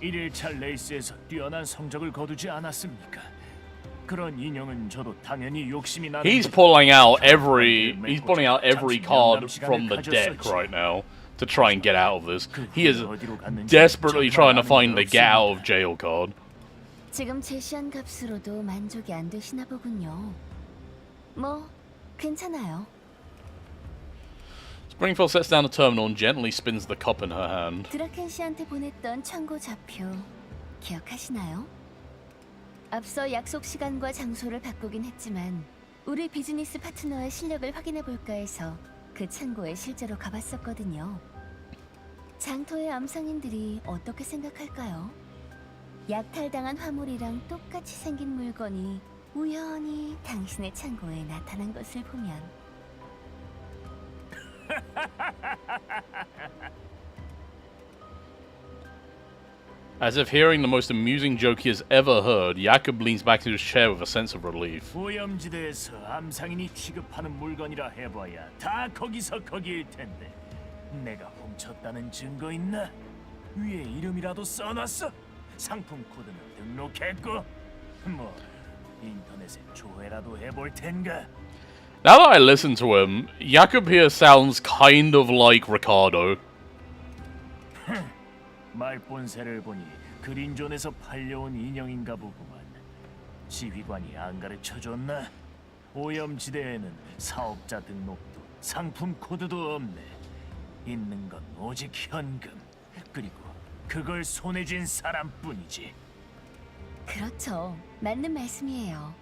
1일차 레이스에서 뛰어난 성적을 거두지 않았습니까? 그런 인형은 저도 당연히 욕심이 나는
He's pulling out every card from the deck right now to try and get out of this. He is desperately trying to find the get out of jail card.
지금 제시한 값으로도 만족이 안 되시나 보군요. 뭐 괜찮아요.
Springfield sets down the terminal and gently spins the cup in her hand.
드라켄 씨한테 보냈던 청구 좌표 기억하시나요? 앞서 약속 시간과 장소를 바꾸긴 했지만 우리 비즈니스 파트너의 실력을 확인해 볼까 해서 그 창고에 실제로 가봤었거든요. 장터의 암상인들이 어떻게 생각할까요? 약탈당한 화물이랑 똑같이 생긴 물건이 우연히 당신의 창고에 나타난 것을 보면
As if hearing the most amusing joke he has ever heard, Jakob leans back in his chair with a sense of relief.
오염지대에서 암상인이 취급하는 물건이라 해봐야 다 거기서 거기일 텐데 내가 훔쳤다는 증거 있나? 위에 이름이라도 써놨어? 상품 코드는 등록했고 뭐 인터넷에 조회라도 해볼 텐가?
Now that I listen to him, Jakob here sounds kind of like Ricardo.
말본새를 보니 그린존에서 팔려온 인형인가 보구만. 지휘관이 안 가르쳐줬나? 오염지대에는 사업자 등록도 상품 코드도 없네. 있는 건 오직 현금. 그리고 그걸 손에 쥔 사람뿐이지.
그렇죠. 맞는 말씀이에요.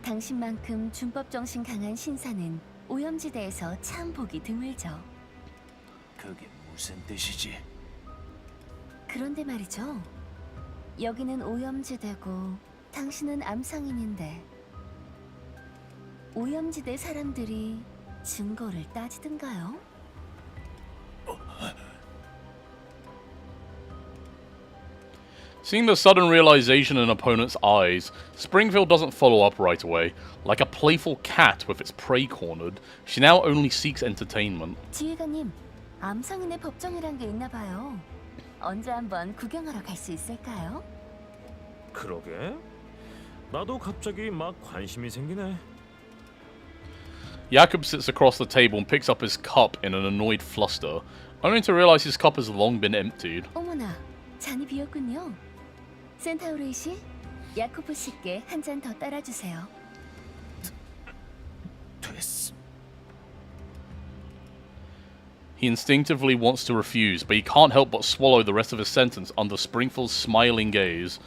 당신만큼 준법 정신 강한 신사는 오염지대에서 참 보기 드물죠.
그게 무슨 뜻이지?
그런데 말이죠. 여기는 오염지대고 당신은 암상인인데 오염지대 사람들이 증거를 따지든가요?
Seeing the sudden realization in opponent's eyes, Springfield doesn't follow up right away. Like a playful cat with its prey cornered, she now only seeks entertainment.
지휘관님, 암상인의 법정이란 게 있나 봐요. 언제 한번 구경하러 갈 수 있을까요?
그러게. 나도 갑자기 막 관심이 생기네.
Jakob sits across the table and picks up his cup in an annoyed fluster, only to realize his cup has long been emptied.
어머나, 잔이 비었군요. 센타우르이 씨, 야코프 씨께 한 잔 더 따라주세요.
됐어.
He instinctively wants to refuse, but he can't help but swallow the rest of his sentence under Springfield's smiling gaze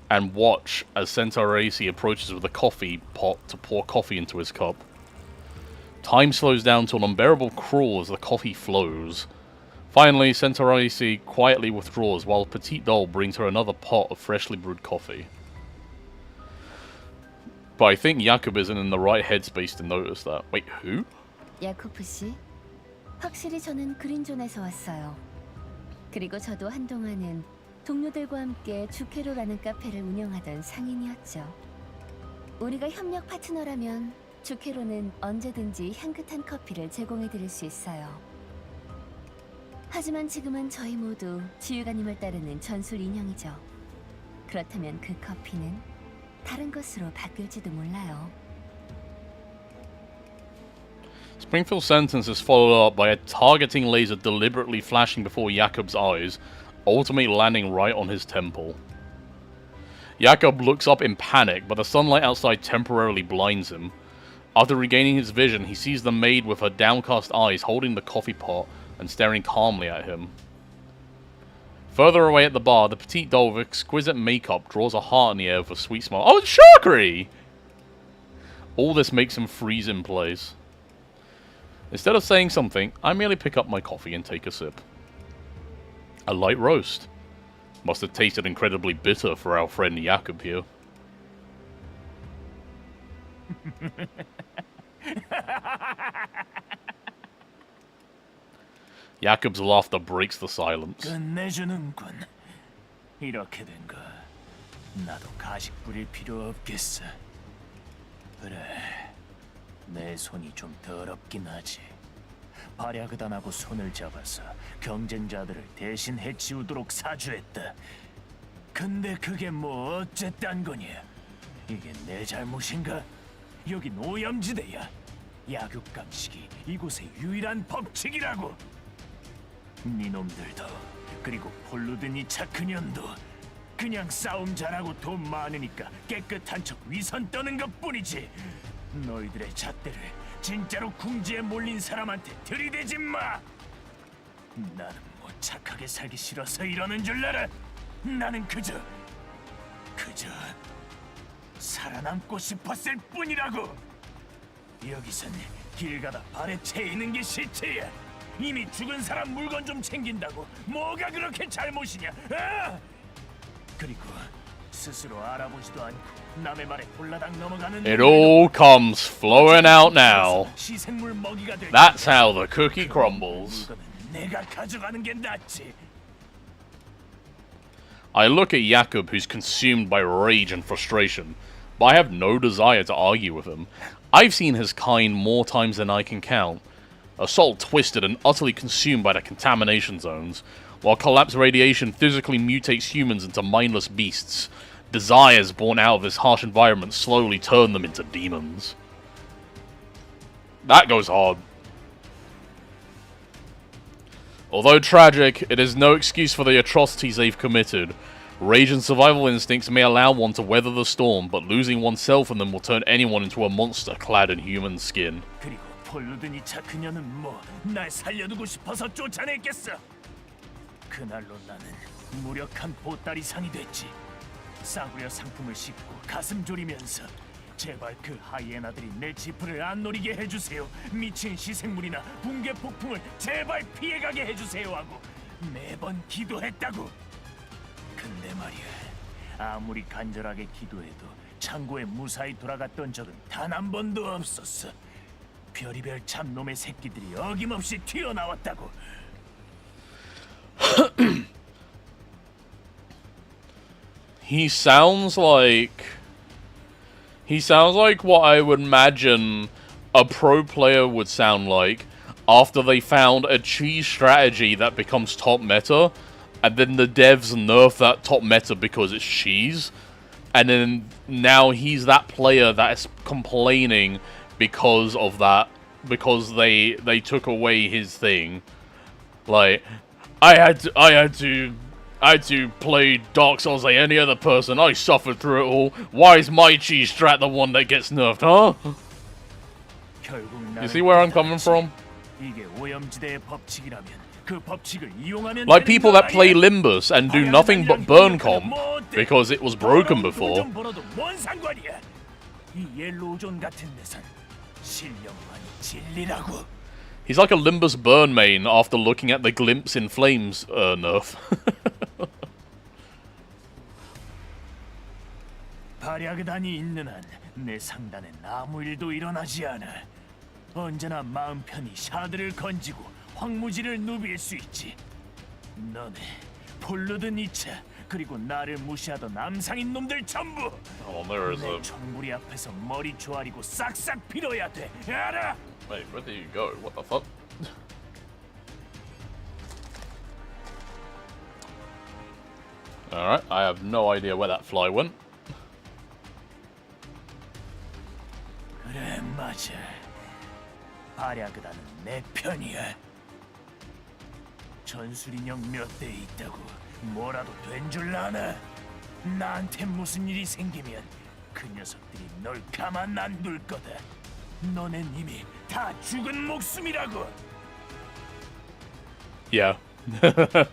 and watch as Centaurasi approaches with a coffee pot to pour coffee into his cup. Time slows down to an unbearable crawl as the coffee flows. Finally, Centaurasi quietly withdraws while Pt2 brings her another pot of freshly brewed coffee. But I think Jakob isn't in the right headspace to notice that. Wait, who?
야코프 씨, 확실히 저는 그린존에서 왔어요. 그리고 저도 한동안은 동료들과 함께 주케로라는 카페를 운영하던 상인이었죠. 우리가 협력 파트너라면 주케로는 언제든지 향긋한 커피를 제공해드릴 수 있어요. 하지만 지금은 저희 모두 지휘관님을 따르는 전술 인형이죠. 그렇다면 그 커피는 다른 것으로 바뀔지도 몰라요.
Springfield's sentence is followed up by a targeting laser deliberately flashing before Jakob's eyes, ultimately landing right on his temple. Jakob looks up in panic, but the sunlight outside temporarily blinds him. After regaining his vision, he sees the maid with her downcast eyes holding the coffee pot and staring calmly at him. Further away at the bar, the petite doll with exquisite makeup draws a heart in the air with a sweet smile. Oh, it's Sharkery! All this makes him freeze in place. Instead of saying something, I merely pick up my coffee and take a sip. A light roast. Must have tasted incredibly bitter for our friend Jakob here. Jakob's laughter breaks the silence.
끝내주는군. 이렇게 된 거 나도 가식 부릴 필요 없겠어. 그래, 내 손이 좀 더럽긴 하지. 발야그단하고 손을 잡아서 경쟁자들을 대신 해치우도록 사주했다. 근데 그게 뭐 어쨌단 거냐? 이게 내 잘못인가? 여긴 오염지대야. 약육강식이 이곳의 유일한 법칙이라고. 니놈들도 그리고 폴루드니 차크년도 그냥 싸움 잘하고 돈 많으니까 깨끗한 척 위선 떠는 것뿐이지. 너희들의 잣대를 진짜로 궁지에 몰린 사람한테 들이대지 마. 나는 뭐 착하게 살기 싫어서 이러는 줄 알아. 나는 그저 살아남고 싶었을 뿐이라고. 여기선 길 가다 발에 채이는 게 시체야. 이미 죽은 사람 물건 좀 챙긴다고 뭐가 그렇게 잘못이냐? 아! 그리고 스스로 알아보지도 않고 남의 말에 홀라당 넘어가는
It all comes flowing out now.
시생물 먹이가 될
That's how the cookie crumbles.
물건은 내가 가져가는 게 낫지.
I look at Jakob, who's consumed by rage and frustration, but I have no desire to argue with him. I've seen his kind more times than I can count. A soul twisted and utterly consumed by the contamination zones, while collapsed radiation physically mutates humans into mindless beasts. Desires born out of this harsh environment slowly turn them into demons. That goes hard. Although tragic, it is no excuse for the atrocities they've committed. Rage and survival instincts may allow one to weather the storm, but losing oneself in them will turn anyone into a monster clad in human skin.
그리고 폴루드니 차크녀는 뭐 날 살려두고 싶어서 쫓아냈겠어. 그날로 나는 무력한 보따리상이 됐지. 싸구려 상품을 싣고 가슴 졸이면서 제발 그 하이에나들이 내 지프를 안 노리게 해주세요. 미친 시생물이나 붕괴 폭풍을 제발 피해가게 해주세요 하고 매번 기도했다고. 근데 말이야, 아무리 간절하게 기도해도 창고에 무사히 돌아갔던 적은 단 한 번도 없었어. 별의별 참놈의 새끼들이 어김없이 튀어나왔다고.
He sounds like what I would imagine a pro player would sound like after they found a cheese strategy that becomes top meta, and then the devs nerf that top meta because it's cheese, and then now he's that player that is complaining because of that, because they took away his thing. Like, I had to play Dark Souls like any other person. I suffered through it all. Why is my cheese strat the one that gets nerfed, huh? You see where I'm coming from? Like people that play Limbus and do nothing but burn comp because it was broken before. He's like a Limbus burn main after looking at the Glimpse in Flames nerf.
발야그단이 있는 한 내 상단엔 아무 일도 일어나지 않아. 언제나 마음 편히 샤드를 건지고 황무지를 누빌 수 있지. 너네, 폴루드 니차, 그리고 나를 무시하던 암상인 놈들 전부 내 총부리 앞에서 머리 조아리고 싹싹 빌어야 돼. 알아?
Wait, where did you go? What the fuck? Alright, I have no idea where that fly went.
그래, 맞아. 발야그단은 내 편이야. 전술인형 몇 대 있다고 뭐라도 된 줄 아나? 나한테 무슨 일이 생기면 그 녀석들이 널 가만 안 둘 거다. 너넨 이미 다 죽은 목숨이라고.
Yeah.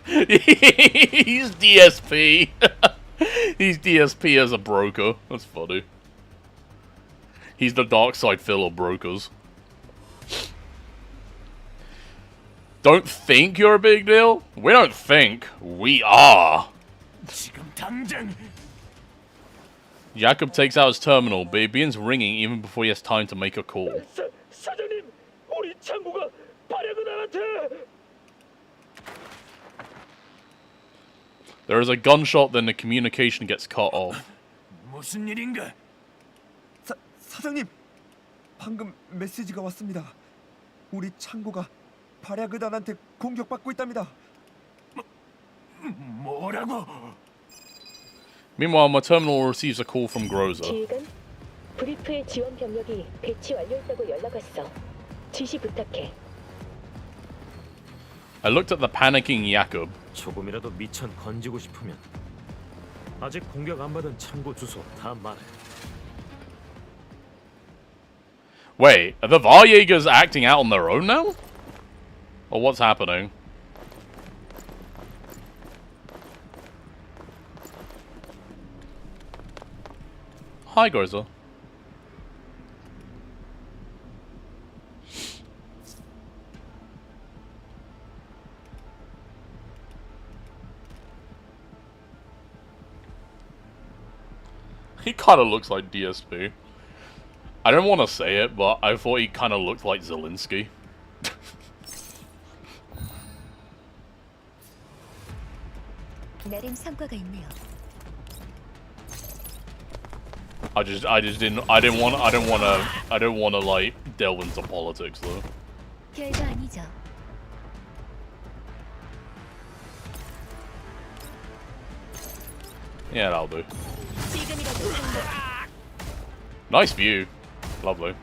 He's DSP. He's DSP as a broker. That's funny. He's the dark side Phil of brokers. Don't think you're a big deal? We don't think. We are.
지금 당장
Jakob takes out his terminal, but it begins ringing even before he has time to make a call.
사장님, 우리 창고가 발야그단한테.
There is a gunshot, then the communication gets cut off.
무슨 일인가?
사장님, 방금 메시지가 왔습니다. 우리 창고가 발야그단한테 공격받고 있답니다.
뭐라고?
Meanwhile, my terminal receives a call from Groza.
지휘관, 브리프의 지원 병력이 배치 완료했다고 연락 왔어. 지시 부탁해.
I looked at the panicking Jakob.
조금이라도 미천 건지고 싶으면 아직 공격 안 받은 창고 주소 다 말해.
Wait, are the Varjägers acting out on their own now? Or what's happening? Hi, Groza. He kind of looks like DSP. I don't want to say it, but I thought he kind of looked like Zelensky.
나름 성과가 있네요.
I didn't want to like delve into politics though.
별거 아니죠.
Yeah, that'll do.
지금이라도
Nice view. Lovely.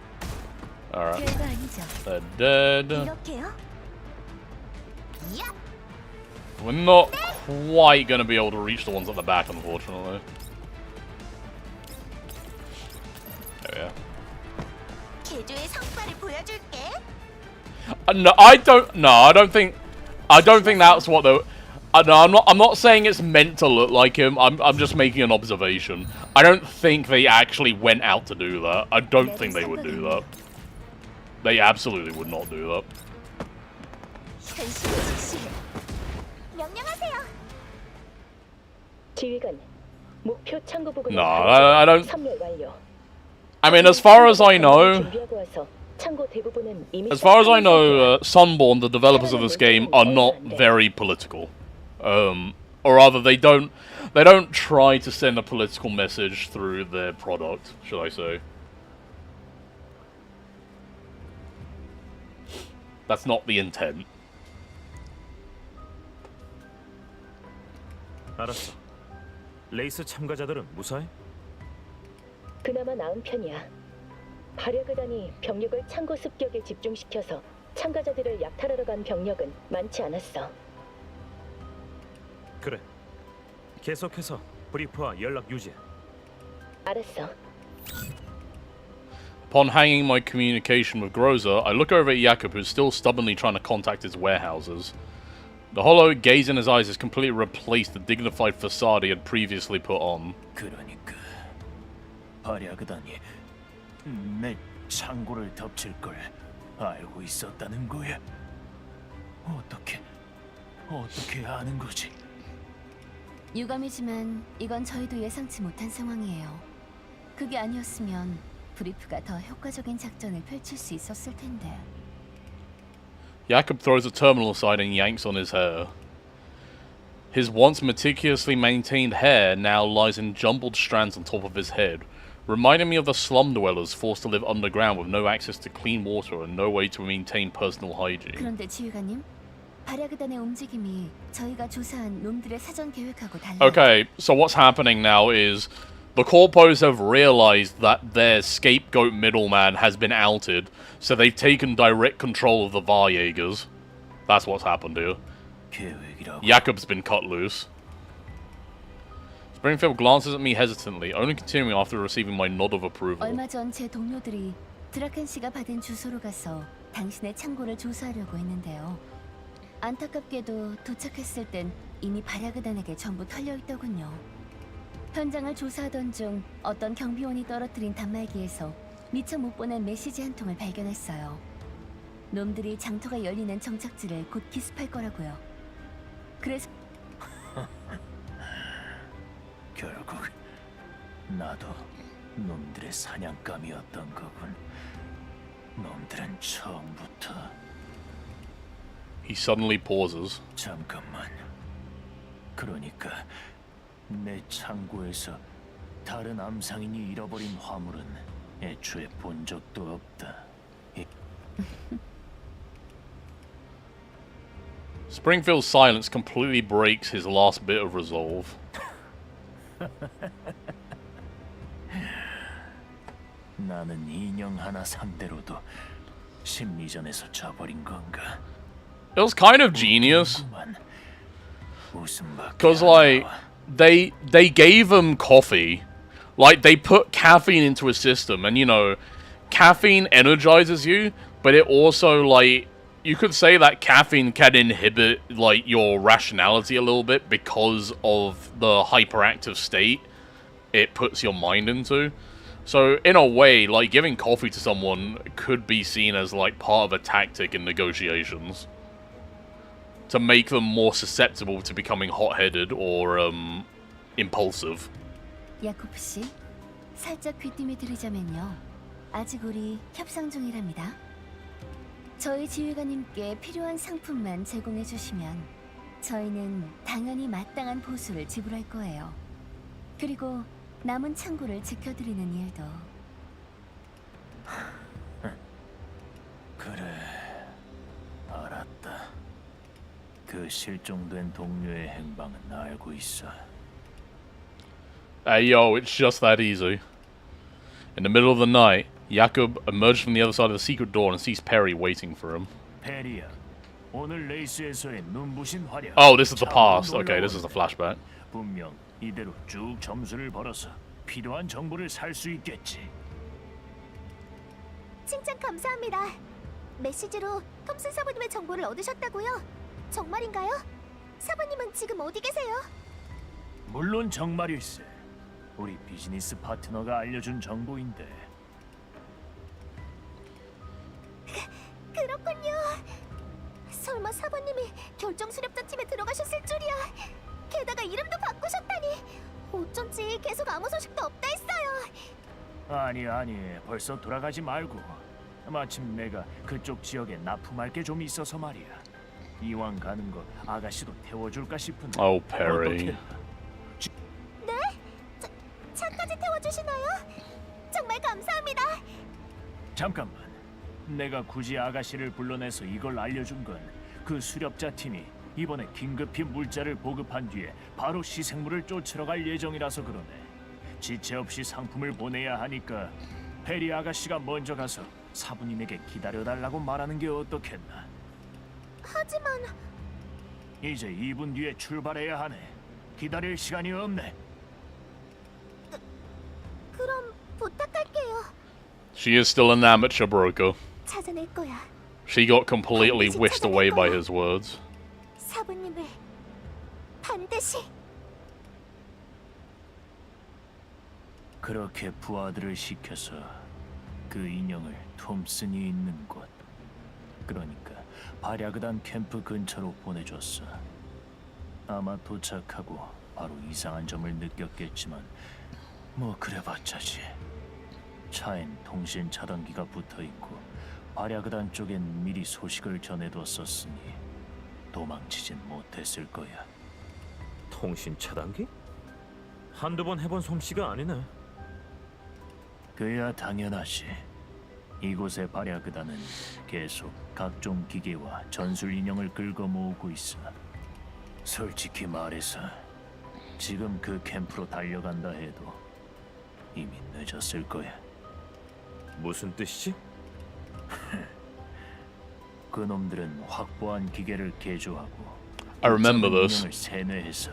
Alright.
별거 아니죠.
They're dead.
이렇게요? 야!
We're not quite going to be able to reach the ones at the back, unfortunately. There we are.
개조의 성과를 보여줄게.
No, I don't think that's what the. No, I'm not saying it's meant to look like him. I'm just making an observation. I don't think they actually went out to do that. I don't think they would do that. They absolutely would not do that.
현실의 지시해. 명령하세요.
지휘관, 목표 창고 부근.
No, I don't.
선멸 완료.
I mean, as far as I know,
준비하고 와서 창고 대부분은 이미
as far as I know, Sunborn, the developers of this game, are not very political. Or rather, they don't try to send a political message through their product, should I say. That's not the intent.
알았어. 레이스 참가자들은 무사해?
그나마 나은 편이야. 발야그단이 병력을 창고 습격에 집중시켜서 참가자들을 약탈하러 간 병력은 많지 않았어.
그래. 계속해서 브리프와 연락 유지해.
알았어.
Upon hanging my communication with Groza, I look over at Jakob, who's still stubbornly trying to contact his warehouses. The hollow gaze in his eyes has completely replaced the dignified facade he had previously put on.
그러니까 발야그단이 내 창고를 덮칠 걸 알고 있었다는 거야. 어떻게 아는 거지?
유감이지만 이건 저희도 예상치 못한 상황이에요. 그게 아니었으면 브리프가 더 효과적인 작전을 펼칠 수 있었을 텐데.
Jakob throws the terminal aside and yanks on his hair. His once meticulously maintained hair now lies in jumbled strands on top of his head, reminding me of the slum dwellers forced to live underground with no access to clean water and no way to maintain personal hygiene.
그런데 지휘관님, 발야그단의 움직임이 저희가 조사한 놈들의 사전 계획하고 달라요.
Okay, so what's happening now is the corpos have realized that their scapegoat middleman has been outed, so they've taken direct control of the Varjägers. That's what's happened here.
계획이라고.
Jakob's been cut loose. Springfield glances at me hesitantly, only continuing after receiving my nod of approval.
얼마 전 제 동료들이 드라켄 씨가 받은 주소로 가서 당신의 창고를 조사하려고 했는데요. 안타깝게도 도착했을 땐 이미 발야그단에게 전부 털려 있더군요. 현장을 조사하던 중 어떤 경비원이 떨어뜨린 단말기에서 미처 못 보낸 메시지 한 통을 발견했어요. 놈들이 장터가 열리는 정착지를 곧 기습할 거라고요. 그래서
결국 나도 놈들의 사냥감이었던 거군. 놈들은 처음부터.
He suddenly pauses.
잠깐만. 그러니까 내 창고에서 다른 암상인이 잃어버린 화물은 애초에 본 적도 없다.
Springfield's silence completely breaks his last bit of resolve.
나는 인형 하나 상대로도 심리전에서 져버린 건가?
It was kind of genius.
궁금한 웃음밖에
Because,
안
like,
나와.
they gave him coffee. Like, they put caffeine into his system. And, you know, caffeine energizes you. But it also, like, you could say that caffeine can inhibit, like, your rationality a little bit because of the hyperactive state it puts your mind into. So, in a way, like, giving coffee to someone could be seen as, like, part of a tactic in negotiations. To make them more susceptible to becoming hot-headed or, impulsive.
야코프 씨, 살짝 귀띔을 드리자면요. 아직 우리 협상 중이랍니다. 저희 지휘관님께 필요한 상품만 제공해 주시면 저희는 당연히 마땅한 보수를 지불할 거예요. 그리고 남은 창고를 지켜드리는 일도.
그래, 알았다. 그 실종된 동료의 행방은 알고 있어.
Hey yo, it's just that easy. In the middle of the night, Jakob emerges from the other side of the secret door and sees Perry waiting for him.
페리야, 오늘 레이스에서의 눈부신 활약.
Oh, this is the
참으로
past. Okay, this is the
놀라운데.
flashback.
분명 이대로 쭉 점수를 벌어서 필요한 정보를 살 수 있겠지.
칭찬 감사합니다. 메시지로 톰슨 사부님의 정보를 얻으셨다고요? 정말인가요? 사부님은 지금 어디 계세요?
물론 정말일세. 우리 비즈니스 파트너가 알려준 정보인데.
그렇군요. 설마 사부님이 결정 수렵자 팀에 들어가셨을 줄이야. 게다가 이름도 바꾸셨다니. 어쩐지 계속 아무 소식도 없다 했어요.
아니, 벌써 돌아가지 말고. 마침 내가 그쪽 지역에 납품할 게 좀 있어서 말이야. 이왕 가는 거 아가씨도 태워줄까 싶은데.
Oh, Perry.
어떡해?
네? 차까지 태워주시나요? 정말 감사합니다.
잠깐만. 내가 굳이 아가씨를 불러내서 이걸 알려준 건 그 수렵자 팀이 이번에 긴급히 물자를 보급한 뒤에 바로 시생물을 쫓으러 갈 예정이라서 그러네. 지체 없이 상품을 보내야 하니까 페리 아가씨가 먼저 가서 사부님에게 기다려달라고 말하는 게 어떻겠나.
하지만
이제 2분 뒤에 출발해야 하네. 기다릴 시간이 없네.
그럼 부탁할게요.
She is still an amateur broker.
찾아낼 거야.
She got completely whisked away by his words.
사부님을 반드시.
그렇게 부하들을 시켜서 그 인형을 톰슨이 있는 곳, 그러니까 발야그단 캠프 근처로 보내줬어. 아마 도착하고 바로 이상한 점을 느꼈겠지만 뭐 그래봤자지. 차엔 통신 차단기가 붙어있고 발야그단 쪽엔 미리 소식을 전해뒀었으니 도망치진 못했을 거야.
통신 차단기? 한두 번 해본 솜씨가 아니네.
그야 당연하지. 이곳의 발야그단은 계속 각종 기계와 전술 인형을 긁어 모으고 있어. 솔직히 말해서 지금 그 캠프로 달려간다 해도 이미 늦었을 거야.
무슨 뜻이지?
그놈들은 확보한 기계를 개조하고
I remember this.
인형을 세뇌해서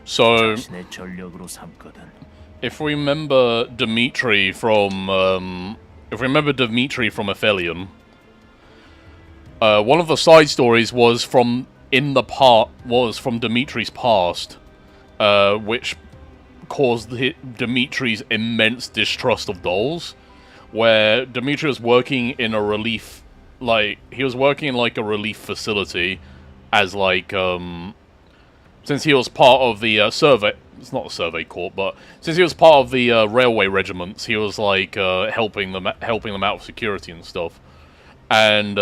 So,
자신의 전력으로 삼거든.
if we remember Dimitri from EXILIUM, one of the side stories was from Dimitri's past, which caused Dimitri's immense distrust of dolls. Where Dimitri was working in a relief, like he was working in like a relief facility, as like since he was part of the survey, it's not a survey corps, but since he was part of the railway regiments, he was like helping them out with security and stuff. And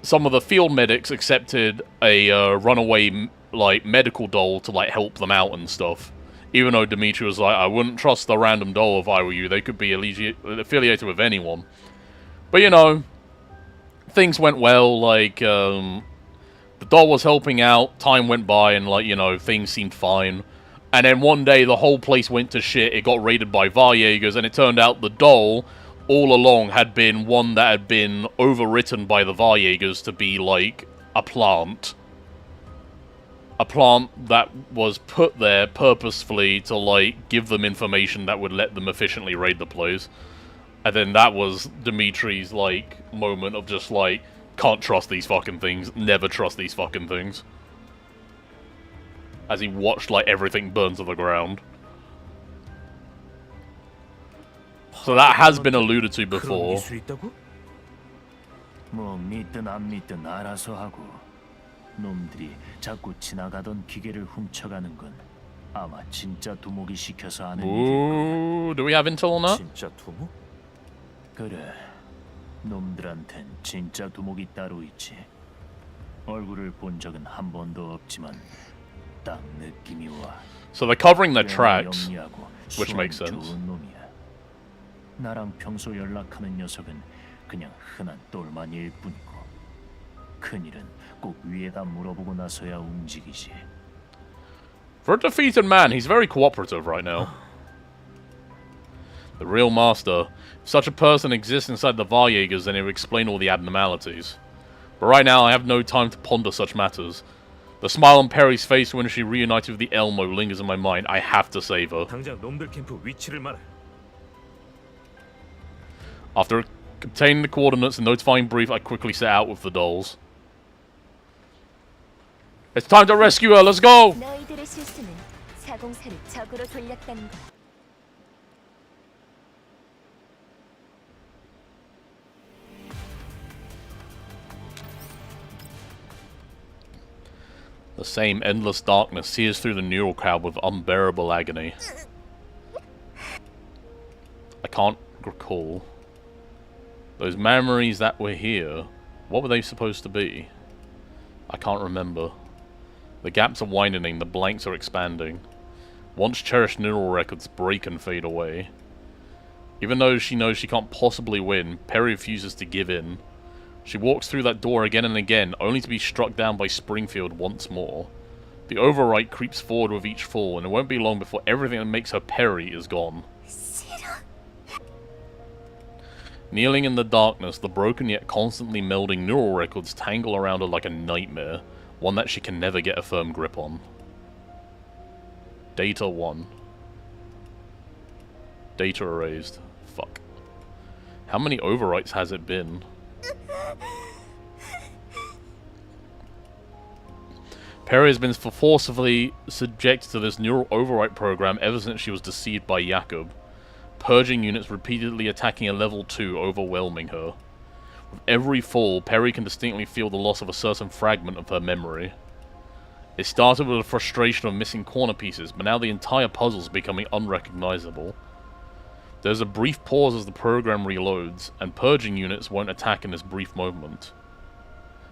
some of the field medics accepted a runaway like medical doll to like help them out and stuff. Even though Dimitri was like, I wouldn't trust the random doll if I were you. They could be affiliated with anyone. But you know, things went well. Like the doll was helping out, time went by, and, like, you know, things seemed fine. And then one day, the whole place went to shit, it got raided by Varjägers, and it turned out the doll, all along, had been one that had been overwritten by the Varjägers to be, like, a plant. A plant that was put there purposefully to, like, give them information that would let them efficiently raid the place. And then that was Dimitri's, like, moment of just, like, can't trust these fucking things. Never trust these fucking things. As he watched, like, everything burn to the ground. So that has been alluded to before.
뭐 믿든 안 믿든 알아서 하고 놈들이 자꾸 지나가던 기계를 훔쳐가는 건 아마 진짜 두목이 시켜서 하는 일일
Ooh, do we have intel on that?
진짜 두목?
그래. 놈들한텐 진짜 두목이 따로 있지. 얼굴을 본 적은 한 번도 없지만 딱 느낌이 와.
So they're covering their tracks,
영리하고
which makes
수완
sense.
좋은 놈이야. 나랑 평소 연락하는 녀석은 그냥 흔한 똘마니일 뿐이고 큰일은 꼭 위에다 물어보고 나서야 움직이지.
For a defeated man, he's very cooperative right now. The real master. If such a person exists inside the Varjägers, then it would explain all the abnormalities. But right now, I have no time to ponder such matters. The smile on Perry's face when she reunited with the Elmo lingers in my mind. I have to save her.
당장 놈들 캠프 위치를 말해.
After obtaining the coordinates and notifying Brief, I quickly set out with the dolls. It's time to rescue her, let's go!
너희들의 실수는 사공사를 적으로 돌렸다는 거야.
The same endless darkness sears through the neural cloud with unbearable agony. I can't recall. Those memories that were here, what were they supposed to be? I can't remember. The gaps are widening, the blanks are expanding. Once cherished neural records break and fade away. Even though she knows she can't possibly win, Perry refuses to give in. She walks through that door again and again, only to be struck down by Springfield once more. The overwrite creeps forward with each fall, and it won't be long before everything that makes her Perry is gone. Kneeling in the darkness, the broken yet constantly melding neural records tangle around her like a nightmare, one that she can never get a firm grip on. Data 1. Data erased. Fuck. How many overwrites has it been? Perry has been forcibly subjected to this neural overwrite program ever since she was deceived by Jakob. Purging units repeatedly attacking a level 2, overwhelming her. With every fall, Perry can distinctly feel the loss of a certain fragment of her memory. It started with the frustration of missing corner pieces, but now the entire puzzle is becoming unrecognizable. There's a brief pause as the program reloads, and purging units won't attack in this brief moment.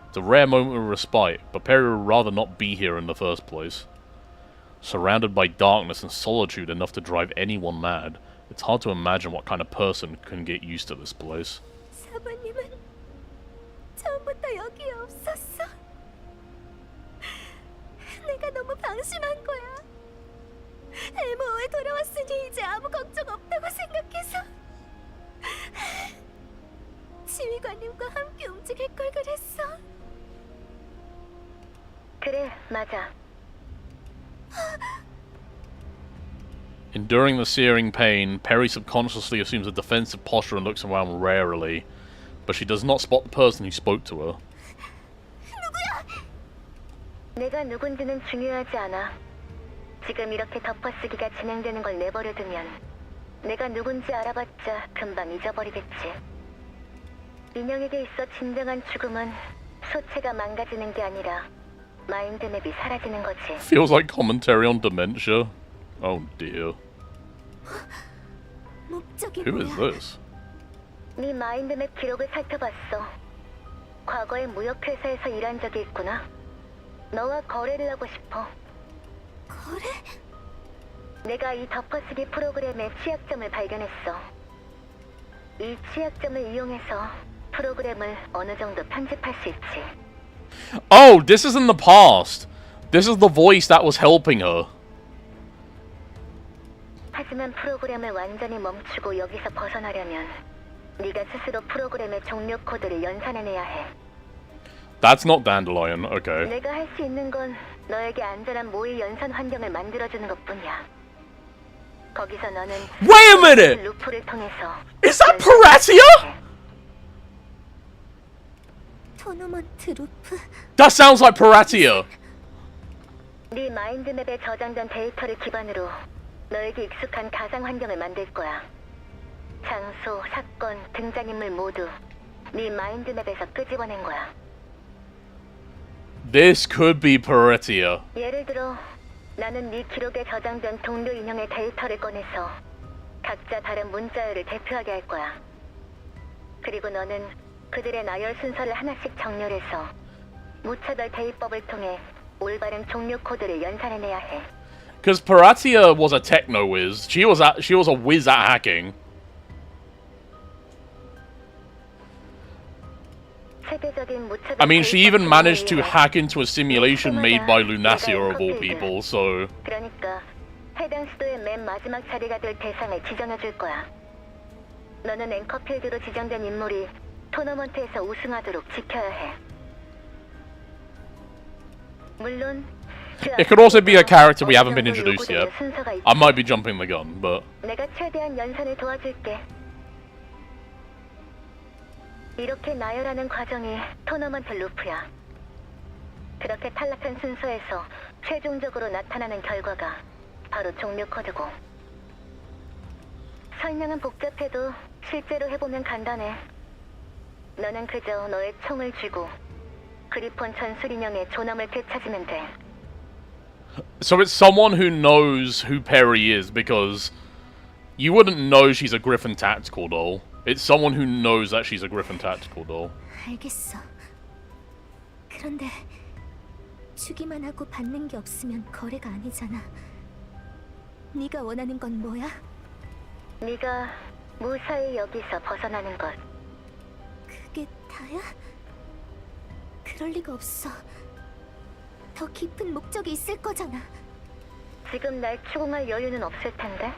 It's a rare moment of respite, but Perry would rather not be here in the first place. Surrounded by darkness and solitude enough to drive anyone mad, it's hard to imagine what kind of person can get used to this place.
사부님은 처음부터 여기에 없었어. 내가 너무 방심한 거야. 엘모어에 돌아왔으니 이제 아무 걱정 없다고 생각해서 지휘관님과 함께 움직일 걸 그랬어.
그래, 맞아.
Enduring the searing pain, Perry subconsciously assumes a defensive posture and looks around warily, but she does not spot the person who spoke to her.
내가 누군지는 중요하지 않아. 지금 이렇게 덮어쓰기가 진행되는 걸 내버려두면 내가 누군지 알아봤자 금방 잊어버리겠지. 인형에게 있어 진정한 죽음은 소체가 망가지는 게 아니라
마인드맵이 사라지는 거지.
Feels like commentary on dementia. Oh dear.
목적이
Who is
뭐야?
this?
네 마인드맵 기록을 살펴봤어. 과거에 무역회사에서 일한 적이 있구나. 너와 거래를 하고 싶어.
거래?
내가 이 덮어쓰기 프로그램의 취약점을 발견했어. 이 취약점을 이용해서 프로그램을 어느 정도 편집할 수 있지.
Oh, this is in the past. This is the voice that was helping her.
하지만 프로그램을 완전히 멈추고 여기서 벗어나려면 네가 스스로 프로그램의 종료 코드를 연산해내야 해.
That's not Dandelion. Okay.
내가 할 수 있는 건 너에게 안전한 모의 연산 환경을 만들어주는 것뿐이야. 거기서 너는
Wait a minute!
루프를 통해서
Is that Paratia?
토너먼트 루프.
That sounds like Paratia.
네 마인드맵에 저장된 데이터를 기반으로 너에게 익숙한 가상 환경을 만들 거야. 장소, 사건, 등장인물 모두 네 마인드맵에서 끄집어낸 거야.
This could be Paratia.
예를 들어 나는 네 기록에 저장된 동료 인형의 데이터를 꺼내서 각자 다른 문자열을 대표하게 할 거야. 그리고 너는 그들의 나열 순서를 하나씩 정렬해서 무차별 대입법을 통해 올바른 종료 코드를 연산해내야 해.
Because Paratia was a techno whiz. She was a whiz at hacking.
세계적인 무차별
I mean, she even
대입법
managed to
위해
hack into a simulation made by Lunasia of all people, so...
그러니까 해당 수도의 맨 마지막 자리가 될 대상을 지정해줄 거야. 너는 앵커필드로 지정된 인물이 토너먼트에서 우승하도록 지켜야 해. 물론
It could also be a character we haven't been introduced yet. I might be jumping the gun, but...
내가 최대한 연산을 도와줄게. 이렇게 나열하는 과정이 토너먼트 루프야. 그렇게 탈락한 순서에서 최종적으로 나타나는 결과가 바로 종료 코드고. 설명은 복잡해도 실제로 해보면 간단해. 너는 그저 너의 총을 쥐고 그리폰 전술 인형의 존엄을 되찾으면 돼.
So it's someone who knows who Perry is, because you wouldn't know she's a Griffin Tactical doll. It's someone who knows that she's a Griffin Tactical doll.
알겠어. 그런데 주기만 하고 받는 게 없으면 거래가 아니잖아. 네가 원하는 건 뭐야?
네가 무사히 여기서 벗어나는 것.
그게 다야? 그럴 리가 없어. 더 깊은 목적이 있을 거잖아.
지금 날 추궁할 여유는 없을 텐데.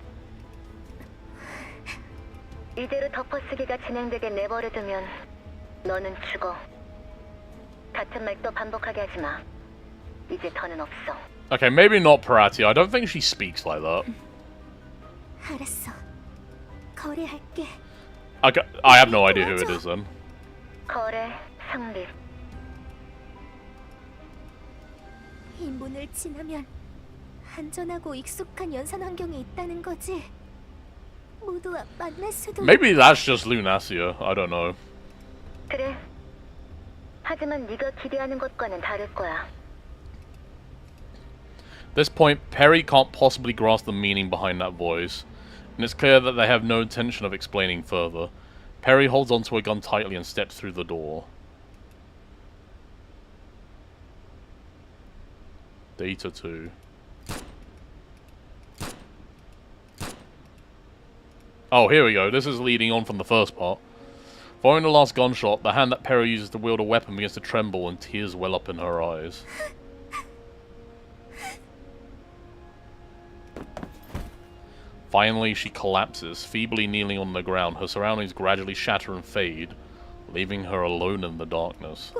이대로 덮어쓰기가 진행되게 내버려두면 너는 죽어. 같은 말 또 반복하게 하지 마. 이제 더는 없어.
Okay, maybe not Paratia. I don't think she speaks like that.
알았어. 거래할게.
I have no idea who it is then.
거래 성립.
이 문을 지나면 안전하고 익숙한 연산 환경에 있다는 거지. 모두와 만날 수도.
Maybe that's just Lunasia. I don't know.
그래. 하지만 네가 기대하는 것과는 다를 거야.
At this point, Perry can't possibly grasp the meaning behind that voice, and it's clear that they have no intention of explaining further. Perry holds onto her gun tightly and steps through the door. Pt2. Oh, here we go. This is leading on from the first part. Following the last gunshot, the hand that Perry uses to wield a weapon begins to tremble and tears well up in her eyes. Finally, she collapses, feebly kneeling on the ground. Her surroundings gradually shatter and fade, leaving her alone in the darkness.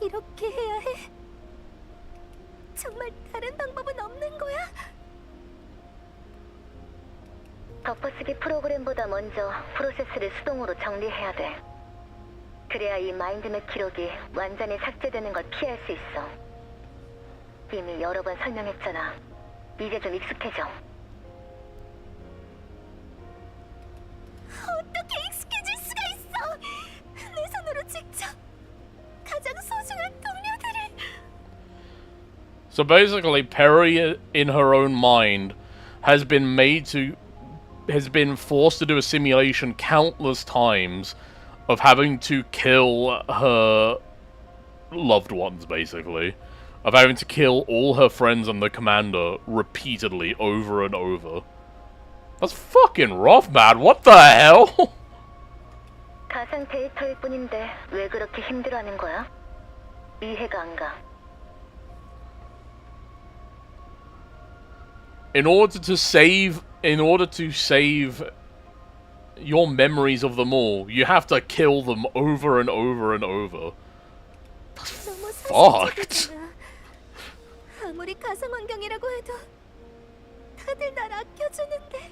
이렇게 해야 해? 정말 다른 방법은 없는 거야?
덮어쓰기 프로그램보다 먼저 프로세스를 수동으로 정리해야 돼. 그래야 이 마인드맵 기록이 완전히 삭제되는 걸 피할 수 있어. 이미 여러 번 설명했잖아. 이제 좀 익숙해져.
어떻게 익숙해질 수가 있어? 내 손으로 직접 가장 소중한 동료들을
So basically, Perry, in her own mind, has been forced to do a simulation countless times of having to kill her loved ones, basically. Of having to kill all her friends and the commander repeatedly, over and over. That's fucking rough, man. What the hell?
가상 데이터일 뿐인데 왜 그렇게 힘들어하는 거야? 이해가 안 가.
In order to save your memories of them all, you have to kill them over and over and over.
너무
Fucked.
사실적이잖아. 아무리 가상 환경이라고 해도 다들 날 아껴주는데.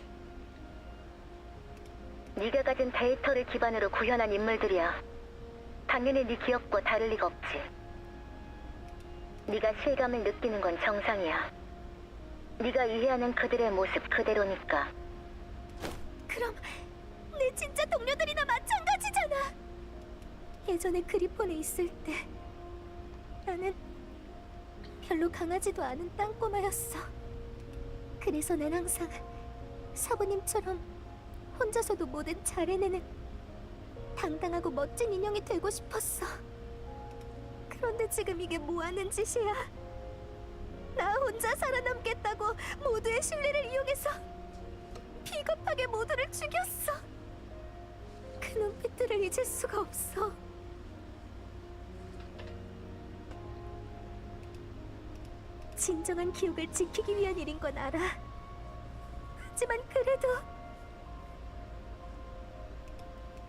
네가 가진 데이터를 기반으로 구현한 인물들이야. 당연히 네 기억과 다를 리가 없지. 네가 실감을 느끼는 건 정상이야. 네가 이해하는 그들의 모습 그대로니까.
그럼 내 진짜 동료들이나 마찬가지잖아. 예전에 그리폰에 있을 때 나는 별로 강하지도 않은 땅꼬마였어. 그래서 난 항상 사부님처럼 혼자서도 뭐든 잘 해내는 당당하고 멋진 인형이 되고 싶었어. 그런데 지금 이게 뭐 하는 짓이야? 나 혼자 살아남겠다고 모두의 신뢰를 이용해서 비겁하게 모두를 죽였어. 그 눈빛들을 잊을 수가 없어. 진정한 기억을 지키기 위한 일인 건 알아. 하지만 그래도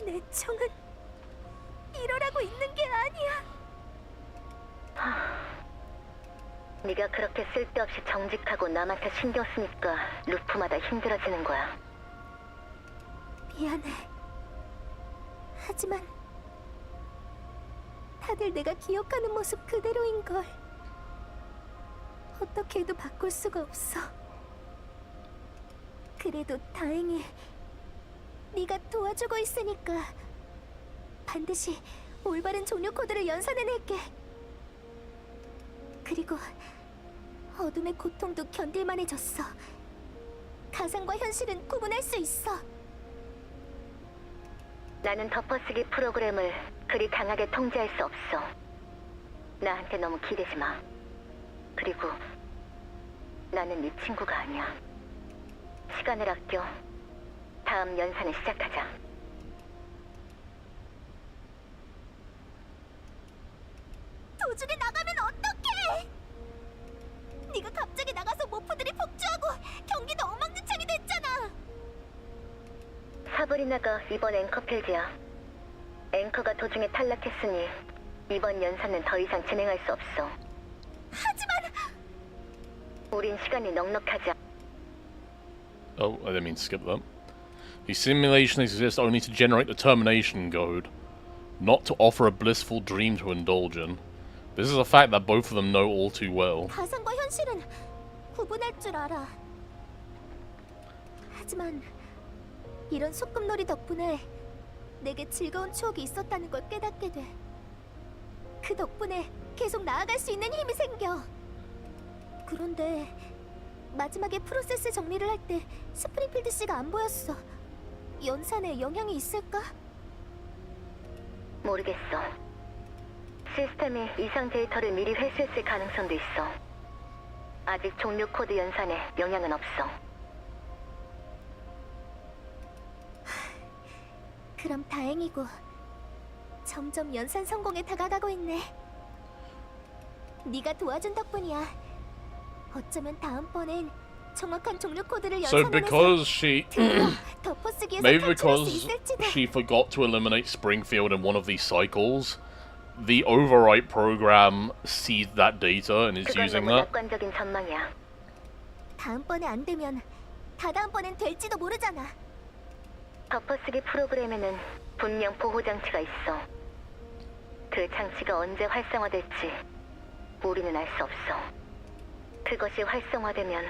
내 청은 이러라고 있는 게 아니야.
네가 그렇게 쓸데없이 정직하고 남한테 신경 쓰니까 루프마다 힘들어지는 거야.
미안해. 하지만 다들 내가 기억하는 모습 그대로인걸. 어떻게 해도 바꿀 수가 없어. 그래도 다행히 네가 도와주고 있으니까 반드시 올바른 종료 코드를 연산해낼게. 그리고 어둠의 고통도 견딜만해졌어. 가상과 현실은 구분할 수 있어.
나는 덮어쓰기 프로그램을 그리 강하게 통제할 수 없어. 나한테 너무 기대지 마. 그리고 나는 네 친구가 아니야. 시간을 아껴. 다음 연산을 시작하자.
도중에 나가면 어떡해? 네가 갑자기 나가서 모프들이 폭주하고 경기도 엉망진창이 됐잖아.
사브리나가 이번 앵커필드야. 앵커가 도중에 탈락했으니 이번 연산은 더 이상 진행할 수 없어.
하지만
우린 시간이 넉넉하지.
Oh, I didn't mean to skip that. The simulation exists only to generate the termination code, not to offer a blissful dream to indulge in. This is a fact that both of them know all too well.
가상과 현실은 구분할 줄 알아. 하지만 이런 소꿉놀이 덕분에 내게 즐거운 추억이 있었다는 걸 깨닫게 돼. 그 덕분에 계속 나아갈 수 있는 힘이 생겨. 그런데 마지막에 프로세스 정리를 할 때 스프링필드 씨가 안 보였어. 연산에 영향이 있을까?
모르겠어. 시스템이 이상 데이터를 미리 회수했을 가능성도 있어. 아직 종료 코드 연산에 영향은 없어.
그럼 다행이고. 점점 연산 성공에 다가가고 있네. 네가 도와준 덕분이야. 어쩌면 다음번엔 정확한 종료 코드를
So
연산해서
because she...
덮어쓰기에서
Maybe
탈출할 수
because
있을지도.
she forgot to eliminate Springfield in one of these cycles, the overwrite program sees that data and is
그건
using
너무
that.
낙관적인 전망이야.
다음번에 안 되면 다다음번엔 될지도 모르잖아.
덮어쓰기 프로그램에는 분명 보호 장치가 있어. 그 장치가 언제 활성화될지 우리는 알 수 없어. 그것이 활성화되면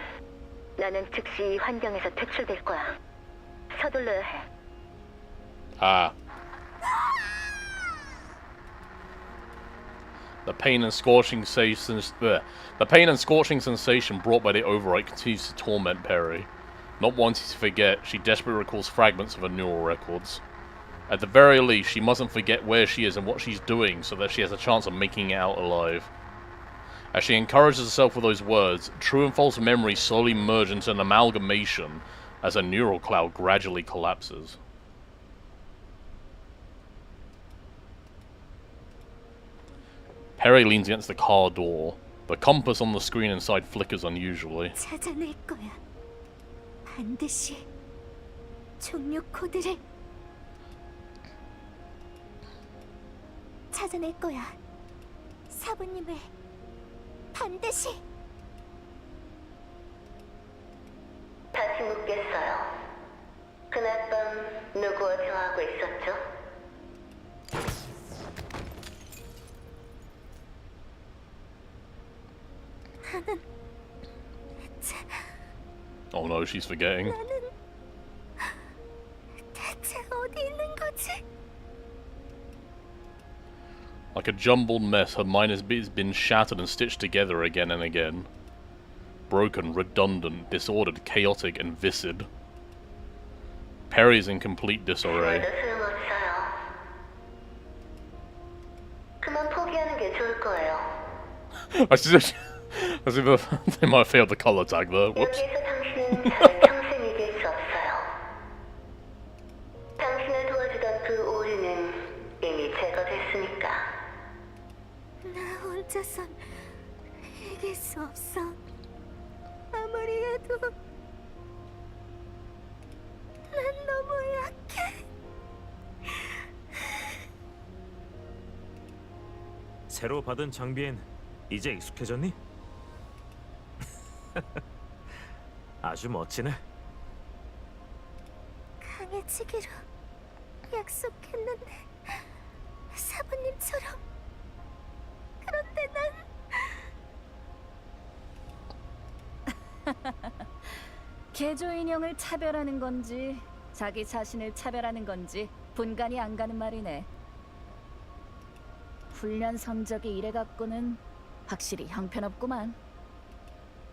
나는 즉시 이 환경에서 퇴출될 거야. 서둘러야 해.
Ah. The pain and scorching sensation brought by the overwrite continues to torment Perry. Not wanting to forget, she desperately recalls fragments of her neural records. At the very least, she mustn't forget where she is and what she's doing so that she has a chance of making it out alive. As she encourages herself with those words, true and false memories slowly merge into an amalgamation as her neural cloud gradually collapses. Perry leans against the car door. The compass on the screen inside flickers unusually.
찾아낼 거야. 반드시 종료 코드를 찾아낼 거야. 사부님을 반드시.
다시 묻겠어요. 그날 밤 누구와 대화하고 있었죠?
나는
Oh no, she's forgetting.
나는 대체 어디 있는 거지?
Like a jumbled mess, her mind has been shattered and stitched together again and again. Broken, redundant, disordered, chaotic, and viscid. Perry is in complete disarray.
소용없어요. 그만 포기하는 게 좋을 거예요.
As if they might have failed the color tag there. Whoops.
여기에서 당신은 잘 평생 이길 수 없어요. 당신을 도와주던 그 오류는 이미 제거됐으니까.
나 혼자선 이길 수 없어. 아무리 해도 난 너무 약해.
새로 받은 장비엔 이제 익숙해졌니? 아주 멋지네.
강해지기로 약속했는데 사부님처럼. 그런데 난
개조 인형을 차별하는 건지 자기 자신을 차별하는 건지 분간이 안 가는 말이네. 훈련 성적이 이래 갖고는 확실히 형편없구만.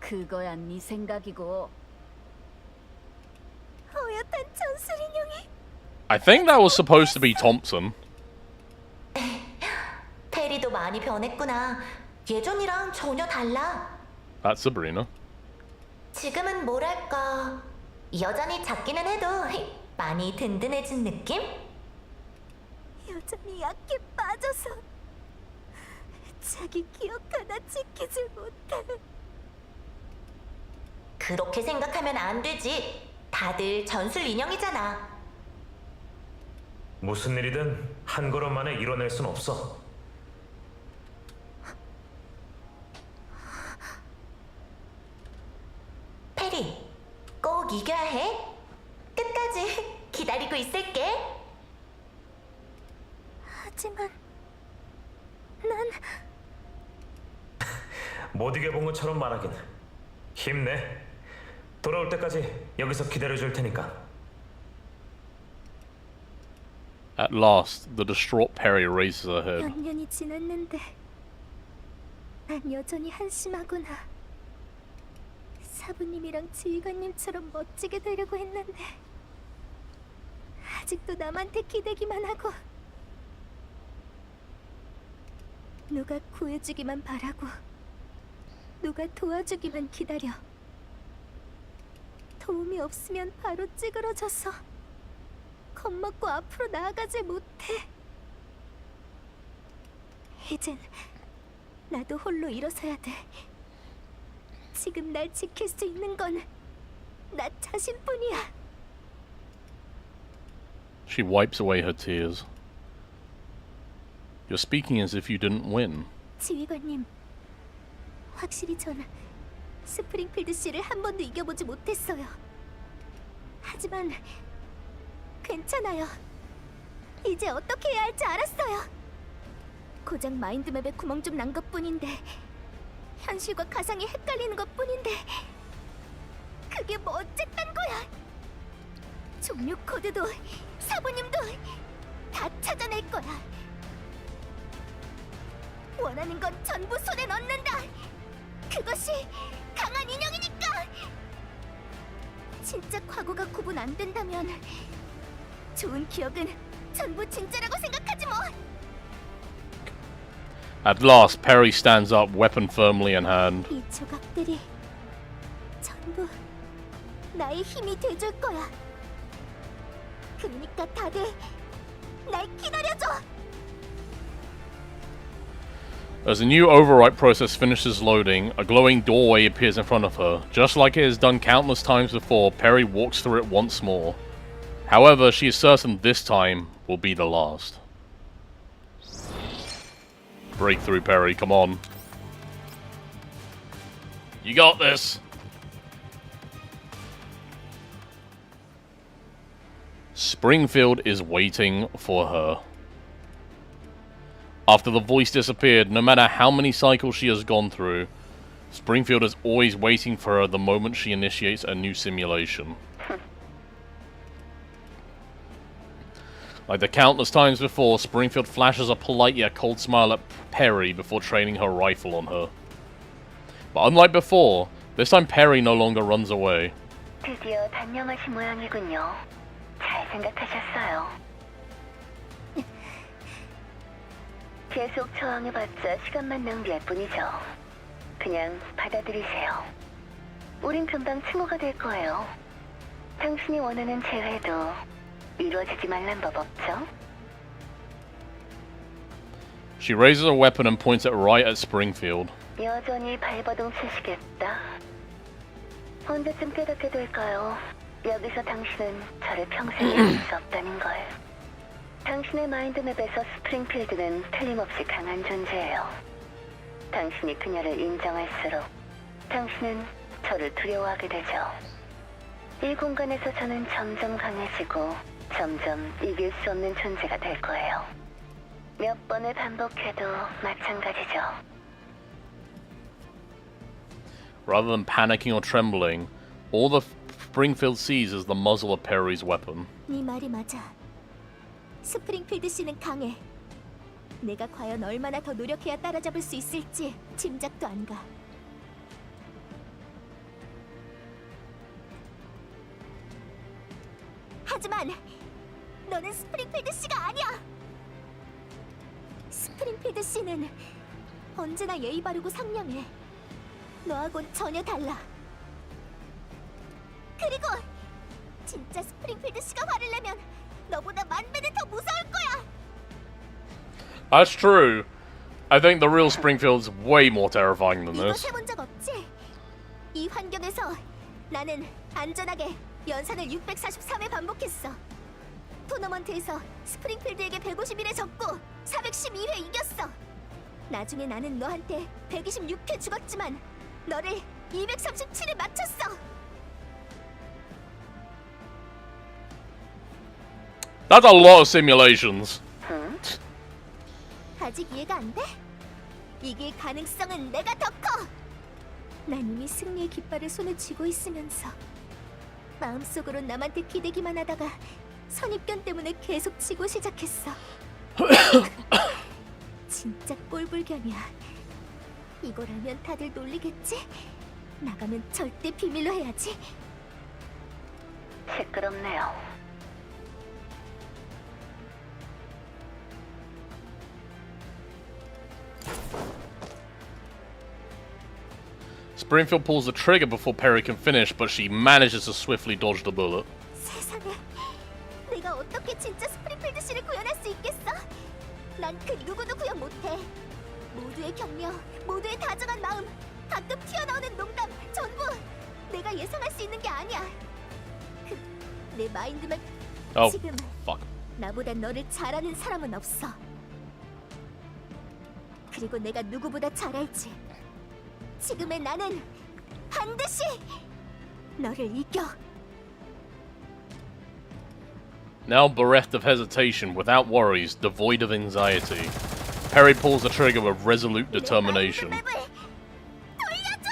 그거야 네 생각이고.
허옇단 전술 인형이.
I think that was supposed to be Thompson.
페리도 많이 변했구나. 예전이랑 전혀 달라.
That's Sabrina.
지금은 뭐랄까, 여전히 작기는 해도 많이 든든해진 느낌?
여전히 약해 빠져서 자기 기억 하나 지키지 못해.
그렇게 생각하면 안 되지. 다들 전술 인형이잖아.
무슨 일이든 한 걸음 만에 이뤄낼 순 없어.
페리, 꼭 이겨야 해. 끝까지 기다리고 있을게.
하지만 난
못 이겨본 것처럼 말하긴. 힘내. 돌아올 때까지 여기서 기다려줄 테니까.
At last, the distraught Perry raises her head.
몇 년이 지났는데 난 여전히 한심하구나. 사부님이랑 지휘관님처럼 멋지게 되려고 했는데 아직도 남한테 기대기만 하고 누가 구해주기만 바라고 누가 도와주기만 기다려. 도움이 없으면 바로 찌그러져서 겁먹고 앞으로 나아가지 못해. 이젠 나도 홀로 일어서야 돼. 지금 날 지킬 수 있는 건 나 자신뿐이야.
She wipes away her tears. You're speaking as if you didn't win.
지휘관님, 확실히 전 스프링필드 씨를 한 번도 이겨보지 못했어요. 하지만 괜찮아요. 이제 어떻게 해야 할지 알았어요. 고작 마인드맵에 구멍 좀 난 것뿐인데 현실과 가상이 헷갈리는 것뿐인데 그게 뭐 어쨌단 거야. 종료 코드도 사부님도 다 찾아낼 거야. 원하는 건 전부 손에 넣는다. 그것이 강한 인형이니까. 진짜 과거가 구분 안 된다면 좋은 기억은 전부 진짜라고 생각하지 뭐.
At last, Perry stands up, weapon firmly in hand.
이 조각들이 전부 나의 힘이 돼줄 거야. 그러니까 다들 날 기다려줘.
As the new overwrite process finishes loading, a glowing doorway appears in front of her. Just like it has done countless times before, Perry walks through it once more. However, she is certain this time will be the last. Breakthrough, Perry, come on. You got this! Springfield is waiting for her. After the voice disappeared, no matter how many cycles she has gone through, Springfield is always waiting for her the moment she initiates a new simulation. Like the countless times before, Springfield flashes a polite yet cold smile at Perry before training her rifle on her. But unlike before, this time Perry no longer runs away.
드디어 단념하신 모양이군요. 잘 생각하셨어요. 계속 저항해봤자 시간만 낭비할 뿐이죠. 그냥 받아들이세요. 우린 금방 친구가 될 거예요. 당신이 원하는 재회도 이루어지지 말란 법 없죠?
She raises a weapon and points it right at Springfield.
여전히 발버둥 치시겠다. 언제쯤 깨닫게 될까요? 여기서 당신은 저를 평생 잊을 수 없다는 걸. 당신의 마인드맵에서 스프링필드는 틀림없이 강한 존재예요. 당신이 그녀를 인정할수록 당신은 저를 두려워하게 되죠. 이 공간에서 저는 점점 강해지고 점점 이길 수 없는 존재가 될 거예요. 몇 번을 반복해도 마찬가지죠.
Rather than panicking or trembling, all the Springfield sees is the muzzle of Perry's weapon.
네 말이 맞아. 스프링필드 씨는 강해. 내가 과연 얼마나 더 노력해야 따라잡을 수 있을지 짐작도 안 가. 하지만 너는 스프링필드 씨가 아니야. 스프링필드 씨는 언제나 예의 바르고 상냥해. 너하고는 전혀 달라. 그리고 진짜 스프링필드 씨가 화를 내면 너보다 만 배는 더 무서울 거야.
That's true. I think the real Springfield's way more terrifying than
이거
this.
해본 적 없지? 이 환경에서 나는 안전하게 연산을 643회 반복했어. 토너먼트에서 스프링필드에게 151회 졌고 412회 이겼어. 나중에 나는 너한테 126회 죽었지만 너를 237에 맞췄어.
That's a lot of simulations.
아직 이해가 안 돼? 이길 가능성은 내가 더 커. 난 이미 승리의 깃발을 손에 쥐고 있으면서 마음속으로 남한테 기대기만 하다가 선입견 때문에 계속 지고 시작했어. 진짜 꼴불견이야. 이걸 알면 다들 놀리겠지? 나가면 절대 비밀로 해야지.
시끄럽네요.
Springfield pulls the trigger before Perry can finish, but she manages to swiftly dodge the bullet.
세상에, 내가 어떻게 진짜 스프링필드 씨를 구현할 수 있겠어? 난 그 누구도 구현 못해. 모두의 격려, 모두의 다정한 마음, 가끔 튀어나오는 농담, 전부 내가 예상할 수 있는 게 아니야. 내 마인드맵
Oh,
지금
fuck.
나보다 너를 잘 아는 사람은 없어. 그리고 내가 누구보다 잘 알지. 지금의 나는 반드시 너를 이겨.
Now bereft of hesitation, without worries, devoid of anxiety, Perry pulls the trigger with resolute determination.
내 마인드맵을 돌려줘!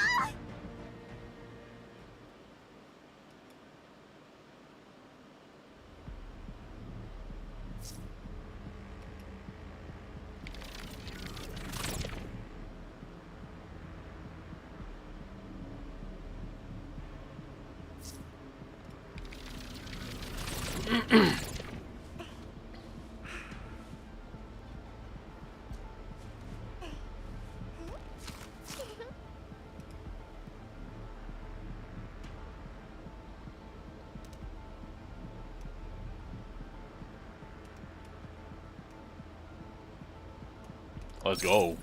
Let's go.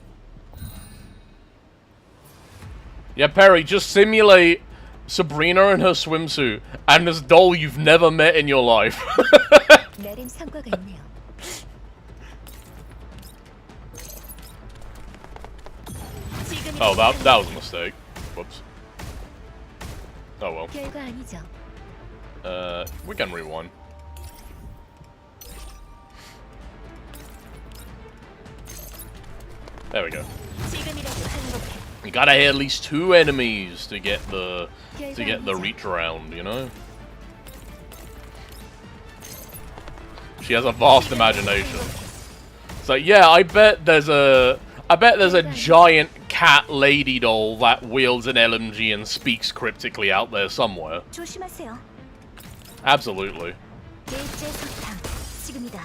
Yeah, Perry, just simulate Sabrina in her swimsuit and this doll you've never met in your life.
나름 성과가 있네요.
Oh, that was a mistake. Whoops. Oh well.
별거 아니죠.
We can rewind. There we go. You gotta hit at least 2 enemies to get the reach around, you know? She has a vast imagination. So yeah, I bet there's a giant cat lady doll that wields an LMG and speaks cryptically out there somewhere.
조심하세요.
Absolutely.
일제 서탕. 지금이다.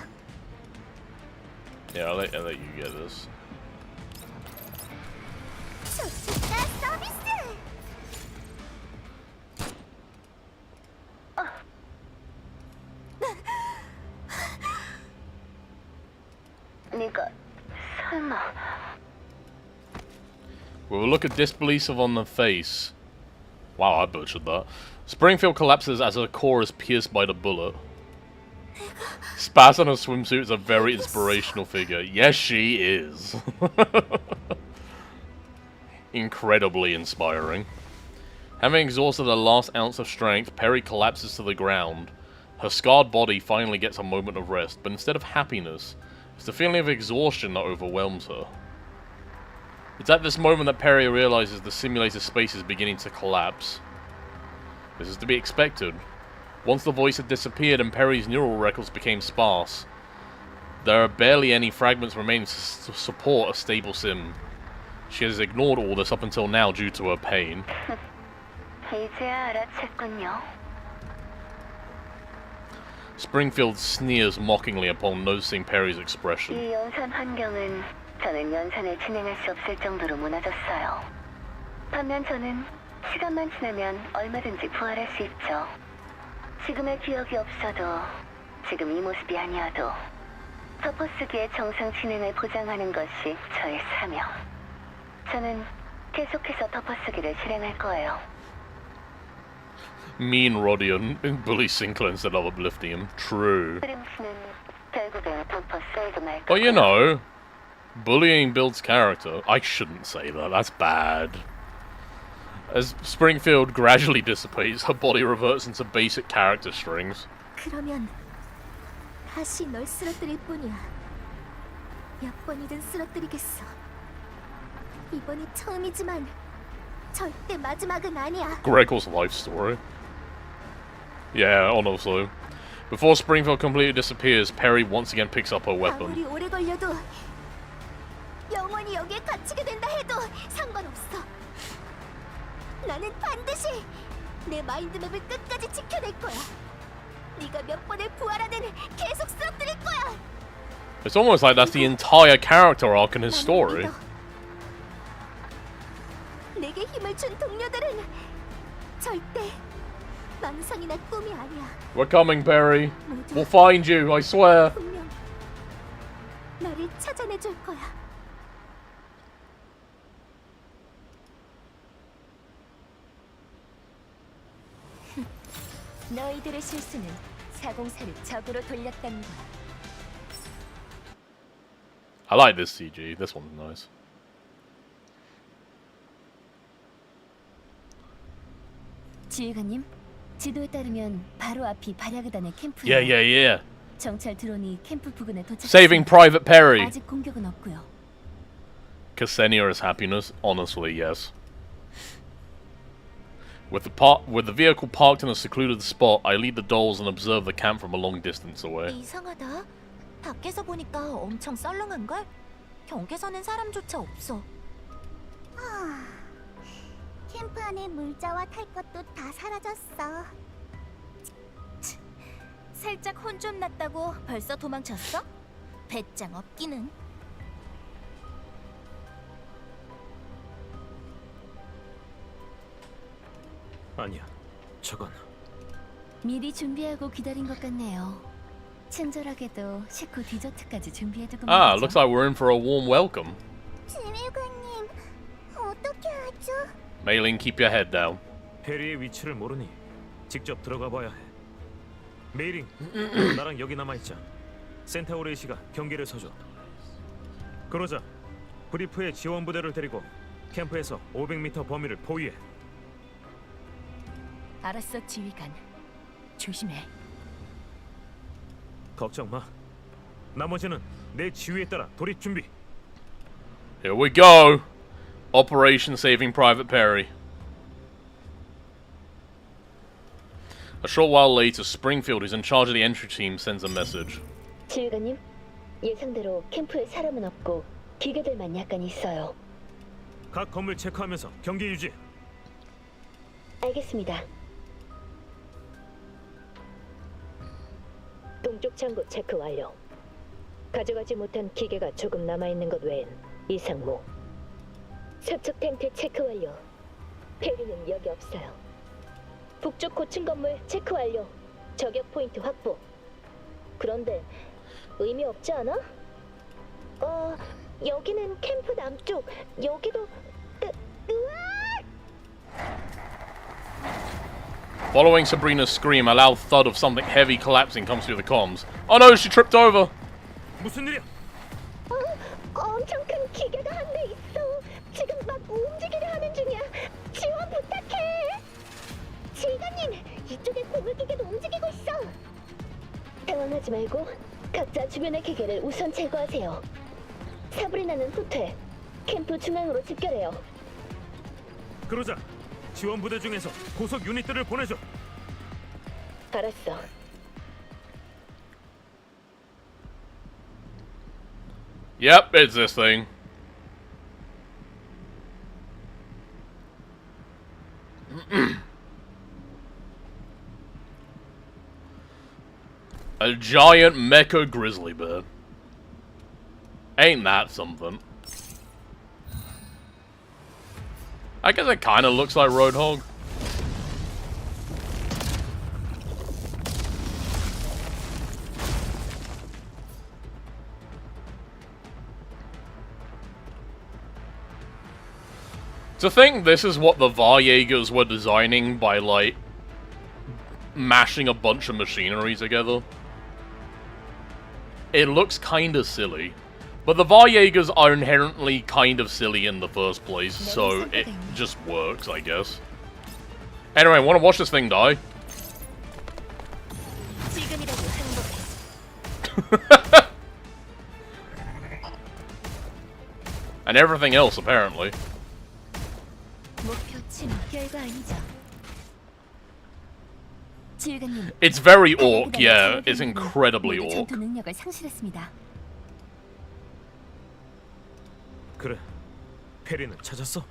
Yeah, I'll let you get this.
좋겠다 서비스.
네가 설마
With a look of disbelief on the face. Wow, I butchered that. Springfield collapses as her core is pierced by the bullet. Spaz in her swimsuit is a very inspirational figure. Yes, she is. Incredibly inspiring. Having exhausted her last ounce of strength, Perry collapses to the ground. Her scarred body finally gets a moment of rest, but instead of happiness, it's the feeling of exhaustion that overwhelms her. It's at this moment that Perry realizes the simulated space is beginning to collapse. This is to be expected. Once the voice had disappeared and Perry's neural records became sparse, there are barely any fragments remaining to support a stable sim. She has ignored all this up until now due to her pain.
이제야 알아챘군요.
Springfield sneers mockingly upon noticing Perry's expression.
이 연산 환경은 저는 연산을 진행할 수 없을 정도로 무너졌어요. 반면 저는 시간만 지나면 얼마든지 부활할 수 있죠. 지금의 기억이 없어도 지금 이 모습이 아니어도 덮어쓰기의 정상 진행을 보장하는 것이 저의 사명. 저는 계속해서 덮어쓰기를 실행할 거예요.
Mean Rodion, bully Sinclair instead of uplifting him. True.
프림스는 결국엔 덮어쓰기도 말
But you
거고요.
know, bullying builds character. I shouldn't say that, that's bad. As Springfield gradually dissipates, her body reverts into basic character strings.
그러면 다시 널 쓰러뜨릴 뿐이야. 몇 번이든 쓰러뜨리겠어. 이번이 처음이지만 절대 마지막은 아니야.
Gregor's life story. Yeah, honestly. Before Springfield completely disappears, Perry once again picks up her weapon.
아무리 오래 걸려도 영원히 여기에 갇히게 된다 해도 상관없어. 나는 반드시 내 마인드맵을 끝까지 지켜낼 거야. 네가 몇 번을 부활하든 계속 쓰러뜨릴 거야.
It's almost like that's the entire character arc in his story.
내게 힘을 준 동료들은 절대 망상이나 꿈이 아니야.
We're coming, Perry. We'll find you, I swear.
분명 나를 찾아내줄 거야. 너희들의 실수는 404를 적으로 돌렸다는 거야.
I like this CG. This one's nice.
지휘관님, 지도에 따르면 바로 앞이 발야그단의 캠프예요.
Yeah.
정찰 드론이 캠프 부근에 도착했습니다.
Saving Private Perry.
아직 공격은 없고요.
Ksenia's happiness? Honestly, yes. With the vehicle parked in a secluded spot, I lead the dolls and observe the camp from a long distance away.
이상하다. 밖에서 보니까 엄청 썰렁한걸? 경계선엔 사람조차 없어.
캠프 안에 물자와 탈 것도 다 사라졌어. 살짝 혼 좀 났다고 벌써 도망쳤어? 배짱 없기는.
아니야, 저건
미리 준비하고 기다린 것 같네요. 친절하게도 식후 디저트까지 준비해두고
Ah,
말이죠.
looks like we're in for a warm welcome.
지휘관님, 어떻게 하죠?
Mei-Ling, keep your head down.
페리의 위치를 모르니 직접 들어가 봐야 해. 메이링, 나랑 여기 남아 있자. 센타우레이 씨가 경계를 서줘. 그러자 브리프의 지원 부대를 데리고 캠프에서 500m 범위를 포위해.
알았어, 지휘관. 조심해.
걱정 마. 나머지는 내 지휘에 따라 돌입 준비.
Here we go. Operation Saving Private Perry. A short while later, Springfield, who's in charge of the entry team, sends a message.
지휘관님, 예상대로 캠프에 사람은 없고 기계들만 약간 있어요.
각 건물 체크하면서 경계 유지.
알겠습니다. 동쪽 창고 체크 완료. 가져가지 못한 기계가 조금 남아있는 것 외엔 이상무. 서쪽 텐트 체크 완료. 페리는 여기 없어요. 북쪽 고층 건물 체크 완료. 저격 포인트 확보. 그런데 의미 없지 않아? 여기는 캠프 남쪽. 여기도
Following Sabrina's scream, a loud thud of something heavy collapsing comes through the comms. Oh no, she tripped over!
무슨 일이야?
엄청 큰 기계가 한 대 있어. 지금 막 움직이려 하는 중이야. 지원 부탁해. 지휘관님, 이쪽에 고물 기계도 움직이고 있어. 당황하지 말고 각자 주변의 기계를 우선 제거하세요. 사브리나는 후퇴. 캠프 중앙으로 집결해요.
그러자 지원 부대 중에서 고속 유닛들을 보내줘.
알았어.
Yep, it's this thing. A giant mecha grizzly bear. Ain't that something? I guess it kinda looks like Roadhog. To think this is what the Varjägers were designing by, like, mashing a bunch of machinery together. It looks kinda silly. But the Varjägers are inherently kind of silly in the first place, so it just works, I guess. Anyway, wanna watch this thing die?
지금이라도 행복해.
And everything else, apparently.
목표치는 별거 아니죠. 지휘관님.
It's very orc, yeah. It's incredibly orc.
전투 능력을 상실했습니다.
그래, 페리는 찾았어?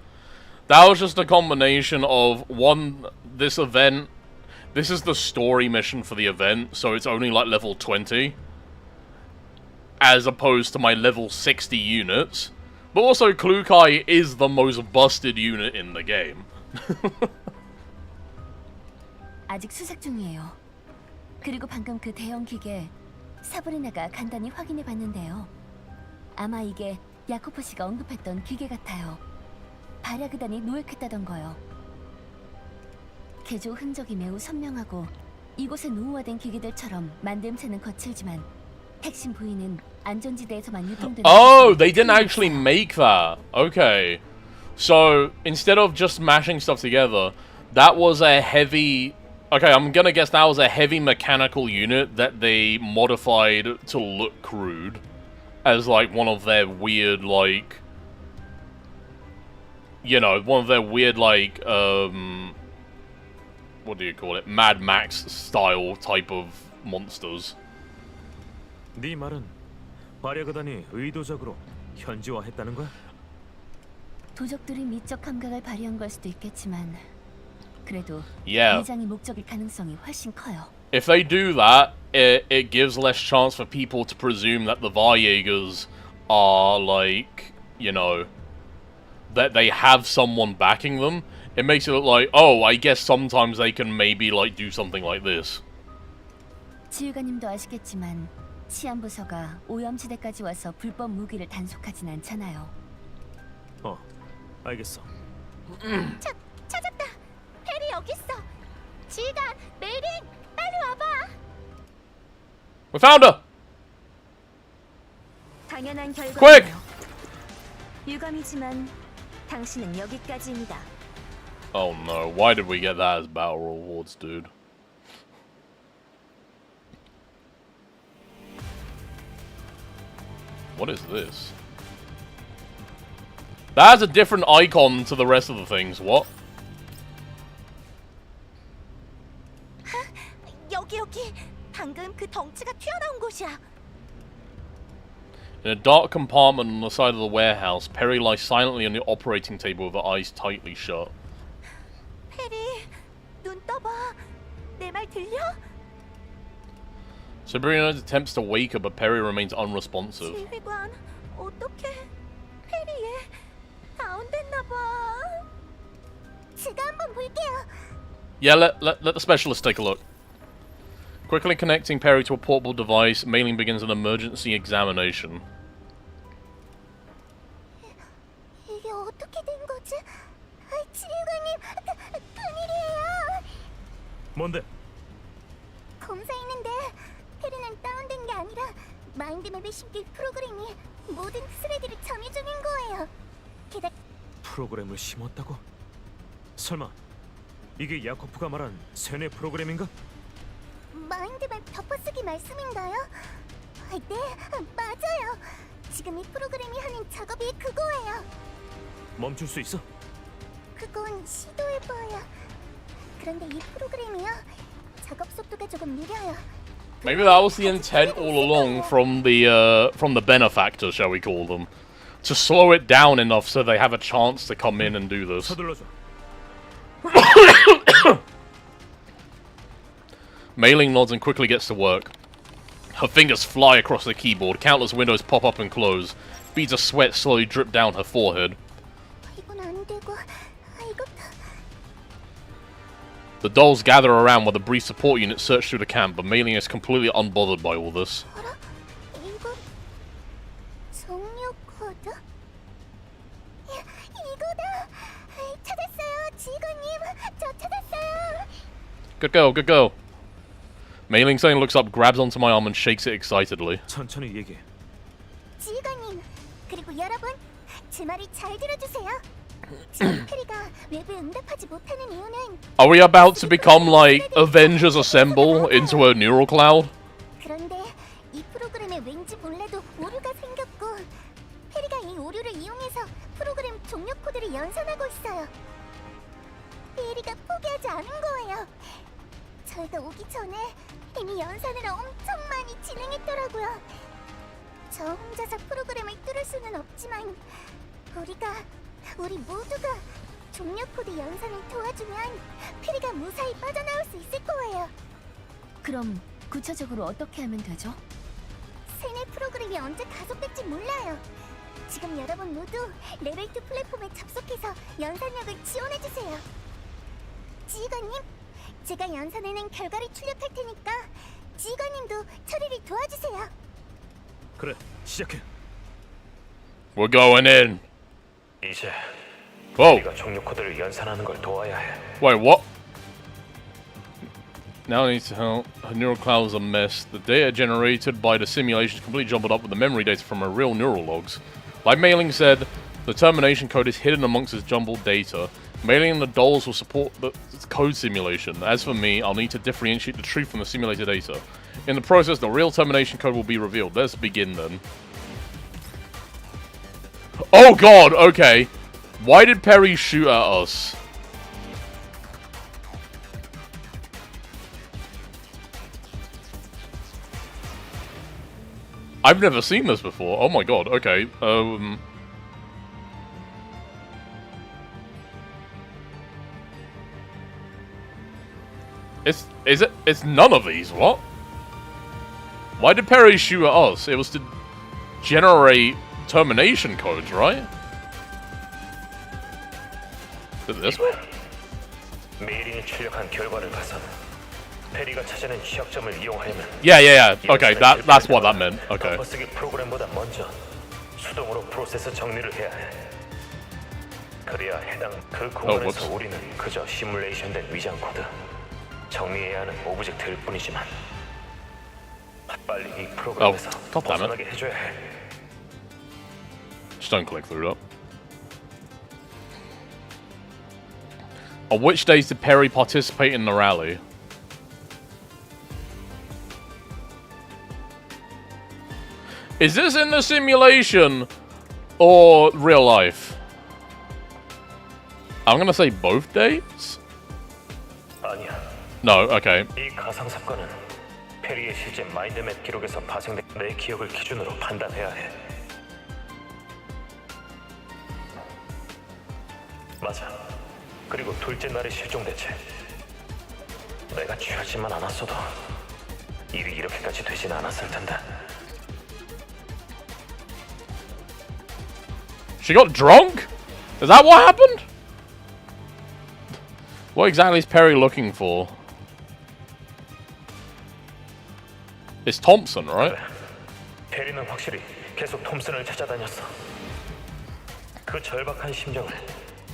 That was just a combination of one, this event, this is the story mission for the event, so it's only like level 20, as opposed to my level 60 units. But also, Klukai is the most busted unit in the game.
아직 수색 중이에요. 그리고 방금 그 대형 기계 사브리나가 간단히 확인해 봤는데요. 아마 이게 야코프 씨가 언급했던 기계 같아요. 발야그단이 노획했다던 거요. 개조 흔적이 매우 선명하고 이곳에 노후화된 기계들처럼 만듦새는 거칠지만 핵심 부위는 안전지대에서만 유통되는.
Oh, they didn't actually make that. Okay. So, instead of just mashing stuff together, that was a heavy... Okay, I'm gonna guess that was a heavy mechanical unit that they modified to look crude. As, like, one of their weird, like... You know, one of their weird, like, what do you call it? Mad Max style type of monsters.
네 말은 발야그단이 의도적으로 현지화했다는 거야?
도적들이 미적 감각을 발휘한 걸 수도 있겠지만 그래도
Yeah.
매장이 목적일 가능성이 훨씬 커요.
If they do that, it gives less chance for people to presume that the Varjägers are, like, you know, that they have someone backing them. It makes it look like, oh, I guess sometimes they can maybe, like, do something like this.
지휘관님도 아시겠지만 치안부서가 오염지대까지 와서 불법 무기를 단속하진 않잖아요.
알겠어.
찾았다. 페리 여기 있어. 지휘관, 메이린, 빨리 와봐.
We found her!
당연한
Quick!
결과예요. 유감이지만 당신은 여기까지입니다.
Oh no, why did we get that as battle rewards, dude? What is this? That has a different icon to the rest of the things, what?
여기. 방금 그 덩치가 튀어나온 곳이야.
In a dark compartment on the side of the warehouse, Perry lies silently on the operating table with her eyes tightly shut.
페리, 눈 떠봐. 내 말 들려?
Sabrina attempts to wake her, but Perry remains unresponsive.
지휘관, 어떡해. 페리에 다운됐나 봐.
제가 한번 볼게요.
Yeah, let the specialist take a look. Quickly connecting Perry to a portable device, Mailing begins an emergency examination.
이게 어떻게 된 거지? 지휘관님, 큰일이에요.
뭔데?
검사했는데 페리는 다운된 게 아니라 마인드맵에 심길 프로그램이 모든 스레드를 점유 중인 거예요. 게다가
프로그램을 심었다고? 설마 이게 야코프가 말한 세뇌 프로그램인가?
마인드맵 덮어쓰기 말씀인가요? 네, 맞아요. 지금 이 프로그램이 하는 작업이 그거예요.
멈출 수 있어?
그건 시도해봐야. 그런데 이 프로그램이요, 작업 속도가 조금 느려요.
Maybe that was the intent all along from the benefactor, shall we call them, to slow it down enough so they have a chance to come in and do this.
서둘러줘.
Mailing nods and quickly gets to work. Her fingers fly across the keyboard, countless windows pop up and close. Beads of sweat slowly drip down her forehead.
이건 안 되고, 이것도.
The dolls gather around while the brief support unit search through the camp, but Mailing is completely unbothered by all this.
어라? 이건 정력 코드? 이거다. 찾았어요, 지휘관님. 저 찾았어요.
Good girl, good girl. Mailing suddenly looks up, grabs onto my arm and shakes it excitedly.
천천히 얘기해.
지휘관님, 그리고 여러분, 제 말을 잘 들어주세요. 지금 페리가 외부에 응답하지 못하는 이유는
Are we about to become like Avengers Assemble into a neural cloud?
그런데 이 프로그램에 왠지 몰라도 오류가 생겼고 페리가 이 오류를 이용해서 프로그램 종료 코드를 연산하고 있어요. 페리가 포기하지 않은 거예요. 저희가 오기 전에 이미 연산을 엄청 많이 진행했더라고요. 저 혼자서 프로그램을 뚫을 수는 없지만 우리 모두가 종료 코드 연산을 도와주면 페리가 무사히 빠져나올 수 있을 거예요.
그럼 구체적으로 어떻게 하면 되죠?
세뇌 프로그램이 언제 가속될지 몰라요. 지금 여러분 모두 레벨 2 플랫폼에 접속해서 연산력을 지원해주세요. 지휘관님, 제가 연산해낸 결과를 출력할 테니까 지휘관님도 처리를 도와주세요.
그래, 시작해.
We're going in.
이제
Whoa.
우리가 종료 코드를 연산하는 걸 도와야 해.
Wait, what? Now I need to help. Her neural cloud is a mess. The data generated by the simulation is completely jumbled up with the memory data from her real neural logs. Like Mailing said, the termination code is hidden amongst this jumbled data. Mailing and the dolls will support the code simulation. As for me, I'll need to differentiate the truth from the simulated data. In the process, the real termination code will be revealed. Let's begin then. Oh god, okay. Why did Perry shoot at us? I've never seen this before. Oh my god, okay. Is It's none of these, what? Why did Perry shoot at us? It was to generate termination codes, right? Is it this one?
메일이 출력한 결과를 봐선 페리가 찾아낸 시약점을 이용하려면
Yeah. Okay, that's what that meant. Okay.
덮어쓰기 프로그램보다 먼저 수동으로 프로세스 정리를 해야 해. 그래야 해당 그 공간에서
whoops.
우리는 그저 시뮬레이션된 위장 코드 정리해야 하는 오브젝트일 뿐이지만 빨리 이 프로그램에서
God damn it.
벗어나게 해줘야 해.
Just don't click through it. On which days did Perry participate in the rally? Is this in the simulation or real life? I'm gonna say both dates?
아니야.
No, okay.
이 가상 사건은 페리의 실제 마인드맵 기록에서 파생된 내 기억을 기준으로 판단해야 해. 맞아. 그리고 둘째 날에 실종됐지. 내가 취하지만 않았어도 일이 이렇게까지 되진 않았을 텐데.
She got drunk? Is that what happened? What exactly is Perry looking for? It's Thompson, right?
페리는 확실히 계속 톰슨을 찾아다녔어. 그 절박한 심정을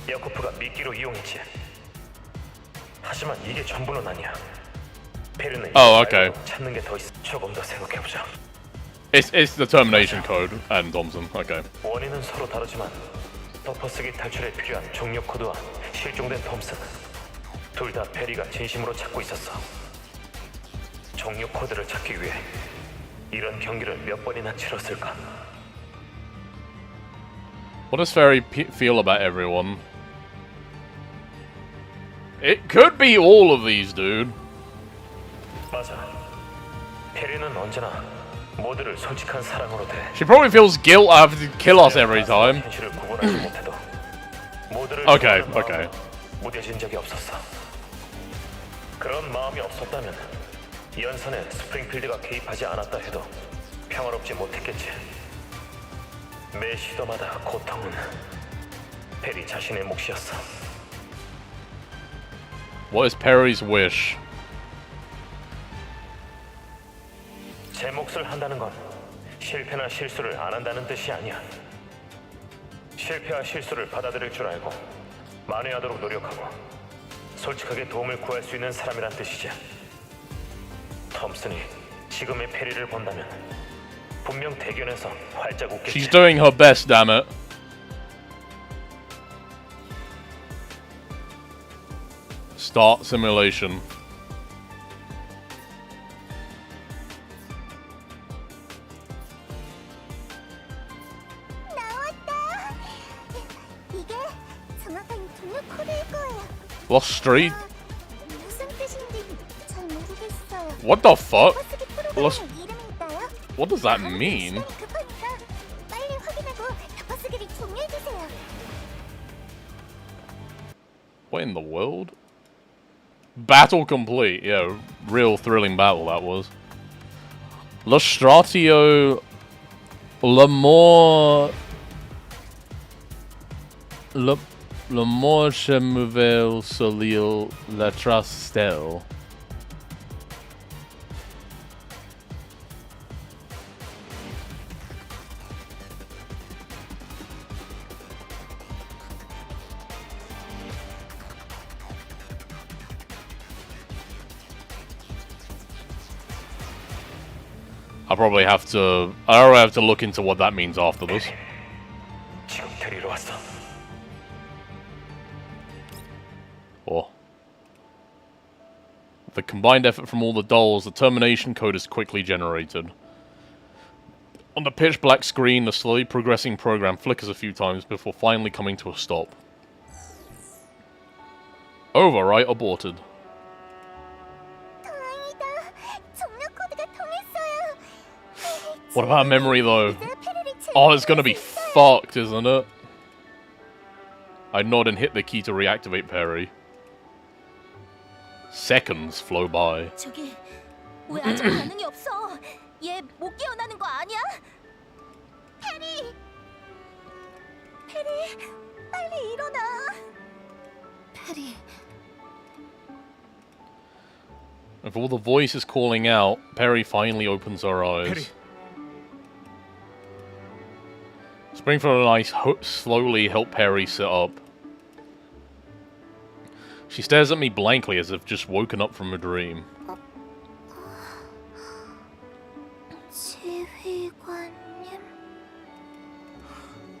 야코프가 미끼로 이용했지. 하지만 이게 전부는 아니야. 페리는
Oh, okay.
찾는 게 더 있어. 조금 더 생각해보자.
It's the termination code and Thompson. Okay.
원인은 서로 다르지만 덮어쓰기 탈출에 필요한 종료 코드와 실종된 톰슨 둘 다 페리가 진심으로 찾고 있었어. 종료 코드를 찾기 위해 이런 경기를 몇 번이나 치렀을까?
What does Perry feel about everyone? It could be all of these, dude.
맞아. 페리는 언제나 모두를 솔직한 사랑으로 대.
She probably feels guilt having to kill us every time.
현실을 구분하지 못해도 모두를
Okay,
좋아하는
okay.
마음은 무뎌진 적이 없었어. 그런 마음이 없었다면 연선에 스프링필드가 개입하지 않았다 해도 평화롭지 못했겠지. 매 시도마다 고통은 페리 자신의 몫이었어.
What is Perry's wish?
제 몫을 한다는 건 실패나 실수를 안 한다는 뜻이 아니야. 실패와 실수를 받아들일 줄 알고 만회하도록 노력하고 솔직하게 도움을 구할 수 있는 사람이란 뜻이지. 톰슨이 지금의 페리를 본다면 분명 대견해서 활짝 웃겠지.
She's doing her best, damn it. Start simulation.
나왔다. 이게 정확한 종료 코드일 거예요.
Lost Street?
무슨 뜻인지 잘 모르겠어요.
What the fuck?
덮어쓰기 프로그램의
Lost...
이름일까요?
What does that mean?
시간이 급하니까 빨리 확인하고 덮어쓰기를 종료해 주세요.
What in the world? Battle complete. Yeah, real thrilling battle that was. Lustratio L'Amour L'Amour se mouvait sur l'île La Trastelle. I probably have to look into what that means after this.
지금 데리러 왔어.
Oh. With the combined effort from all the dolls, the termination code is quickly generated. On the pitch black screen, the slowly progressing program flickers a few times before finally coming to a stop. Overwrite aborted.
다행이다. 종료 코드가 통했어요.
What about memory though?
이제 페리를
Oh, it's gonna be
제거할 수 있어요.
fucked, isn't it? I nod and hit the key to reactivate Perry. Seconds flow by.
저기 왜 아직 반응이 없어? 얘 못 깨어나는 거 아니야? 페리, 빨리 일어나. 페리.
With all the voices calling out, Perry finally opens her eyes.
페리.
Springfield and I slowly help Perry sit up. She stares at me blankly as if just woken up from a dream.
지휘관님.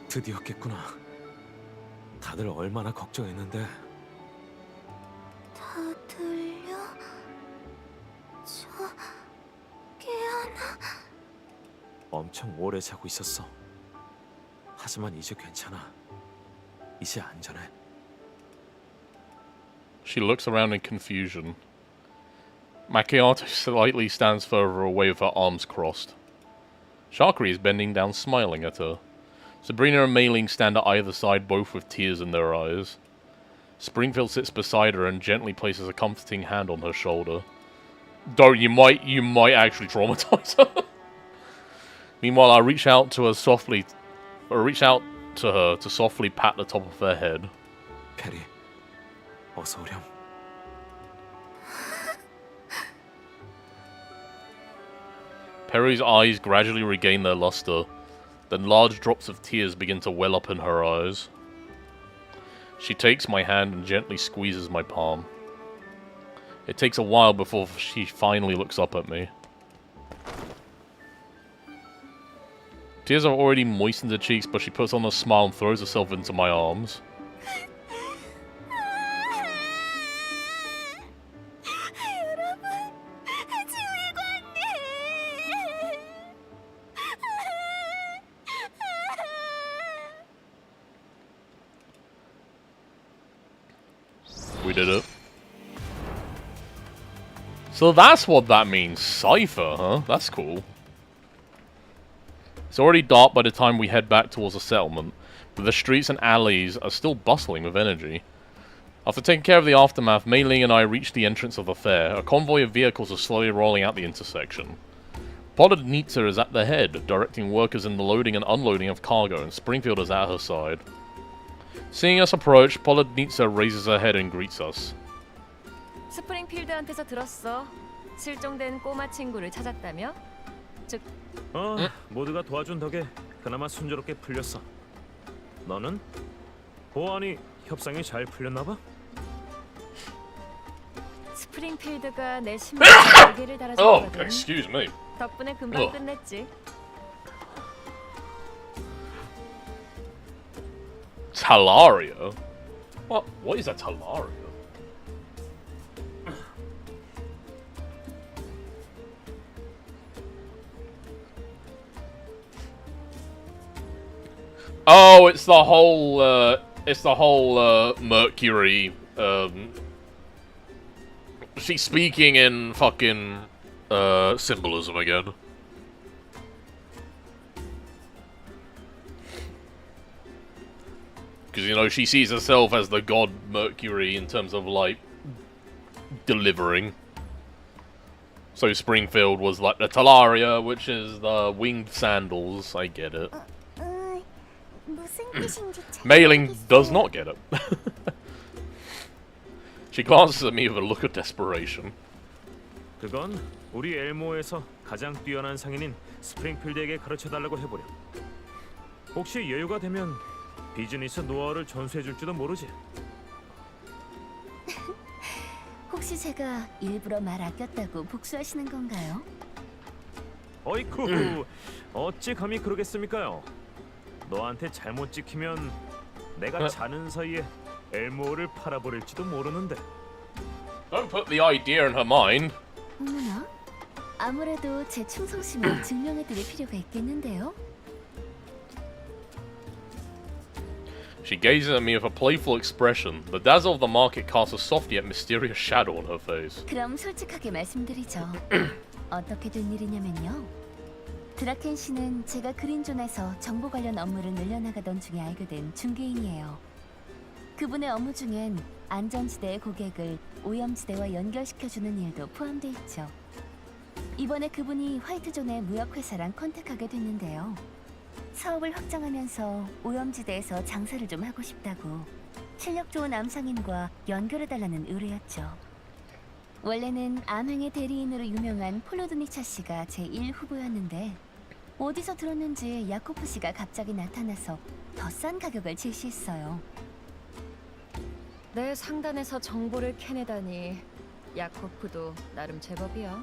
드디어 깼구나. 다들 얼마나 걱정했는데.
다 들려? 저 깨어나.
엄청 오래 자고 있었어. 하지만 이제 괜찮아. 이제 안전해.
She looks around in confusion. Macchiato slightly stands further away with her arms crossed. Shakri is bending down smiling at her. Sabrina and Mei Ling stand at either side, both with tears in their eyes. Springfield sits beside her and gently places a comforting hand on her shoulder. Don't, you might actually traumatize her. Meanwhile, I reach out to her to softly pat the top of her head.
페리, 어서 오렴.
Perry's eyes gradually regain their luster. Then large drops of tears begin to well up in her eyes. She takes my hand and gently squeezes my palm. It takes a while before she finally looks up at me. Tears have already moistened her cheeks, but she puts on a smile and throws herself into my arms. We did it. So that's what that means. Cypher, huh? That's cool. It's already dark by the time we head back towards the settlement, but the streets and alleys are still bustling with energy. After taking care of the aftermath, Mei Ling and I reach the entrance of the fair. A convoy of vehicles are slowly rolling out the intersection. Pt2 is at the head, directing workers in the loading and unloading of cargo, and Springfield is at her side. Seeing us approach, Pt2 raises her head and greets us.
스프링필드한테서 들었어. 실종된 꼬마 친구를 찾았다며? 즉,
모두가 도와준 덕에 그나마 순조롭게 풀렸어. 너는? 보아하니 협상이 잘 풀렸나 봐?
스프링필드가 내 신문에 날개를 달아줬거든.
excuse me.
덕분에 금방 끝냈지.
Talaria? What is a Talaria? Oh, it's the whole Mercury. She's speaking in fucking symbolism again. Because, you know, she sees herself as the god Mercury in terms of, like, delivering. So Springfield was like the Talaria, which is the winged sandals. I get it.
무슨 뜻인지 잘
Mei Ling
모르겠어.
does not get it. She glances at me with a look of desperation.
그건 우리 엘모에서 가장 뛰어난 상인인 스프링필드에게 가르쳐달라고 해보렴. 혹시 여유가 되면 비즈니스 노하우를 전수해줄지도 모르지.
혹시 제가 일부러 말 아꼈다고 복수하시는 건가요?
어이쿠, 어찌 감히 그러겠습니까요? 너한테 잘못 찍히면 내가 자는 사이에 엘모를 팔아버릴지도 모르는데.
Don't put the idea in her mind.
어머나, 아무래도 제 충성심을 증명해드릴 필요가 있겠는데요?
She gazes at me with a playful expression. The dazzle of the market casts a soft yet mysterious shadow on her face.
그럼 솔직하게 말씀드리죠. 어떻게 된 일이냐면요. 드라켄 씨는 제가 그린존에서 정보 관련 업무를 늘려나가던 중에 알게 된 중개인이에요. 그분의 업무 중엔 안전지대의 고객을 오염지대와 연결시켜주는 일도 포함돼 있죠. 이번에 그분이 화이트존의 무역회사랑 컨택하게 됐는데요. 사업을 확장하면서 오염지대에서 장사를 좀 하고 싶다고 실력 좋은 암상인과 연결해달라는 의뢰였죠. 원래는 암행의 대리인으로 유명한 폴로드니차 씨가 제1 후보였는데 어디서 들었는지 야코프 씨가 갑자기 나타나서 더 싼 가격을 제시했어요.
내 상단에서 정보를 캐내다니 야코프도 나름 제법이야.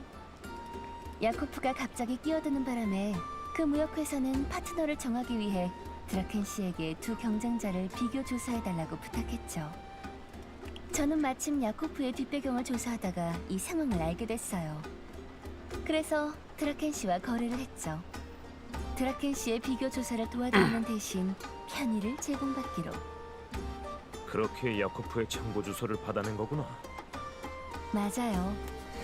야코프가 갑자기 끼어드는 바람에 그 무역회사는 파트너를 정하기 위해 드라켄 씨에게 두 경쟁자를 비교 조사해달라고 부탁했죠. 저는 마침 야코프의 뒷배경을 조사하다가 이 상황을 알게 됐어요. 그래서 드라켄 씨와 거래를 했죠. 드라켄 씨의 비교 조사를 도와드리는 대신 편의를 제공받기로.
그렇게 야코프의 정보 주소를 받아낸 거구나.
맞아요.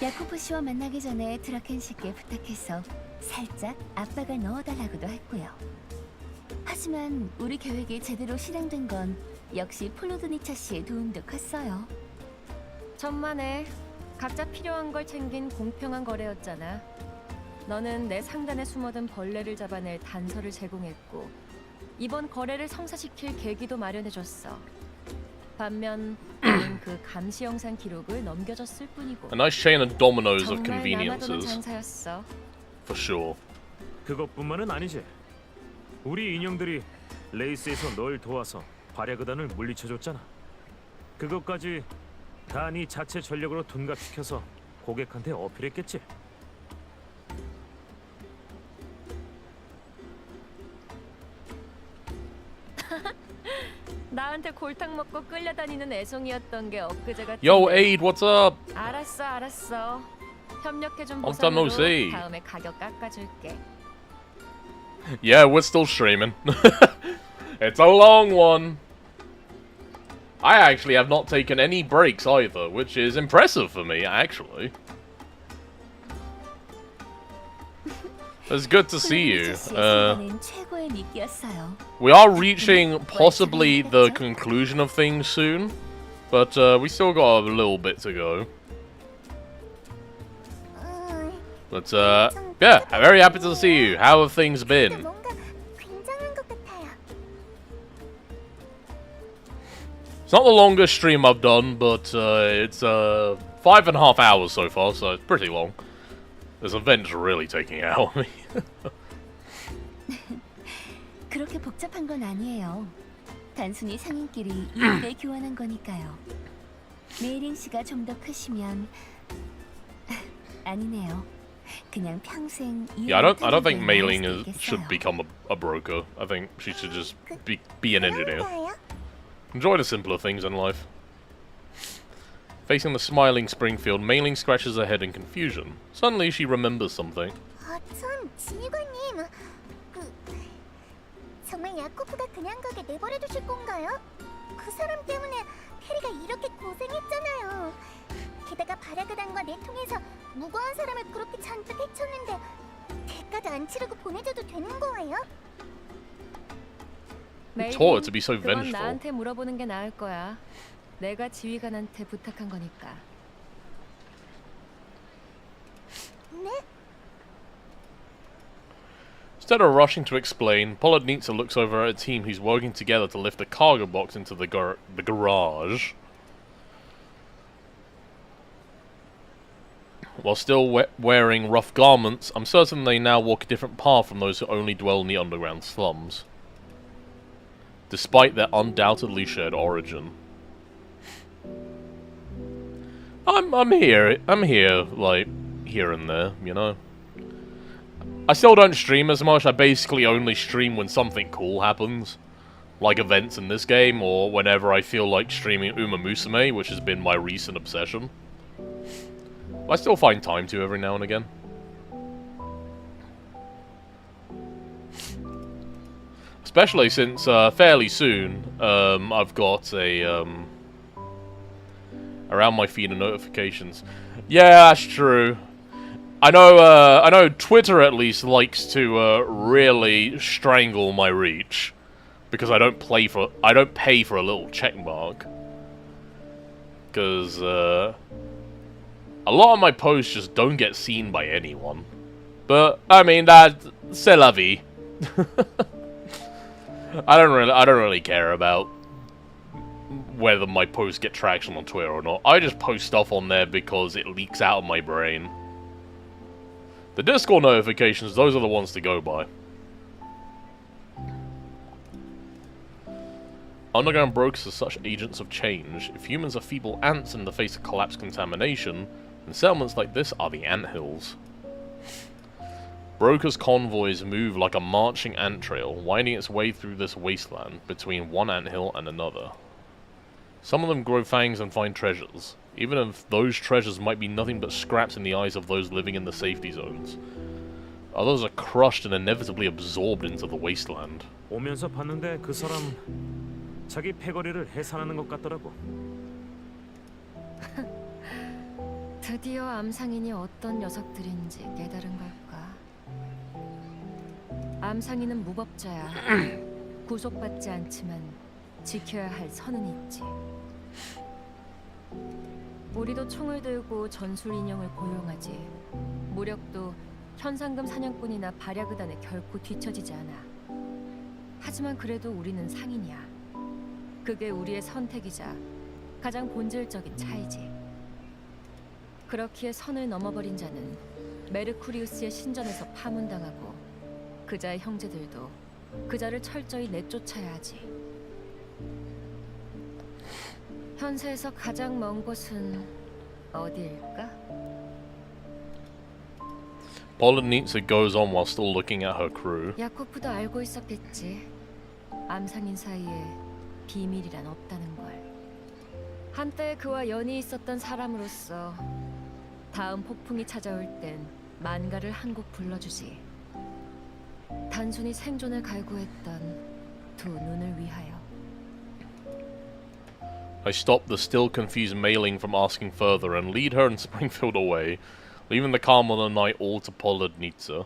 야코프 씨와 만나기 전에 드라켄 씨께 부탁해서 살짝 압박을 넣어달라고도 했고요. 하지만 우리 계획이 제대로 실행된 건 역시 폴로드니차 씨의 도움도 컸어요.
천만에 각자 필요한 걸 챙긴 공평한 거래였잖아. 너는 내 상단에 숨어든 벌레를 잡아낼 단서를 제공했고 이번 거래를 성사시킬 계기도 마련해줬어. 반면 너는 그 감시 영상 기록을 넘겨줬을 뿐이고.
A nice chain of dominoes of
정말 남아도는
conveniences,
장사였어.
for sure.
그것뿐만은 아니지. 우리 인형들이 레이스에서 널 도와서 발야그단을 물리쳐줬잖아. 그것까지 다 네 자체 전력으로 둔갑시켜서 고객한테 어필했겠지.
나한테 골탕 먹고 끌려다니는 애송이였던 게 엊그제 같은데.
Yo, Aid, what's up?
알았어. 협력해준
Long time no
보상으로
see.
다음에 가격 깎아줄게.
Yeah, we're still streaming. It's a long one. I actually have not taken any breaks either, which is impressive for me, actually. It's good to see you.
씨는 최고의 미끼였어요.
We are reaching possibly the conclusion of things soon, but we still got a little bit to go. But yeah, I'm very happy to see you. How have things been?
뭔가 굉장한 것 같아요.
It's not the longest stream I've done, but it's 5.5 hours so far, so it's pretty long. This event's really taking it out of me.
그렇게 복잡한 건 아니에요. 단순히 상인끼리 이익을 교환한 거니까요. 메이링 씨가 좀 더 크시면 아니네요. 그냥 평생
Yeah, I don't think Mei-Ling should become a broker. I think she should just be an engineer. Enjoy the simpler things in life. Facing the smiling Springfield, Mei-Ling scratches her head in confusion. Suddenly, she remembers something.
참, 지휘관님. 정말 야코프가 그냥 가게 내버려 두실 건가요? 그 사람 때문에 페리가 이렇게 고생했잖아요. 게다가 발야그단과 내통해서 무고한 사람을 그렇게 잔뜩 해쳤는데 대가도 안 치르고 보내줘도 되는 거예요?
Taught her to be so
그건
vengeful.
나한테 물어보는 게 나을 거야. 내가 지휘관한테 부탁한 거니까.
네?
Instead of rushing to explain, Polodnitsa looks over at a team who's working together to lift a cargo box into the garage. While still wearing rough garments, I'm certain they now walk a different path from those who only dwell in the underground slums. Despite their undoubtedly shared origin. I'm here, like, here and there, you know? I still don't stream as much. I basically only stream when something cool happens. Like events in this game, or whenever I feel like streaming Uma Musume, which has been my recent obsession. I still find time to every now and again. Especially since, fairly soon, I've got a, around my feed of notifications. Yeah, that's true. I know Twitter at least likes to really strangle my reach because I don't pay for a little check mark. Because a lot of my posts just don't get seen by anyone. But I mean, c'est la vie. I don't really care about whether my posts get traction on Twitter or not. I just post stuff on there because it leaks out of my brain. The Discord notifications, those are the ones to go by. Underground brokers are such agents of change. If humans are feeble ants in the face of collapsed contamination, then settlements like this are the anthills. Brokers' convoys move like a marching ant trail, winding its way through this wasteland between one anthill and another. Some of them grow fangs and find treasures, even if those treasures might be nothing but scraps in the eyes of those living in the safety zones. Others are crushed and inevitably absorbed into the wasteland.
오면서 봤는데 그 사람 자기 패거리를 해산하는 것 같더라고.
드디어 암상인이 어떤 녀석들인지 깨달은 걸까? 암상인은 무법자야. 구속받지 않지만 지켜야 할 선은 있지. 우리도 총을 들고 전술 인형을 고용하지. 무력도 현상금 사냥꾼이나 발야그단에 결코 뒤처지지 않아. 하지만 그래도 우리는 상인이야. 그게 우리의 선택이자 가장 본질적인 차이지. 그렇기에 선을 넘어버린 자는 메르쿠리우스의 신전에서 파문당하고 그자의 형제들도 그자를 철저히 내쫓아야 하지. 현세에서 가장 먼 곳은 어디일까?
Polonitsa goes on while still looking at her crew.
야코프도 알고 있었겠지. 암상인 사이에 비밀이란 없다는 걸. 한때 그와 연이 있었던 사람으로서 다음 폭풍이 찾아올 땐 만가를 한 곡 불러주지. 단순히 생존을 갈구했던 두 눈을 위하여.
I stop the still confused Mailing from asking further and lead her and Springfield away, leaving the calm of the night all to Polonitsa.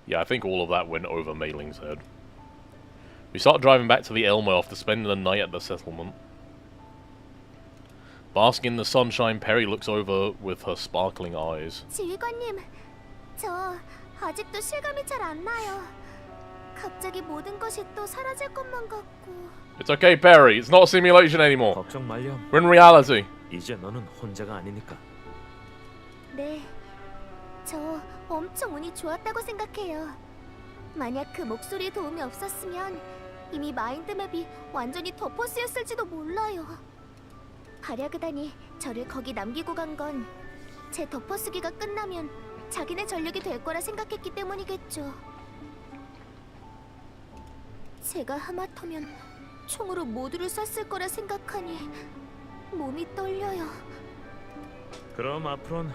Yeah, I think all of that went over Mailing's head. We start driving back to the Elmo after spending the night at the settlement. Basking in the sunshine, Perry looks over with her sparkling eyes.
지휘관님, 저 아직도 실감이 잘 안 나요. 갑자기 모든 것이 또 사라질 것만 같고.
It's okay, Perry. It's not a simulation anymore.
걱정 말렴.
We're in reality.
이제 너는 혼자가 아니니까.
네, 저 엄청 운이 좋았다고 생각해요. 만약 그 목소리의 도움이 없었으면 이미 마인드맵이 완전히 덮어쓰였을지도 몰라요. 발야그단이 저를 거기 남기고 간 건 제 덮어쓰기가 끝나면 자기네 전력이 될 거라 생각했기 때문이겠죠. 제가 하마터면 총으로 모두를 쐈을 거라 생각하니 몸이 떨려요.
그럼 앞으론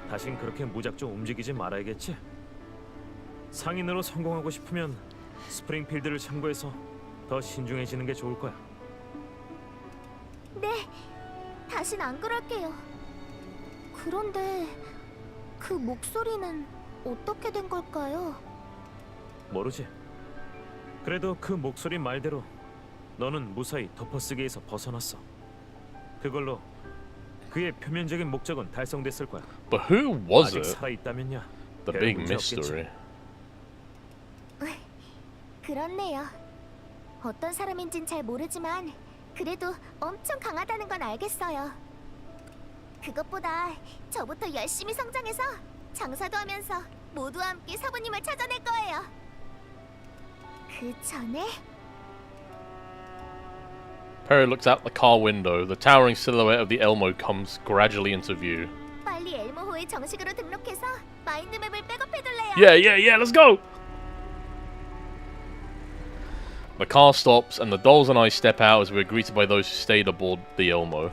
다신 그렇게 무작정 움직이지 말아야겠지? 상인으로 성공하고 싶으면 스프링필드를 참고해서 더 신중해지는 게 좋을 거야.
네, 다신 안 그럴게요. 그런데 그 목소리는 어떻게 된 걸까요?
모르지. 그래도 그 목소리 말대로 너는 무사히 덮어쓰기에서 벗어났어. 그걸로 그의 표면적인 목적은 달성됐을 거야.
But who was
아직
it?
살아있다면야.
The big mystery.
그렇네요. 어떤 사람인진 잘 모르지만 그래도 엄청 강하다는 건 알겠어요. 그것보다 저부터 열심히 성장해서 장사도 하면서 모두와 함께 사부님을 찾아낼 거예요. 그 전에
Perry looks out the car window. The towering silhouette of the Elmo comes gradually into view.
빨리 엘모호에 정식으로 등록해서 마인드맵을 백업해둘래요.
Yeah, let's go! The car stops, and the dolls and I step out as we're greeted by those who stayed aboard the Elmo.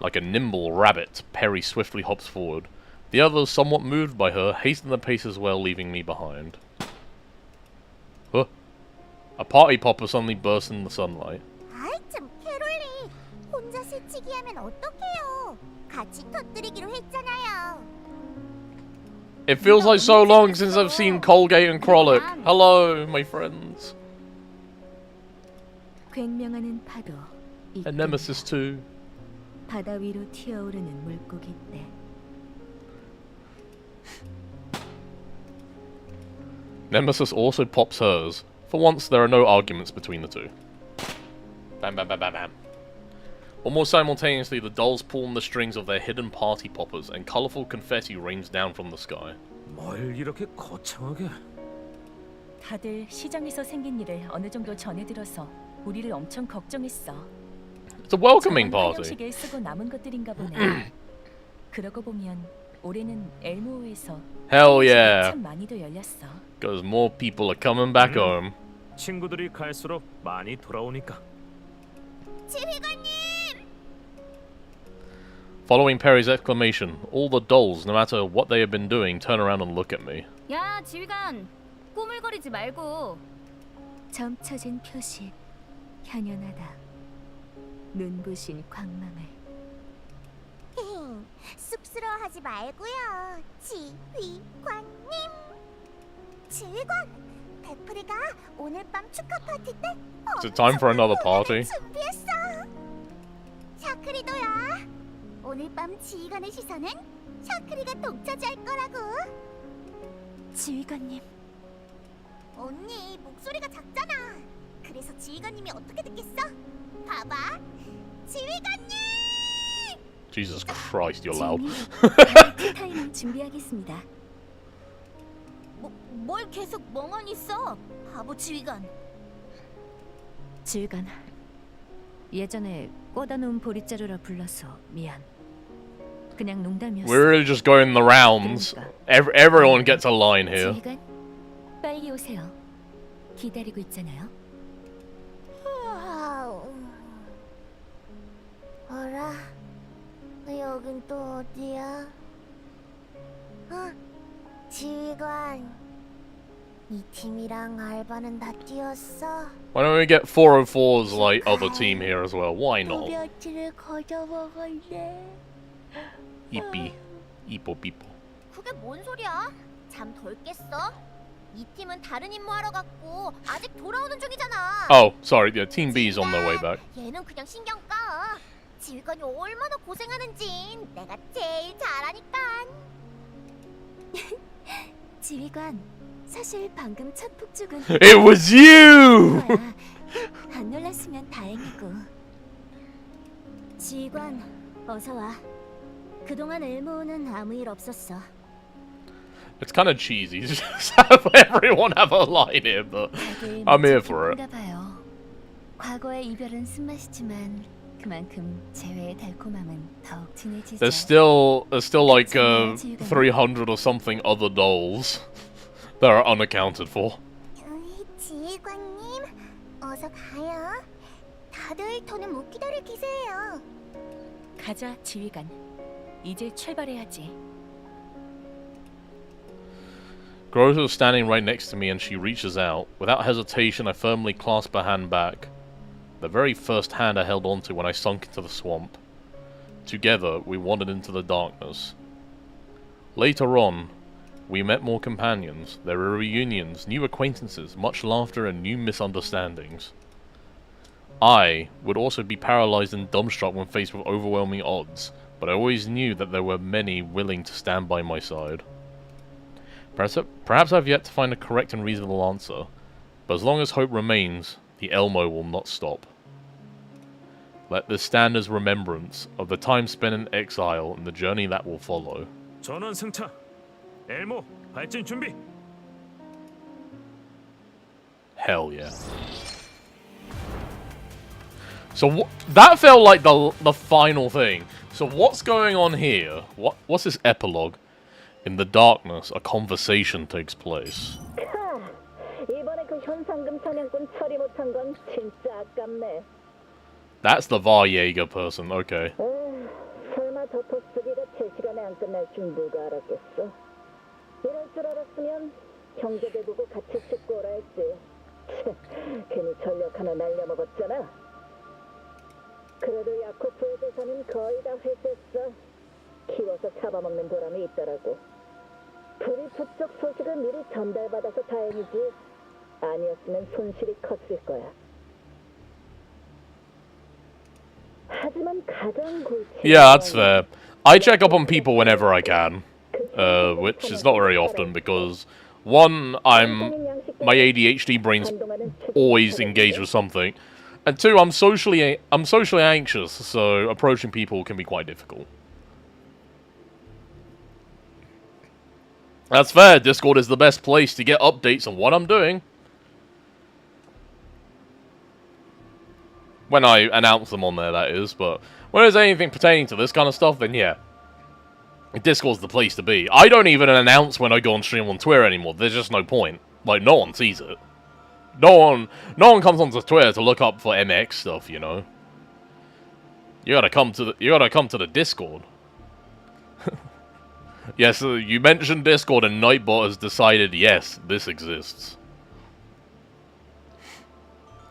Like a nimble rabbit, Perry swiftly hops forward. The others, somewhat moved by her, hasten the pace as well, leaving me behind. Huh? A party popper suddenly bursts in the sunlight.
아이 참, 캐롤리. 혼자 새치기 하면 어떡해요? 같이 터뜨리기로 했잖아요.
It feels like so long since I've seen Colgate and Krollick. Hello, my friends.
굉명하는 파도.
And Nemesis too.
바다 위로 튀어오르는 물고기 떼.
Nemesis also pops hers. For once, there are no arguments between the two. Bam, bam, bam, bam, bam. Almost simultaneously, the dolls pull on the strings of their hidden party poppers, and colourful confetti rains down from the sky.
뭘 이렇게 거창하게?
다들 시장에서 생긴 일을 어느 정도 전해 들어서 우리를 엄청 걱정했어.
It's a welcoming party.
환영식에 쓰고 남은 것들인가 보네. 그러고 보면 올해는 엘모어에서
Hell yeah.
참 많이도 열렸어.
Because more people are coming back home.
친구들이 갈수록 많이 돌아오니까.
지휘관님!
Following Perry's exclamation, all the dolls, no matter what they have been doing, turn around and look at me.
야, 지휘관. 꾸물거리지 말고. 점쳐진 표식. 현연하다. 눈부신 광망을.
쑥스러워하지 말고요, 지휘관님. 지휘관, 베프리가 오늘 밤 축하 파티 때
Is it time for another party?
준비했어. 샤크리도야. 오늘 밤 지휘관의 시선은 샤크리가 독차지할 거라고.
지휘관님.
언니 목소리가 작잖아. 그래서 지휘관님이 어떻게 듣겠어? 봐봐, 지휘관님.
Jesus Christ, you're loud.
타임을 준비하겠습니다.
뭘 계속 멍하니 있어, 바보 지휘관.
지휘관. 예전에 꽂아놓은 보릿자루라 불러서 미안. 그냥 농담이었어.
We're really just going the rounds. Everyone gets a line here.
지휘관, 빨리 오세요. 기다리고 있잖아요.
어라, 여긴 또 어디야? 지휘관, 이 팀이랑 알바는 다 뛰었어.
Why don't we get 404's like other team here as well? Why not?
며칠을 거저 먹을래.
Ippy. Ipo pipo.
그게 뭔 소리야? 잠 덜 깼어? 이 팀은 다른 임무 하러 갔고 아직 돌아오는 중이잖아.
Oh, sorry. Yeah, Team B's on their way back.
얘는 그냥 신경 꺼. 지휘관이 얼마나 고생하는진 내가 제일 잘 아니까.
지휘관, 사실 방금 첫 폭죽은
It was you!
거야. 안 놀랐으면 다행이고.
지휘관, 어서 와. 그동안 엘모는 아무 일 없었어.
It's kind of cheesy to just have everyone have a line here, but
다들
I'm here for it.
뭔가 봐요. 과거의 이별은 쓴맛이지만 그만큼 재회의 달콤함은 더욱 진해지죠.
There's still like 300 or something other dolls that are unaccounted for.
지휘관님, 어서 가요. 다들 더는 못 기다릴 기세예요.
가자, 지휘관. 이제 출발해야지.
Grota is standing right next to me and she reaches out. Without hesitation, I firmly clasp her hand back. The very first hand I held onto when I sunk into the swamp. Together, we wandered into the darkness. Later on, we met more companions. There were reunions, new acquaintances, much laughter and new misunderstandings. I would also be paralyzed and dumbstruck when faced with overwhelming odds, but I always knew that there were many willing to stand by my side. Perhaps I've yet to find a correct and reasonable answer, but as long as hope remains, the Elmo will not stop. Let this stand as remembrance of the time spent in exile and the journey that will follow.
전원 승차. 엘모 발진 준비.
Hell yeah. So that felt like the final thing. So what's going on here? What's this epilogue? In the darkness, a conversation takes place.
이번에 그 현상금 사냥꾼 처리 못한 건 진짜 아깝네.
That's the Varjäger person, okay.
설마 저 토스기가 제 시간에 안 끝날 줄 누가 알았겠어. 이럴 줄 알았으면 경제대국고 같이 찍고 오라 했지. 괜히 전력 하나 날려먹었잖아. 그래도 야코프의 재산은 거의 다 회수했어. 키워서 잡아먹는 보람이 있더라고. 불이 북쪽 소식을 미리 전달받아서 다행이지. 아니었으면 손실이 컸을 거야. 하지만 가장 골치.
Yeah, that's fair. I check up on people whenever I can, which is not very often because one, my ADHD brain's always engaged with something, and two, I'm socially anxious, so approaching people can be quite difficult. That's fair. Discord is the best place to get updates on what I'm doing. When I announce them on there, that is, but when there's anything pertaining to this kind of stuff, then yeah. Discord's the place to be. I don't even announce when I go on stream on Twitter anymore. There's just no point. Like, no one sees it. No one comes onto Twitter to look up for MX stuff, you know. You gotta come to the Discord. Yes, you mentioned Discord and Nightbot has decided, yes, this exists.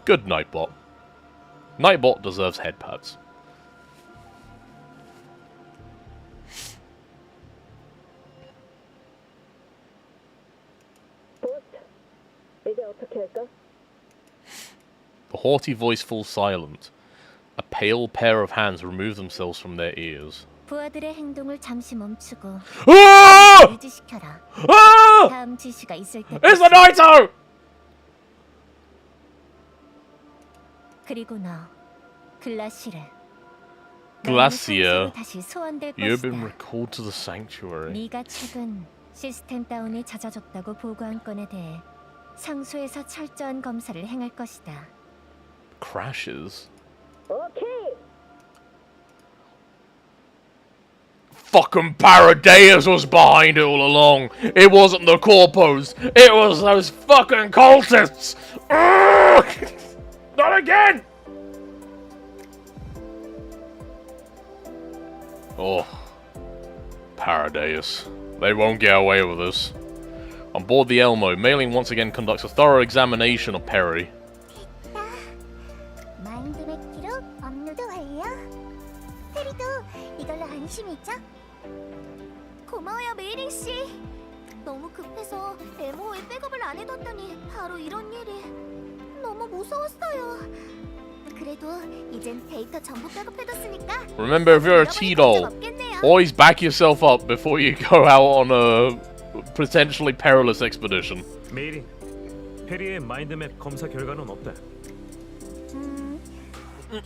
Good Nightbot. Nightbot deserves head pads. The haughty voice falls silent. A pale pair of hands remove themselves from their ears.
부하들의 행동을 잠시 멈추고
Ah!
유지시켜라.
Ah!
다음 지시가 있을 때.
It's the Naito!
그리고 너, 글라시르.
Glacier,
다시 소환될
you've been
것이다.
recalled to the sanctuary.
네가 최근 시스템 다운이 잦아졌다고 보고한 건에 대해 상소에서 철저한 검사를 행할 것이다.
Crashes?
오케이.
Fucking Paradeus was behind it all along. It wasn't the corpos. It was those fucking cultists. Ugh! Not again! Oh. Paradeus. They won't get away with this. On board the Elmo, Mailing once again conducts a thorough examination of Perry.
마인드맵 기록 업로드 완료. 테리도 이걸로 안심이죠? 고마워요, 메이링 씨. 너무 급해서 에모의 백업을 안 해뒀더니 바로 이런 일이. 너무 무서웠어요. 그래도 이젠 데이터 전부 백업해뒀으니까.
Remember, if you're a T-doll, always back yourself up before you go out on a potentially perilous expedition.
메일이 페리의 마인드맵 검사 결과는 어때?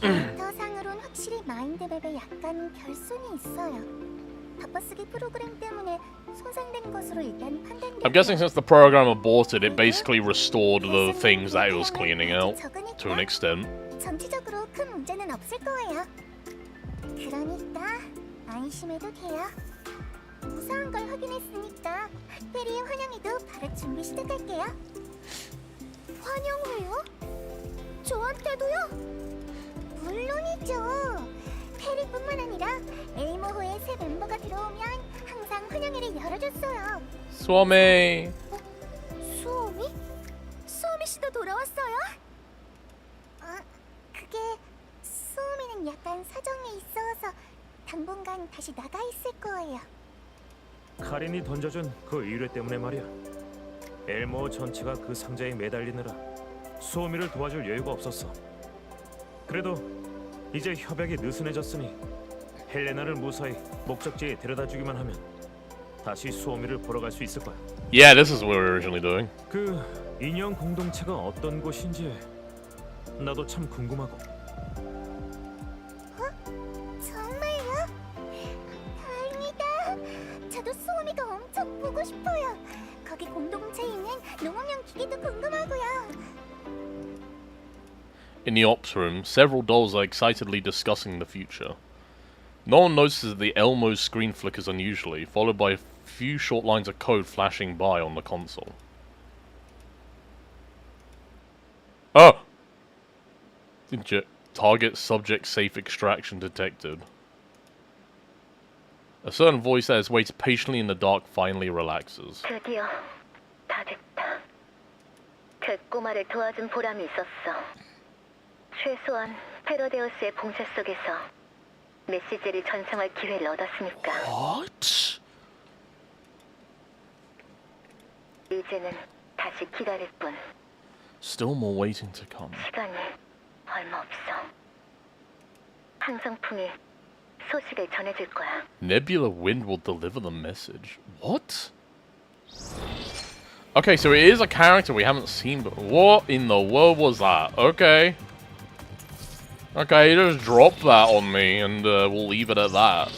데이터상으론 확실히 마인드맵에 약간 결손이 있어요. 바빠쓰기 프로그램 때문에 손상된 것으로 일단 판단돼요.
I'm guessing since the program aborted, it basically restored the things that it was cleaning out to an extent.
전체적으로 큰 문제는 없을 거예요. 그러니까 안심해도 돼요. 무사한 걸 확인했으니까 페리의 환영회도 바로 준비 시작할게요. 환영회요? 저한테도요? 물론이죠. 페리뿐만 아니라 엘모호의 새 멤버가 들어오면 항상 환영회를 열어줬어요.
수어메이.
수오미? 수오미 씨도 돌아왔어요? 그게 수오미는 약간 사정이 있어서 당분간 다시 나가 있을 거예요.
카린이 던져준 그 의뢰 때문에 말이야. 엘모 전체가 그 상자에 매달리느라 수호미를 도와줄 여유가 없었어. 그래도 이제 협약이 느슨해졌으니 헬레나를 무사히 목적지에 데려다주기만 하면 다시 수호미를 보러 갈 수 있을 거야.
Yeah, this is what we were originally doing.
그 인형 공동체가 어떤 곳인지 나도 참 궁금하고.
정말요? 다행이다. 저도 수오미가 엄청 보고 싶어요. 거기 공동체에 있는 농업용 기계도 궁금하고요.
In the ops room, several dolls are excitedly discussing the future. No one notices that the Elmo's screen flickers unusually, followed by a few short lines of code flashing by on the console. Oh! Target subject safe extraction detected. A certain voice that has waited patiently in the dark finally relaxes.
드디어 다 됐다. 그 꼬마를 도와준 보람이 있었어. 최소한 페러데우스의 봉쇄 속에서 메시지를 전송할 기회를 얻었으니까.
What?
이제는 다시 기다릴 뿐.
Still more waiting to come.
시간이 얼마 없어. 항성풍이 소식을 전해줄 거야.
Nebula Wind will deliver the message. What? Okay, so it is a character we haven't seen, but what in the world was that? Okay. Okay, just drop that on me, and we'll leave it at that.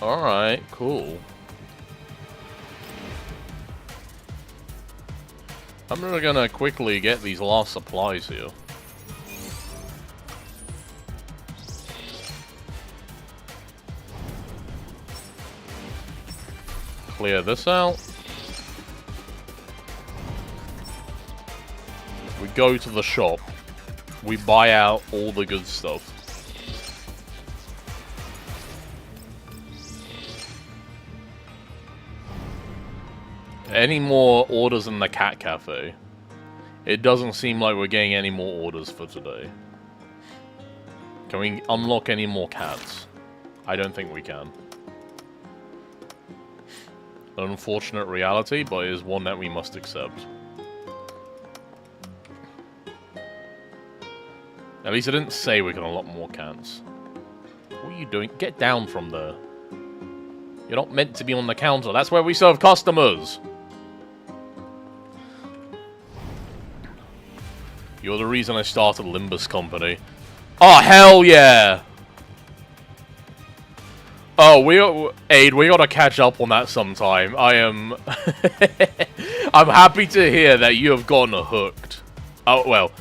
Alright, cool. I'm really gonna quickly get these last supplies here. Clear this out. We go to the shop. We buy out all the good stuff. Any more orders in the cat cafe? It doesn't seem like we're getting any more orders for today. Can we unlock any more cats? I don't think we can. An unfortunate reality, but it is one that we must accept. At least I didn't say we can unlock more cats. What are you doing? Get down from there. You're not meant to be on the counter. That's where we serve customers. You're the reason I started Limbus Company. Oh, hell yeah! Oh, Aid, we gotta catch up on that sometime. I am... I'm happy to hear that you have gotten hooked. Oh, well.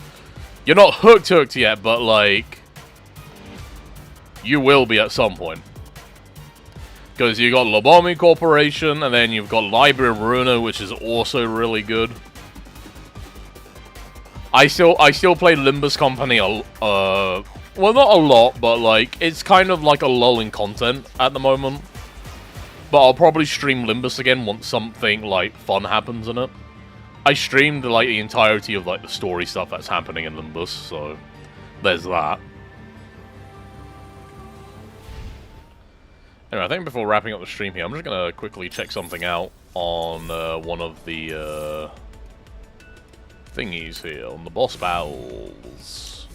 You're not hooked yet, but, like... You will be at some point. Because you got Lobomi Corporation, and then you've got Mimisbrunnr, which is also really good. I still play Limbus Company well, not a lot, but like it's kind of like a lull in content at the moment. But I'll probably stream Limbus again once something like fun happens in it. I streamed like the entirety of like the story stuff that's happening in Limbus, so there's that. Anyway, I think before wrapping up the stream here, I'm just gonna quickly check something out on one of the thingies here, on the boss battles.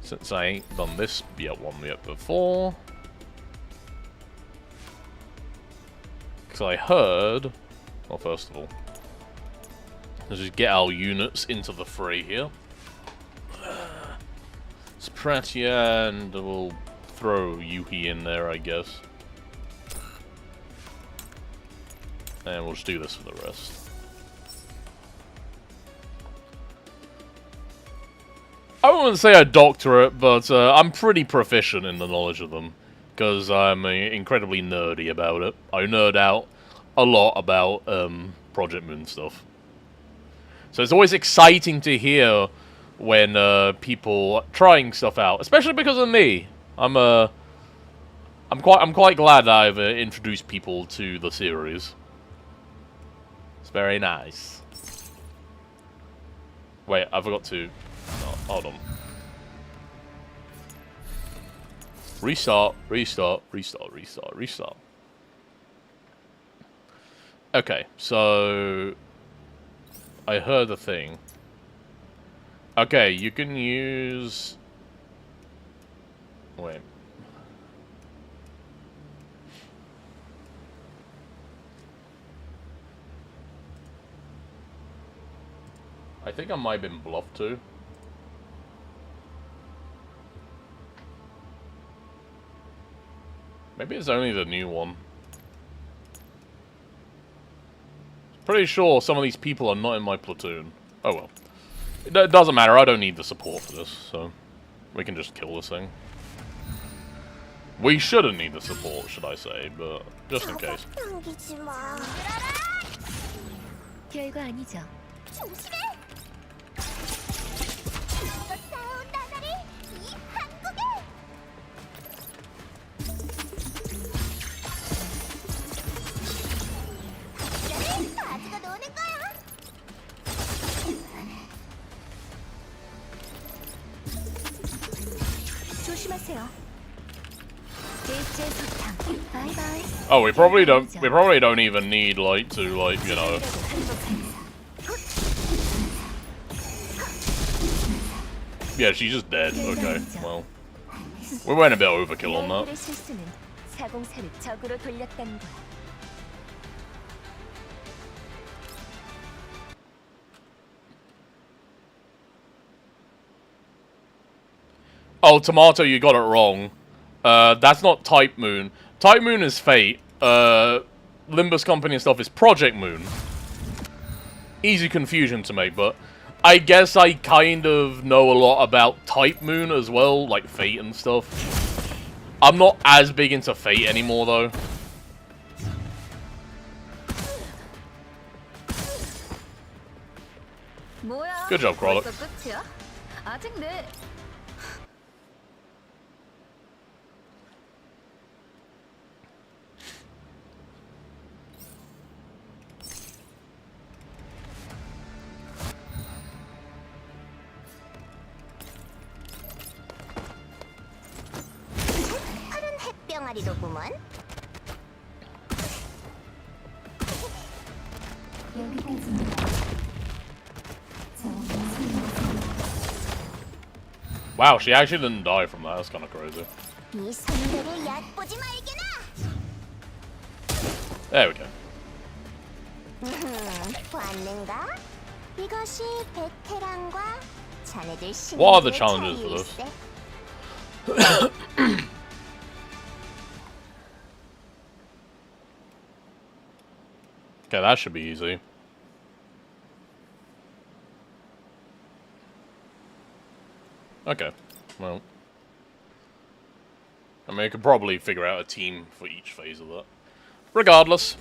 Since I ain't done this one yet before. Because I heard... Well, first of all, let's just get our units into the fray here. Spratia, and we'll throw Yuhi in there, I guess. And we'll just do this for the rest. I wouldn't say a doctorate, but I'm pretty proficient in the knowledge of them. Because I'm incredibly nerdy about it. I nerd out a lot about Project Moon stuff. So it's always exciting to hear when people are trying stuff out. Especially because of me. I'm quite glad that I've introduced people to the series. It's very nice. Wait, I forgot to... No, hold on. Restart, restart, restart, restart, restart. Okay, so... I heard a thing. Okay, you can use... Wait. I think I might have been bluffed too. Maybe it's only the new one. Pretty sure some of these people are not in my platoon. Oh well. It doesn't matter, I don't need the support for this, so... We can just kill this thing. We shouldn't need the support, should I say, but just in case.
별거 아니죠.
조심하세요.
일제 소탕. 바이바이.
Oh, we probably don't even need like to like, you know. Yeah, she's just dead. Okay, well, we went a bit overkill on that.
너희들의 실수는 사공사를 적으로 돌렸다는 거야.
Oh, Tomato, you got it wrong. That's not Type Moon. Type Moon is Fate. Limbus Company and stuff is Project Moon. Easy confusion to make, but I guess I kind of know a lot about Type Moon as well, like Fate and stuff. I'm not as big into Fate anymore, though.
뭐야?
Good job, Krollock.
벌써 끝이야? 아직 내
푸른 햇병아리로구먼.
Wow, she actually didn't die from that. That's kind of crazy.
이 선배를 얕보지 말게나.
There we go.
봤는가? 이것이 베테랑과 자네들
What are the
신분의
challenges for this?
차이일세.
Okay, that should be easy. Okay, well. I mean, I could probably figure out a team for each phase of that. Regardless.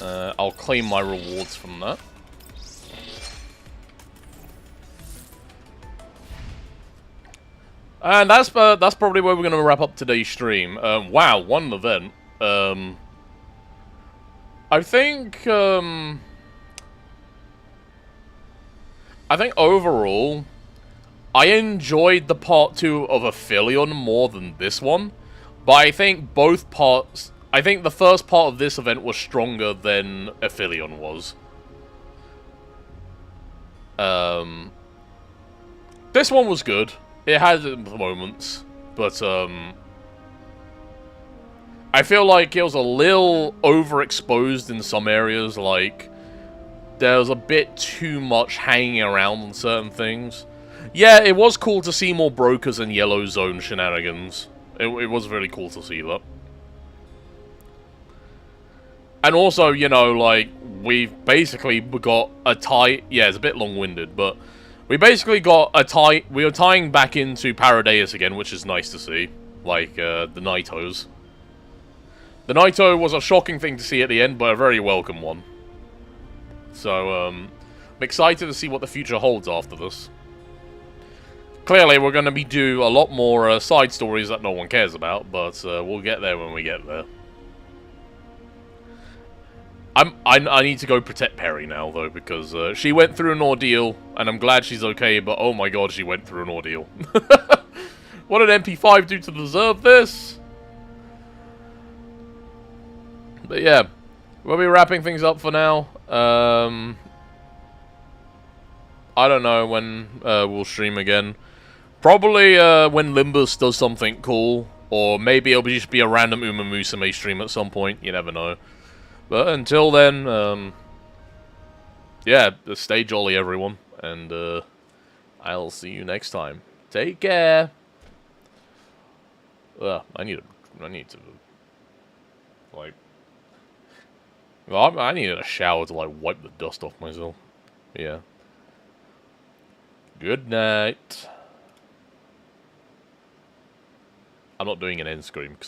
I'll claim my rewards from that. And that's probably where we're going to wrap up today's stream. Wow, one event. I think overall, I enjoyed the part 2 of EXILIUM more than this one, but I think both parts. I think the first part of this event was stronger than EXILIUM was. This one was good. It had its moments, but I feel like it was a little overexposed in some areas. Like there was a bit too much hanging around on certain things. Yeah, it was cool to see more brokers and yellow zone shenanigans. It was really cool to see that. And also, you know, like, we've basically got a tie... Yeah, it's a bit long-winded, but... We basically got a tie... We are tying back into Paradeus again, which is nice to see. Like, the Naitos. The Naito was a shocking thing to see at the end, but a very welcome one. So, I'm excited to see what the future holds after this. Clearly, we're going to be do a lot more side stories that no one cares about, but we'll get there when we get there. I need to go protect Perry now, though, because she went through an ordeal, and I'm glad she's okay, but oh my god, she went through an ordeal. What did MP5 do to deserve this? But yeah, we'll be wrapping things up for now. I don't know when we'll stream again. Probably when Limbus does something cool, or maybe it'll just be a random Musume stream at some point, you never know. But until then, yeah, stay jolly, everyone, and I'll see you next time. Take care. I need to, like, well, I needed a shower to like wipe the dust off myself. Yeah. Good night. I'm not doing an end screen because